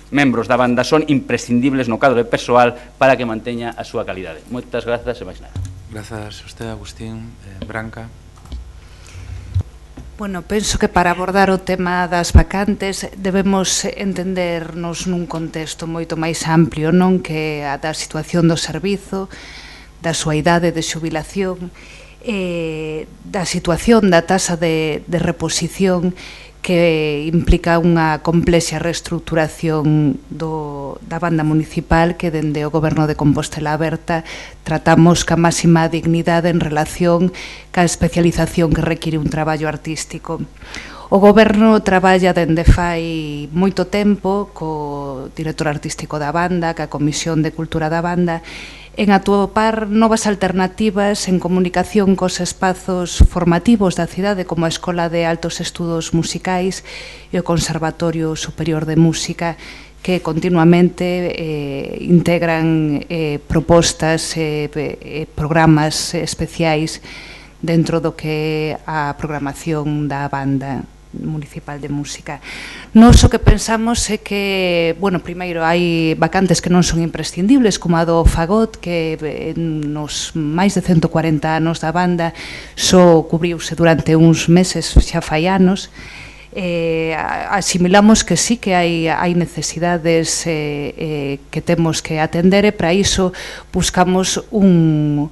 membros da banda, son imprescindibles no cadro de persoal para que manteña a súa calidade. Moitas grazas e máis nada. Grazas a usted, Agustín. Branca. Bueno, penso que para abordar o tema das vacantes debemos entendernos nun contexto moito máis amplio, non, que a da situación do servizo, da súa idade de xubilación, da situación da tasa de reposición que implica unha complexa reestruturación da banda municipal que dende o Goberno de Compostela Aberta tratamos ca máxima dignidade en relación ca especialización que require un traballo artístico. O Goberno traballa dende fai moito tempo co director artístico da banda, ca Comisión de Cultura da banda, en atopar novas alternativas en comunicación cos espazos formativos da cidade como a Escola de Altos Estudos Musicais e o Conservatorio Superior de Música, que continuamente integran propostas e programas especiais dentro do que é a programación da banda municipal de música. Nós o que pensamos é que, bueno, primeiro hai vacantes que non son imprescindibles, como a do fagot, que nos máis de 140 anos da banda só cubriuse durante uns meses, xa fai anos. Asimilamos que sí que hai necesidades que temos que atender, e para iso buscamos un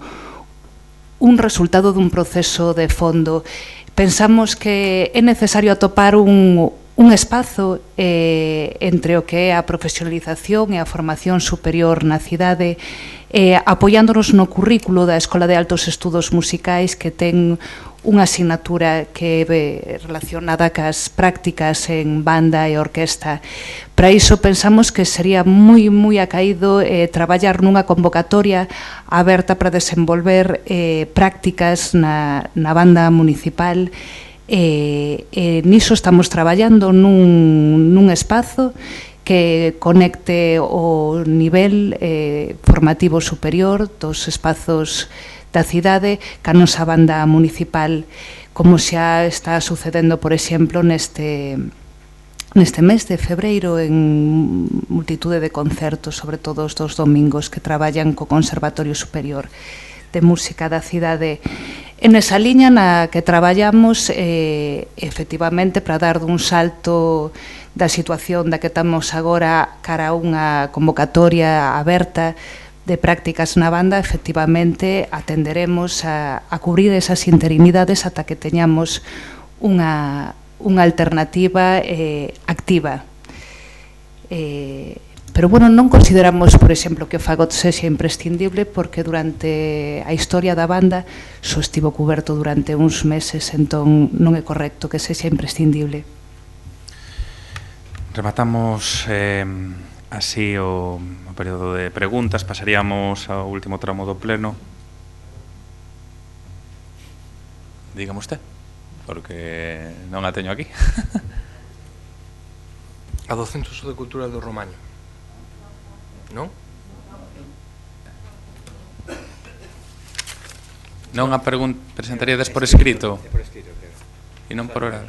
resultado dun proceso de fondo. Pensamos que é necesario atopar un un espazo entre o que é a profesionalización e a formación superior na cidade, apoiándonos no currículo da Escola de Altos Estudos Musicais, que ten unha asignatura que é relacionada cas prácticas en banda e orquesta. Para iso pensamos que sería moi acaído traballar nunha convocatoria aberta para desenvolver prácticas na banda municipal. Niso estamos traballando nun espazo que conecte o nivel formativo superior dos espazos da cidade ca nosa banda municipal, como xa está sucedendo, por exemplo, neste mes de febreiro en multitude de concertos, sobre todo os dos domingos que traballan co Conservatorio Superior de Música da cidade. En esa liña na que traballamos, efectivamente, para dar dun salto da situación da que estamos agora cara a unha convocatoria aberta de prácticas na banda, efectivamente atenderemos a cubrir esas interinidades ata que teñamos unha alternativa activa. Pero, bueno, non consideramos, por exemplo, que o fagot sexa imprescindible, porque durante a historia da banda só estivo cuberto durante uns meses, entón non é correcto que sexa imprescindible. Rematamos así o período de preguntas, pasaríamos ao último tramo do pleno. Dígame usted, porque non a teño aquí. A do Centro Sociocultural do Romaño, non? Non a presentaríades por escrito? E non por oral?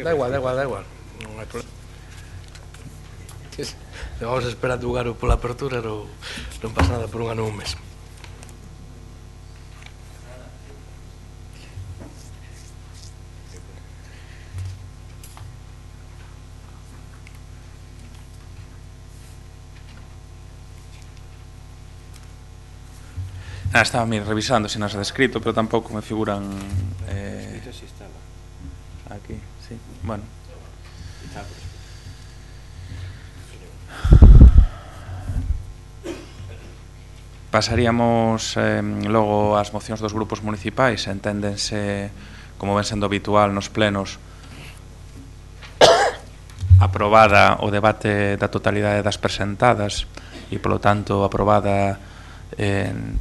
Da igual. Non hai problema. Vamos a esperar lugar pola apertura, non pasa nada por un ano ou un mes. Estaba revisando se nas de escrito, pero tampouco me figuran aquí, sí, bueno. Pasaríamos logo ás mocións dos grupos municipais. Enténdense, como ven sendo habitual nos plenos, aprobada o debate da totalidade das presentadas e, polo tanto, aprobada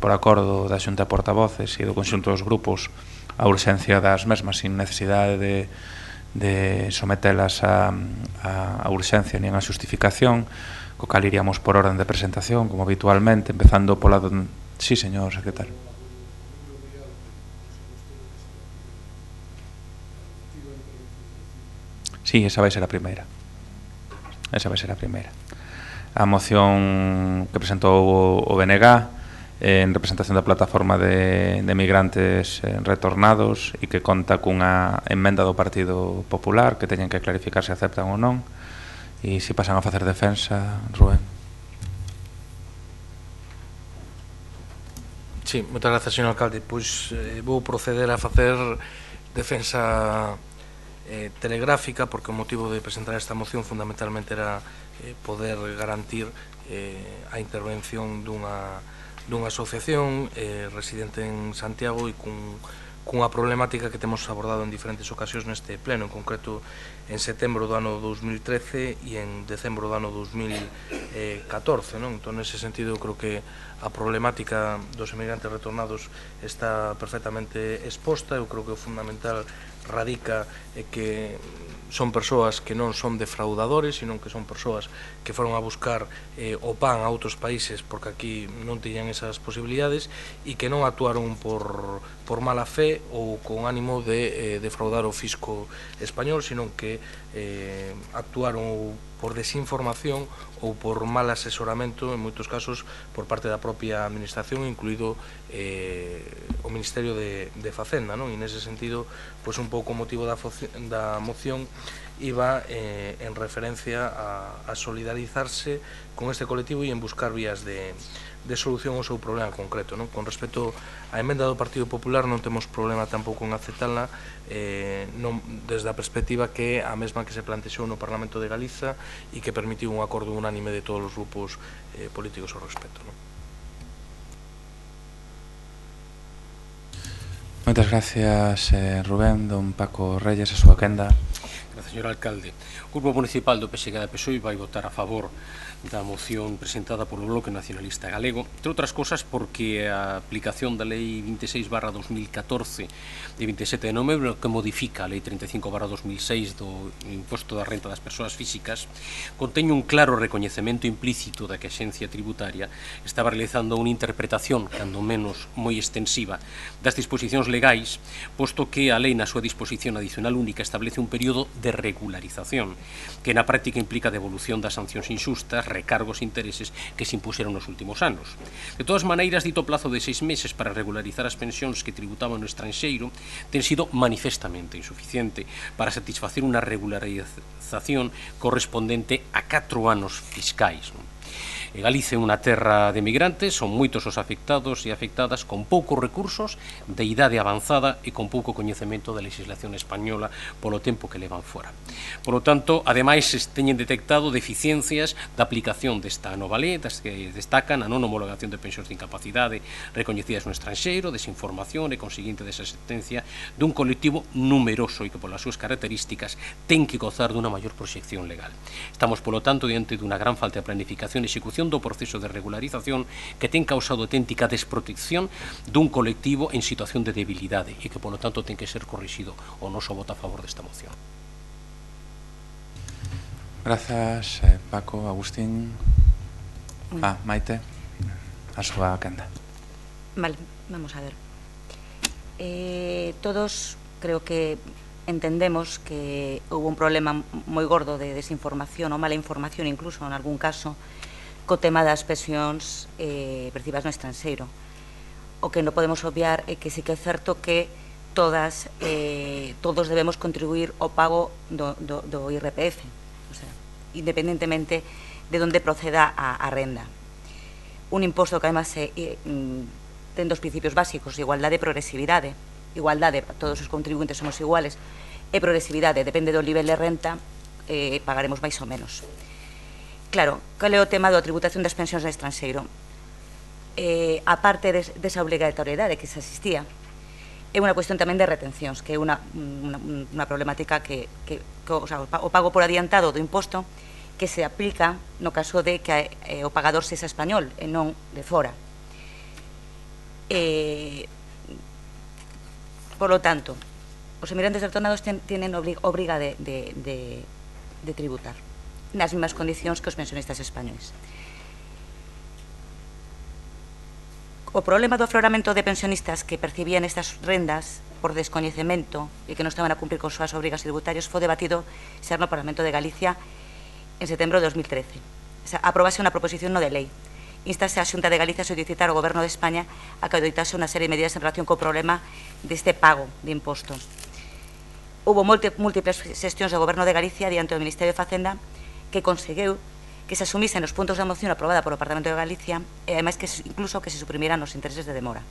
por acordo da Xunta de Portavoces e do conxunto dos grupos a urxencia das mesmas, sin necesidade de sometelas a urxencia nin a xustificación, co cal iríamos por orden de presentación, como habitualmente, empezando pola... Sí, señor secretario. Sí, esa vai ser a primeira. A moción que presentou o BNG en representación da plataforma de migrantes retornados e que conta cunha emenda do Partido Popular que teñen que clarificar se aceptan ou non. E se pasan a facer defensa, Rubén. Sí, moitas gracias, señor alcalde. Pois vou proceder a facer defensa telegráfica, porque o motivo de presentar esta moción fundamentalmente era poder garantir a intervención dunha asociación residente en Santiago e cunha problemática que temos abordado en diferentes ocasións neste pleno, en concreto en setembro do ano 2013 e en decembro do ano 2014, non? Entón, nese sentido, creo que a problemática dos emigrantes retornados está perfectamente exposta. Eu creo que o fundamental radica que son persoas que non son defraudadores, sino que son persoas que foron a buscar o pan a outros países porque aquí non tiñan esas posibilidades e que non actuaron por mala fe ou con ánimo de defraudar o fisco español, sino que actuaron por desinformación ou por mal asesoramento, en moitos casos, por parte da propia administración, incluído o Ministerio de Facenda, non? E nese sentido, pois un pouco o motivo da moción iba en referencia a solidarizarse con este colectivo e en buscar vías de solución ao seu problema concreto, non? Con respecto á emenda do Partido Popular non temos problema tampouco en aceptarla desde a perspectiva que a mesma que se plantexou no Parlamento de Galiza e que permitiu un acordo unánime de todos os grupos políticos ao respecto, non? Moitas gracias, Rubén. Don Paco Reyes, a súa quenda. Gracias, señor alcalde. O Grupo Municipal do PSG da PSOE vai votar a favor da moción presentada polo Bloque Nacionalista Galego, entre outras cosas porque a aplicación da Lei 26/2014 de 27 de novembro que modifica a Lei 35/2006 do imposto da renta das persoas físicas conteñe un claro recoñecemento implícito da que a Axencia Tributaria estaba realizando unha interpretación, cando menos moi extensiva, das disposicións legais, posto que a lei na súa disposición adicional única establece un período de regularización que na práctica implica devolución das sancións inxustas, recargos e intereses que se impuseron nos últimos anos. De todas maneiras, dito plazo de 6 meses para regularizar as pensións que tributaban no estranxeiro ten sido manifestamente insuficiente para satisfacer unha regularización correspondente a 4 anos fiscais. Galicia é unha terra de migrantes, son moitos os afectados e afectadas con poucos recursos, de idade avanzada e con pouco coñecemento da legislación española polo tempo que levan fora. Por lo tanto, ademais, se teñen detectado deficiencias da aplicación desta nova lei, das que destacan a non homologación de pensións de incapacidade recoñecidas no estranxeiro, desinformación e conseguinte desasistencia dun colectivo numeroso e que, polas súas características, ten que gozar dunha maior proxección legal. Estamos, polo tanto, diante dunha gran falta de planificación e execución do proceso de regularización que ten causado auténtica desprotección dun colectivo en situación de debilidade e que, polo tanto, ten que ser corrixido. O noso voto a favor desta moción. Grazas, Paco, Agustín. Maite, a súa quenda. Vale, vamos a ver. Todos creo que entendemos que houve un problema moi gordo de desinformación ou mala información, incluso en algún caso, co tema das pensións percibidas no estranxeiro. O que non podemos obviar é que sí que é certo que todos debemos contribuir ao pago do IRPF, o sea, independentemente de onde proceda a renda. Un imposto que además ten dos principios básicos, igualdade e progresividade. Igualdade, todos os contribuintes somos iguales, e progresividade, depende do nivel de renta, pagaremos máis ou menos. Claro, cal é o tema da tributación das pensións no estranxeiro? A parte desa obrigatoriedade que se existía, é unha cuestión tamén de retencións, que é unha problemática que o pago por adiantado do imposto que se aplica no caso de que o pagador sexa español e non de fora. Por lo tanto, os emigrantes retornados tienen obriga de tributar nas mesmas condicións que os pensionistas españoles. O problema do afloramento de pensionistas que percibían estas rendas por descoñecemento e que non estaban a cumprir con súas obrigas tributarias foi debatido xa no Parlamento de Galicia en setembro de 2013. Aprobase unha proposición no de lei. Instase a Xunta de Galicia a solicitar ao Goberno de España a que adoitase unha serie de medidas en relación co problema deste pago de impostos. Houve múltiples xestións do Goberno de Galicia diante do Ministerio de Facenda que conseguiu que se asumisen os puntos da moción aprobada polo Parlamento de Galicia e, ademais, que incluso que se suprimiran os intereses de demora.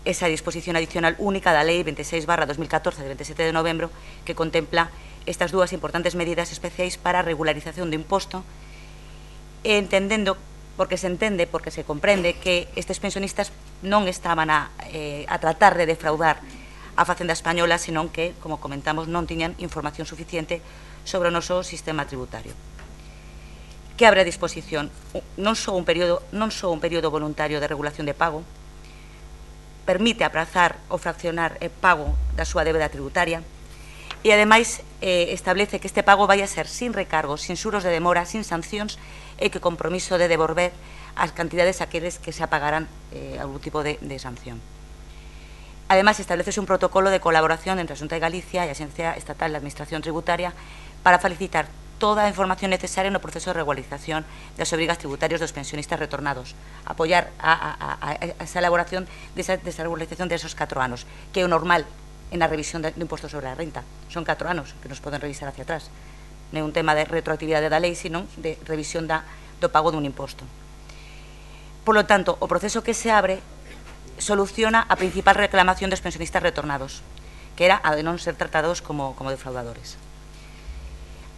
Esa disposición adicional única da Lei 26/2014 de 27 de novembro que contempla estas dúas importantes medidas especiais para a regularización do imposto, entendendo, porque se comprende que estes pensionistas non estaban a tratar de defraudar a Facenda española, senón que, como comentamos, non tiñan información suficiente sobre o noso sistema tributario. Que abre a disposición non só un período voluntario de regulación de pago, permite aprazar ou fraccionar o pago da súa débeda tributaria e, ademais, establece que este pago vai a ser sin recargos, sin xuros de demora, sin sancións e que compromiso de devolver as cantidades aqueles que se apagarán algún tipo de sanción. Ademais, establecese un protocolo de colaboración entre a Xunta de Galicia e a Axencia Estatal de Administración Tributaria para facilitar toda a información necesaria no proceso de regularización das obrigas tributarias dos pensionistas retornados, apoiar a esa elaboración desa regularización desos 4 anos, que é o normal en a revisión do imposto sobre a renta. Son 4 anos que nos poden revisar hacia atrás. Non é un tema de retroactividade da lei, sino de revisión do pago dun imposto. Por lo tanto, o proceso que se abre soluciona a principal reclamación dos pensionistas retornados, que era a de non ser tratados como defraudadores.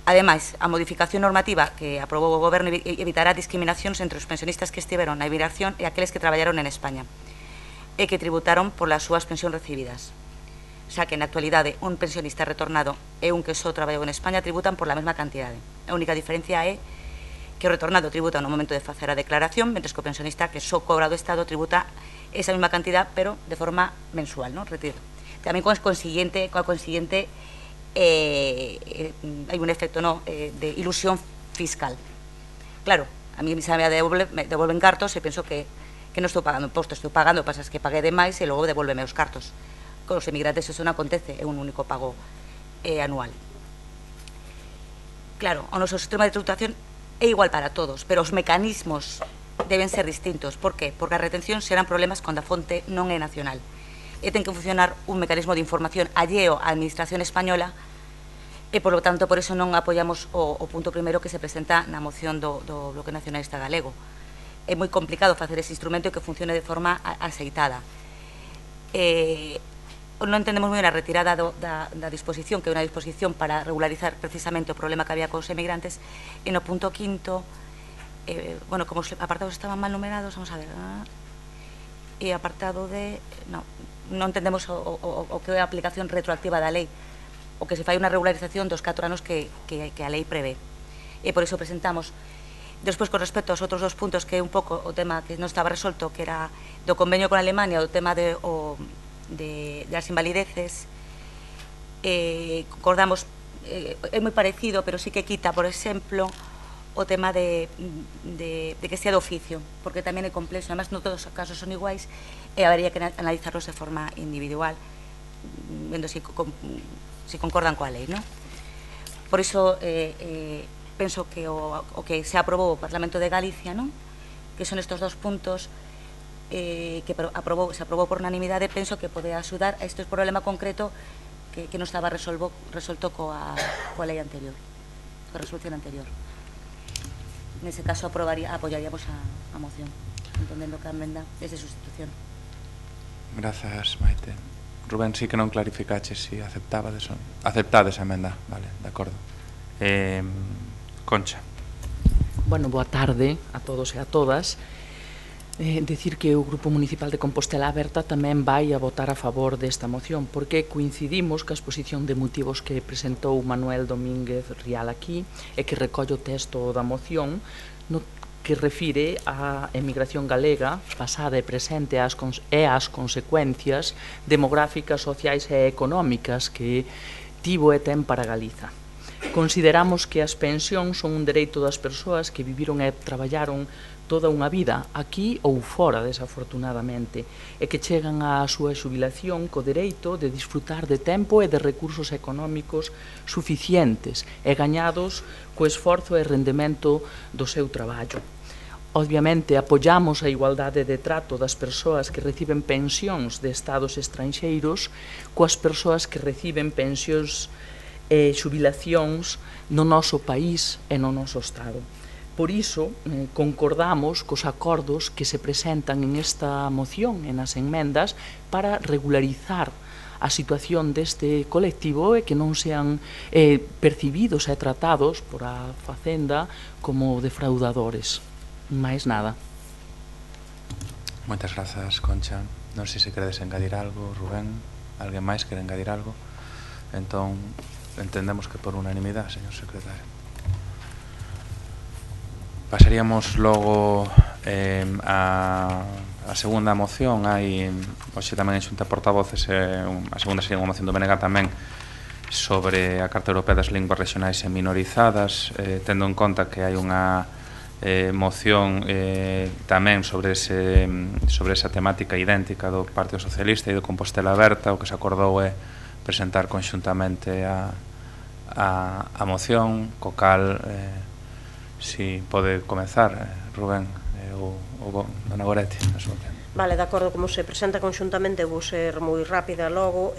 Ademais, a modificación normativa que aprobou o Goberno evitará discriminacións entre os pensionistas que estiveron na emigración e aqueles que traballaron en España e que tributaron polas súas pensións recibidas. Xa que na actualidade un pensionista retornado e un que só traballou en España tributan por la mesma cantidade. A única diferencia é que o retornado tributa no momento de facer a declaración, mentre que o pensionista que só cobra do Estado tributa esa mesma cantidad, pero de forma mensual, non? Retiro. Tamén coa consiguiente hai un efecto de ilusión fiscal. Claro, a mí se me devolven cartos e penso que non estou pagando impostos, estou pagando, pasas que paguei de máis e logo devolveme os cartos. Con os emigrantes eso non acontece, é un único pago anual. Claro, o noso sistema de tributación é igual para todos, pero os mecanismos deben ser distintos. Por qué? Porque as retencións serán problemas cando a fonte non é nacional. E ten que funcionar un mecanismo de información alleo á administración española e, por lo tanto, por eso non apoiamos o punto primeiro que se presenta na moción do Bloque Nacionalista Galego. É moi complicado facer ese instrumento e que funcione de forma aceitada. Non entendemos moi ben a retirada da disposición, que é unha disposición para regularizar precisamente o problema que había cos emigrantes, e no punto quinto, bueno, como os apartados estaban mal numerados, vamos a ver, e apartado de... non entendemos o que é a aplicación retroactiva da lei, o que se fai unha regularización dos 4 anos que a lei prevé. E por iso presentamos. Despois, con respecto aos outros 2 puntos, que é un pouco o tema que non estaba resolto, que era do convenio con Alemania, o tema das invalideces, concordamos, é moi parecido, pero sí que quita, por exemplo, o tema de que sea de oficio, porque tamén é complexo, además non todos os casos son iguais, e habería que analizarlos de forma individual, vendo se concordan coa lei, non? Por iso, penso que o que se aprobou o Parlamento de Galicia, non? Que son estes 2 puntos que se aprobou por unanimidade, penso que pode axudar a este problema concreto que non estaba resolto coa lei anterior, coa resolución anterior. Nese caso apoiaríamos a moción, entendendo que a emenda é de sustitución. Grazas, Maite. Rubén, sí que non clarificaches se aceptades a emenda, vale, de acordo. Concha. Bueno, boa tarde a todos e a todas. Decir que o Grupo Municipal de Compostela Aberta tamén vai a votar a favor desta moción, porque coincidimos ca exposición de motivos que presentou Manuel Domínguez Rial aquí e que recolle o texto da moción, no que refire á emigración galega pasada e presente e ás consecuencias demográficas, sociais e económicas que tivo e ten para Galiza. Consideramos que as pensións son un dereito das persoas que viviron e traballaron toda unha vida, aquí ou fora, desafortunadamente, e que chegan á súa xubilación co dereito de disfrutar de tempo e de recursos económicos suficientes e gañados co esforzo e rendemento do seu traballo. Obviamente, apoiamos a igualdade de trato das persoas que reciben pensións de estados estranxeiros coas persoas que reciben pensións e xubilacións no noso país e no noso estado. Por iso, concordamos cos acordos que se presentan en esta moción, en as enmendas, para regularizar a situación deste colectivo e que non sean percibidos e tratados por a Facenda como defraudadores. máis nada. Moitas grazas, Concha. Non sei se queredes engadir algo, Rubén. Alguén máis quere engadir algo? Entón, entendemos que por unanimidade, señor secretario. Pasaríamos logo a segunda moción. Hai hoxe tamén en Xunta de Portavoces a segunda sería unha moción do BNG tamén sobre a Carta Europea das Linguas Regionais e Minorizadas, tendo en conta que hai unha moción tamén sobre esa temática idéntica do Partido Socialista e do Compostela Aberta. O que se acordou é presentar conxuntamente a moción, co cal si pode comezar Rubén ou Dona Goretti. Vale, de acordo, como se presenta conxuntamente, vou ser moi rápida logo.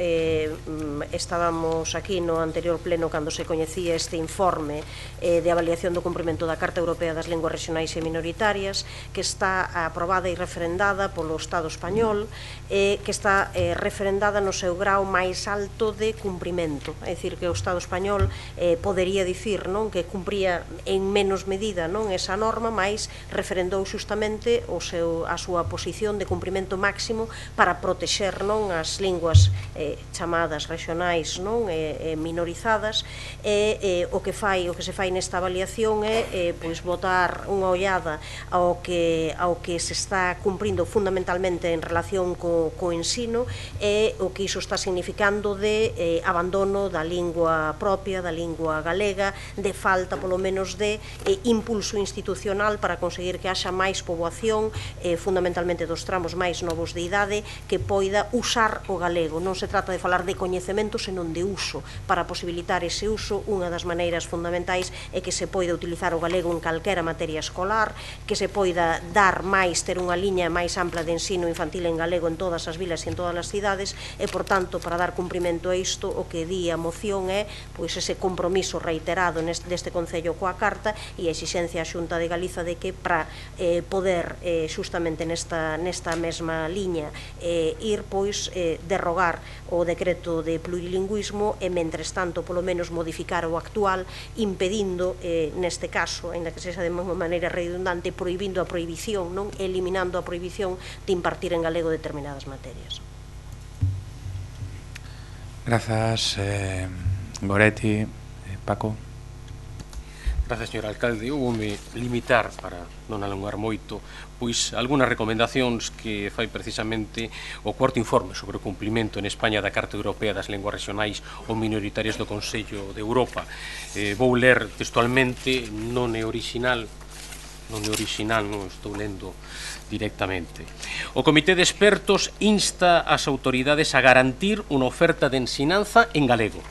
Estábamos aquí no anterior pleno cando se coñecía este informe de avaliación do cumprimento da Carta Europea das Linguas Regionais e Minoritarias, que está aprobada e referendada polo Estado español, que está referendada no seu grau máis alto de cumprimento. É dicir, que o Estado español podería dicir que cumpría en menos medida esa norma, mas referendou xustamente a súa posición de cumprimento máximo para protexer as linguas chamadas regionais minorizadas. O que se fai nesta avaliación é botar unha ollada ao que se está cumprindo fundamentalmente en relación co ensino e o que iso está significando de abandono da lingua propia, da lingua galega, de falta polo menos de impulso institucional para conseguir que haxa máis poboación, fundamentalmente dos tramos máis novos de idade, que poida usar o galego. Non se trata de falar de coñecemento, senón de uso. Para posibilitar ese uso, unha das maneiras fundamentais é que se poida utilizar o galego en calquera materia escolar, que se poida dar máis, ter unha liña máis ampla de ensino infantil en galego en todas as vilas e en todas as cidades, e, por tanto, para dar cumprimento a isto, o que di a moción é ese compromiso reiterado deste Concello coa Carta e a exixencia a Xunta de Galiza de que para poder xustamente nesta mesma liña ir derrogar o decreto de plurilingüismo e, mentres tanto, polo menos modificar o actual, impedindo, neste caso, ainda que sexa de unha maneira redundante, prohibindo a prohibición, eliminando a prohibición de impartir en galego determinadas materias. Grazas, Goretti, Paco. Grazas, señor alcalde. Eu voume limitar, para non alongar moito, pois algunhas recomendacións que fai precisamente o cuarto informe sobre o cumplimento en España da Carta Europea das Linguas Regionais ou Minoritarias do Consello de Europa. Vou ler textualmente, non é original, non estou lendo directamente. O Comité de Expertos insta as autoridades a garantir unha oferta de ensinanza en galego.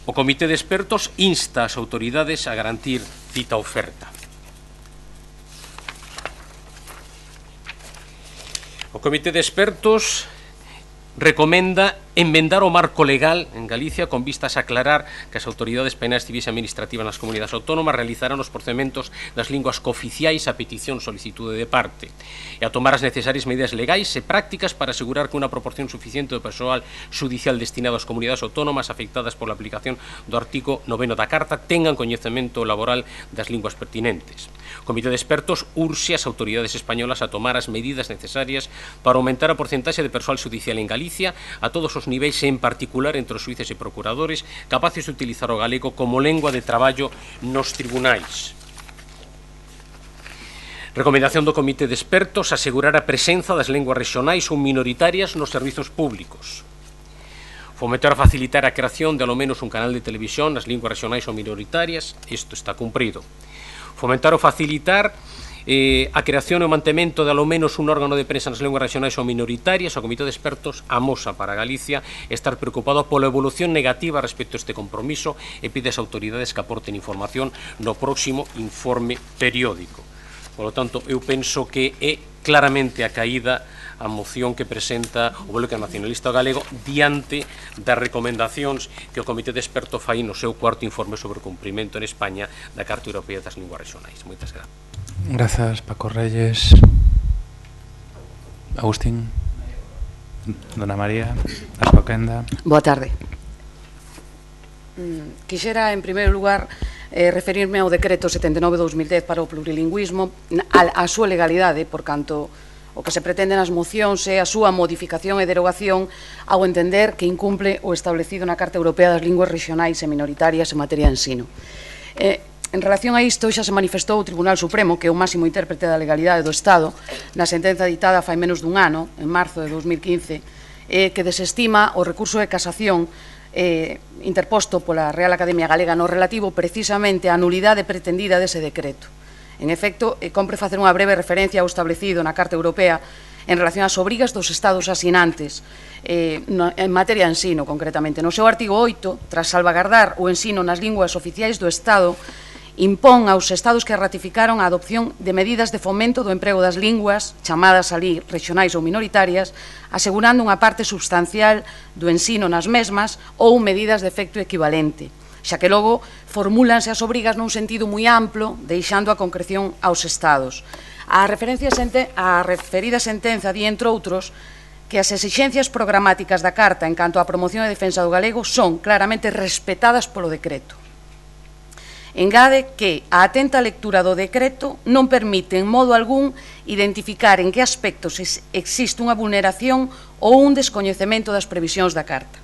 O Comité de Expertos insta as autoridades a garantir cita oferta. O Comité de Expertos recomenda enmendar o marco legal en Galicia con vistas a aclarar que as autoridades penais civis e administrativas nas comunidades autónomas realizarán os procedementos das linguas cooficiais a petición solicitude de parte e a tomar as necesarias medidas legais e prácticas para asegurar que unha proporción suficiente do persoal judicial destinado ás comunidades autónomas afectadas pola aplicación do artigo 9 da Carta tengan coñecemento laboral das linguas pertinentes. O Comité de Expertos urxe as autoridades españolas a tomar as medidas necesarias para aumentar a porcentaxe de persoal judicial en Galicia a todos os niveis e en particular entre os xuíces e procuradores capaces de utilizar o galego como lengua de traballo nos tribunais. Recomendación do Comité de Expertos asegurar a presenza das linguas regionais ou minoritarias nos servizos públicos. Fomentar a facilitar a creación de ao menos un canal de televisión nas linguas regionais ou minoritarias, isto está cumprido. Fomentar ou facilitar a creación e o mantemento de ao menos un órgano de prensa nas linguas regionais ou minoritarias. O Comité de Expertos amosa para Galicia estar preocupado pola evolución negativa respecto a este compromiso e pide ás autoridades que aporten información no próximo informe periódico. Por lo tanto, eu penso que é claramente a caída a moción que presenta o Bloque Nacionalista Galego diante das recomendacións que o Comité de Expertos fai no seu cuarto informe sobre o cumprimento en España da Carta Europea das Linguas Regionais. Moitas grazas. Grazas, Paco Reyes. Agustín. Dona María. Ascoquenda. Boa tarde. Quixera, en primeiro lugar, referirme ao decreto 79/2010 para o plurilingüismo, a súa legalidade, por canto o que se pretende nas mocións é a súa modificación e derogación ao entender que incumple o establecido na Carta Europea das Linguas Regionais e Minoritarias en materia de ensino. En relación a isto, xa se manifestou o Tribunal Supremo, que é o máximo intérprete da legalidade do Estado, na sentenza ditada fai menos dun ano, en marzo de 2015, que desestima o recurso de casación interposto pola Real Academia Galega no relativo precisamente á nulidade pretendida dese decreto. En efecto, compre facer unha breve referencia ao establecido na Carta Europea en relación ás obrigas dos estados asinantes en materia de ensino, concretamente. No seu artigo 8, tras salvagardar o ensino nas linguas oficiais do Estado, impón aos estados que ratificaron a adopción de medidas de fomento do emprego das linguas, chamadas ali regionais ou minoritarias, asegurando unha parte substancial do ensino nas mesmas ou medidas de efecto equivalente, xa que logo formúlanse as obrigas nun sentido moi amplo, deixando a concreción aos estados. A referida sentenza di, entre outros, que as exixencias programáticas da Carta en canto á promoción e defensa do galego son claramente respetadas polo decreto. Engade que a atenta lectura do decreto non permite en modo algún identificar en que aspectos existe unha vulneración ou un descoñecemento das previsións da Carta.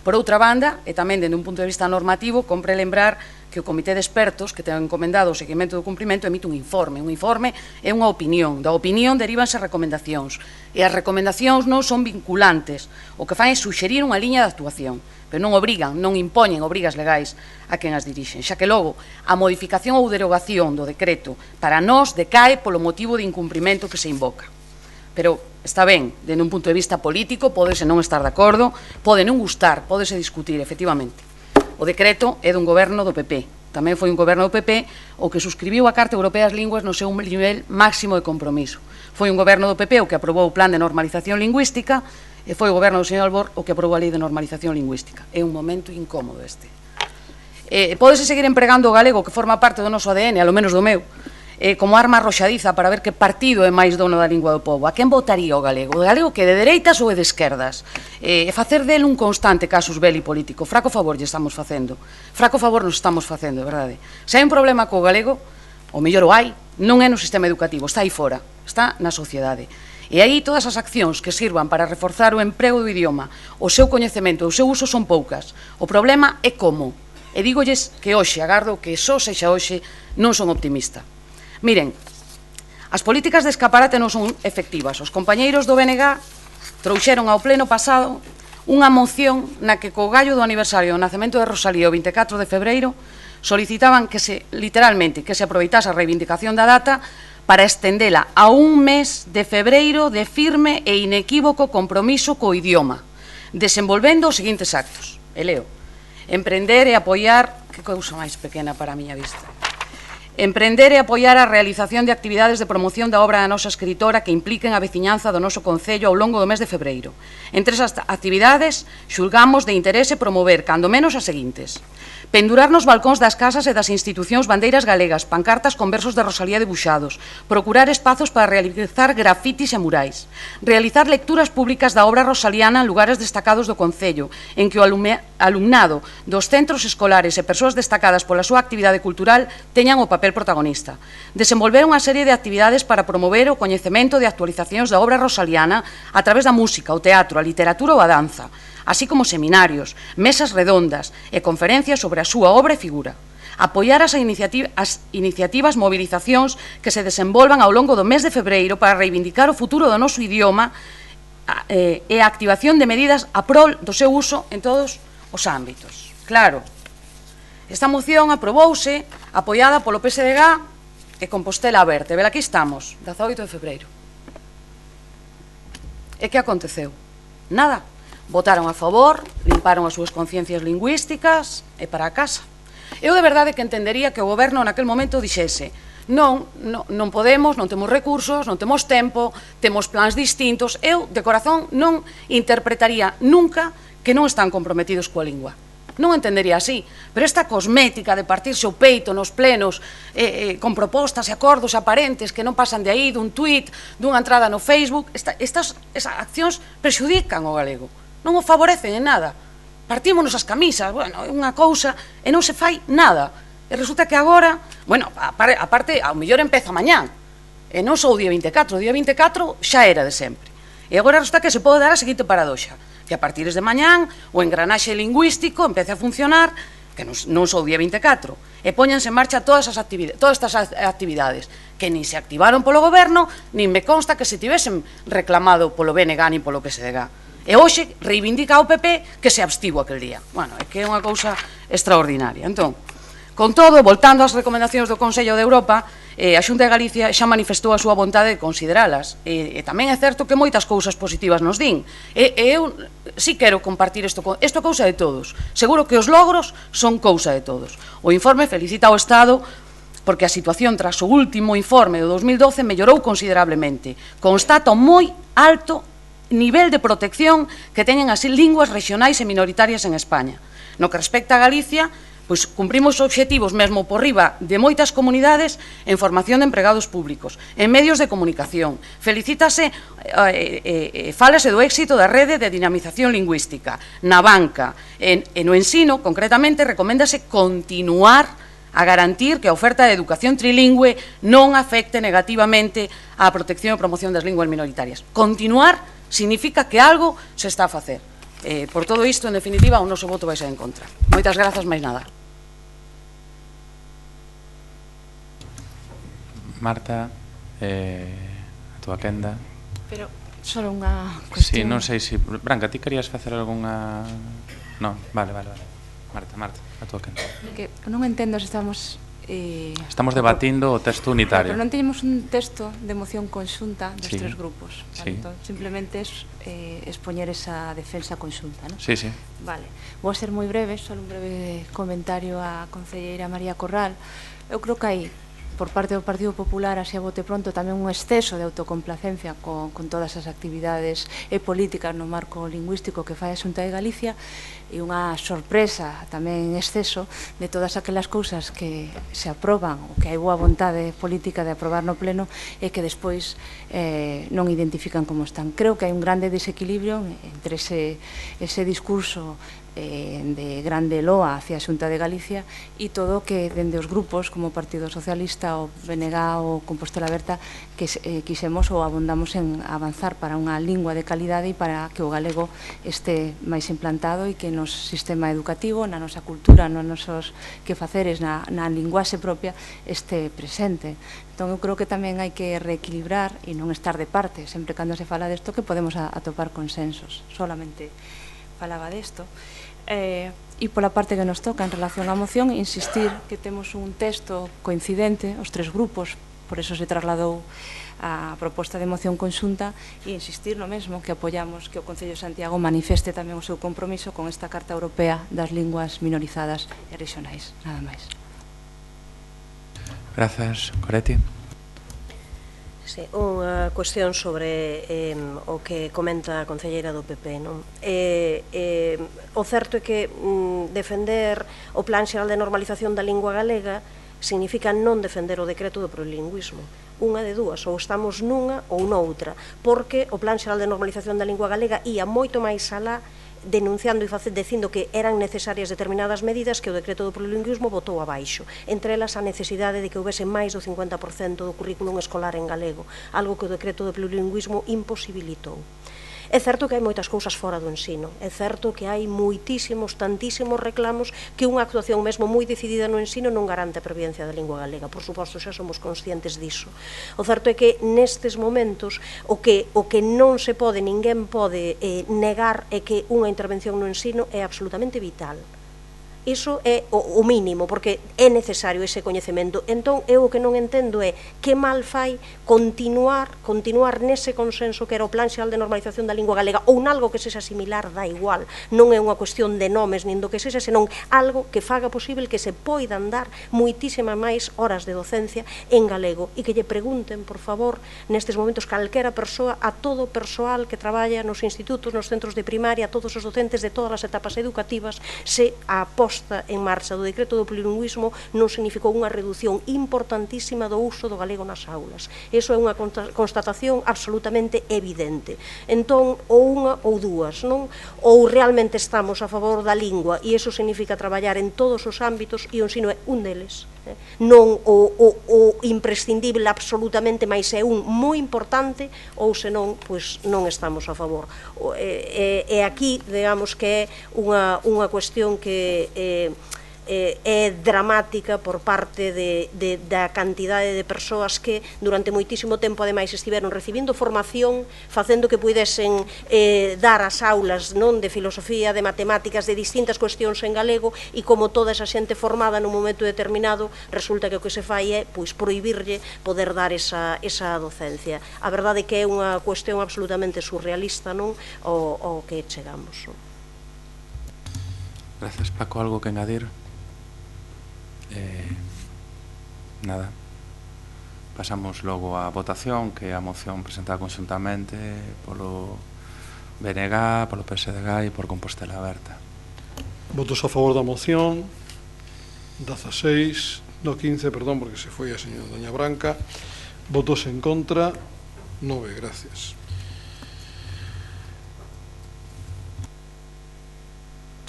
Por outra banda, e tamén dende un punto de vista normativo, compre lembrar que o Comité de Expertos, que ten encomendado o seguimento do cumprimento, emite un informe. Un informe é unha opinión. Da opinión derivanse recomendacións. E as recomendacións non son vinculantes. O que fan é suxerir unha liña de actuación. Pero non obrigan, non impoñen obrigas legais a quen as dirixen. Xa que logo, a modificación ou derogación do decreto para nós decae polo motivo de incumprimento que se invoca. Pero está ben, dende un punto de vista político, pódese non estar de acordo, pode non gustar, pódese discutir, efectivamente. O decreto é dun goberno do PP. Tamén foi un goberno do PP o que suscribiu a Carta Europea das Linguas no seu nivel máximo de compromiso. Foi un goberno do PP o que aprobou o Plan de Normalización Lingüística e foi o goberno do señor Albor o que aprobou a Lei de Normalización Lingüística. É un momento incómodo este. Pódese seguir empregando o galego, que forma parte do noso ADN, alo menos do meu, como arma arroxadiza para ver que partido é máis dono da lingua do povo. A quen votaría o galego? O galego que é de dereitas ou é de esquerdas? E facer del un constante casus belli político. Fraco favor lle estamos facendo. Fraco favor nos estamos facendo, verdade? Se hai un problema co galego, o mellor o hai, non é no sistema educativo, está aí fora, está na sociedade. E aí todas as accións que sirvan para reforzar o emprego do idioma, o seu coñecemento, o seu uso son poucas. O problema é como. E dígolles que hoxe, agardo que só sexa hoxe, non son optimista. Miren, as políticas de escaparate non son efectivas. Os compañeiros do BNG trouxeron ao pleno pasado unha moción na que co gallo do aniversario do nacemento de Rosalía o 24 de febreiro solicitaban que literalmente, que se aproveitase a reivindicación da data para estendela a un mes de febreiro de firme e inequívoco compromiso co idioma, desenvolvendo os seguintes actos. E leo: emprender e apoiar, que cousa máis pequena para a miña vista, emprender e apoiar a realización de actividades de promoción da obra da nosa escritora que impliquen a veciñanza do noso concello ao longo do mes de febreiro. Entre esas actividades, xulgamos de interese promover, cando menos, as seguintes: pendurar nos balcóns das casas e das institucións bandeiras galegas, pancartas con versos de Rosalía debuxados, procurar espazos para realizar grafitis e murais, realizar lecturas públicas da obra rosaliana en lugares destacados do concello, en que o alumnado dos centros escolares e persoas destacadas pola súa actividade cultural teñan o papel protagonista. Desenvolver unha serie de actividades para promover o coñecemento de actualizacións da obra rosaliana a través da música, o teatro, a literatura ou a danza, así como seminarios, mesas redondas e conferencias sobre a súa obra e figura. Apoiar as iniciativas, movilizacións que se desenvolvan ao longo do mes de febreiro para reivindicar o futuro do noso idioma e a activación de medidas a prol do seu uso en todos os ámbitos. Claro, esta moción aprobouse, apoiada polo PSDG e Compostela Aberta. Vela, aquí estamos, 18 de febreiro. E que aconteceu? Nada. Votaron a favor, limparon as súas conciencias lingüísticas e para a casa. Eu de verdade que entendería que o goberno naquel momento dixese: non podemos, non temos recursos, non temos tempo, temos plans distintos. Eu, de corazón, non interpretaría nunca que non están comprometidos coa lingua. Non entendería así, pero esta cosmética de partirse o peito nos plenos con propostas e acordos aparentes que non pasan de aí, dun tuit, dunha entrada no Facebook, estas accións prexudican o galego, non o favorecen en nada. Partímonos as camisas, bueno, é unha cousa e non se fai nada. E resulta que agora, bueno, aparte, ao mellor empeza mañán, e non só o día 24, o día 24 xa era de sempre. E agora resulta que se pode dar a seguinte paradoxa, que a partir de mañán o engranaxe lingüístico empece a funcionar, que non só o día 24, e poñanse en marcha todas estas actividades, que nin se activaron polo goberno, nin me consta que se tivesen reclamado polo BNG nin polo PSDG. E hoxe reivindica o PP que se abstivo aquel día. Bueno, é que é unha cousa extraordinaria. Entón, con todo, voltando ás recomendacións do Consello de Europa, A Xunta de Galicia xa manifestou a súa vontade de consideralas. E tamén é certo que moitas cousas positivas nos din. Eu sí quero compartir isto é cousa de todos. Seguro que os logros son cousa de todos. O informe felicita ao Estado porque a situación tras o último informe do 2012 mellorou considerablemente. Constata un moi alto nivel de protección que teñen as linguas regionais e minoritarias en España. No que respecta a Galicia, pois cumprimos obxectivos mesmo por riba de moitas comunidades en formación de empregados públicos, en medios de comunicación. Felicítase, fálase do éxito da rede de dinamización lingüística, na banca, e no ensino, concretamente, recoméndase continuar a garantir que a oferta de educación trilingüe non afecte negativamente á protección e promoción das linguas minoritarias. Continuar significa que algo se está a facer. Por todo isto, en definitiva, o noso voto vai ser en contra. Moitas grazas, máis nada. Marta, a túa quenda. Pero só unha cuestión. Sí, non sei se... Branca, ti querías facer algunha... Non, vale. Marta, a túa quenda. Que non entendo se estamos... Estamos debatindo o texto unitario. Pero non teñemos un texto de moción conxunta dos tres grupos. Sí. Entón, simplemente é expoñer esa defensa conxunta, non? Sí. Vale. Vou ser moi breve, só un breve comentario á concelleira María Corral. Eu creo que hai, por parte do Partido Popular, así a bote pronto, tamén un exceso de autocomplacencia con todas as actividades e políticas no marco lingüístico que fai a Xunta de Galicia, e unha sorpresa tamén en exceso de todas aquelas cousas que se aproban ou que hai boa vontade política de aprobar no pleno e que despois non identifican como están. Creo que hai un grande desequilibrio entre ese discurso de grande loa hacia a Xunta de Galicia e todo que dende os grupos como o Partido Socialista, o BNG ou Compostela Aberta que quisemos ou abondamos en avanzar para unha lingua de calidade e para que o galego este máis implantado e que nos sistema educativo, na nosa cultura, nos nosos quefaceres, na linguaxe propia este presente. Entón, eu creo que tamén hai que reequilibrar e non estar de parte, sempre cando se fala desto que podemos atopar consensos. Solamente falaba desto. E pola parte que nos toca en relación á moción, insistir que temos un texto coincidente, os tres grupos, por eso se trasladou a proposta de moción conxunta, e insistir no mesmo, que apoiamos que o Concello de Santiago manifeste tamén o seu compromiso con esta Carta Europea das Linguas Minorizadas e Regionais. Nada máis. Grazas. Coretti. Sí, unha cuestión sobre o que comenta a concelleira do PP, non? O certo é que defender o Plan Xeral de Normalización da Lingua Galega significa non defender o decreto do plurilingüismo. Unha de dúas, ou estamos nunha ou noutra, porque o Plan Xeral de Normalización da Lingua Galega ia moito máis alá, denunciando e dicindo que eran necesarias determinadas medidas que o decreto do plurilingüismo botou abaixo, entre elas a necesidade de que houvese máis do 50% do currículum escolar en galego, algo que o decreto do plurilingüismo imposibilitou. É certo que hai moitas cousas fora do ensino, é certo que hai moitísimos, tantísimos reclamos que unha actuación mesmo moi decidida no ensino non garante a pervivencia da lingua galega, por suposto, xa somos conscientes diso. O certo é que nestes momentos o que non se pode, ninguén pode negar é que unha intervención no ensino é absolutamente vital. Iso é o mínimo, porque é necesario ese coñecemento. Entón, eu o que non entendo é que mal fai continuar nese consenso que era o Plan Xeral de Normalización da Lingua Galega, ou nalgo que sexa similar, dá igual, non é unha cuestión de nomes nin do que sexa, senón algo que faga posible que se poidan dar moitísimas máis horas de docencia en galego, e que lle pregunten, por favor, nestes momentos calquera persoa, a todo o persoal que traballa nos institutos, nos centros de primaria, a todos os docentes de todas as etapas educativas, se a posta en marcha do decreto do plurilingüismo non significou unha reducción importantísima do uso do galego nas aulas. Iso é unha constatación absolutamente evidente. Entón, ou unha ou dúas, non? Ou realmente estamos a favor da lingua e iso significa traballar en todos os ámbitos e o ensino é un deles. Non o imprescindible absolutamente, mas é un moi importante, ou senón, pois non estamos a favor. E aquí, digamos que é unha cuestión que é dramática por parte da cantidade de persoas que durante moitísimo tempo ademais estiveron recibindo formación, facendo que pudesen dar as aulas non de filosofía, de matemáticas, de distintas cuestións en galego, e como toda esa xente formada nun momento determinado resulta que o que se fai é prohibirlle poder dar esa docencia. A verdade é que é unha cuestión absolutamente surrealista, non, ao que chegamos. Gracias, Paco. Algo que engadir? Nada. Pasamos logo á votación, que é a moción presentada conxuntamente polo BNG, polo PSDG e por Compostela Aberta. Votos a favor da moción, 16, no 15, perdón, porque se foi a señora Doña Branca. Votos en contra, 9, gracias.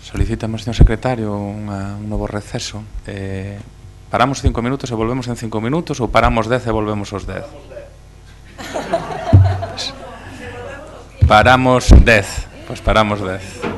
Solicitamos, señor secretario, un novo receso. Paramos 5 minutos e volvemos en 5 minutos, ou paramos 10 e volvemos aos 10? Paramos 10. Pois paramos 10.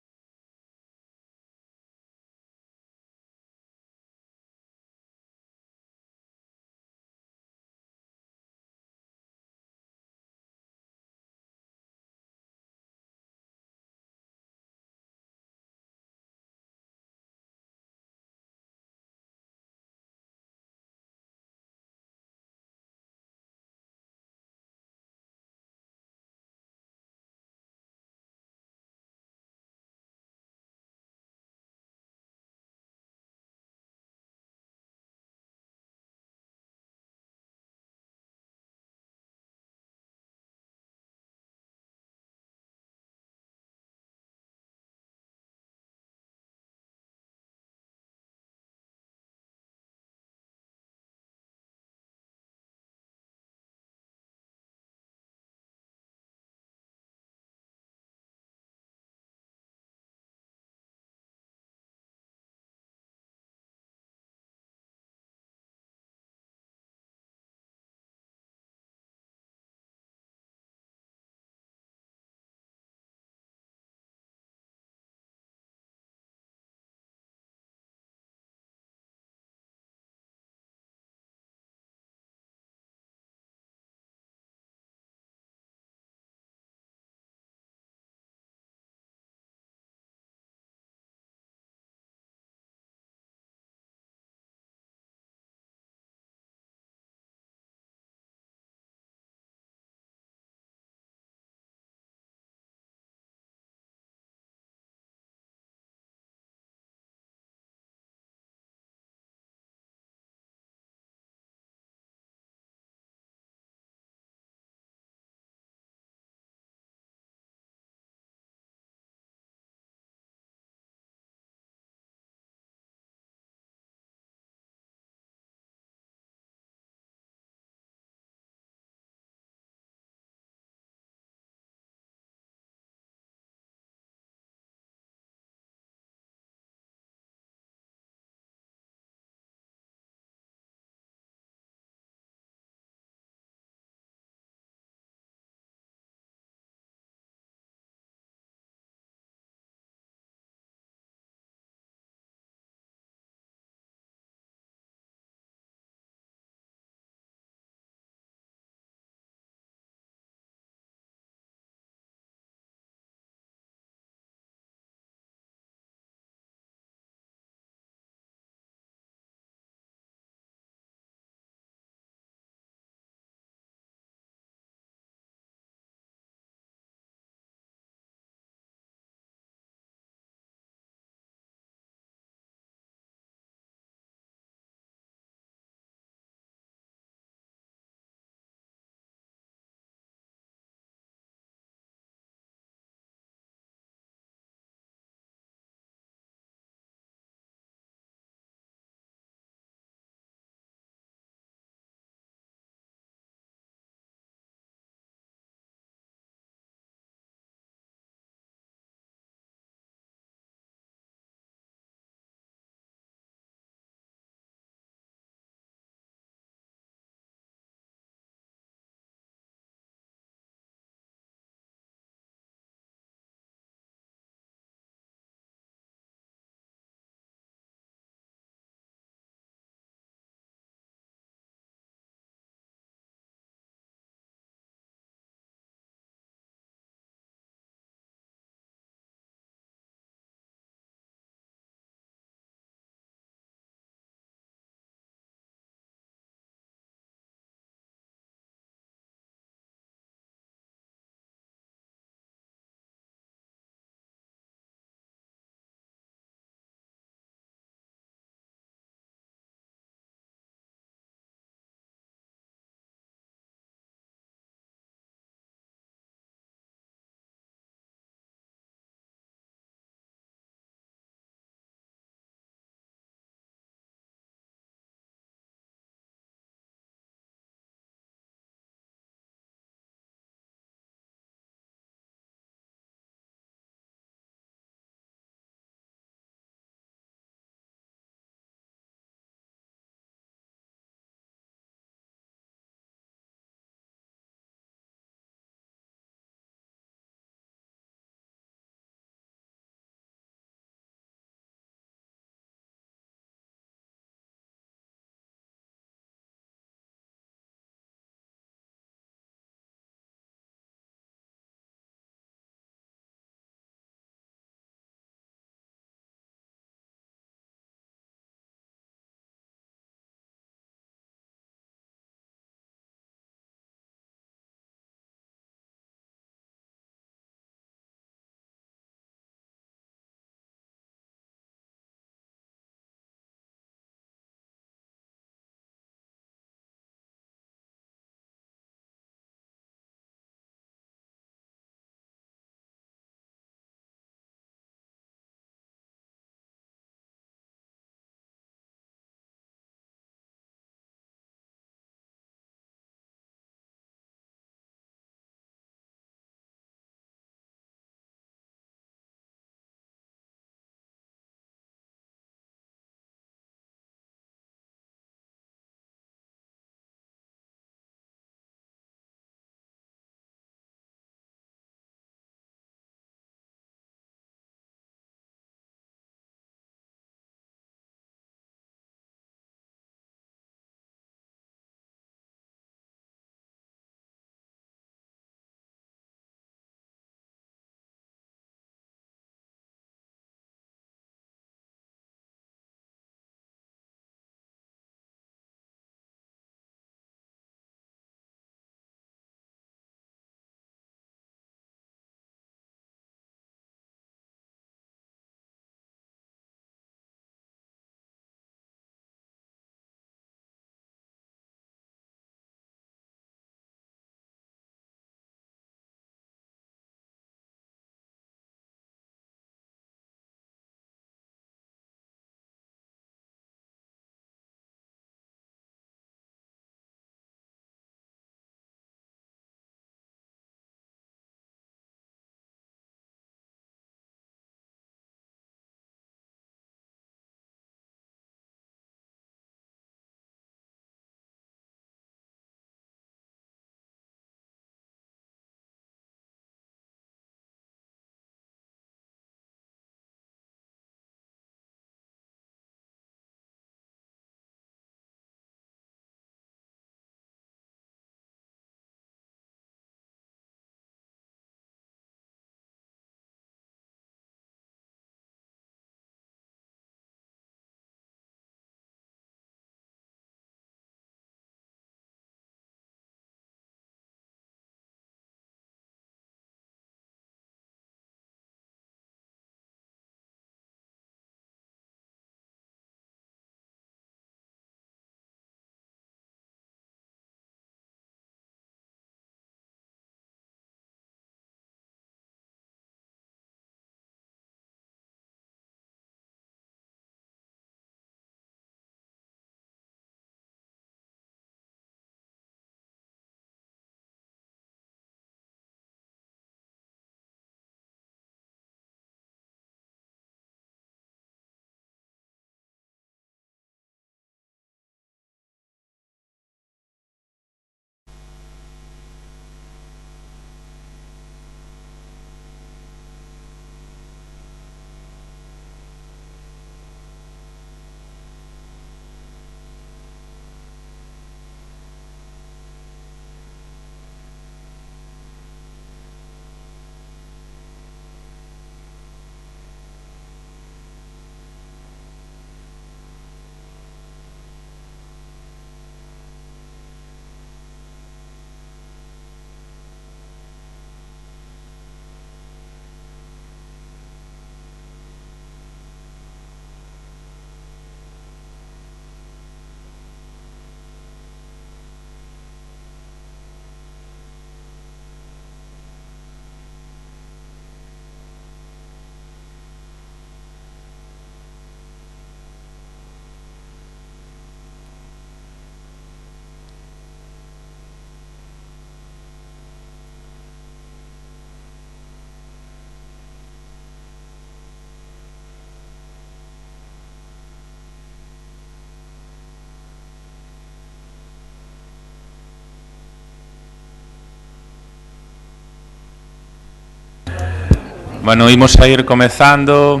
Bueno, imos a ir comezando.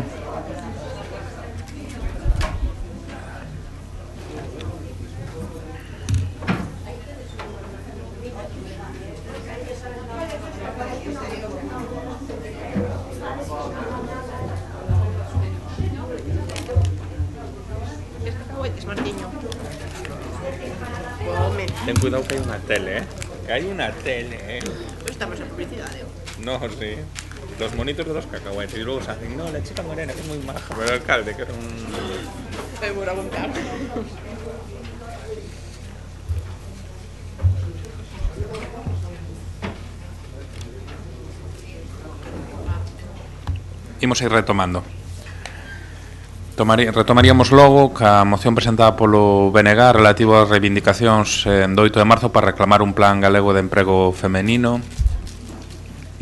Ten cuidado que hai unha tele, Que hai unha tele, Estamos en publicidade. No, sí. Los monitos de los cacahuetes. Y luego se hacen, no, la chica morena, que es muy maja. Pero el alcalde, que era un... Foi moi aguantar. Imos a ir retomando. Retomaríamos logo ca moción presentada polo BNG relativo ás reivindicacións do 8 de marzo para reclamar un plan galego de emprego femenino.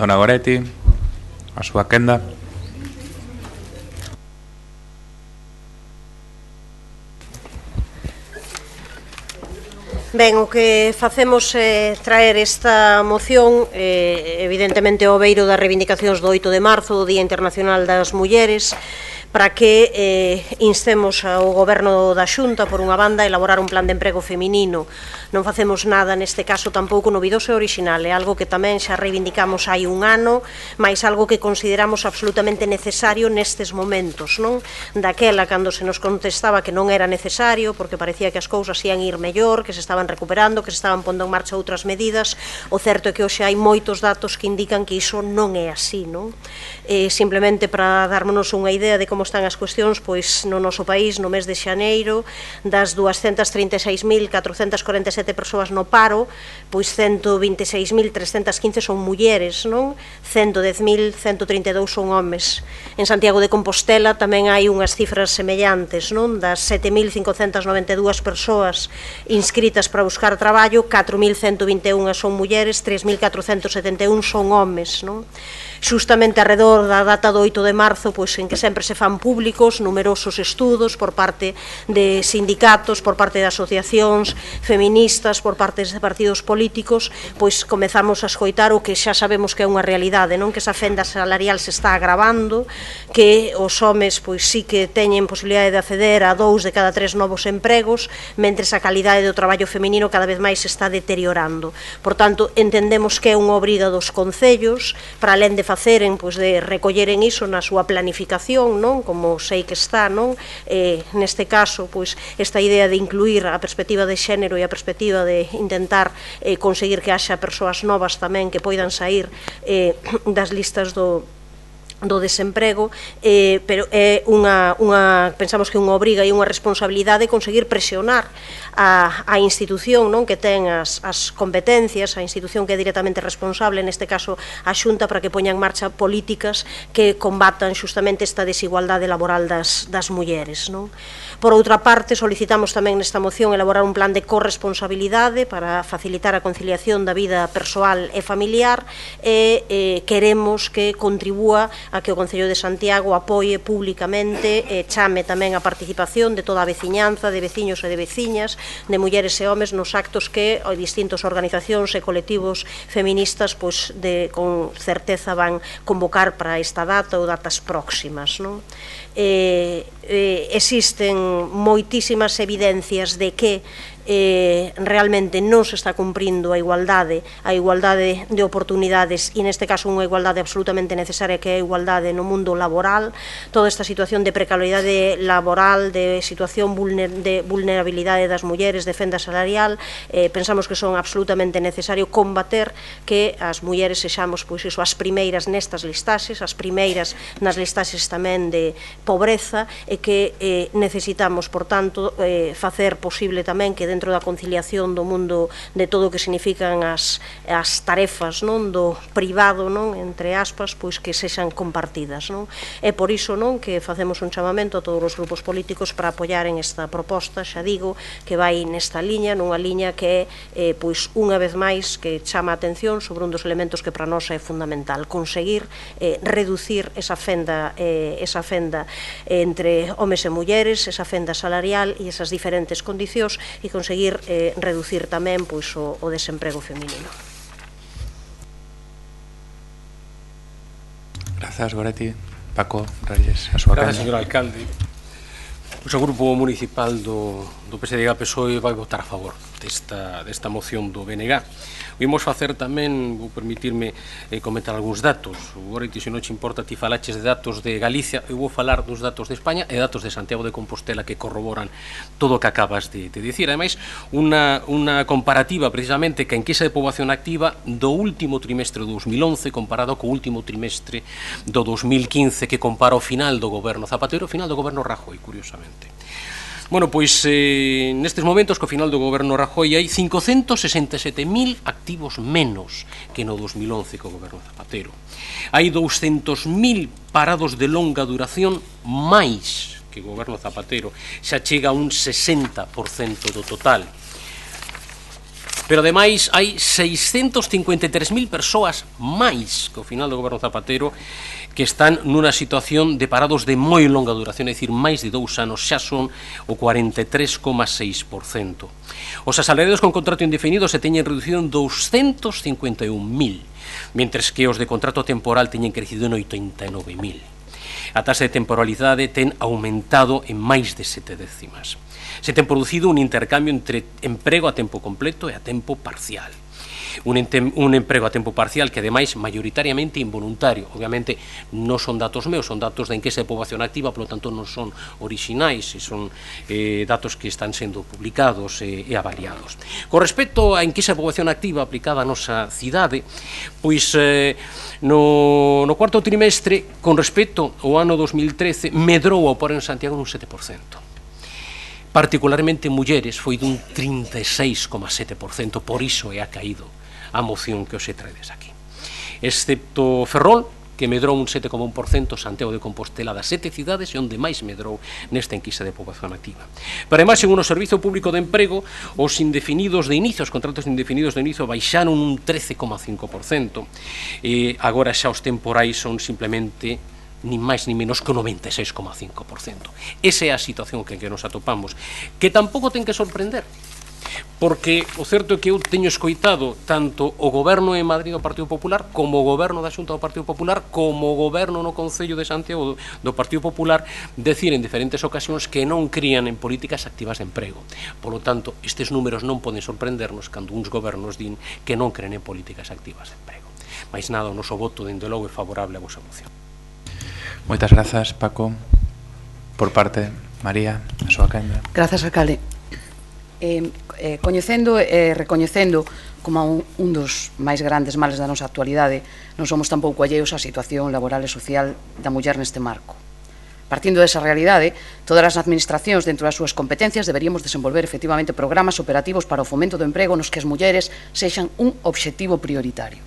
Dona Goretti, a súa quenda. Ben, o que facemos é traer esta moción, evidentemente ao beiro das reivindicacións do 8 de marzo, do Día Internacional das Mulleres, para que instemos ao Goberno da Xunta, por unha banda, a elaborar un plan de emprego feminino. Non facemos nada neste caso tampouco novidoso e orixinal, é algo que tamén xa reivindicamos hai un ano, mais algo que consideramos absolutamente necesario nestes momentos, non? Daquela, cando se nos contestaba que non era necesario, porque parecía que as cousas ian ir mellor, que se estaban recuperando, que se estaban pondo en marcha outras medidas, o certo é que hoxe hai moitos datos que indican que iso non é así, non? Simplemente para darmonos unha idea de como están as cuestións, pois no noso país, no mes de xaneiro, das 236.447 persoas no paro, pois 126.315 son mulleres, non? 110.132 son homes. En Santiago de Compostela tamén hai unhas cifras semellantes, non? Das 7.592 persoas inscritas para buscar traballo, 4.121 son mulleres, 3.471 son homes, non? Xustamente arredor da data do 8 de marzo, pois en que sempre se fan públicos numerosos estudos por parte de sindicatos, por parte de asociacións feministas, por parte de partidos políticos, pois comezamos a escoitar o que xa sabemos que é unha realidade, non? Que esa fenda salarial se está agravando, que os homes pois sí que teñen posibilidade de acceder a 2 de cada 3 novos empregos, mentres a calidade do traballo feminino cada vez máis se está deteriorando. Por tanto, entendemos que é unha obriga dos concellos, para alén de faceren, pois de recolleren iso na súa planificación, non? Como sei que está, non? Neste caso, pois esta idea de incluir a perspectiva de xénero e a perspectiva de intentar conseguir que haxa persoas novas tamén que poidan sair das listas do desemprego, pero é pensamos que é unha obriga e unha responsabilidade conseguir presionar a institución, non, que ten as competencias, a institución que é directamente responsable, neste caso a Xunta, para que poña en marcha políticas que combatan xustamente esta desigualdade laboral das mulleres, non? Por outra parte, solicitamos tamén nesta moción elaborar un plan de corresponsabilidade para facilitar a conciliación da vida persoal e familiar, e queremos que contribúa a que o Concello de Santiago apoie públicamente e chame tamén a participación de toda a veciñanza, de veciños e de veciñas, de mulleres e homes nos actos que distintas organizacións e colectivos feministas pois con certeza van convocar para esta data ou datas próximas, non? Existen moitísimas evidencias de que realmente non se está cumprindo a igualdade de oportunidades, e neste caso unha igualdade absolutamente necesaria, que é a igualdade no mundo laboral. Toda esta situación de precariedade laboral, de situación de vulnerabilidade das mulleres, de fenda salarial, pensamos que son absolutamente necesario combater que as mulleres sexamos pois iso, as primeiras nestas listaxes, as primeiras nas listaxes tamén de pobreza, e que necesitamos, por tanto, facer posible tamén que dentro da conciliación do mundo de todo o que significan as tarefas, non, do privado, non, entre aspas, pois que sexan compartidas, non? É por iso, non, que facemos un chamamento a todos os grupos políticos para apoiar en esta proposta, xa digo, que vai nesta liña, nunha liña que é, pois, unha vez máis, que chama a atención sobre un dos elementos que para nós é fundamental, conseguir reducir esa fenda entre homes e mulleres, esa fenda salarial e esas diferentes condicións, e conseguir reducir tamén pois o desemprego feminino. Grazas, Goretti. Paco Reyes, a súa Grazas, señor alcalde. Pois o Grupo Municipal do PSDG-PSOE vai votar a favor desta moción do BNG. Vimos facer tamén, vou permitirme comentar algúns datos. Goretti, se non te importa, ti falaches de datos de Galicia, eu vou falar dos datos de España e datos de Santiago de Compostela que corroboran todo o que acabas de dicir. Ademais, unha comparativa precisamente que a enquisa de poboación activa do último trimestre do 2011 comparado co último trimestre do 2015 que compara o final do goberno Zapatero e o final do goberno Rajoy, curiosamente. Bueno, pois nestes momentos, co final do goberno Rajoy, hai 567.000 activos menos que no 2011 co goberno Zapatero. Hai 200.000 parados de longa duración máis que o goberno Zapatero, xa chega a un 60% do total. Pero, ademais, hai 653.000 persoas máis que ao final do goberno Zapatero que están nunha situación de parados de moi longa duración, é dicir, máis de 2 anos, xa son o 43,6%. Os asalariados con contrato indefinido se teñen reducido en 251.000, mentres que os de contrato temporal teñen crecido en 89.000. A taxa de temporalidade ten aumentado en máis de 7 décimas. Se ten producido un intercambio entre emprego a tempo completo e a tempo parcial. Un emprego a tempo parcial que, ademais, maioritariamente involuntario. Obviamente, non son datos meus, son datos da enquisa de poboación activa, polo tanto, non son orixinais, son datos que están sendo publicados e avaliados. Con respecto á enquisa de poboación activa aplicada á nosa cidade, pois no cuarto trimestre, con respecto ao ano 2013, medrou ao paro en Santiago nun 7%. Particularmente en mulleres foi dun 36,7%, por iso é a caído a moción que os se traedes aquí. Excepto Ferrol, que medrou un 7,1%, Santiago de Compostela das 7 cidades e onde máis medrou nesta enquisa de poboación activa. Pero, ademais, segundo o Servizo Público de Emprego, os indefinidos de inicio, os contratos indefinidos de inicio baixaron un 13,5%, e agora xa os temporais son simplemente nin máis nin menos que o 96,5%. Esa é a situación que nos atopamos, que tampouco ten que sorprender, porque o certo é que eu teño escoitado tanto o goberno en Madrid do Partido Popular como o goberno da Xunta do Partido Popular como o goberno no Concello de Santiago do Partido Popular decir en diferentes ocasións que non crían en políticas activas de emprego. Por lo tanto, estes números non poden sorprendernos cando uns gobernos din que non creen en políticas activas de emprego. Mais nada, o noso voto, dende logo, é favorable a vosa moción. Moitas grazas, Paco. Por parte, María, a súa quenda. Grazas, alcalde. Coñecendo e recoñecendo como un dos máis grandes males da nosa actualidade, non somos tampouco alleos á situación laboral e social da muller neste marco. Partindo desa realidade, todas as administracións dentro das súas competencias deberíamos desenvolver efectivamente programas operativos para o fomento do emprego nos que as mulleres sexan un obxectivo prioritario.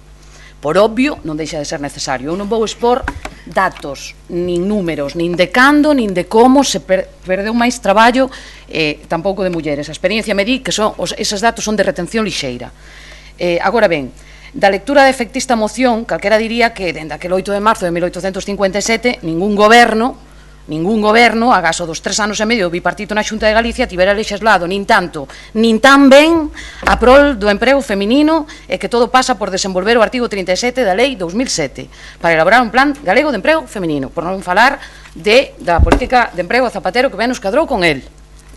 Por obvio, non deixa de ser necesario. Eu non vou expor datos, nin números, nin de cando, nin de como se perdeu máis traballo, tampouco de mulleres. A experiencia me di que eses datos son de retención lixeira. Agora ben, da lectura de efectista moción, calquera diría que dende aquel 8 de marzo de 1857 ningún goberno, agaso dos 3 anos e medio do bipartito na Xunta de Galicia, tivera legislado nin tanto, nin tan ben a prol do emprego feminino, e que todo pasa por desenvolver o artigo 37 da Lei 2007 para elaborar un plan galego de emprego feminino, por non falar da política de emprego a Zapatero que ben nos cadrou con el.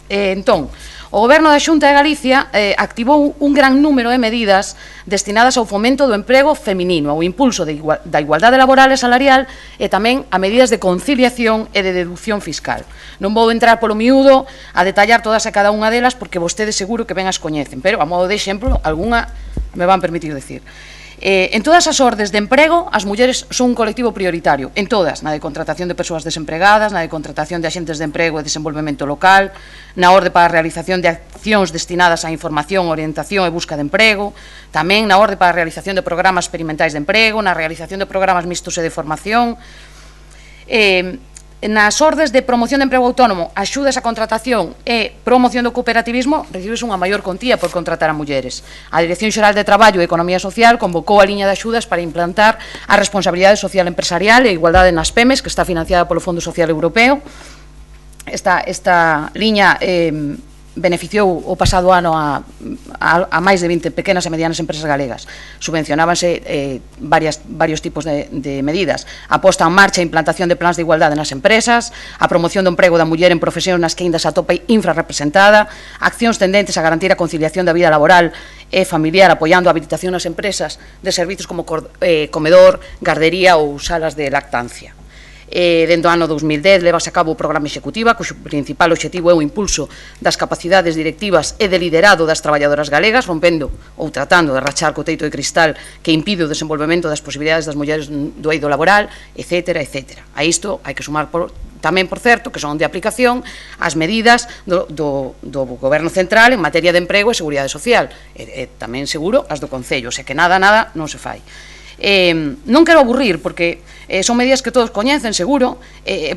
Entón, o Goberno da Xunta de Galicia activou un gran número de medidas destinadas ao fomento do emprego feminino, ao impulso da igualdade laboral e salarial e tamén a medidas de conciliación e de deducción fiscal. Non vou entrar polo miúdo a detallar todas e cada unha delas porque vostedes seguro que ben as coñecen, pero a modo de exemplo, algunha me van permitir decir. En todas as ordes de emprego, as mulleres son un colectivo prioritario, en todas, na de contratación de persoas desempregadas, na de contratación de axentes de emprego e desenvolvemento local, na orde para a realización de accións destinadas á información, orientación e busca de emprego, tamén na orde para a realización de programas experimentais de emprego, na realización de programas mixtos e de formación, nas ordes de promoción de emprego autónomo, axudas a contratación e promoción do cooperativismo, recibes unha maior contía por contratar a mulleres. A Dirección Xeral de Traballo e Economía Social convocou a liña de axudas para implantar a responsabilidade social empresarial e a igualdade nas PEMES, que está financiada polo Fondo Social Europeo. Esta liña beneficiou o pasado ano a máis de 20 pequenas e medianas empresas galegas. Subvencionábanse varios tipos de medidas. A posta en marcha e implantación de plans de igualdade nas empresas, a promoción do emprego da muller en profesións nas que ainda se atopa infrarrepresentada, accións tendentes a garantir a conciliación da vida laboral e familiar, apoiando a habilitación nas empresas de servizos como comedor, gardería ou salas de lactancia. Dentro do ano 2010 levase a cabo o programa executiva, cuxo principal obxectivo é o impulso das capacidades directivas e de liderado das traballadoras galegas, rompendo ou tratando de rachar co teito de cristal que impide o desenvolvemento das posibilidades das mulleres do eido laboral, etc. A isto hai que sumar tamén, por certo, que son de aplicación as medidas do Goberno Central en materia de emprego e seguridade social, e tamén seguro as do Concello, o sea que nada non se fai. Non quero aburrir, porque son medidas que todos coñecen, seguro,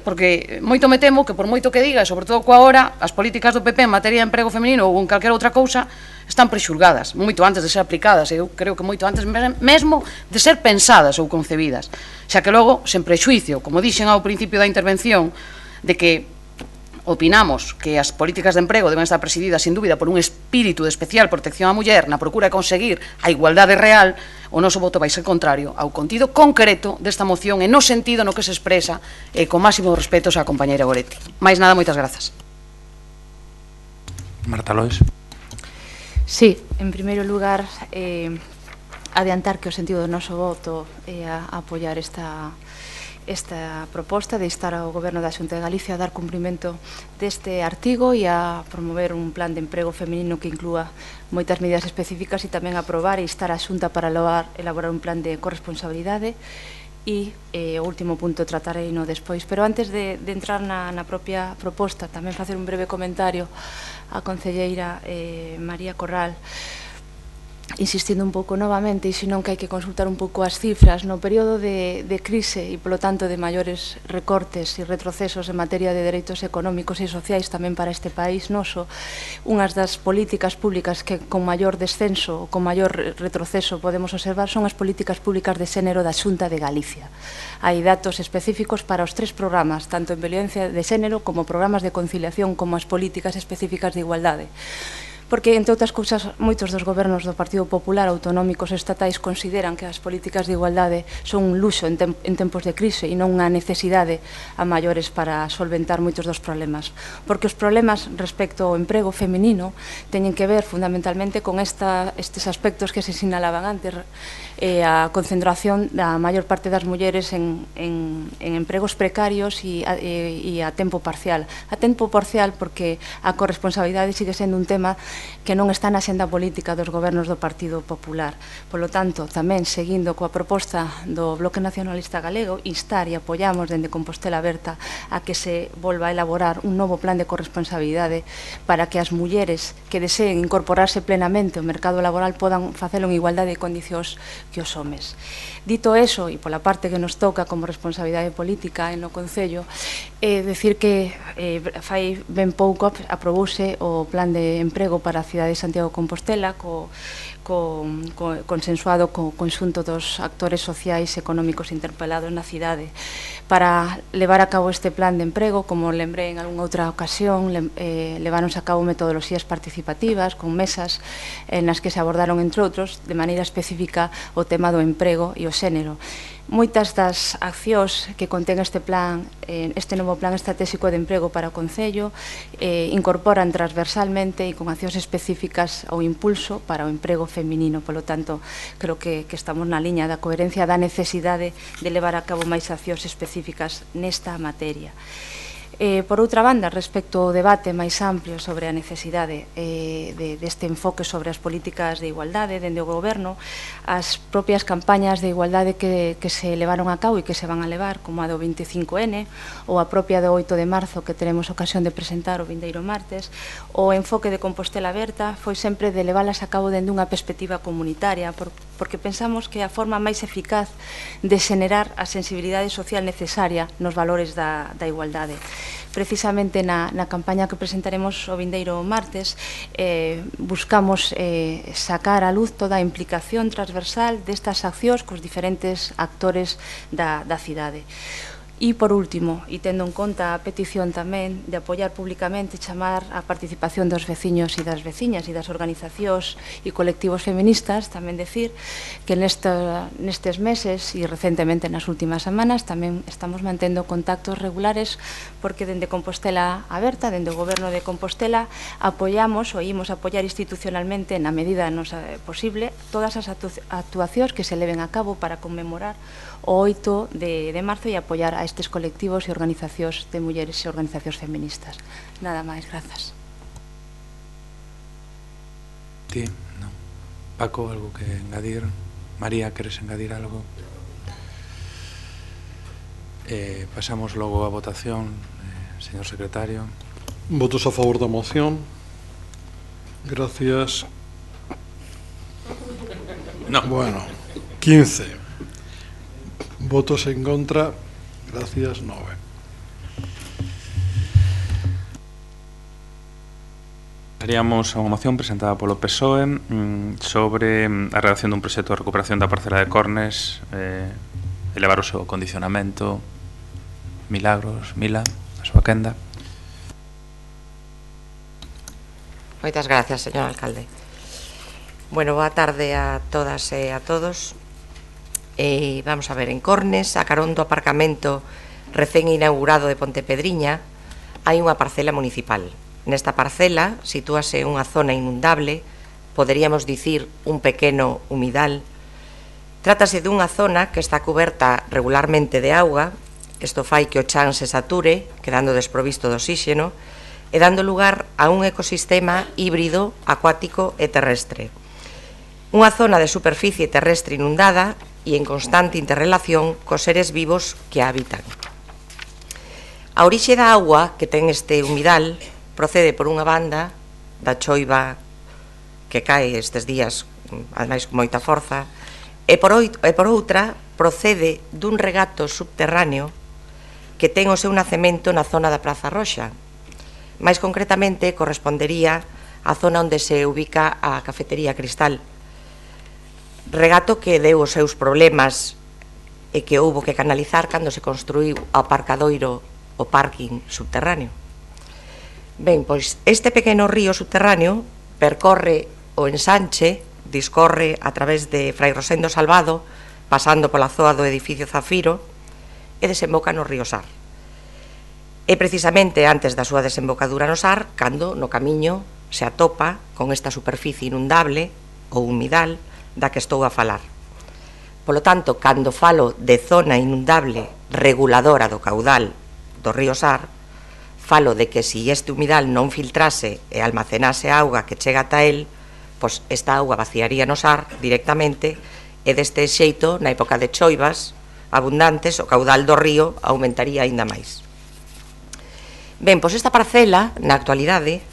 porque moito me temo que por moito que diga, sobre todo coa hora, as políticas do PP en materia de emprego feminino ou en calquera outra cousa están prexulgadas, moito antes de ser aplicadas, eu creo que moito antes mesmo de ser pensadas ou concebidas, xa que logo, sen prexuicio, como dixen ao principio da intervención, de que opinamos que as políticas de emprego deben estar presididas, sin dúbida, por un espírito de especial protección á muller na procura de conseguir a igualdade real, o noso voto vai ser contrario ao contido concreto desta moción e no sentido no que se expresa con máximo respeto á compañeira Goretti. Máis nada, moitas grazas. Marta Lois. Sí, en primeiro lugar, adiantar que o sentido do noso voto é a apoiar esta proposta de instar ao Goberno da Xunta de Galicia a dar cumprimento deste artigo e a promover un plan de emprego feminino que inclúa moitas medidas específicas e tamén aprobar e instar a Xunta para elaborar un plan de corresponsabilidade e o último punto tratarei no despois. Pero antes de entrar na propia proposta, tamén facer un breve comentario á concelleira María Corral, insistindo un pouco novamente, e senón que hai que consultar un pouco as cifras, no período de crise e, polo tanto, de maiores recortes e retrocesos en materia de dereitos económicos e sociais tamén para este país noso, unhas das políticas públicas que con maior descenso ou con maior retroceso podemos observar son as políticas públicas de xénero da Xunta de Galicia. Hai datos específicos para os tres programas, tanto en violencia de xénero como programas de conciliación como as políticas específicas de igualdade. Porque, entre outras cousas, moitos dos gobernos do Partido Popular, autonómicos e estatais, consideran que as políticas de igualdade son un luxo en tempos de crise e non unha necesidade a maiores para solventar moitos dos problemas. Porque os problemas respecto ao emprego feminino teñen que ver fundamentalmente con estes aspectos que se sinalaban antes, a concentración da maior parte das mulleres en empregos precarios e a tempo parcial. A tempo parcial porque a corresponsabilidade sigue sendo un tema que non está na xenda política dos gobernos do Partido Popular. Polo tanto, tamén, seguindo coa proposta do Bloque Nacionalista Galego, instar e apoiamos dende Compostela Aberta a que se volva a elaborar un novo plan de corresponsabilidade para que as mulleres que deseen incorporarse plenamente ao mercado laboral podan facelo en igualdade de condicións que os homes. Dito eso, e pola parte que nos toca como responsabilidade política no Concello, decir que fai ben pouco aprobouse o plan de emprego para a cidade de Santiago de Compostela consensuado co conxunto dos actores sociais e económicos interpelados na cidade. Para levar a cabo este plan de emprego, como lembrei en algunha outra ocasión, leváronse a cabo metodoloxías participativas con mesas nas que se abordaron, entre outros, de maneira específica o tema do emprego e o xénero. Moitas das accións que contén este novo plan estratégico de emprego para o Concello incorporan transversalmente e con accións específicas o impulso para o emprego feminino. Polo tanto, creo que estamos na liña da coherencia da necesidade de levar a cabo máis accións específicas nesta materia. Por outra banda, respecto ao debate máis amplio sobre a necesidade deste enfoque sobre as políticas de igualdade dende o Goberno, as propias campañas de igualdade que se levaron a cabo e que se van a levar, como a do 25N ou a propia do 8 de marzo que teremos ocasión de presentar o vindeiro martes, o enfoque de Compostela Aberta foi sempre de leválas a cabo dende unha perspectiva comunitaria, porque pensamos que a forma máis eficaz de xenerar a sensibilidade social necesaria nos valores da igualdade. Precisamente na campaña que presentaremos o vindeiro martes buscamos sacar á luz toda a implicación transversal destas accións cos diferentes actores da cidade. E, por último, e tendo en conta a petición tamén de apoiar públicamente, chamar a participación dos veciños e das veciñas e das organizacións e colectivos feministas, tamén decir que nestes meses e recentemente nas últimas semanas tamén estamos mantendo contactos regulares porque dende Compostela Aberta, dende o Goberno de Compostela, apoiamos ou imos apoiar institucionalmente na medida posible todas as actuacións que se leven a cabo para conmemorar o 8 de marzo e apoiar a estes colectivos e organizacións de mulleres e organizacións feministas. Nada máis, grazas. Ti, non. Paco, algo que engadir? María, queres engadir algo? Pasamos logo a votación, señor secretario. Votos a favor da moción. Gracias. No. Bueno, 15. Votos en contra. Gracias, 9. Pasaríamos a unha moción presentada polo PSOE sobre a redacción dun proxecto de recuperación da parcela de Cornes, elevar o seu condicionamento. Milagros, Mila, a súa quenda. Moitas gracias, señor alcalde. Bueno, boa tarde a todas e a todos. Vamos a ver, en Cornes, a carón do aparcamento recén inaugurado de Pontepedriña, hai unha parcela municipal. Nesta parcela sitúase unha zona inundable, poderíamos dicir un pequeno humidal. Trátase dunha zona que está cuberta regularmente de auga, isto fai que o chan se sature, quedando desprovisto de oxíxeno, e dando lugar a un ecosistema híbrido, acuático e terrestre. Unha zona de superficie terrestre inundada e en constante interrelación cos seres vivos que a habitan. A orixe da auga que ten este humidal procede por unha banda da choiva que cae estes días, ademais con moita forza, e por outra procede dun regato subterráneo que ten o seu nacemento na zona da Praza Roxa. Mais concretamente correspondería á zona onde se ubica a cafetería Cristal. Regato que deu os seus problemas e que houbo que canalizar cando se construiu o aparcadoiro, o parking subterráneo. Ben, pois este pequeno río subterráneo percorre o ensanche, discorre a través de Frai Rosendo Salvado, pasando pola zoa do edificio Zafiro e desemboca no río Sar. É precisamente antes da súa desembocadura no Sar cando no camiño se atopa con esta superficie inundable ou humidal da que estou a falar. Polo tanto, cando falo de zona inundable reguladora do caudal do río Sar, falo de que se este humidal non filtrase e almacenase auga que chega ata el, pois esta auga vaciaría no Sar directamente e deste xeito, na época de choivas abundantes, o caudal do río aumentaría aínda máis. Ben, pois esta parcela, na actualidade,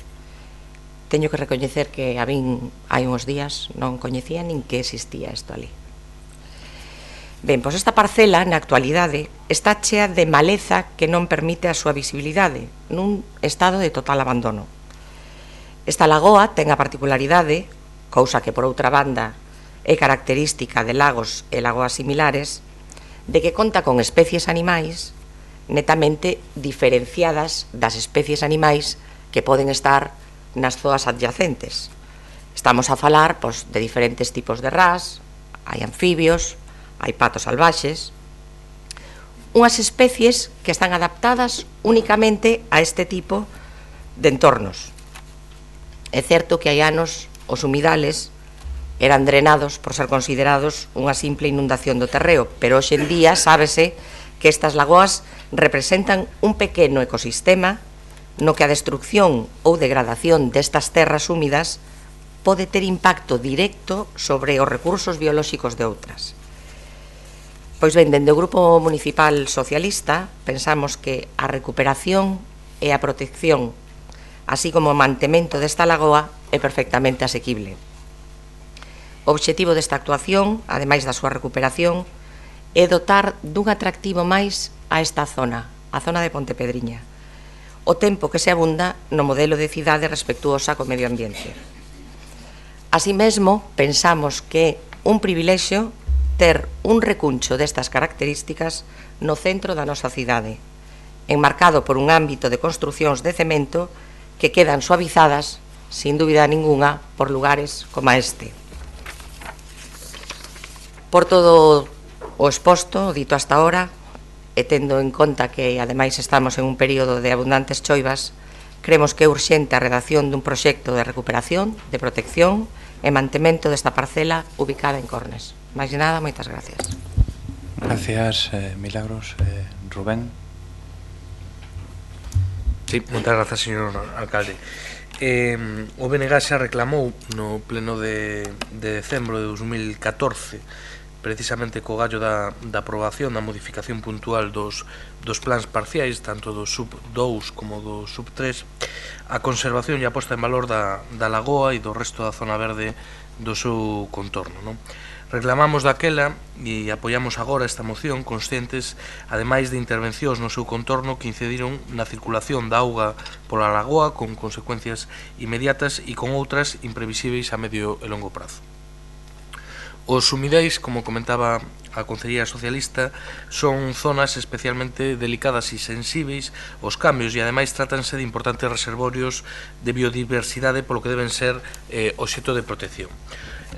teño que recoñecer que a min hai uns días non coñecía nin que existía isto ali. Ben, pois esta parcela, na actualidade, está chea de maleza que non permite a súa visibilidade, nun estado de total abandono. Esta lagoa ten a particularidade, cousa que por outra banda é característica de lagos e lagoas similares, de que conta con especies animais netamente diferenciadas das especies animais que poden estar nas zoas adyacentes. Estamos a falar pois, de diferentes tipos de ras, hai anfibios, hai patos salvaxes, unhas especies que están adaptadas únicamente a este tipo de entornos. É certo que hai anos os humidales eran drenados por ser considerados unha simple inundación do terreo, pero hoxe en día sábese que estas lagoas representan un pequeno ecosistema no que a destrucción ou degradación destas terras húmidas pode ter impacto directo sobre os recursos biolóxicos de outras. Pois ben, dende o Grupo Municipal Socialista pensamos que a recuperación e a protección, así como o mantemento desta lagoa, é perfectamente asequible. O obxectivo desta actuación, ademais da súa recuperación, é dotar dun atractivo máis a esta zona, a zona de Pontepedriña, o tempo que se abunda no modelo de cidade respectuosa co medio ambiente. Así mesmo, pensamos que é un privilexio ter un recuncho destas características no centro da nosa cidade, enmarcado por un ámbito de construcións de cemento que quedan suavizadas, sin dúbida ninguna, por lugares como este. Por todo o exposto, dito hasta ahora, e tendo en conta que, ademais, estamos en un período de abundantes choivas, creemos que é urxente a redacción dun proxecto de recuperación, de protección e mantemento desta parcela ubicada en Cornes. Máis nada, moitas gracias. Gracias, Milagros. Rubén. Sí, moitas grazas, señor alcalde. O BNG xa reclamou no pleno de decembro de 2014, precisamente co gallo da aprobación da modificación puntual dos plans parciais, tanto do sub 2 como do sub 3, a conservación e a posta en valor da lagoa e do resto da zona verde do seu contorno, non? Reclamamos daquela e apoiamos agora esta moción conscientes, ademais de intervencións no seu contorno que incidiron na circulación da auga pola lagoa con consecuencias inmediatas e con outras imprevisíveis a medio e longo prazo. Os sumidéis, como comentaba a Conselleira Socialista, son zonas especialmente delicadas e sensíveis aos cambios e ademais tratanse de importantes reservorios de biodiversidade polo que deben ser obxecto de protección.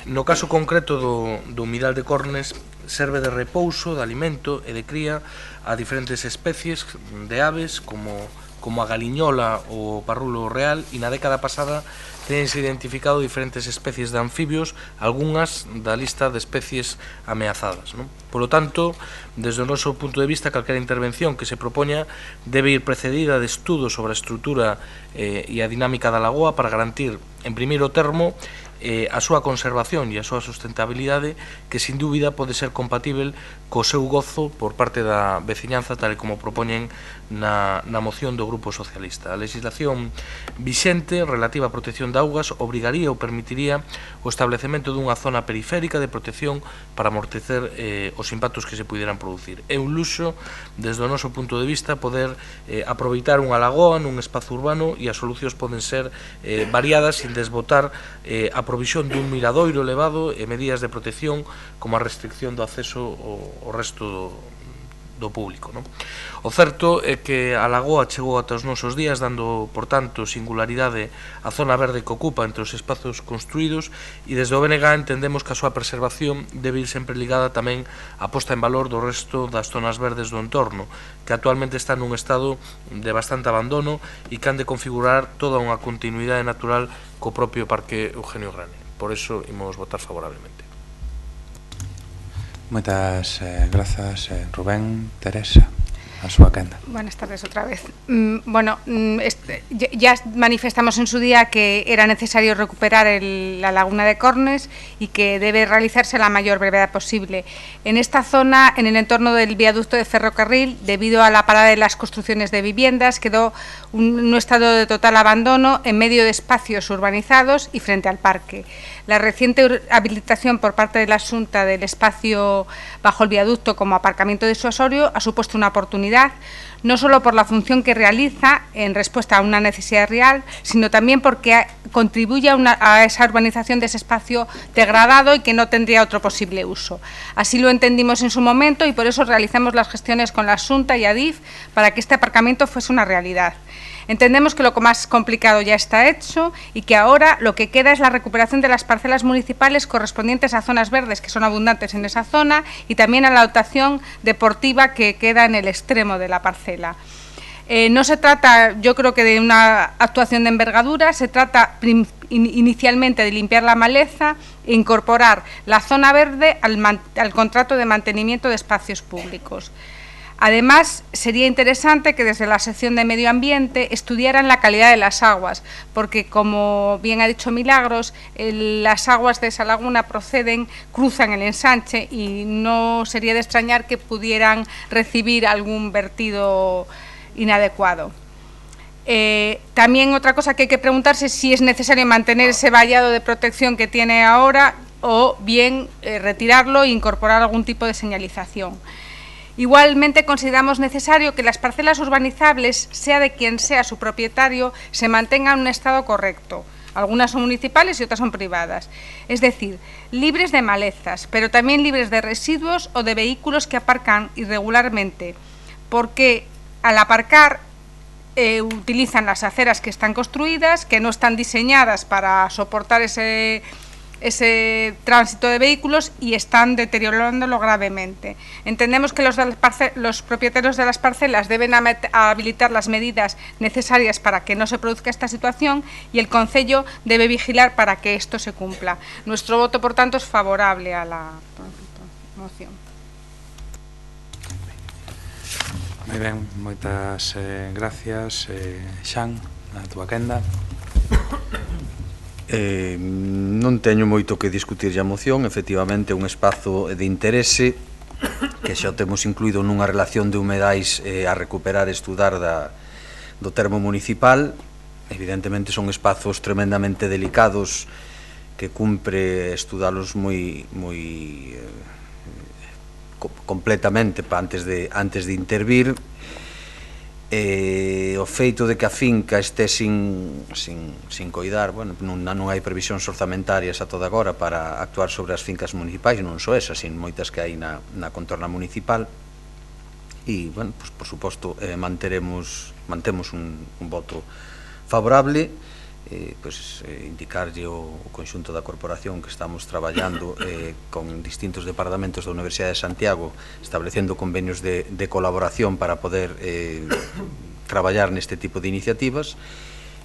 No caso concreto do humidal de Cornes, serve de repouso, de alimento e de cría a diferentes especies de aves como a galiñola ou o parrulo real, e na década pasada tenense identificado diferentes especies de anfibios, algunhas da lista de especies ameazadas, non? Por lo tanto, desde o noso punto de vista, calquera intervención que se propoña debe ir precedida de estudos sobre a estrutura e a dinámica da lagoa para garantir, en primeiro termo, a súa conservación e a súa sustentabilidade, que sin dúbida pode ser compatível co seu gozo por parte da veciñanza, tal como propoñen na moción do Grupo Socialista. A legislación vixente relativa á protección de augas obrigaría ou permitiría o establecemento dunha zona periférica de protección para amortecer os impactos que se pudieran producir. É un luxo, desde o noso punto de vista, poder aproveitar unha lagoa nun espazo urbano, e as solucións poden ser variadas sin desbotar a provisión dun miradoiro elevado e medidas de protección como a restricción do acceso ao resto do público, non? O certo é que a lagoa chegou ata os nosos días, dando, por tanto, singularidade á zona verde que ocupa entre os espazos construídos, e desde o BNG entendemos que a súa preservación debe ir sempre ligada tamén á posta en valor do resto das zonas verdes do entorno, que actualmente están nun estado de bastante abandono e que han de configurar toda unha continuidade natural co propio Parque Eugenio Grande. Por eso, imos votar favorablemente. Moitas grazas, Rubén. Teresa, a súa quenda. Buenas tardes outra vez. Ya manifestamos en su día que era necesario recuperar la laguna de Cornes y que debe realizarse a la mayor brevedad posible. En esta zona, en el entorno del viaducto de ferrocarril, debido a la parada de las construcciones de viviendas, quedó un estado de total abandono en medio de espacios urbanizados y frente al parque. La reciente habilitación por parte de la Xunta del espacio bajo el viaducto como aparcamiento disuasorio ha supuesto una oportunidad, no solo por la función que realiza en respuesta a una necesidad real, sino también porque contribuye a esa urbanización de ese espacio degradado y que no tendría otro posible uso. Así lo entendimos en su momento y por eso realizamos las gestiones con la Xunta y Adif para que este aparcamiento fuese una realidad. Entendemos que lo más complicado ya está hecho y que ahora lo que queda es la recuperación de las parcelas municipales correspondientes a zonas verdes que son abundantes en esa zona y también a la dotación deportiva que queda en el extremo de la parcela. No se trata, yo creo que de una actuación de envergadura, se trata inicialmente de limpiar la maleza e incorporar la zona verde al contrato de mantenimiento de espacios públicos. Además, sería interesante que desde la sección de Medio Ambiente estudiaran la calidad de las aguas, porque, como bien ha dicho Milagros, las aguas de esa laguna cruzan el ensanche y no sería de extrañar que pudieran recibir algún vertido inadecuado. También otra cosa que hay que preguntarse es si es necesario mantener ese vallado de protección que tiene ahora o bien retirarlo e incorporar algún tipo de señalización. Igualmente consideramos necesario que las parcelas urbanizables, sea de quien sea su propietario, se mantengan en un estado correcto. Algunas son municipales y otras son privadas. Es decir, libres de malezas, pero también libres de residuos o de vehículos que aparcan irregularmente, porque al aparcar utilizan las aceras que están construidas, que no están diseñadas para soportar ese tránsito de vehículos y están deteriorándolo gravemente. Entendemos que los propietarios de las parcelas deben habilitar las medidas necesarias para que no se produzca esta situación y el Concello debe vigilar para que esto se cumpla. Nuestro voto, por tanto, es favorable a la moción. Moi ben, moitas gracias. Xan, a túa quenda. Non teño moito que discutir a moción, efectivamente un espazo de interese que xa temos incluído nunha relación de humedais a recuperar e estudar do termo municipal. Evidentemente son espazos tremendamente delicados que cumpre estudalos moi completamente antes de intervir. O feito de que a finca este sin coidar, bueno, non hai previsións orzamentarias a toda agora para actuar sobre as fincas municipais, non só esas, sin moitas que hai na contorna municipal. E, bueno, pues, por suposto, mantemos un voto favorable, indicarlle o conxunto da corporación que estamos traballando con distintos departamentos da Universidade de Santiago, establecendo convenios de colaboración para poder traballar neste tipo de iniciativas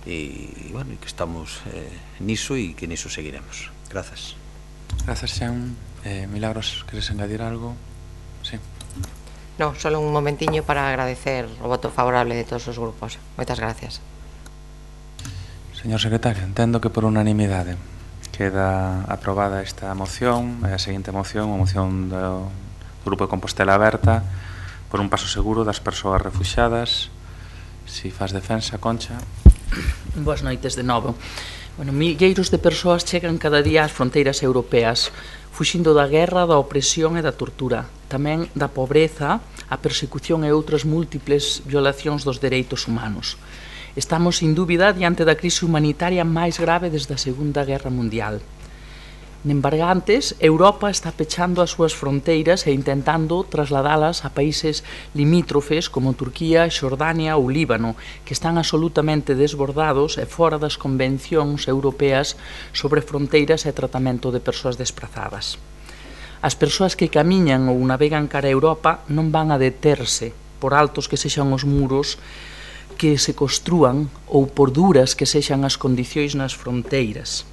e, bueno, que estamos niso e que niso seguiremos. Grazas. Grazas, Xan. Milagros, queres engadir algo? Sí. No, solo un momentiño para agradecer o voto favorable de todos os grupos. Moitas gracias. Señor secretario, entendo que por unanimidade queda aprobada esta moción e a seguinte moción, a moción do Grupo de Compostela Aberta por un paso seguro das persoas refuxiadas. Si faz defensa, Concha. Boas noites de novo. Bueno, milleiros de persoas chegan cada día ás fronteiras europeas fuxindo da guerra, da opresión e da tortura, tamén da pobreza, a persecución e outras múltiples violacións dos dereitos humanos. Estamos, sin dúbida, diante da crise humanitaria máis grave desde a Segunda Guerra Mundial. Nembargantes, Europa está pechando as súas fronteiras e intentando trasladalas a países limítrofes como Turquía, Xordania ou Líbano, que están absolutamente desbordados e fora das convencións europeas sobre fronteiras e tratamento de persoas desprazadas. As persoas que camiñan ou navegan cara a Europa non van a deterse, por altos que sexan os muros que se construan ou por duras que sexan as condicións nas fronteiras.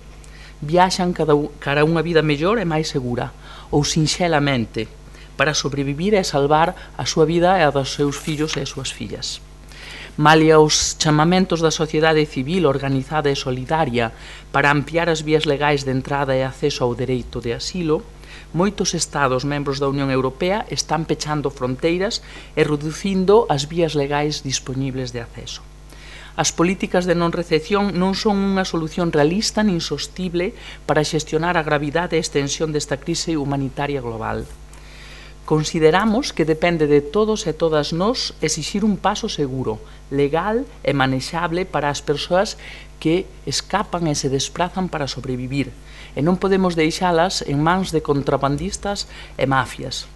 Viaxan cara a unha vida mellor e máis segura, ou sinxelamente, para sobrevivir e salvar a súa vida e a dos seus fillos e as súas fillas. Malia os chamamentos da sociedade civil organizada e solidaria para ampliar as vías legais de entrada e acceso ao dereito de asilo, moitos Estados membros da Unión Europea están pechando fronteiras e reducindo as vías legais dispoñibles de acceso. As políticas de non recepción non son unha solución realista nin sostible para xestionar a gravidade e extensión desta crise humanitaria global. Consideramos que depende de todos e todas nós exixir un paso seguro, legal e manexable para as persoas que escapan e se desprazan para sobrevivir, e non podemos deixalas en mans de contrabandistas e mafias.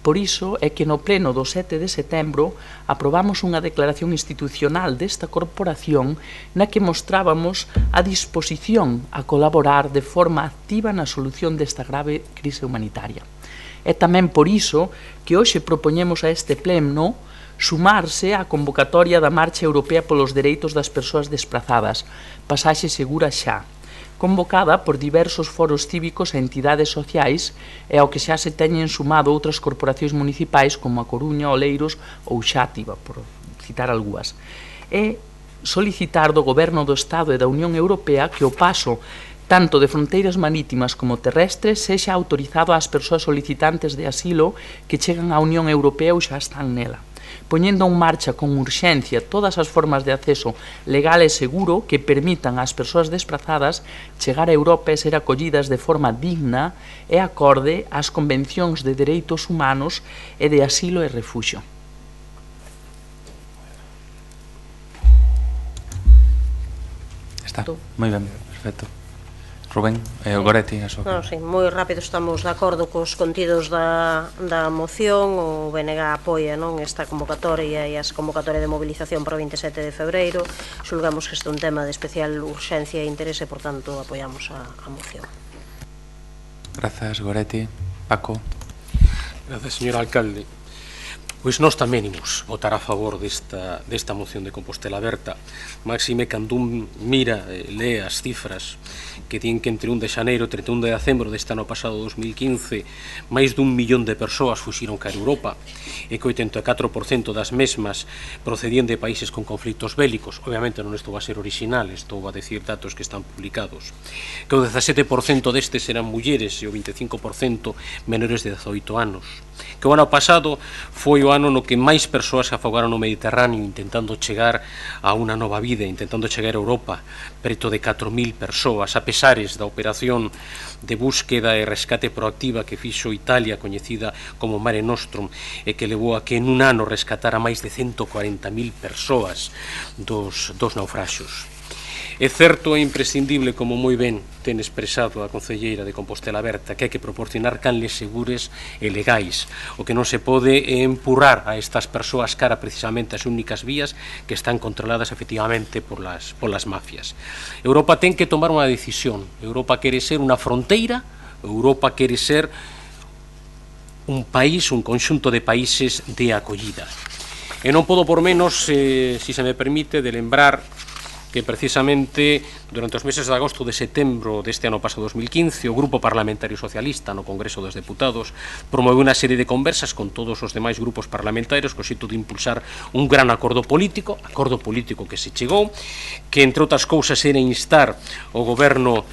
Por iso é que no pleno do 7 de setembro aprobamos unha declaración institucional desta corporación na que mostrábamos a disposición a colaborar de forma activa na solución desta grave crise humanitaria. É tamén por iso que hoxe propoñemos a este pleno sumarse á convocatoria da Marcha Europea polos Dereitos das Persoas Desprazadas, Pasaxe Segura Xa, convocada por diversos foros cívicos e entidades sociais e ao que xa se teñen sumado outras corporacións municipais como a Coruña, Oleiros ou Xátiva, por citar algunhas. E solicitar do Goberno do Estado e da Unión Europea que o paso tanto de fronteiras marítimas como terrestres sexa autorizado ás persoas solicitantes de asilo que chegan á Unión Europea ou xa están nela, poñendo en marcha con urxencia todas as formas de acceso legal e seguro que permitan ás persoas desprazadas chegar a Europa e ser acollidas de forma digna e acorde ás convencións de dereitos humanos e de asilo e refuxio. Está Está, moi ben, perfecto. Rubén, o Goretti, a súa. Non, sí, moi rápido, estamos de acordo cos contidos da moción. O BNG apoia, non, esta convocatoria e as convocatoria de movilización para o 27 de febreiro. Xulgamos que este é un tema de especial urxencia e interese, por tanto, apoiamos a moción. Grazas, Goretti. Paco. Grazas, señor alcalde. Pois nós tamén imos votar a favor desta moción de Compostela Aberta, máxime cando un mira, lee as cifras que din que entre 1 de xaneiro e 31 de decembro deste ano pasado 2015 máis dun millón de persoas fuxiron cara a Europa e que 84% das mesmas procedían de países con conflitos bélicos. Obviamente non estou a ser original, estou a decir datos que están publicados, que o 17% destes eran mulleres e o 25% menores de 18 anos, que o ano pasado foi o ano no que máis persoas se afogaron no Mediterráneo intentando chegar a unha nova vida, intentando chegar a Europa, preto de 4.000 persoas, a pesares da operación de búsqueda e rescate proactiva que fixo Italia, coñecida como Mare Nostrum, e que levou a que en un ano rescatara máis de 140.000 persoas dos naufraxos. É certo e imprescindible, como moi ben ten expresado a concelleira de Compostela Aberta, que hai que proporcionar canles segures e legais. O que non se pode é empurrar a estas persoas cara precisamente as únicas vías que están controladas efectivamente por las mafias. Europa ten que tomar unha decisión. Europa quere ser unha fronteira, Europa quere ser un país, un conxunto de países de acollida. E non podo por menos, si se me permite, de lembrar que precisamente durante os meses de agosto e de setembro deste ano pasado 2015 o Grupo Parlamentario Socialista no Congreso dos Deputados promoveu unha serie de conversas con todos os demais grupos parlamentarios co xeito de impulsar un gran acordo político que se chegou, que entre outras cousas era instar o goberno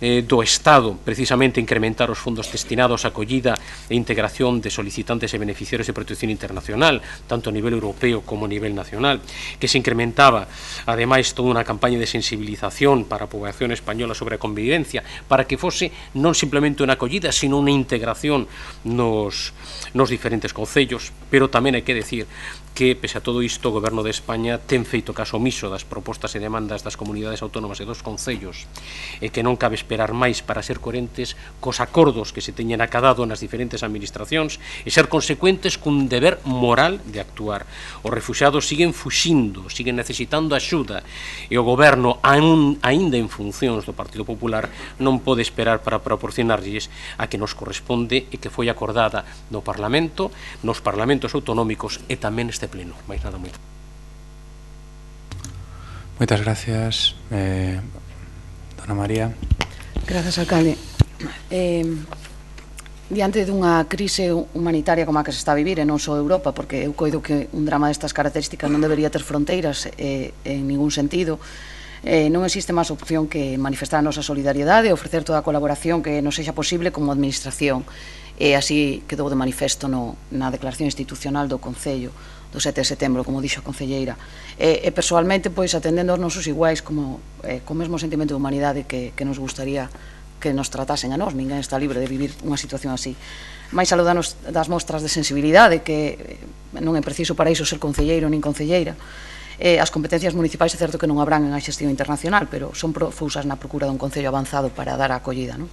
do Estado precisamente incrementar os fondos destinados a acollida e integración de solicitantes e beneficiarios de protección internacional, tanto a nivel europeo como a nivel nacional, que se incrementaba ademais toda unha campaña de sensibilización para a poboación española sobre a convivencia, para que fose non simplemente unha acollida, sino unha integración nos diferentes concellos, pero tamén hai que decir que, pese a todo isto, o Goberno de España ten feito caso omiso das propostas e demandas das comunidades autónomas e dos concellos e que non cabe esperar máis para ser coherentes cos acordos que se teñen acadado nas diferentes administracións e ser consecuentes cun deber moral de actuar. Os refuxiados siguen fuxindo, siguen necesitando axuda e o Goberno, aínda en funcións do Partido Popular, non pode esperar para proporcionarlles a que nos corresponde e que foi acordada no Parlamento, nos parlamentos autonómicos e tamén este pleno. Mais nada, moito. Moitas gracias, dona María. Grazas, alcalde. Diante dunha crise humanitaria como a que se está a vivir, e non só Europa, porque eu coido que un drama destas características non debería ter fronteiras en ningún sentido, non existe máis opción que manifestar a nosa solidariedade e ofrecer toda a colaboración que nos sexa posible como administración. E así quedou de manifesto na declaración institucional do Concello do 7 de setembro, como dixo a concelleira. E persoalmente, pois, atendendo aos nosos iguais co mesmo sentimento de humanidade que nos gustaría que nos tratasen a nós. Ninguén está libre de vivir unha situación así. Mais aló das mostras de sensibilidade, que non é preciso para iso ser concelleiro nin concelleira. As competencias municipais é certo que non abrangan a xestión internacional, pero son profusas na procura dun concello avanzado para dar a acollida, non?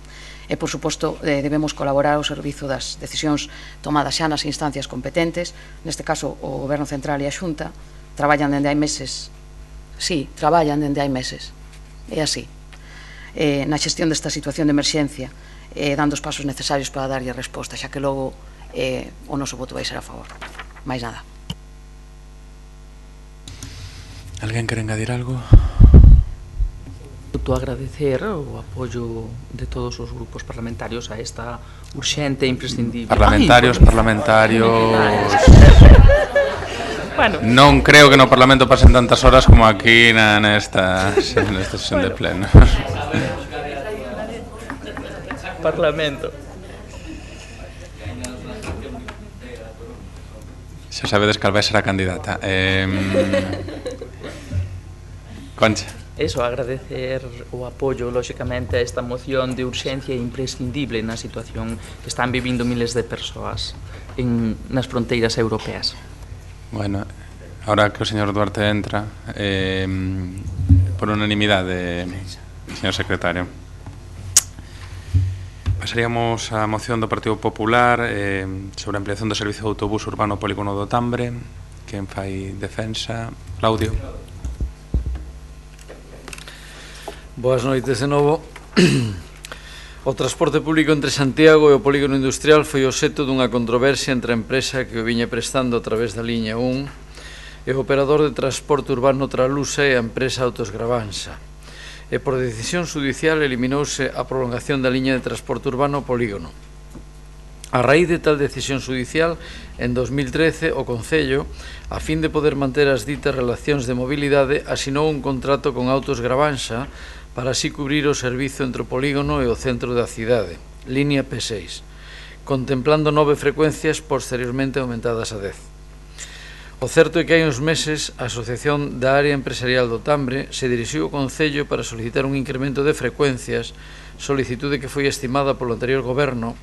E, por suposto, debemos colaborar ao servizo das decisións tomadas xa nas instancias competentes. Neste caso, o Goberno Central e a Xunta traballan dende hai meses. Sí, traballan dende hai meses. É así. Na xestión desta situación de emerxencia, dando os pasos necesarios para darlle resposta, xa que logo o noso voto vai ser a favor. Mais nada. Alguén quere engadir algo? Agradecer o apoio de todos os grupos parlamentarios a esta urxente e imprescindible. Parlamentarios. Bueno. Non creo que no Parlamento pasen tantas horas como aquí nesta sesión de pleno. Parlamento. Xa sabedes cal vai ser a candidata. Concha. Eso, agradecer o apoio, lóxicamente, a esta moción de urxencia imprescindible na situación que están vivindo miles de persoas nas fronteiras europeas. Bueno, ahora que o señor Duarte entra, Por unanimidade, señor secretario. Pasaríamos á moción do Partido Popular sobre a ampliación do servicio de autobús urbano polígono do Tambre. Quen fai defensa? Claudio. Boas noites de novo. O transporte público entre Santiago e o polígono industrial foi obxecto dunha controversia entre a empresa que o viña prestando a través da liña 1 e o operador de transporte urbano Tralusa e a empresa Autos Gravansa. E por decisión judicial eliminouse a prolongación da liña de transporte urbano polígono. A raíz de tal decisión judicial, en 2013, o Concello, a fin de poder manter as ditas relacións de mobilidade, asinou un contrato con Autos Gravansa para así cubrir o servizo entre o polígono e o centro da cidade, liña P6, contemplando 9 frecuencias posteriormente aumentadas a 10. O certo é que hai uns meses a Asociación da Área Empresarial do Tambre se dirixiu ao Concello para solicitar un incremento de frecuencias, solicitude que foi estimada polo anterior goberno,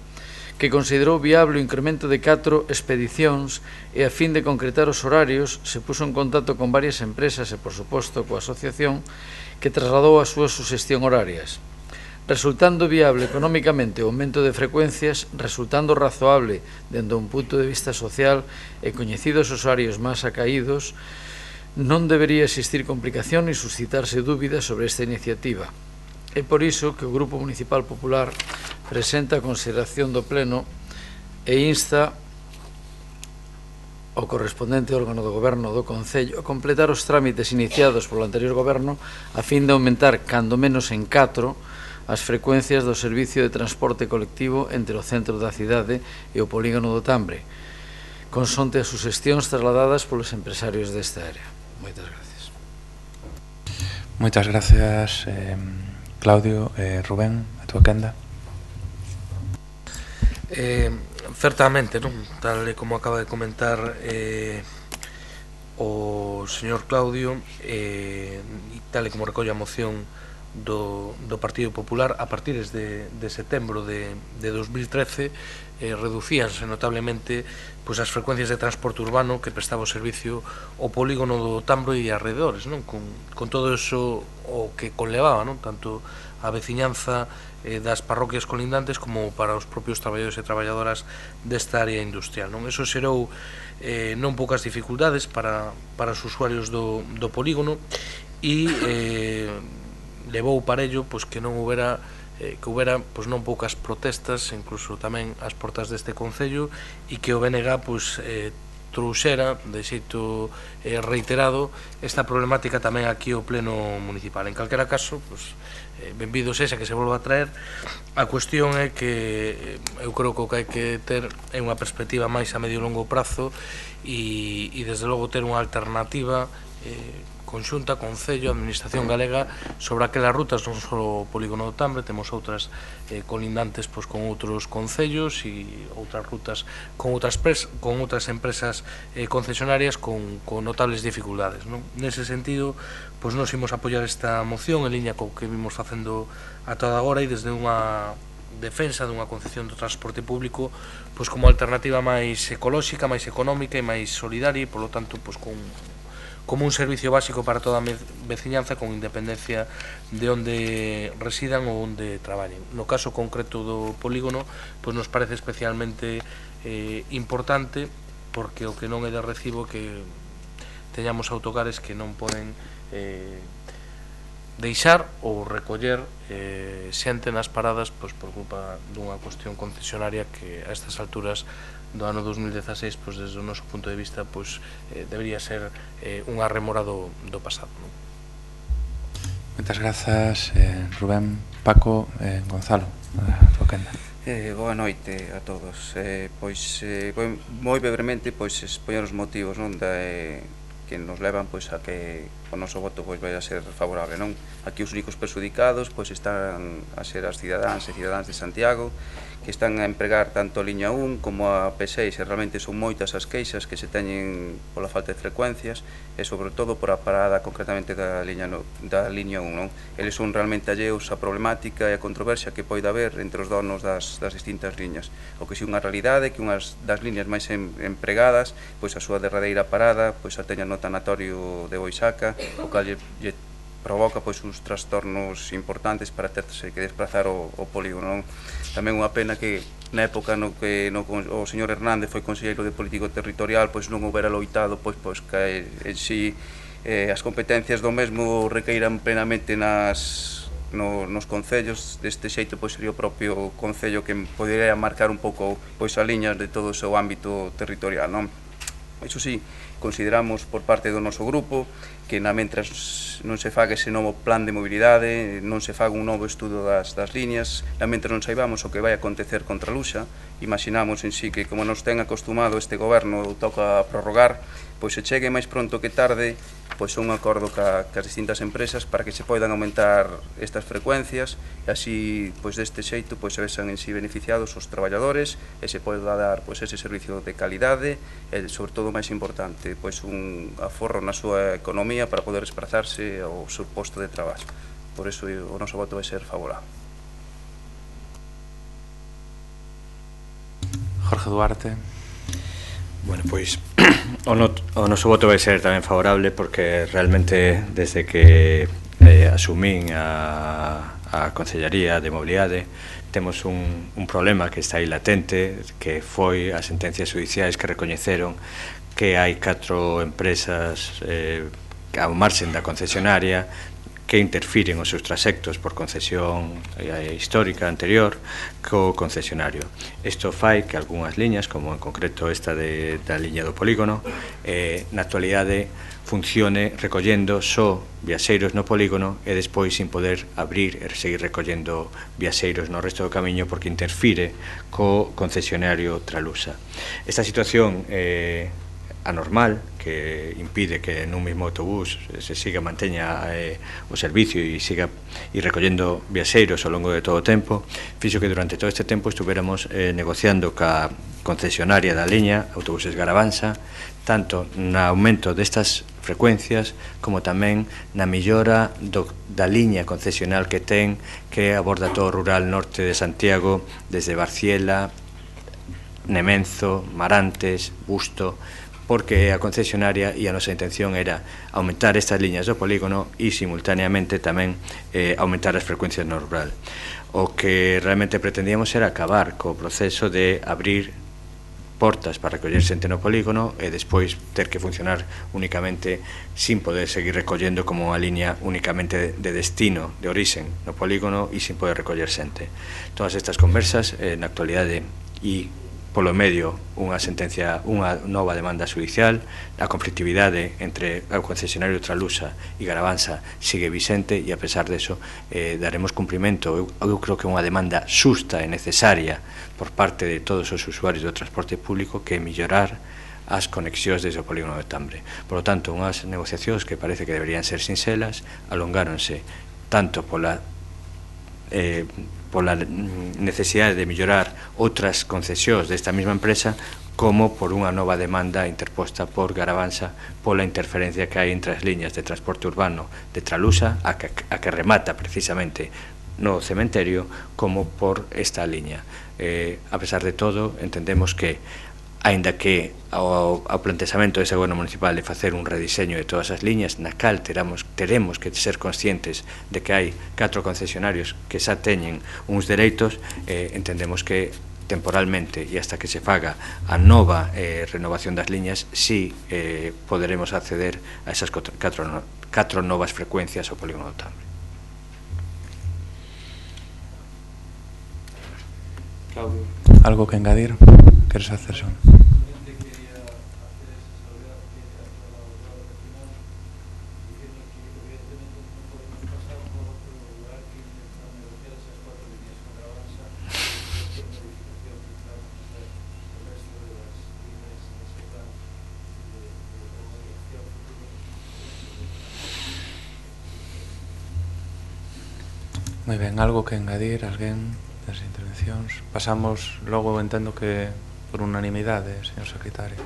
que considerou viable o incremento de 4 expedicións e a fin de concretar os horarios se puso en contacto con varias empresas e, por suposto, coa asociación que trasladou as súas suxestión horarias. Resultando viable económicamente o aumento de frecuencias, resultando razoable dende un punto de vista social e coñecidos os horarios máis acaídos, non debería existir complicación ni suscitarse dúbidas sobre esta iniciativa. É por iso que o Grupo Municipal Popular presenta a consideración do Pleno e insta o correspondente órgano do Goberno do Concello a completar os trámites iniciados polo anterior Goberno a fin de aumentar, cando menos en 4, as frecuencias do servicio de transporte colectivo entre o centro da cidade e o polígono do Tambre, consonte as suxestións trasladadas polos empresarios desta área. Moitas gracias. Moitas gracias, Claudio. Rubén, a túa quenda. Certamente, non? Tal como acaba de comentar o señor Claudio, e tal como recolle a moción do Partido Popular, a partir de setembro de 2013 reducíanse notablemente as frecuencias de transporte urbano que prestaba o servicio o polígono do Tambre e arredores, non? Con todo eso o que conlevaba, non? Tanto a veciñanza das parroquias colindantes como para os propios traballadores e traballadoras desta área industrial, non? Eso xerou non poucas dificultades para os usuarios do polígono e levou para ello que non houbera non poucas protestas, incluso tamén as portas deste Concello, e que o BNG trouxera de xeito reiterado esta problemática tamén aquí ao Pleno Municipal. En calquera caso, benvido sexa que se volva a traer. A cuestión é que eu creo que o que hai que ter é unha perspectiva máis a medio e longo prazo e desde logo ter unha alternativa conxunta, Concello, Administración Galega sobre aquelas rutas, non só o polígono do Tambre, temos outras colindantes con outros concellos e outras rutas con outras empresas concesionarias con notables dificultades, non? Nese sentido, nos imos apoiar esta moción en liña co que vimos facendo ata agora e desde unha defensa dunha concepción do transporte público como alternativa máis ecolóxica, máis económica e máis solidaria e, polo tanto, como un servicio básico para toda a veciñanza con independencia de onde residan ou onde traballen. No caso concreto do polígono, nos parece especialmente importante porque o que non é de recibo que teñamos autocares que non poden deixar ou recoller xente nas paradas por culpa dunha cuestión concesionaria que a estas alturas do ano 2016, desde o noso punto de vista, debería ser unha remora do pasado. Moitas grazas, Rubén. Paco, Gonzalo, a túa quenda. Boa noite a todos. Moi brevemente expoñer os motivos que nos levan a que o noso voto vai a ser favorable, non? Aquí os únicos perjudicados están a ser as cidadáns e cidadáns de Santiago, que están a empregar tanto a liña 1 como a P6, e realmente son moitas as queixas que se teñen pola falta de frecuencias e sobre todo por a parada concretamente da liña 1, non? Eles son realmente alleos a problemática e a controversia que poida haber entre os donos das distintas liñas. O que si unha realidade que unhas das liñas máis empregadas, a súa derradeira parada a teña no tanatorio de Boixaca, o cal lle provoca pois uns trastornos importantes para terse que desplazar o polígono. Tamén unha pena que na época no que o señor Hernández foi conselleiro de político territorial, pois non houbera loitado pois que en si as competencias do mesmo requeiran plenamente nos concellos. Deste xeito pois sería o propio concello que podería marcar un pouco pois as liñas de todo o seu ámbito territorial, non? Iso sí, consideramos por parte do noso grupo que mentras non se faga ese novo plan de mobilidade, non se faga un novo estudo das liñas, mentras non saibamos o que vai acontecer contra Luxa, imaginamos en sí que como nos ten acostumado este goberno toca prorrogar, pois se chegue máis pronto que tarde pois un acordo cas distintas empresas para que se poidan aumentar estas frecuencias e así pois deste xeito pois se vexan en si beneficiados os traballadores e se poida dar pois ese servicio de calidade e sobre todo máis importante pois un aforro na súa economía para poder desplazarse ao seu posto de traballo. Por iso o noso voto vai ser favorable. Jorge Duarte. Bueno, pois o noso voto vai ser tamén favorable porque realmente desde que asumín a Concellaría de Mobilidade temos un problema que está aí latente, que foi as sentencias judiciais que recoñeceron que hai 4 empresas ao marxen da concesionaria que interfiren os seus trasectos por concesión histórica anterior co concesionario. Isto fai que algunhas liñas, como en concreto esta da liña do polígono, na actualidade funcione recollendo só viaxeiros no polígono e despois sin poder abrir e seguir recollendo viaxeiros no resto do camiño porque interfire co concesionario Tralusa. Esta situación anormal que impide que nun mesmo autobús se siga manteña o servicio e siga recollendo viaxeiros ao longo de todo o tempo, fixo que durante todo este tempo estuvéramos negociando ca concesionaria da liña Autobuses Garavansa, tanto no aumento destas frecuencias como tamén na millora da liña concesional que ten, que aborda todo o rural norte de Santiago, desde Barciela, Nemenzo, Marantes, Busto, porque a concesionaria e a nosa intención era aumentar estas liñas do polígono e simultaneamente tamén aumentar as frecuencias no rural. O que realmente pretendíamos era acabar co proceso de abrir portas para recoller xente no polígono e despois ter que funcionar únicamente sin poder seguir recollendo como unha liña únicamente de destino, de orixen no polígono e sin poder recoller xente. Todas estas conversas na actualidade e polo medio unha nova demanda judicial, a conflictividade entre o concesionario Tralusa e Garavansa sigue vixente e a pesar deso daremos cumprimento. Eu creo que é unha demanda xusta e necesaria por parte de todos os usuarios do transporte público que é mellorar as conexións desde o polígono de Tambre. Por lo tanto, unhas negociacións que parece que deberían ser sincelas alongáronse tanto pola necesidade de mellorar outras concesións desta mesma empresa como por unha nova demanda interposta por Garavansa pola interferencia que hai entre as liñas de transporte urbano de Tralusa a que remata precisamente no cementerio como por esta liña. A pesar de todo, entendemos que aínda que ao plantexamento dese goberno municipal de facer un rediseño de todas as liñas na cal teremos que ser conscientes de que hai 4 concesionarios que xa teñen uns dereitos, entendemos que temporalmente e hasta que se faga a nova renovación das liñas si poderemos acceder a esas 4 novas frecuencias ao polígono do Tambre. Claudio, algo que engadir? Queres hacer son? Moi ben, algo que engadir, alguén das intervencións? Pasamos logo, entendo que por unanimidade, señor secretario.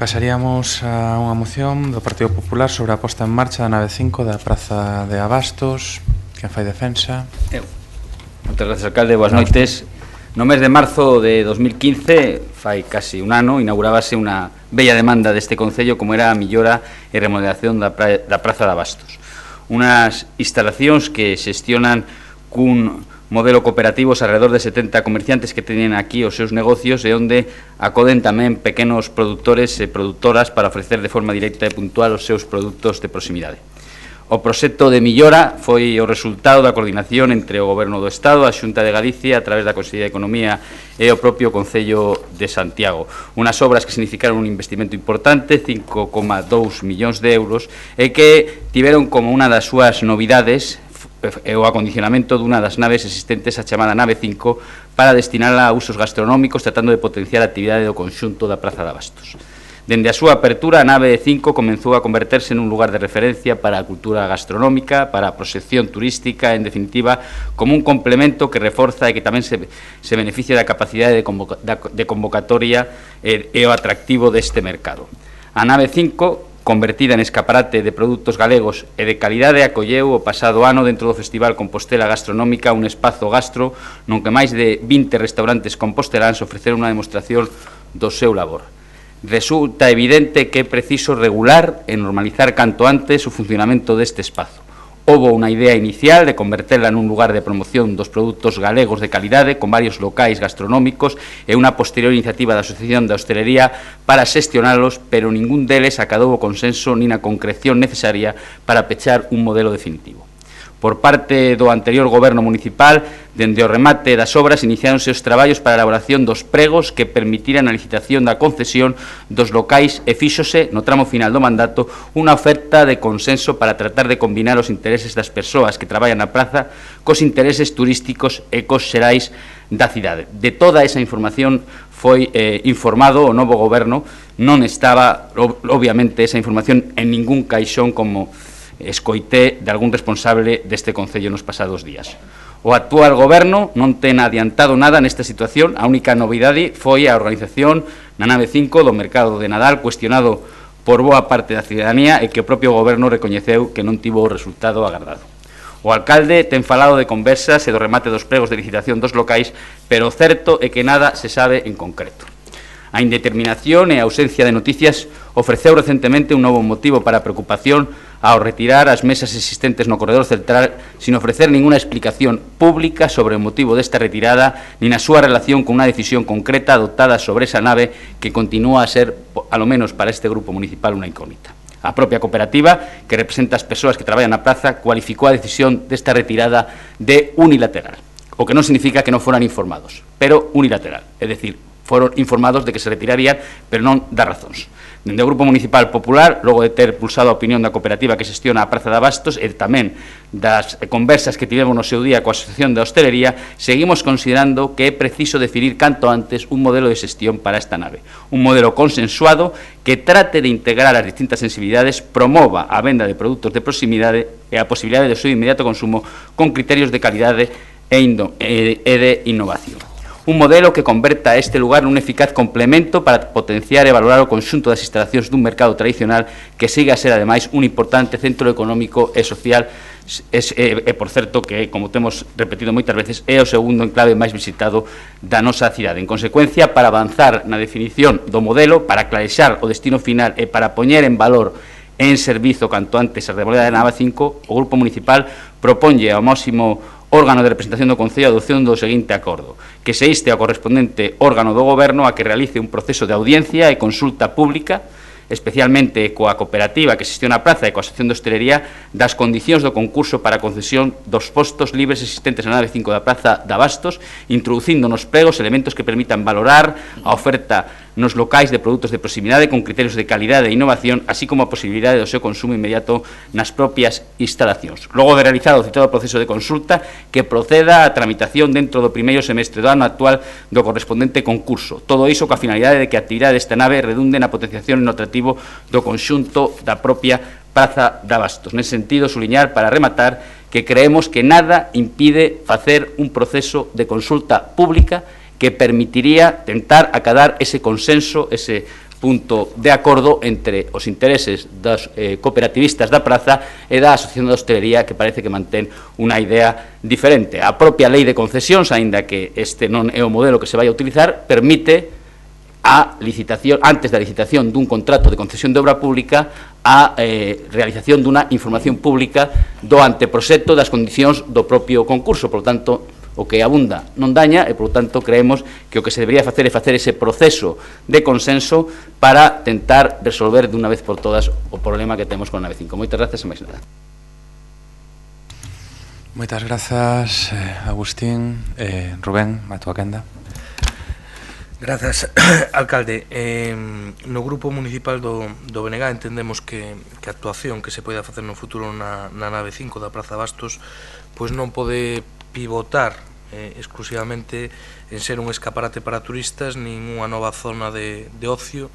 Pasaríamos a unha moción do Partido Popular sobre a posta en marcha da nave 5 da Praza de Abastos. Quen fai defensa? Eu. Moitas gracias, alcalde. Boas noites. No mes de marzo de 2015 fai casi un ano, inaugurábase unha bella demanda deste Concello como era a millora e remodelación da Praza de Abastos. Unas instalacións que xestionan cun modelo cooperativo alrededor de 70 comerciantes que teñen aquí os seus negocios e onde acoden tamén pequenos produtores e produtoras para ofrecer de forma directa e puntual os seus produtos de proximidade. O proxecto de millora foi o resultado da coordinación entre o Goberno do Estado, a Xunta de Galicia, a través da Consellería de Economía e o propio Concello de Santiago. Unas obras que significaron un investimento importante, 5,2 millóns de euros, e que tiveron como unha das súas novidades o acondicionamento dunha das naves existentes, a chamada nave 5, para destinala a usos gastronómicos, tratando de potenciar a actividade do conxunto da Praza de Abastos. Dende a súa apertura, a nave 5 comenzou a converterse nun lugar de referencia para a cultura gastronómica, para a proxección turística, en definitiva, como un complemento que reforza e que tamén se beneficia da capacidade de convocatoria e o atractivo deste mercado. A nave 5, convertida en escaparate de produtos galegos e de calidade, acolleu o pasado ano dentro do Festival Compostela Gastronómica un espazo gastro non que máis de 20 restaurantes composteláns ofreceron unha demostración do seu labor. Resulta evidente que é preciso regular e normalizar canto antes o funcionamento deste espazo. Houbo unha idea inicial de converterla nun lugar de promoción dos produtos galegos de calidade con varios locais gastronómicos e unha posterior iniciativa da Asociación de Hostelería para xestionalos, pero ningún deles acadou o consenso nin a concreción necesaria para pechar un modelo definitivo. Por parte do anterior Goberno municipal, dende o remate das obras, iniciáronse os traballos para a elaboración dos pregos que permitiran a licitación da concesión dos locais e fíxose, no tramo final do mandato, unha oferta de consenso para tratar de combinar os intereses das persoas que traballan na praza cos intereses turísticos e cos xerais da cidade. De toda esa información foi informado o novo Goberno, non estaba, obviamente, esa información en ningún caixón como escoité de algún responsable deste Concello nos pasados días. O actual Goberno non ten adiantado nada nesta situación, a única novidade foi a organización na nave 5 do mercado de Nadal, cuestionado por boa parte da cidadanía e que o propio Goberno recoñeceu que non tivo o resultado agardado. O alcalde ten falado de conversas e do remate dos pregos de licitación dos locais, pero o certo é que nada se sabe en concreto. A indeterminación e a ausencia de noticias ofreceu recentemente un novo motivo para a preocupación ao retirar as mesas existentes no corredor central sin ofrecer ninguna explicación pública sobre o motivo desta retirada nin a súa relación con unha decisión concreta adoptada sobre esa nave que continúa a ser, alo menos para este grupo municipal, unha incógnita. A propia cooperativa, que representa as persoas que traballan na praza, cualificou a decisión desta retirada de unilateral, o que non significa que non foran informados, pero unilateral, é dicir, foron informados de que se retirarían, pero non das razóns. Dende o Grupo Municipal Popular, logo de ter pulsado a opinión da cooperativa que xestiona a Praza de Abastos e tamén das conversas que tivemos no seu día coa Asociación de Hostelería, seguimos considerando que é preciso definir canto antes un modelo de xestión para esta nave. Un modelo consensuado que trate de integrar as distintas sensibilidades, promova a venda de produtos de proximidade e a posibilidade de seu inmediato consumo con criterios de calidade e de innovación. Un modelo que converta este lugar nun eficaz complemento para potenciar e valorar o conxunto das instalacións dun mercado tradicional que siga a ser, ademais, un importante centro económico e social e, por certo, que, como temos repetido moitas veces, é o segundo enclave máis visitado da nosa cidade. En consecuencia, para avanzar na definición do modelo, para clarexar o destino final e para poñer en valor en servizo canto antes a remodelación da nave 5, o Grupo Municipal proponlle ao máximo órgano de representación do Concello a adopción do seguinte acordo, que se inste ao correspondente órgano do Goberno a que realice un proceso de audiencia e consulta pública, especialmente coa cooperativa que xestiona a praza e coa Asociación de Hostelería, das condicións do concurso para a concesión dos postos libres existentes na nave 5 da Praza de Abastos, introducindo nos pregos elementos que permitan valorar a oferta nos locais de produtos de proximidade con criterios de calidade e innovación, así como a posibilidade do seu consumo inmediato nas propias instalacións. Logo de realizado o citado proceso de consulta, que proceda a tramitación dentro do primeiro semestre do ano actual do correspondente concurso. Todo iso coa finalidade de que a actividade desta nave redunde na potenciación e no atractivo do conxunto da propia Praza de Abastos. Nese sentido, suliñar para rematar que creemos que nada impide facer un proceso de consulta pública que permitiría tentar acadar ese consenso, ese punto de acordo entre os intereses dos cooperativistas da praza e da Asociación de Hostelería, que parece que mantén unha idea diferente. A propia lei de concesións, aínda que este non é o modelo que se vai a utilizar, permite a licitación, antes da licitación dun contrato de concesión de obra pública, a realización dunha información pública do anteproxecto das condicións do propio concurso. Por lo tanto, o que abunda non daña e, por lo tanto, creemos que o que se debería facer é facer ese proceso de consenso para tentar resolver dunha vez por todas o problema que temos con a nave 5. Moitas grazas e máis nada. Moitas grazas, Agustín. Rubén, a túa quenda. Grazas, alcalde. No grupo municipal do BNG entendemos que a actuación que se poida facer no futuro na nave 5 da Praza Bastos pois non pode pivotar exclusivamente en ser un escaparate para turistas nin unha nova zona de ocio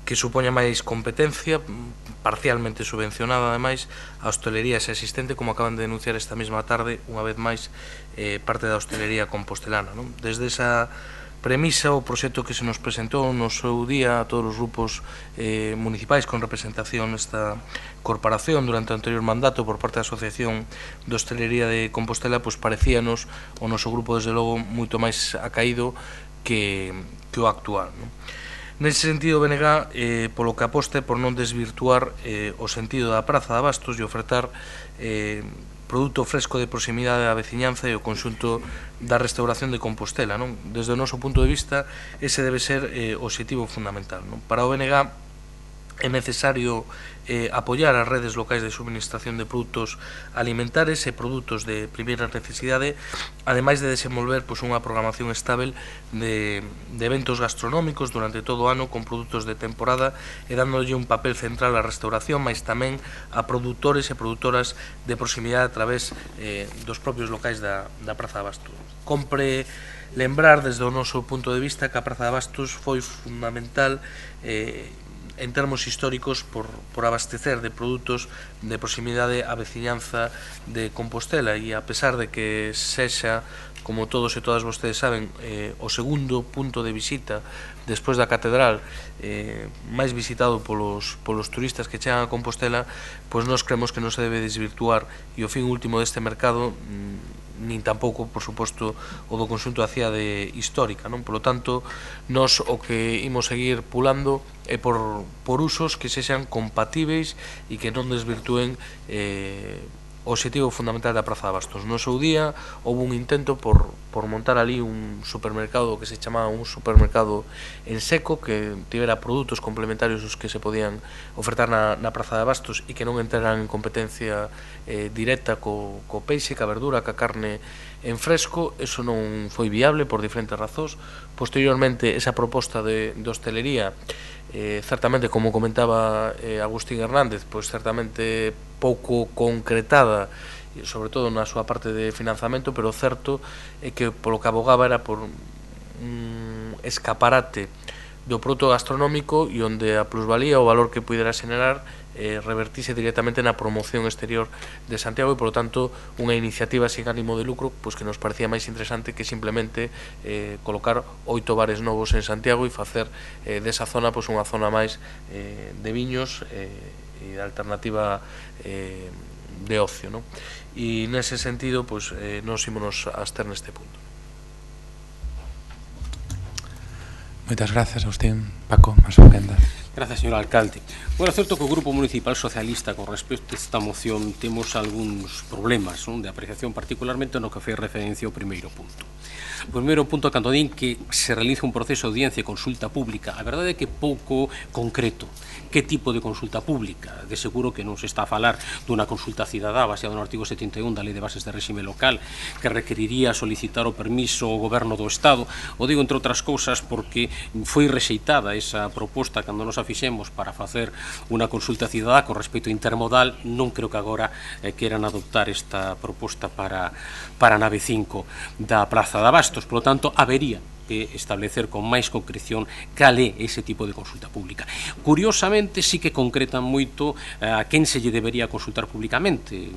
que supoña máis competencia, parcialmente subvencionada, ademais, a hostelería xa existente, como acaban de denunciar esta mesma tarde, unha vez máis, parte da hostelería compostelana. Desde esa premisa, o proxecto que se nos presentou no seu día a todos os grupos municipais con representación nesta corporación durante o anterior mandato por parte da Asociación de Hostelería de Compostela, pois parecíanos o noso grupo, desde logo, moito máis acaído que o actual. Nese sentido, BNG, polo que aposte por non desvirtuar o sentido da Praza de Abastos e ofertar produto fresco de proximidade á veciñanza e o conxunto da restauración de Compostela. Desde o noso punto de vista, ese debe ser o objetivo fundamental. Para o BNG é necesario apoiar as redes locais de suministración de produtos alimentares e produtos de primeira necesidade, ademais de desenvolver unha programación estável de eventos gastronómicos durante todo o ano con produtos de temporada e dándolle un papel central á restauración, mas tamén a produtores e produtoras de proximidade a través dos propios locais da Praza de Abastos. Compre lembrar desde o noso punto de vista que a Praza de Abastos foi fundamental en termos históricos por abastecer de produtos de proximidade á veciñanza de Compostela, e a pesar de que sexa, como todos e todas vostedes saben, o segundo punto de visita despois da catedral máis visitado polos turistas que chegan a Compostela, pois nós creemos que non se debe desvirtuar e o fin último deste mercado nin tampouco, por suposto, o do conxunto da cidade histórica. Por lo tanto, nós o que imos seguir pulando é por usos que sexan compatíveis e que non desvirtúen o objetivo fundamental da Praza de Abastos. No seu día houve un intento por montar ali un supermercado que se chamaba un supermercado en seco, que tivera produtos complementarios os que se podían ofertar na Praza de Abastos e que non entraran en competencia directa co peixe, ca verdura, ca carne en fresco. Eso non foi viable por diferentes razóns. Posteriormente, esa proposta de hostelería, certamente, como comentaba Agustín Hernández, pois certamente pouco concretada, sobre todo na súa parte de financiamento, pero certo é que polo que abogaba era por un escaparate do produto gastronómico e onde a plusvalía, o valor que pudera xenerar, revertise directamente na promoción exterior de Santiago, e, polo tanto, unha iniciativa sin ánimo de lucro pois que nos parecía máis interesante que simplemente colocar 8 bares novos en Santiago e facer desa zona pois unha zona máis de viños e de alternativa de ocio. E nese sentido, pois, nos ímonos a abster neste punto. Moitas grazas, Agustín. Paco, a súa quenda. Gracias, señor alcalde. Bueno, é certo que o Grupo Municipal Socialista con respecto a esta moción temos algúns problemas de apreciación, particularmente no que fai referencia ao primeiro punto. O primeiro punto, cando din que se realiza un proceso de audiencia e consulta pública, a verdade é que pouco concreto. Que tipo de consulta pública? De seguro que non se está a falar dunha consulta cidadá baseada no artigo 71 da Lei de Bases de Réxime Local, que requeriría solicitar o permiso ao Goberno do Estado. O digo, entre outras cousas, porque foi rexeitada esa proposta cando nos a fixemos para facer unha consulta cidadá con respecto intermodal. Non creo que agora queran adoptar esta proposta para a nave 5 da Praza de Abastos. Por lo tanto, habería que establecer con máis concreción cal é ese tipo de consulta pública. Curiosamente, sí que concretan moito a quen se lle debería consultar públicamente.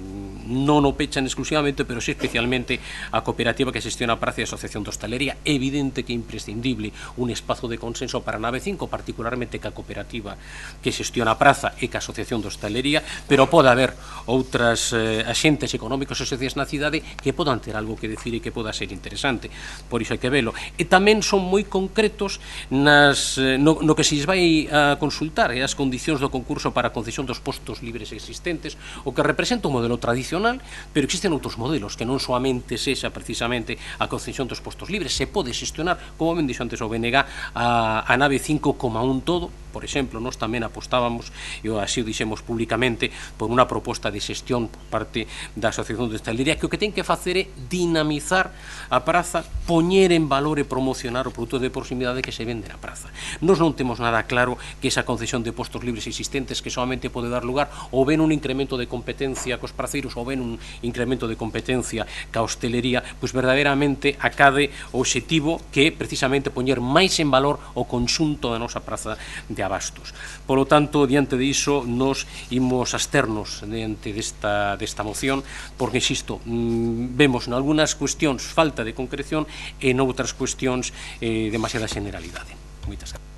Non o pechan exclusivamente, pero sí especialmente a cooperativa que xestiona a Praza e a Asociación de Hostalería. É evidente que é imprescindible un espazo de consenso para a nave 5, particularmente ca cooperativa que xestiona a Praza e ca Asociación de Hostalería, pero pode haber outras axentes económicos e sociais na cidade que podan ter algo que decir e que poda ser interesante. Por iso hai que velo. E tamén tamén son moi concretos no que se lles vai a consultar e as condicións do concurso para a concesión dos postos libres existentes, o que representa un modelo tradicional, pero existen outros modelos que non soamente sexa precisamente a concesión dos postos libres, se pode xestionar, como ben dixo antes o BNG, a nave 5,1 todo. Por exemplo, nós tamén apostábamos, e así o dixemos públicamente, por unha proposta de xestión por parte da Asociación de Hostalería, que o que ten que facer é dinamizar a praza, poñer en valor e promocionar o produto de proximidade que se vende na praza. Nós non temos nada claro que esa concesión de postos libres existentes que solamente pode dar lugar ou ben un incremento de competencia cos praceiros ou ben un incremento de competencia ca hostelería, pois verdadeiramente acade o obxectivo que é precisamente poñer máis en valor o conxunto da nosa praza de abastos. Por lo tanto, diante diso, nos imos absternos diante desta moción, porque, insisto, vemos en algunhas cuestións falta de concreción e en outras cuestións demasiada generalidade. Moitas gracias.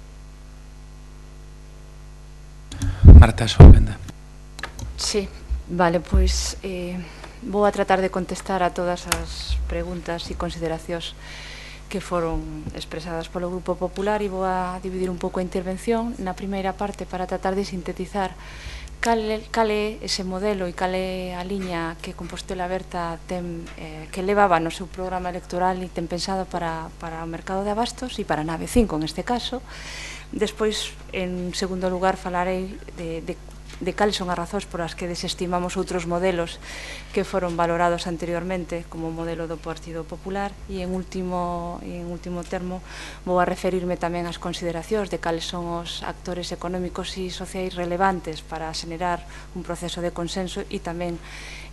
Marta Solvenda. Sí, vale, pois vou a tratar de contestar a todas as preguntas e consideracións que foron expresadas polo Grupo Popular, e vou a dividir un pouco a intervención na primeira parte para tratar de sintetizar cal é ese modelo e cal é a liña que Compostela Aberta que levaba no seu programa electoral e ten pensado para o mercado de abastos e para a nave 5 en este caso. Despois, en segundo lugar, falarei de cales son as razóns por as que desestimamos outros modelos que foron valorados anteriormente como o modelo do Partido Popular, e en último termo vou a referirme tamén ás consideracións de cales son os actores económicos e sociais relevantes para xenerar un proceso de consenso e tamén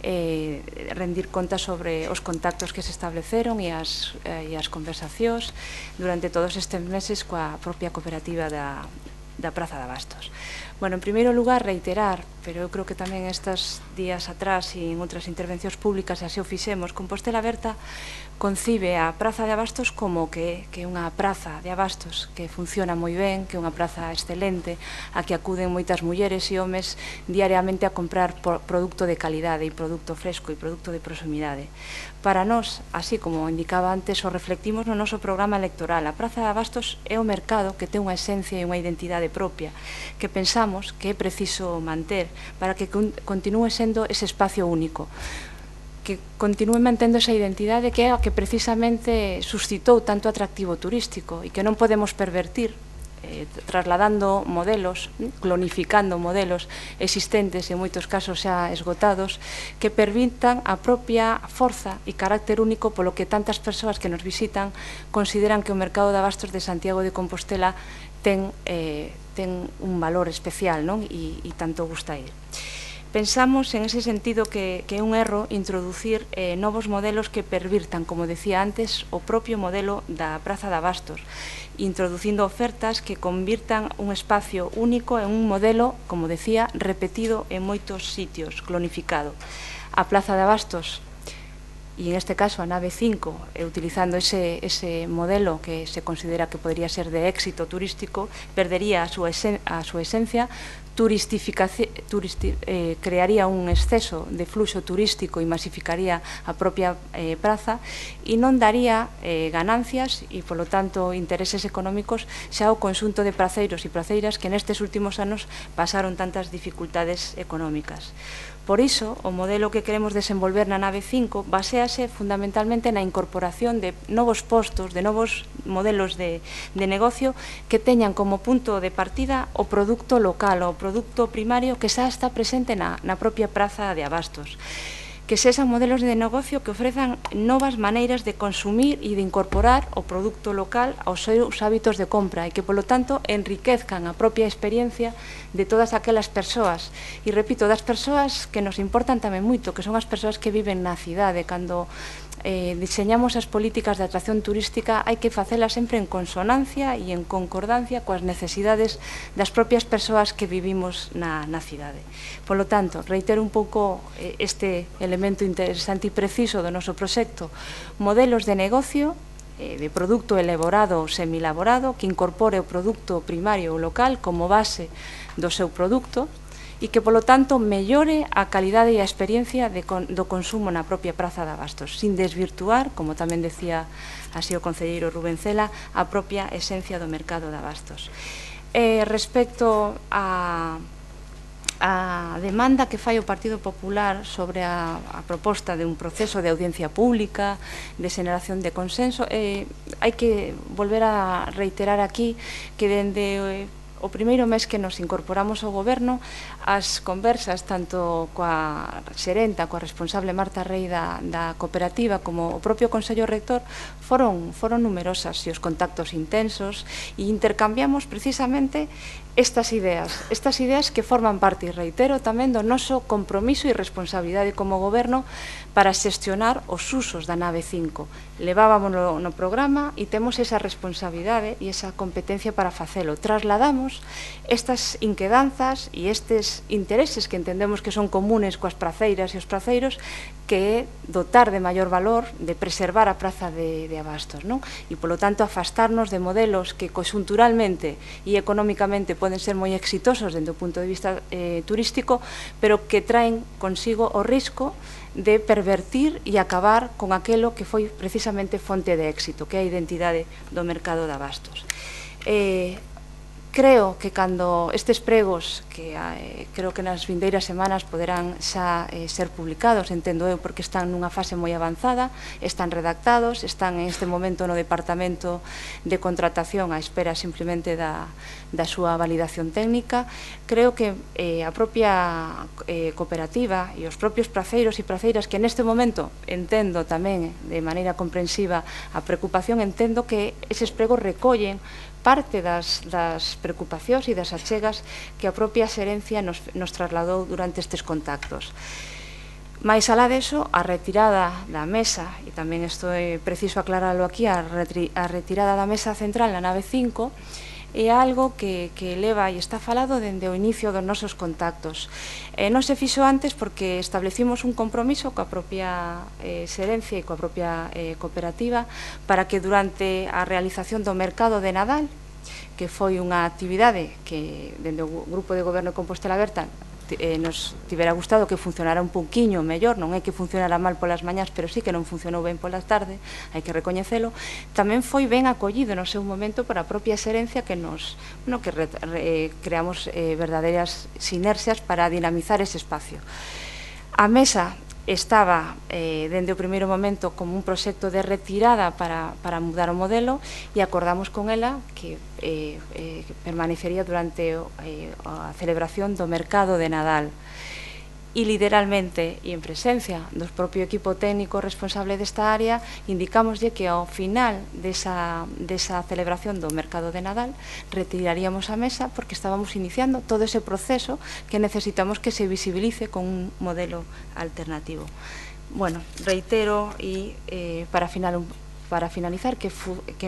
rendir conta sobre os contactos que se estableceron e as conversacións durante todos estes meses coa propia cooperativa da Praza de Abastos. Bueno, en primeiro lugar, reiterar, pero eu creo que tamén estes días atrás e en outras intervencións públicas así o fixemos, Compostela Aberta concibe a Praza de Abastos como que é unha praza de abastos que funciona moi ben, que é unha praza excelente, a que acuden moitas mulleres e homes diariamente a comprar produto de calidade e produto fresco e produto de proximidade. Para nós, así como indicaba antes, o reflectimos no noso programa electoral. A Praza de Abastos é o mercado que ten unha esencia e unha identidade propia, que pensamos que é preciso manter para que continúe sendo ese espacio único, que continúe mantendo esa identidade que é a que precisamente suscitou tanto atractivo turístico e que non podemos pervertir trasladando modelos, clonificando modelos existentes e en moitos casos xa esgotados, que permitan a propia forza e carácter único polo que tantas persoas que nos visitan consideran que o mercado de abastos de Santiago de Compostela ten un valor especial, non? E tanto gusta ir. Pensamos en ese sentido que é un erro introducir novos modelos que pervirtan, como decía antes, o propio modelo da Praza de Abastos, introducindo ofertas que convirtan un espacio único en un modelo, como decía, repetido en moitos sitios, clonificado. A Praza de Abastos, e en este caso a nave 5, utilizando ese modelo que se considera que podría ser de éxito turístico, perdería a súa esencia, crearía un exceso de fluxo turístico e masificaría a propia praza e non daría ganancias e, polo tanto, intereses económicos xa ao conxunto de praceiros e praceiras que nestes últimos anos pasaron tantas dificultades económicas. Por iso, o modelo que queremos desenvolver na nave 5 basease fundamentalmente na incorporación de novos postos, de novos modelos de negocio que teñan como punto de partida o produto local, o produto primario que xa está presente na propia praza de abastos. Que sexan modelos de negocio que ofrezan novas maneiras de consumir e de incorporar o produto local aos seus hábitos de compra e que, polo tanto, enriquezcan a propia experiencia de todas aquelas persoas. E, repito, das persoas que nos importan tamén moito, que son as persoas que viven na cidade. Cando diseñamos as políticas de atracción turística hai que facelas sempre en consonancia e en concordancia coas necesidades das propias persoas que vivimos na cidade. Polo tanto, reitero un pouco este elemento interesante e preciso do noso proxecto: modelos de negocio de produto elaborado ou semilaborado que incorpore o produto primario ou local como base do seu produto e que, polo tanto, mellore a calidade e a experiencia do consumo na propia praza de Abastos, sin desvirtuar, como tamén decía así o concelleiro Rubén Cela, a propia esencia do mercado de Abastos. Respecto a demanda que fai o Partido Popular sobre a proposta de un proceso de audiencia pública, de xeneración de consenso, hai que volver a reiterar aquí que dende o primeiro mes que nos incorporamos ao goberno, as conversas tanto coa xerenta, coa responsable Marta Rei da cooperativa, como o propio Consello Rector, foron numerosas e os contactos intensos, e intercambiamos precisamente estas ideas que forman parte, e reitero, tamén do noso compromiso e responsabilidade como goberno para xestionar os usos da nave 5. Levábamos no programa e temos esa responsabilidade e esa competencia para facelo. Trasladamos estas inquedanzas e estes intereses que entendemos que son comunes coas praceiras e os praceiros, que é dotar de maior valor, de preservar a praza de Abastos, non? E, polo tanto, afastarnos de modelos que conxunturalmente e económicamente poden ser moi exitosos dentro do punto de vista turístico, pero que traen consigo o risco de pervertir e acabar con aquelo que foi precisamente fonte de éxito, que é a identidade do mercado de Abastos. Creo que cando estes pregos, que creo que nas vindeiras semanas poderán xa ser publicados, entendo eu, porque están nunha fase moi avanzada, están redactados, están en este momento no Departamento de Contratación á espera simplemente da súa validación técnica. Creo que a propia cooperativa e os propios praceiros e praceiras, que neste momento entendo tamén de maneira comprensiva a preocupación, entendo que eses pregos recollen parte das preocupacións e das achegas que a propia xerencia nos trasladou durante estes contactos. Mais alá deso, a retirada da mesa, e tamén isto é preciso aclararlo aquí, a retirada da mesa central na nave 5 é algo que leva e está falado dende o inicio dos nosos contactos. Non se fixo antes porque establecimos un compromiso coa propia xerencia e coa propia cooperativa para que durante a realización do mercado de Nadal, que foi unha actividade que dende o Grupo de Goberno de Compostela Aberta nos tivera gustado que funcionara un pouquiño mellor, non é que funcionara mal polas mañás, pero sí que non funcionou ben polas tarde, hai que recoñecelo. Tamén foi ben acollido no seu momento para a propia xerencia que creamos verdadeiras sinerxias para dinamizar ese espacio. A mesa estaba dende o primeiro momento como un proxecto de retirada para mudar o modelo, e acordamos con ela que permanecería durante a celebración do mercado de Nadal. E literalmente, e en presencia do propio equipo técnico responsable desta área, indicámoslle que ao final desa celebración do mercado de Nadal retiraríamos a mesa porque estábamos iniciando todo ese proceso que necesitamos que se visibilice con un modelo alternativo. Bueno, reitero e para finalizar que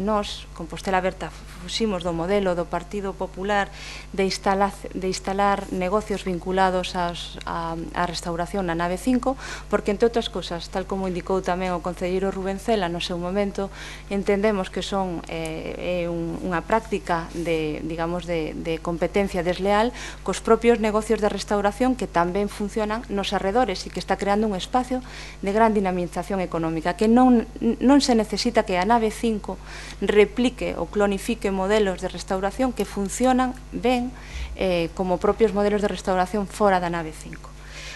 nós, Compostela Aberta, fuximos do modelo do Partido Popular de instalar negocios vinculados á restauración na nave 5, porque, entre outras cousas, tal como indicou tamén o concelleiro Rubén Cela no seu momento, entendemos que son unha práctica de competencia desleal cos propios negocios de restauración que tamén funcionan nos arredores e que está creando un espacio de gran dinamización económica, que non se necesita que a nave 5 replique ou clonifique modelos de restauración que funcionan ben como propios modelos de restauración fora da nave 5.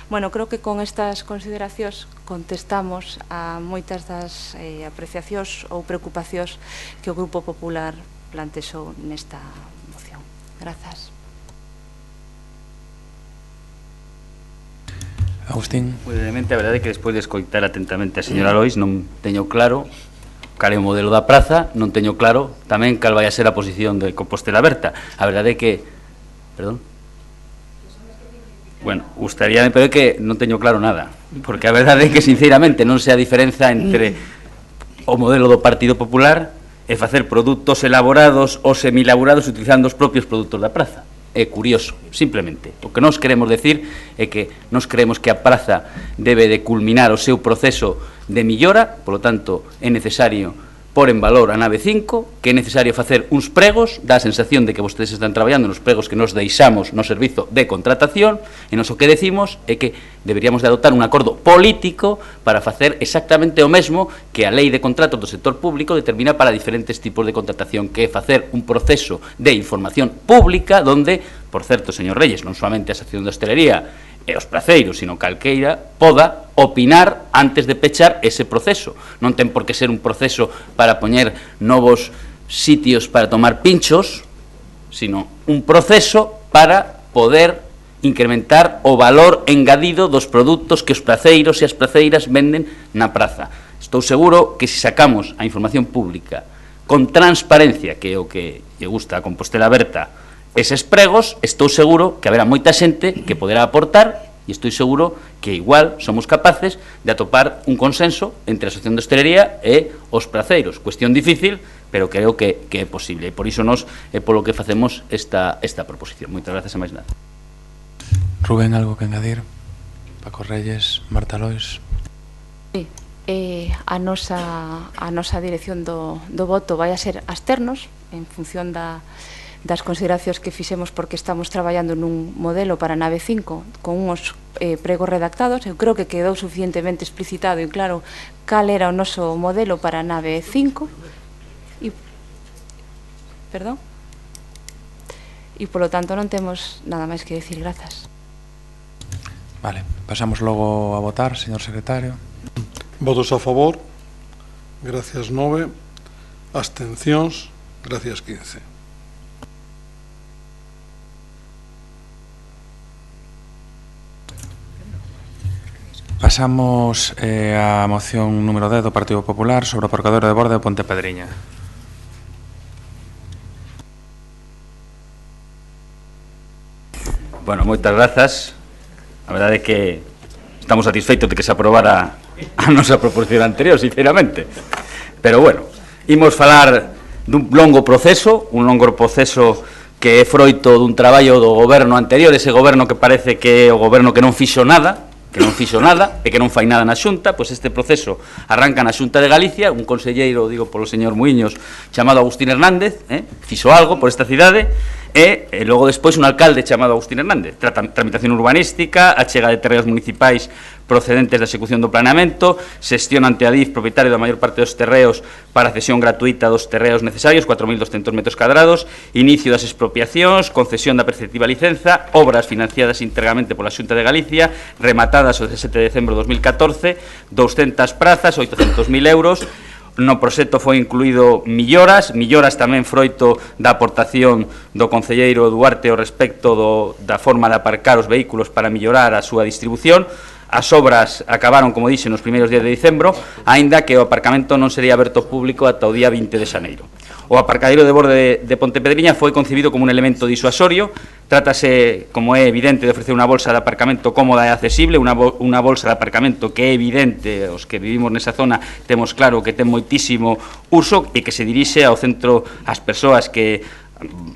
Bueno, creo que con estas consideracións contestamos a moitas das apreciacións ou preocupacións que o Grupo Popular plantexou nesta moción. Grazas. Agustín. Moi brevemente, a verdade é que despois de escoitar atentamente a señora Lois non teño claro cal é o modelo da praza, non teño claro tamén cal vai a ser a posición de Compostela Aberta. A verdade é que... Perdón? Bueno, gustaríame, pero é que non teño claro nada, porque a verdade é que, sinceramente, non sei a diferenza entre o modelo do Partido Popular e facer produtos elaborados ou semielaborados utilizando os propios produtos da praza. É curioso, simplemente. O que nós queremos decir é que nós creemos que a praza debe de culminar o seu proceso de millora, polo tanto, é necesario por en valor a nave 5, que é necesario facer uns pregos, dá a sensación de que vostedes están traballando nos pregos que nos deixamos no servizo de contratación, e nos o que decimos é que deberíamos de adoptar un acordo político para facer exactamente o mesmo que a lei de contratos do sector público determina para diferentes tipos de contratación, que é facer un proceso de información pública donde, por certo, señor Reyes, non solamente a sección de hostelería e os praceiros, sino calqueira poda opinar antes de pechar ese proceso. Non ten por que ser un proceso para poñer novos sitios para tomar pinchos, sino un proceso para poder incrementar o valor engadido dos produtos que os praceiros e as praceiras venden na praza. Estou seguro que se sacamos a información pública con transparencia, que é o que lle gusta a Compostela Aberta, eses pregos, estou seguro que haberá moita xente que poderá aportar, e estou seguro que igual somos capaces de atopar un consenso entre a Asociación de Hostelería e os praceiros. Cuestión difícil, pero creo que é posible, e por iso nos é polo que facemos esta proposición. Moitas gracias a máis nada. Rubén, algo que engadir? Paco Reyes, Marta Lois. Sí, a nosa dirección do voto vai a ser absternos en función das consideracións que fixemos, porque estamos traballando nun modelo para nave 5 con uns pregos redactados. Eu creo que quedou suficientemente explicitado e claro cal era o noso modelo para nave 5 e polo tanto non temos nada máis que decir. Grazas. Vale, pasamos logo a votar, señor secretario. Votos a favor, gracias 9, abstencións, gracias 15. Pasamos á moción número 10 do Partido Popular sobre o aparcadoiro de borda de Pontepedriña. Bueno, moitas grazas. A verdade é que estamos satisfeitos de que se aprobara a nosa proposición anterior, sinceramente. Pero, bueno, imos falar dun longo proceso que é froito dun traballo do goberno anterior, ese goberno que parece que é o goberno que non fixo nada, e que non fai nada na Xunta. Pois este proceso arranca na Xunta de Galicia, un conselleiro, digo polo señor Muiños, chamado Agustín Hernández, fixo algo por esta cidade, e logo despois un alcalde chamado Agustín Hernández. Tramitación urbanística, achega de terreos municipais procedentes da execución do planeamento, xestión ante Adif, propietario da maior parte dos terreos para cesión gratuita dos terreos necesarios, 4.200 metros cadrados, inicio das expropiacións, concesión da perceptiva licenza, obras financiadas íntegramente pola Xunta de Galicia, rematadas o 17 de decembro de 2014, 200 prazas, 800.000 euros. No proxecto foi incluído milloras tamén froito da aportación do concelleiro Duarte ao respecto da forma de aparcar os vehículos para mellorar a súa distribución. As obras acabaron, como dixe, nos primeiros días de dicembro, aínda que o aparcamento non sería aberto ao público ata o día 20 de xaneiro. O aparcadeiro de borde de Pontepedriña foi concibido como un elemento disuasorio. Trátase, como é evidente, de ofrecer unha bolsa de aparcamento cómoda e accesible, unha bolsa de aparcamento que é evidente, os que vivimos nesa zona temos claro que ten moitísimo uso e que se dirixe ao centro, ás persoas que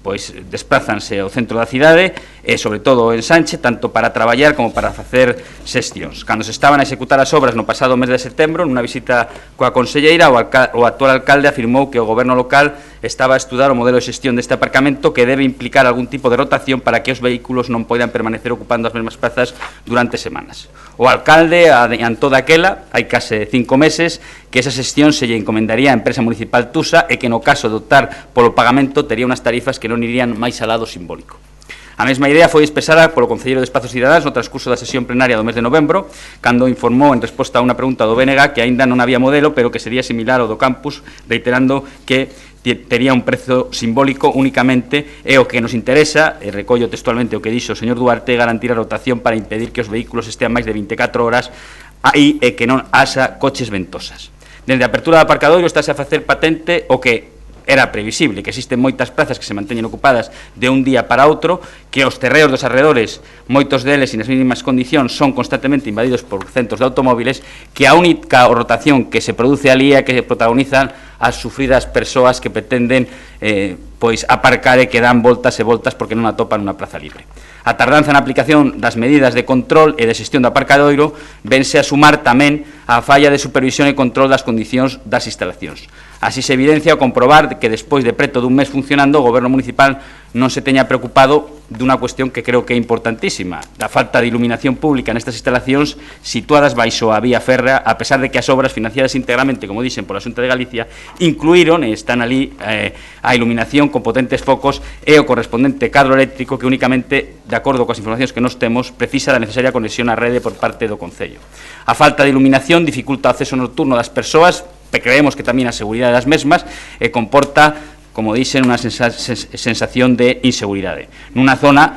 pois desplázanse ao centro da cidade e sobre todo en Sanche, tanto para traballar como para facer xestións. Cando se estaban a executar as obras no pasado mes de setembro, nunha visita coa conselleira, o actual alcalde afirmou que o goberno local estaba a estudar o modelo de xestión deste aparcamento, que debe implicar algún tipo de rotación para que os vehículos non poidan permanecer ocupando as mesmas plazas durante semanas. O alcalde adiantou daquela, hai case 5 meses, que esa xestión se lle encomendaría á empresa municipal Tusa e que no caso de optar polo pagamento tería unas tarifas que non irían máis alá do simbólico. A mesma idea foi expresada polo Concelleiro de Espazos Cidadáns no transcurso da sesión plenaria do mes de novembro, cando informou en resposta a unha pregunta do BNG que aínda non había modelo, pero que sería similar ao do campus, reiterando que tería un prezo simbólico únicamente, e o que nos interesa, e recollo textualmente o que dixo o señor Duarte, garantir a rotación para impedir que os vehículos estean máis de 24 horas aí e que non haxa coches ventosas. Dende a apertura do aparcadoiro estáse a facer patente o que era previsible, que existen moitas plazas que se manteñen ocupadas de un día para outro, que os terreos dos arredores, moitos deles e nas mínimas condicións, son constantemente invadidos por centros de automóviles, que a única rotación que se produce ali é que protagonizan as sufridas persoas que pretenden pois aparcar e que dan voltas e voltas porque non atopan unha praza libre. A tardanza na aplicación das medidas de control e de xestión do aparcadoiro vense a sumar tamén a falla de supervisión e control das condicións das instalacións. Así se evidencia ao comprobar que despois de preto dun mes funcionando o Goberno Municipal non se teña preocupado dunha cuestión que creo que é importantísima, da falta de iluminación pública nestas instalacións situadas baixo a vía férrea, a pesar de que as obras financiadas integramente, como dixen, pola Xunta de Galicia, incluíron e están ali a iluminación con potentes focos e o correspondente cadro eléctrico que únicamente, de acordo coas informacións que nos temos, precisa da necesaria conexión á rede por parte do Concello. A falta de iluminación dificulta o acceso nocturno das persoas, creemos que tamén a seguridade das mesmas e comporta, como dixen, unha sensación de inseguridade. Nunha zona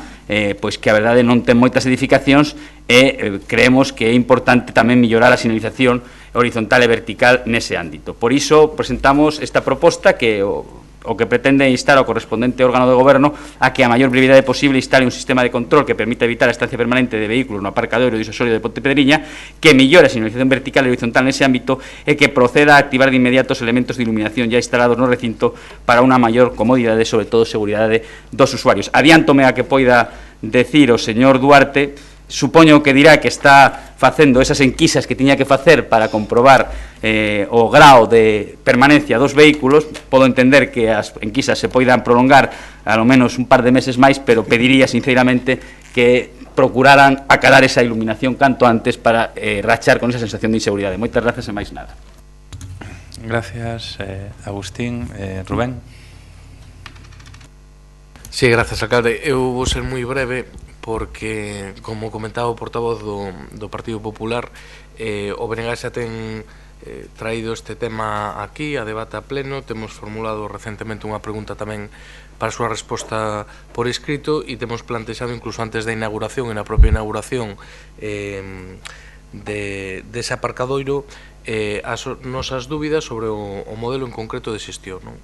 pois que a verdade non ten moitas edificacións e creemos que é importante tamén mellorar a sinalización horizontal e vertical nese ámbito. Por iso presentamos esta proposta que o que pretende instar ao correspondente órgano de goberno a que a maior brevidade posible instale un sistema de control que permita evitar a estancia permanente de vehículos no aparcadoiro disuasorio de Ponte Pedriña, que mellore a sinalización vertical e horizontal nese ámbito e que proceda a activar de inmediato os elementos de iluminación ya instalados no recinto para unha maior comodidade e, sobre todo, seguridade dos usuarios. Adiántome a que poida decir o señor Duarte, supoño que dirá que está facendo esas enquisas que tiña que facer para comprobar o grao de permanencia dos vehículos. Podo entender que as enquisas se poidan prolongar a lo menos un par de meses máis, pero pediría sinceramente que procuraran acalar esa iluminación canto antes para rachar con esa sensación de inseguridade. Moitas grazas e máis nada. Gracias, Agustín. Rubén. Sí, gracias, alcalde. Eu vou ser moi breve porque, como comentaba o portavoz do Partido Popular, o BNG xa ten traído este tema aquí a debate a pleno. Temos formulado recentemente unha pregunta tamén para a súa resposta por escrito e temos plantexado incluso antes da inauguración e na propia inauguración dese aparcadoiro as nosas dúbidas sobre o modelo en concreto de xestión, non?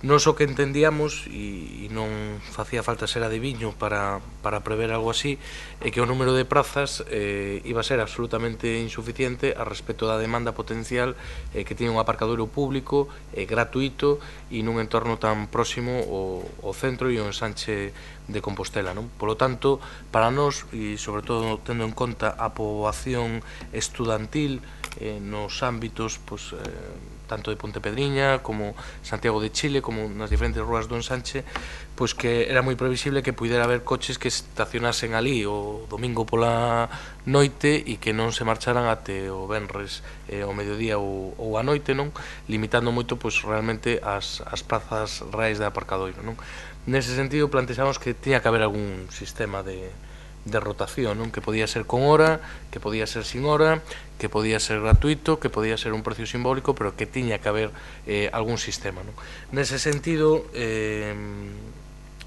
Nos o que entendíamos, e non facía falta ser adiviño para prever algo así, é que o número de prazas iba a ser absolutamente insuficiente a respecto da demanda potencial que tiña un aparcadoiro público, gratuito e nun entorno tan próximo ao centro e ao ensanche de Compostela, non? Polo tanto, para nós, e sobre todo tendo en conta a poboación estudantil nos ámbitos tanto de Ponte Pedriña como Santiago de Chile, como nas diferentes rúas do ensanche, pois que era moi previsible que puidera haber coches que estacionasen ali o domingo pola noite e que non se marcharan até o venres ao mediodía ou a noite, non? Limitando moito pois realmente as prazas reais de aparcadoiro, non? Nese sentido plantexamos que tiña que haber algún sistema de rotación, non? Que podía ser con hora, que podía ser sin hora, que podía ser gratuito, que podía ser un precio simbólico, pero que tiña que haber algún sistema, non? Nese sentido,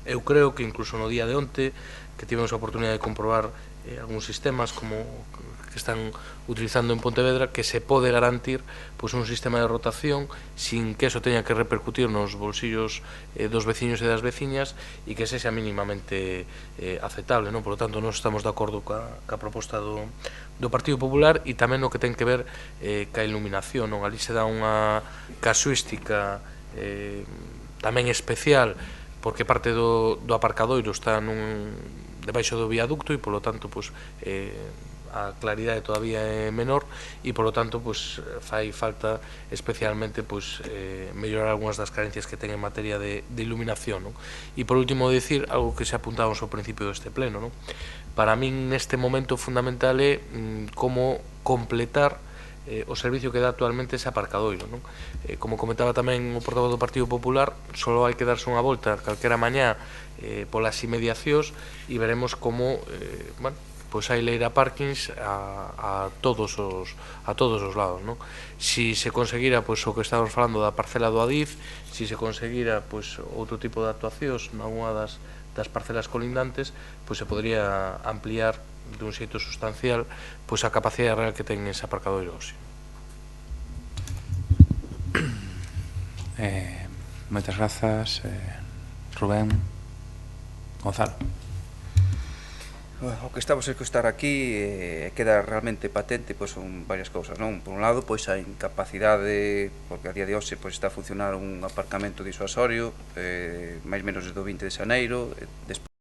eu creo que incluso no día de onte, que tivemos a oportunidade de comprobar algúns sistemas como que están utilizando en Pontevedra, que se pode garantir pois un sistema de rotación sin que eso teña que repercutir nos bolsillos dos veciños e das veciñas e que sexa mínimamente aceptable, non? Por lo tanto, nós estamos de acordo ca proposta do Partido Popular e tamén no que ten que ver ca iluminación, non? Ali se dá unha casuística tamén especial porque parte do aparcadoiro está debaixo do viaducto e, polo tanto, pois a claridade todavía é menor e, polo tanto, pois fai falta especialmente pois mellorar algunhas das carencias que ten en materia de iluminación, non? E, por último, dicir algo que se apuntamos ao principio deste pleno, non? Para min, neste momento, fundamental é como completar o servicio que dá actualmente ese aparcadoiro, non? Como comentaba tamén o portavoz do Partido Popular, só hai que darse unha volta calquera mañá polas inmediacións e veremos como pois hai leira parkings a todos os lados, non? Si se conseguira pois o que estamos falando da parcela do Adif, si se conseguira pois outro tipo de actuacións nalgúna das parcelas colindantes, pois se podría ampliar dun xeito sustancial pois a capacidade real que ten ese aparcadoiro hoxe. Moitas grazas, Rubén. Gonzalo. O que estamos a estar aquí queda realmente patente, pois son varias cousas, non? Por un lado, pois a incapacidade, porque a día de hoxe pois está a funcionar un aparcamento disuasorio, máis menos desde o 20 de xaneiro, despois